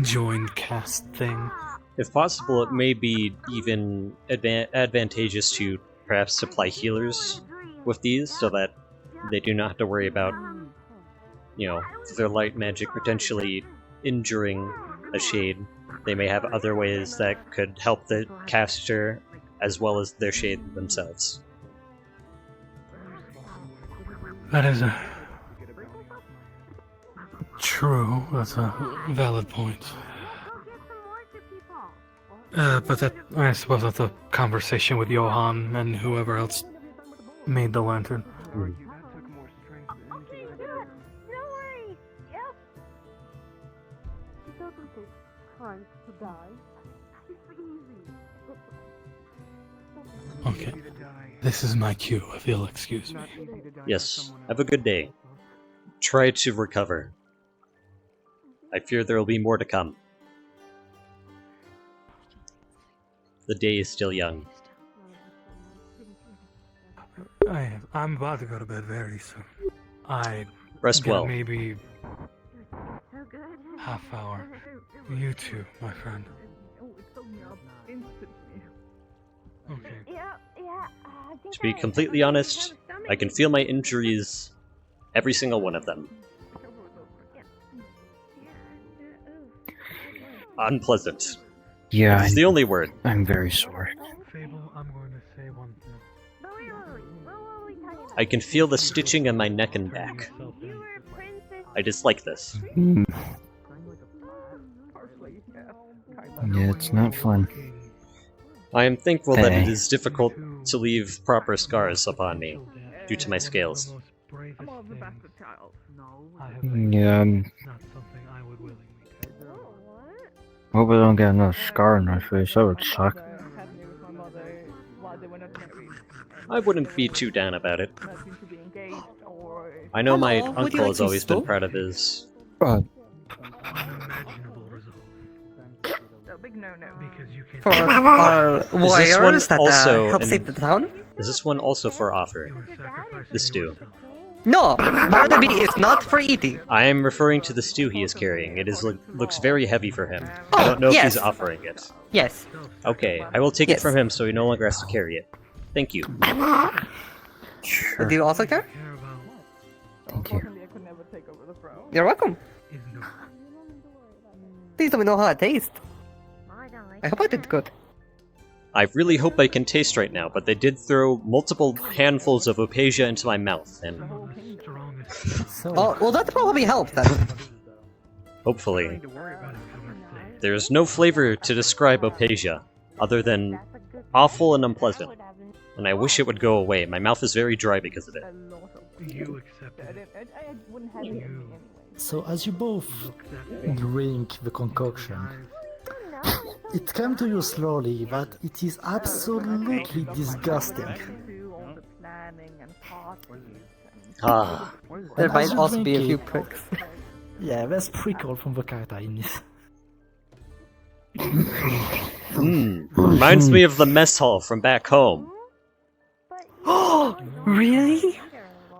[SPEAKER 19] joined cast thing.
[SPEAKER 7] If possible, it may be even advantageous to perhaps supply healers with these, so that they do not have to worry about, their light magic potentially injuring a shade. They may have other ways that could help the caster as well as their shade themselves.
[SPEAKER 19] That is true. That's a valid point. But I suppose that's a conversation with Johan and whoever else made the lantern. Okay. This is my cue, if you'll excuse me.
[SPEAKER 7] Yes, have a good day. Try to recover. I fear there will be more to come. The day is still young.
[SPEAKER 19] I'm about to go to bed very soon.
[SPEAKER 7] Rest well.
[SPEAKER 19] Maybe half hour. You too, my friend. Okay.
[SPEAKER 7] To be completely honest, I can feel my injuries, every single one of them. Unpleasant.
[SPEAKER 3] Yeah,
[SPEAKER 7] it's the only word.
[SPEAKER 3] I'm very sorry.
[SPEAKER 19] Fable, I'm going to say one thing.
[SPEAKER 7] I can feel the stitching in my neck and back. I dislike this.
[SPEAKER 3] Yeah, it's not fun.
[SPEAKER 7] I am thankful that it is difficult to leave proper scars upon me, due to my scales.
[SPEAKER 3] Yeah, Hope I don't get another scar on my face. That would suck.
[SPEAKER 7] I wouldn't be too down about it. I know my
[SPEAKER 5] Hello, would you
[SPEAKER 7] uncle
[SPEAKER 5] like
[SPEAKER 7] has
[SPEAKER 5] some
[SPEAKER 7] always been
[SPEAKER 5] soup?
[SPEAKER 7] proud of his.
[SPEAKER 5] For our
[SPEAKER 7] Is this one
[SPEAKER 5] warriors that
[SPEAKER 7] also
[SPEAKER 5] help save the town?
[SPEAKER 7] Is this one also for offer? The stew.
[SPEAKER 5] No, Barnaby is not for eating.
[SPEAKER 7] I am referring to the stew he is carrying. It looks very heavy for him. I don't know if he's
[SPEAKER 5] yes.
[SPEAKER 7] offering it.
[SPEAKER 5] Yes.
[SPEAKER 7] Okay, I will take it from him so he no longer has to carry it. Thank you.
[SPEAKER 5] Do you also care?
[SPEAKER 3] Thank you.
[SPEAKER 5] You're welcome. Please let me know how it tastes. I hope I did good.
[SPEAKER 7] I really hope I can taste right now, but they did throw multiple handfuls of Opasia into my mouth, and...
[SPEAKER 5] Oh, well, that probably helped then.
[SPEAKER 7] Hopefully. There's no flavor to describe Opasia, other than awful and unpleasant. And I wish it would go away. My mouth is very dry because of it.
[SPEAKER 4] So as you both drink the concoction, it came to you slowly, but it is absolutely disgusting.
[SPEAKER 7] Ah.
[SPEAKER 5] There
[SPEAKER 4] And
[SPEAKER 5] might
[SPEAKER 4] as you
[SPEAKER 5] also be a
[SPEAKER 4] drink
[SPEAKER 5] few
[SPEAKER 4] it-
[SPEAKER 5] pricks.
[SPEAKER 4] Yeah, there's prickle from the character in this.
[SPEAKER 7] Reminds me of the mess hall from back home.
[SPEAKER 5] Oh, really?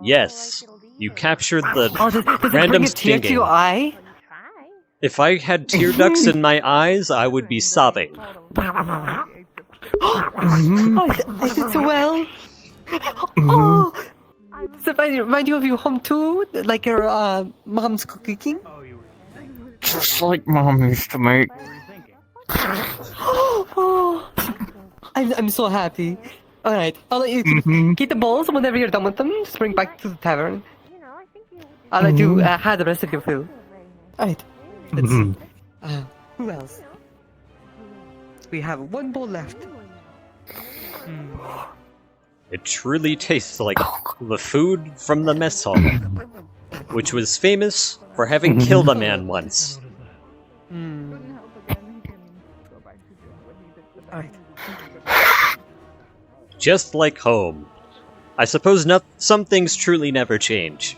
[SPEAKER 7] Yes, you captured the
[SPEAKER 5] Oh, does it
[SPEAKER 7] random
[SPEAKER 5] bring a tear to
[SPEAKER 7] stinging.
[SPEAKER 5] your eye?
[SPEAKER 7] If I had tear ducts in my eyes, I would be sobbing.
[SPEAKER 5] I did so well. Oh, does it remind you of your home too? Like your mom's cooking?
[SPEAKER 3] Just like Mom used to make.
[SPEAKER 5] Oh, I'm so happy. Alright, I'll let you keep the balls whenever you're done with them. Just bring back to the tavern. I'll let you have the rest of your fill. Alright, let's see. Who else? We have one bowl left.
[SPEAKER 7] It truly tastes like the food from the mess hall, which was famous for having killed a man once.
[SPEAKER 5] Alright.
[SPEAKER 7] Just like home. I suppose some things truly never change.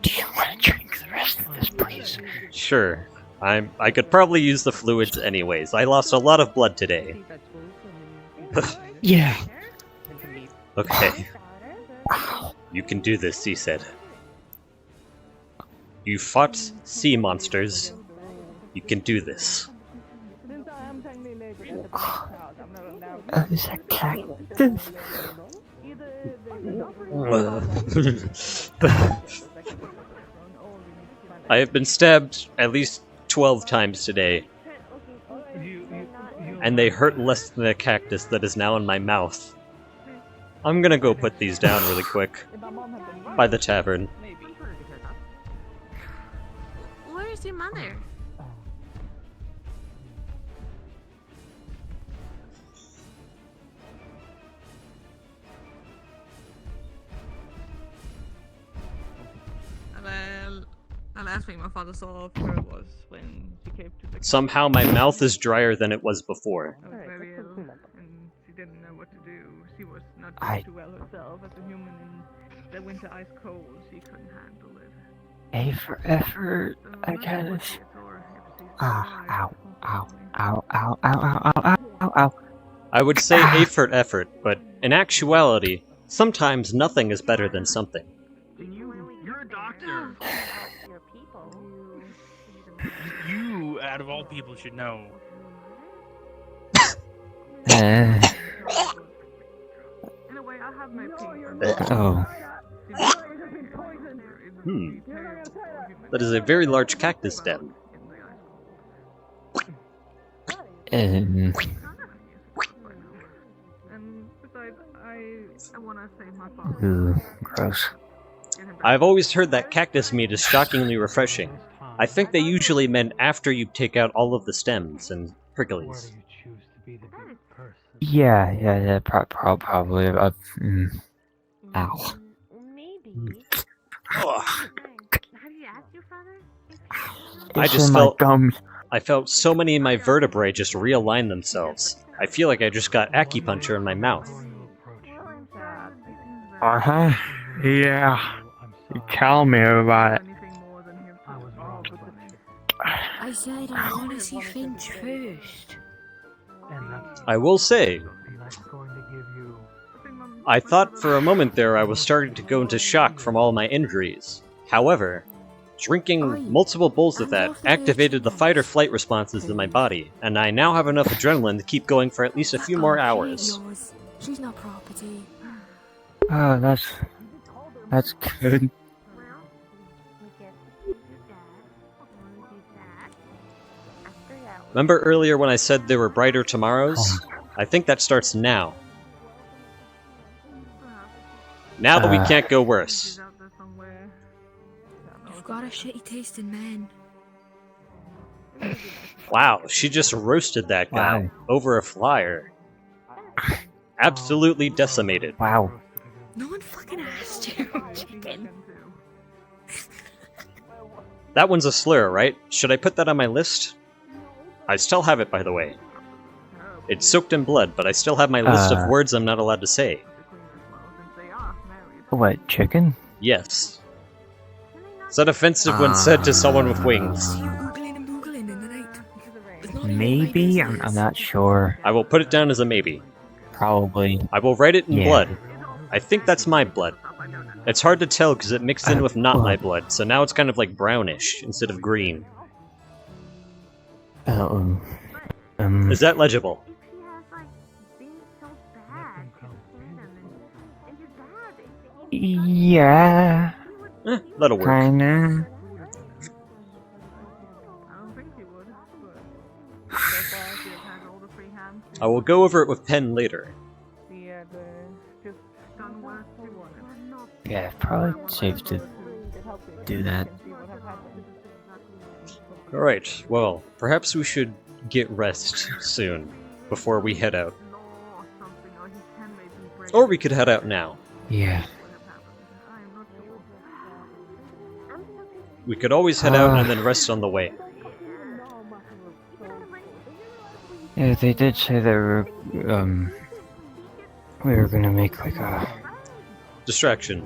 [SPEAKER 3] Do you want to drink the rest of this, please?
[SPEAKER 7] Sure. I could probably use the fluids anyways. I lost a lot of blood today.
[SPEAKER 3] Yeah.
[SPEAKER 7] Okay. You can do this, he said. You fought sea monsters. You can do this.
[SPEAKER 3] Is that cactus?
[SPEAKER 7] I have been stabbed at least 12 times today. And they hurt less than the cactus that is now in my mouth. I'm gonna go put these down really quick. By the tavern.
[SPEAKER 1] Where's your mother?
[SPEAKER 20] Well, the last thing my father saw of her was when she came to the
[SPEAKER 7] Somehow my mouth is drier than it was before.
[SPEAKER 20] I was very ill, and she didn't know what to do. She was not
[SPEAKER 3] I-
[SPEAKER 20] doing too well herself as a human in the winter ice cold. She couldn't handle it.
[SPEAKER 3] A for effort, I guess. Ah, ow, ow, ow, ow, ow, ow, ow, ow, ow.
[SPEAKER 7] I would say A for effort, but in actuality, sometimes nothing is better than something.
[SPEAKER 2] You're a doctor. You, out of all people, should know.
[SPEAKER 3] Oh.
[SPEAKER 7] That is a very large cactus stem.
[SPEAKER 20] And besides, I want to save my father.
[SPEAKER 3] Ooh, gross.
[SPEAKER 7] I've always heard that cactus meat is shockingly refreshing. I think they usually meant after you take out all of the stems and pricklies.
[SPEAKER 3] Yeah, probably. Ow.
[SPEAKER 16] Maybe. Have you asked your father if
[SPEAKER 7] I
[SPEAKER 3] It's
[SPEAKER 7] just
[SPEAKER 3] in
[SPEAKER 7] felt
[SPEAKER 3] my gums.
[SPEAKER 7] I felt so many of my vertebrae just realign themselves. I feel like I just got acupuncture in my mouth.
[SPEAKER 3] Uh-huh. Yeah. You tell me about it.
[SPEAKER 13] I said I want to see Finch first.
[SPEAKER 7] I will say, I thought for a moment there I was starting to go into shock from all my injuries. However, drinking multiple bowls of that activated the fight or flight responses in my body, and I now have enough adrenaline to keep going for at least a few more hours.
[SPEAKER 13] She's not property.
[SPEAKER 3] Oh, that's good.
[SPEAKER 7] Remember earlier when I said there were brighter tomorrows? I think that starts now. Now that we can't go worse.
[SPEAKER 13] You've got a shitty taste in men.
[SPEAKER 7] Wow, she just roasted that guy over a flyer. Absolutely decimated.
[SPEAKER 3] Wow.
[SPEAKER 13] No one fucking asked you, chicken.
[SPEAKER 7] That one's a slur, right? Should I put that on my list? I still have it, by the way. It's soaked in blood, but I still have my list of words I'm not allowed to say.
[SPEAKER 3] What, chicken?
[SPEAKER 7] Yes. Is that offensive when said to someone with wings?
[SPEAKER 3] Maybe? I'm not sure.
[SPEAKER 7] I will put it down as a maybe.
[SPEAKER 3] Probably.
[SPEAKER 7] I will write it in blood. I think that's my blood. It's hard to tell because it mixed in with not my blood, so now it's kind of like brownish instead of green. Is that legible?
[SPEAKER 3] Yeah.
[SPEAKER 7] That'll work.
[SPEAKER 3] Kinda.
[SPEAKER 7] I will go over it with pen later.
[SPEAKER 3] Yeah, probably safe to do that.
[SPEAKER 7] Alright, well, perhaps we should get rest soon, before we head out. Or we could head out now.
[SPEAKER 3] Yeah.
[SPEAKER 7] We could always head out and then rest on the way.
[SPEAKER 3] Yeah, they did say they were, we were gonna make like a...
[SPEAKER 7] Distraction.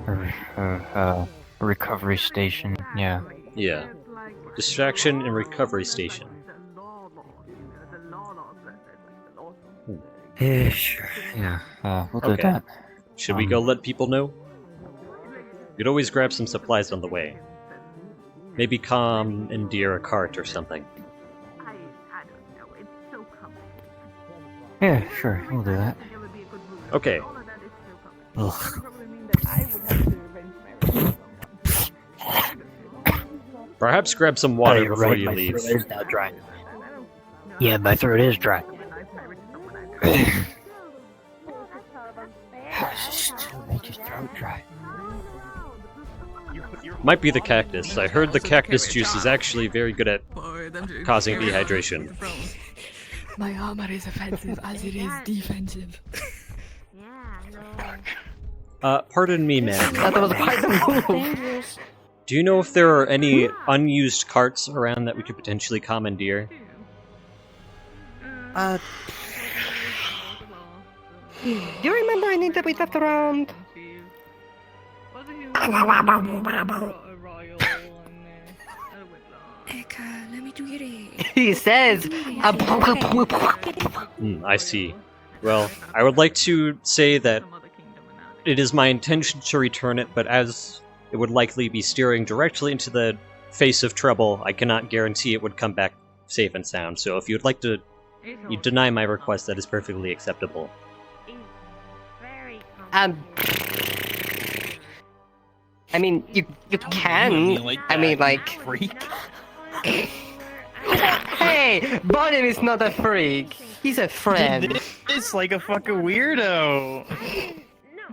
[SPEAKER 3] A recovery station, yeah.
[SPEAKER 7] Yeah. Distraction and recovery station.
[SPEAKER 3] Yeah, sure. Yeah, we'll do that.
[SPEAKER 7] Should we go let people know? You'd always grab some supplies on the way. Maybe commandeer a cart or something.
[SPEAKER 3] Yeah, sure, we'll do that.
[SPEAKER 7] Okay.
[SPEAKER 3] Ugh.
[SPEAKER 7] Perhaps grab some water
[SPEAKER 3] you're
[SPEAKER 7] before
[SPEAKER 3] right,
[SPEAKER 7] you
[SPEAKER 3] my
[SPEAKER 7] leave.
[SPEAKER 3] throat is now dry. Yeah, my throat is dry. Just make your throat dry.
[SPEAKER 7] Might be the cactus. I heard the cactus juice is actually very good at causing dehydration.
[SPEAKER 13] My armor is offensive as it is defensive.
[SPEAKER 7] Pardon me, ma'am.
[SPEAKER 13] That was quite the move.
[SPEAKER 7] Do you know if there are any unused carts around that we could potentially commandeer?
[SPEAKER 5] Do you remember any that we left around?
[SPEAKER 13] Eka, let me do it.
[SPEAKER 5] He says,
[SPEAKER 7] I see. Well, I would like to say that it is my intention to return it, but as it would likely be steering directly into the face of trouble, I cannot guarantee it would come back safe and sound. So if you'd like to deny my request, that is perfectly acceptable.
[SPEAKER 5] I mean, you can. I mean, like.
[SPEAKER 12] Freak.
[SPEAKER 5] Hey, Bonnie is not a freak. He's a friend.
[SPEAKER 12] It's like a fucking weirdo.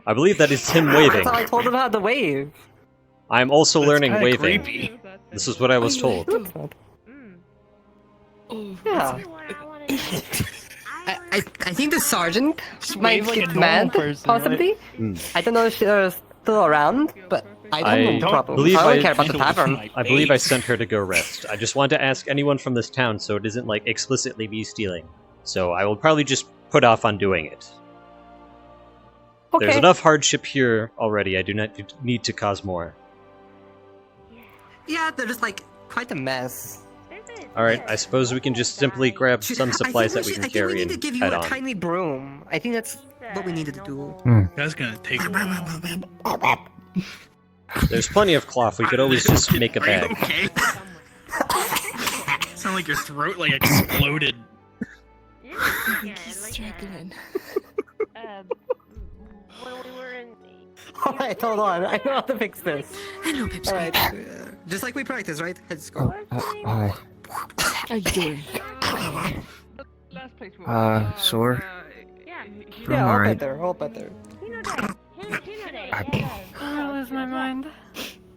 [SPEAKER 7] I believe that is him waving.
[SPEAKER 5] That's how I told him how to wave.
[SPEAKER 7] I'm also learning
[SPEAKER 12] kinda
[SPEAKER 7] waving.
[SPEAKER 12] creepy.
[SPEAKER 7] This is what I was told.
[SPEAKER 5] Yeah. I think the sergeant
[SPEAKER 12] Just
[SPEAKER 5] might
[SPEAKER 12] wave like a
[SPEAKER 5] get
[SPEAKER 12] normal
[SPEAKER 5] mad,
[SPEAKER 12] person,
[SPEAKER 5] possibly.
[SPEAKER 7] Hmm.
[SPEAKER 5] I don't know if they're still around, but I don't know problems.
[SPEAKER 7] believe
[SPEAKER 5] I don't care about the tavern.
[SPEAKER 7] I believe I sent her to go rest. I just wanted to ask anyone from this town so it isn't like explicitly me stealing. So I will probably just put off on doing it.
[SPEAKER 5] Okay.
[SPEAKER 7] There's enough hardship here already. I do not need to cause more.
[SPEAKER 5] Yeah, they're just like quite a mess.
[SPEAKER 7] Alright, I suppose we can just simply grab some supplies that we can carry
[SPEAKER 5] I think we
[SPEAKER 7] and
[SPEAKER 5] need to give you
[SPEAKER 7] head
[SPEAKER 5] a
[SPEAKER 7] on.
[SPEAKER 5] tiny broom. I think that's what we needed to do.
[SPEAKER 12] That's gonna take a while.
[SPEAKER 7] There's plenty of cloth. We could always just make a bag.
[SPEAKER 12] Okay. Sound like your throat like exploded.
[SPEAKER 13] He's struggling.
[SPEAKER 16] When we were in...
[SPEAKER 5] Alright, hold on. I know how to fix this.
[SPEAKER 13] Hello, Pipsqueak.
[SPEAKER 5] Alright, just like we practice, right? Let's go.
[SPEAKER 3] Hi.
[SPEAKER 13] How you doing?
[SPEAKER 20] Last place we
[SPEAKER 3] Sore?
[SPEAKER 5] Yeah, all
[SPEAKER 3] alright.
[SPEAKER 5] better, all better.
[SPEAKER 13] I lose my mind.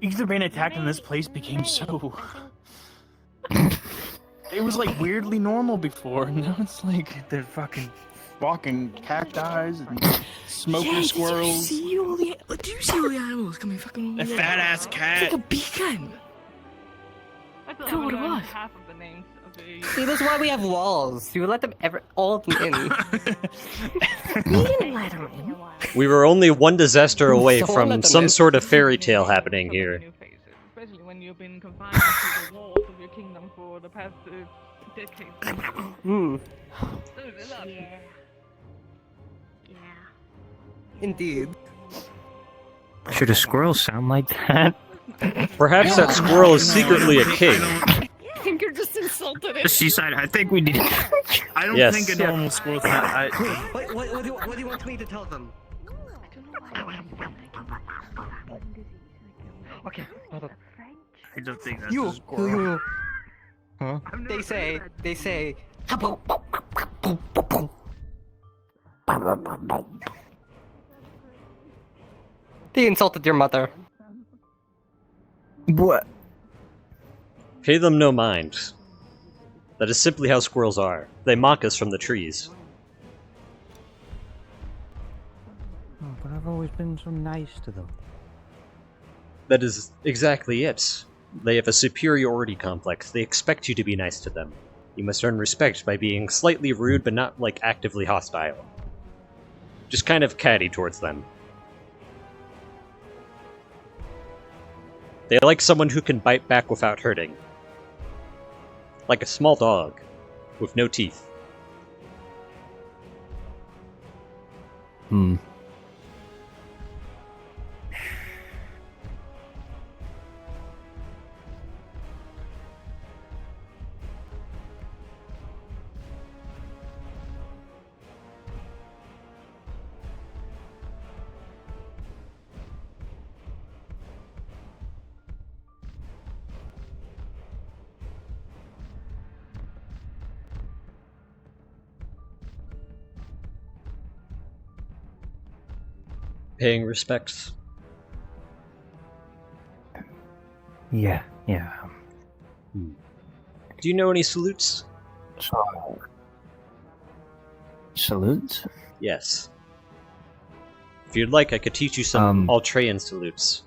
[SPEAKER 12] Either being attacked in this place became so. It was like weirdly normal before, and now it's like they're fucking walking cacti and smoker squirrels.
[SPEAKER 13] Do you see all the animals coming fucking
[SPEAKER 12] A fat ass cat.
[SPEAKER 13] It's like a beacon.
[SPEAKER 20] I thought
[SPEAKER 13] That's what it was.
[SPEAKER 20] half of the names of the...
[SPEAKER 5] See, that's why we have walls. You let them all of them in.
[SPEAKER 13] We didn't let them in.
[SPEAKER 7] We were only one disaster away
[SPEAKER 5] Someone
[SPEAKER 7] from
[SPEAKER 5] let them
[SPEAKER 7] some
[SPEAKER 5] in.
[SPEAKER 7] sort of fairy tale happening here.
[SPEAKER 20] Especially when you've been confined to the walls of your kingdom for the past decades.
[SPEAKER 5] Hmm.
[SPEAKER 16] Yeah.
[SPEAKER 5] Indeed.
[SPEAKER 3] Should a squirrel sound like that?
[SPEAKER 7] Perhaps that squirrel is secretly a king.
[SPEAKER 13] I think you're just insulted it.
[SPEAKER 3] Seaside, I think we need.
[SPEAKER 12] I don't
[SPEAKER 7] Yes.
[SPEAKER 12] think a normal squirrel can.
[SPEAKER 5] What do you want me to tell them? Okay, hold on.
[SPEAKER 12] I don't think that's a
[SPEAKER 5] You.
[SPEAKER 12] squirrel.
[SPEAKER 3] Huh?
[SPEAKER 5] They say. They insulted your mother.
[SPEAKER 3] What?
[SPEAKER 7] Pay them no mind. That is simply how squirrels are. They mock us from the trees.
[SPEAKER 3] Oh, but I've always been so nice to them.
[SPEAKER 7] That is exactly it. They have a superiority complex. They expect you to be nice to them. You must earn respect by being slightly rude, but not, like, actively hostile. Just kind of catty towards them. They like someone who can bite back without hurting. Like a small dog, with no teeth.
[SPEAKER 3] Hmm.
[SPEAKER 7] Paying respects.
[SPEAKER 3] Yeah.
[SPEAKER 7] Do you know any salutes?
[SPEAKER 3] Salutes?
[SPEAKER 7] Yes. If you'd like, I could teach you some Altrean salutes.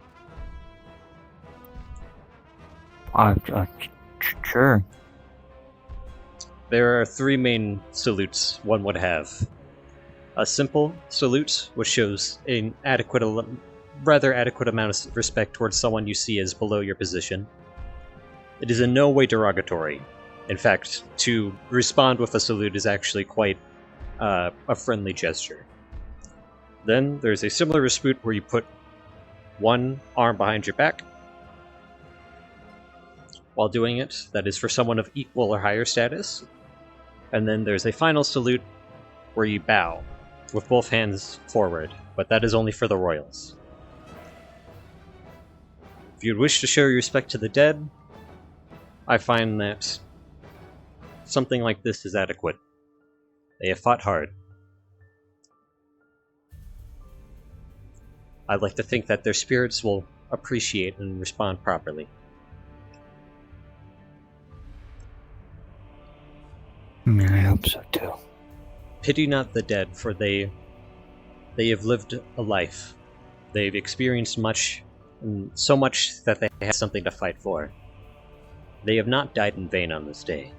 [SPEAKER 3] Sure.
[SPEAKER 7] There are three main salutes one would have. A simple salute, which shows an rather adequate amount of respect towards someone you see as below your position. It is in no way derogatory. In fact, to respond with a salute is actually quite a friendly gesture. Then there's a similar salute where you put one arm behind your back. While doing it, that is for someone of equal or higher status. And then there's a final salute where you bow with both hands forward, but that is only for the royals. If you'd wish to show your respect to the dead, I find that something like this is adequate. They have fought hard. I'd like to think that their spirits will appreciate and respond properly.
[SPEAKER 3] I hope so too.
[SPEAKER 7] Pity not the dead, for they have lived a life. They've experienced much and so much that they have something to fight for. They have not died in vain on this day.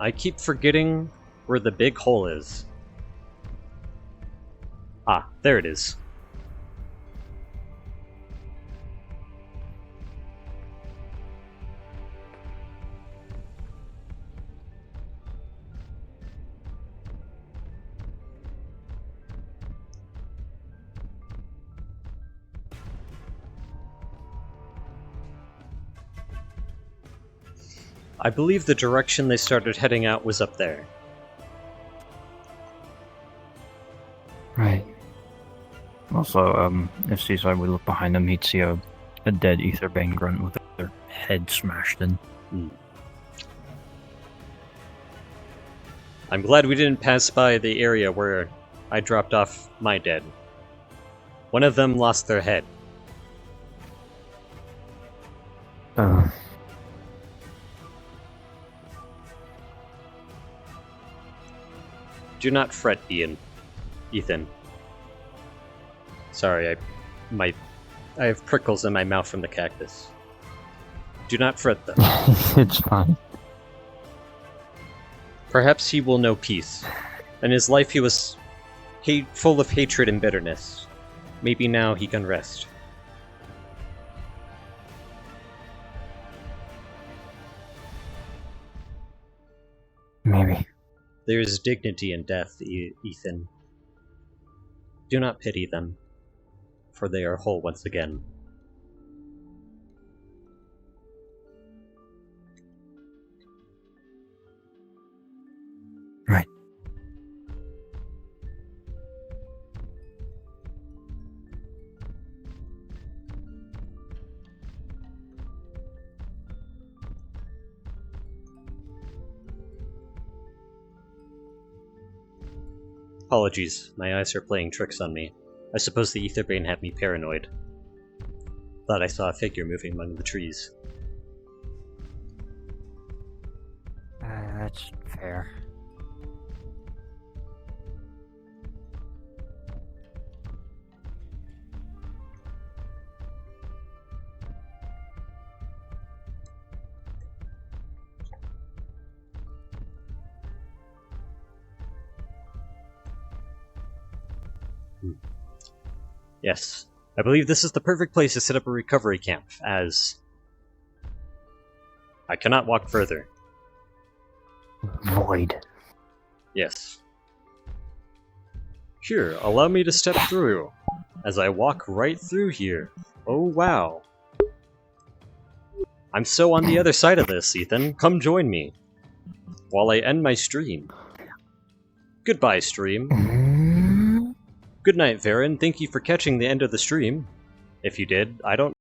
[SPEAKER 7] I keep forgetting where the big hole is. Ah, there it is. I believe the direction they started heading out was up there.
[SPEAKER 3] Right. Also, if Seaside would look behind him, he'd see a dead Aetherbane grunt with their head smashed in.
[SPEAKER 7] I'm glad we didn't pass by the area where I dropped off my dead. One of them lost their head. Do not fret, Ethan. Sorry, I have prickles in my mouth from the cactus. Do not fret, though.
[SPEAKER 3] It's fine.
[SPEAKER 7] Perhaps he will know peace. In his life he was full of hatred and bitterness. Maybe now he can rest.
[SPEAKER 3] Maybe.
[SPEAKER 7] There is dignity in death, Ethan. Do not pity them, for they are whole once again.
[SPEAKER 3] Right.
[SPEAKER 7] Apologies, my eyes are playing tricks on me. I suppose the Aetherbane had me paranoid. Thought I saw a figure moving among the trees.
[SPEAKER 3] That's fair.
[SPEAKER 7] Yes, I believe this is the perfect place to set up a recovery camp, as I cannot walk further.
[SPEAKER 3] Void.
[SPEAKER 7] Yes. Here, allow me to step through, as I walk right through here. Oh wow. I'm so on the other side of this, Ethan. Come join me, while I end my stream. Goodbye, stream. Good night, Varen. Thank you for catching the end of the stream. If you did, I don't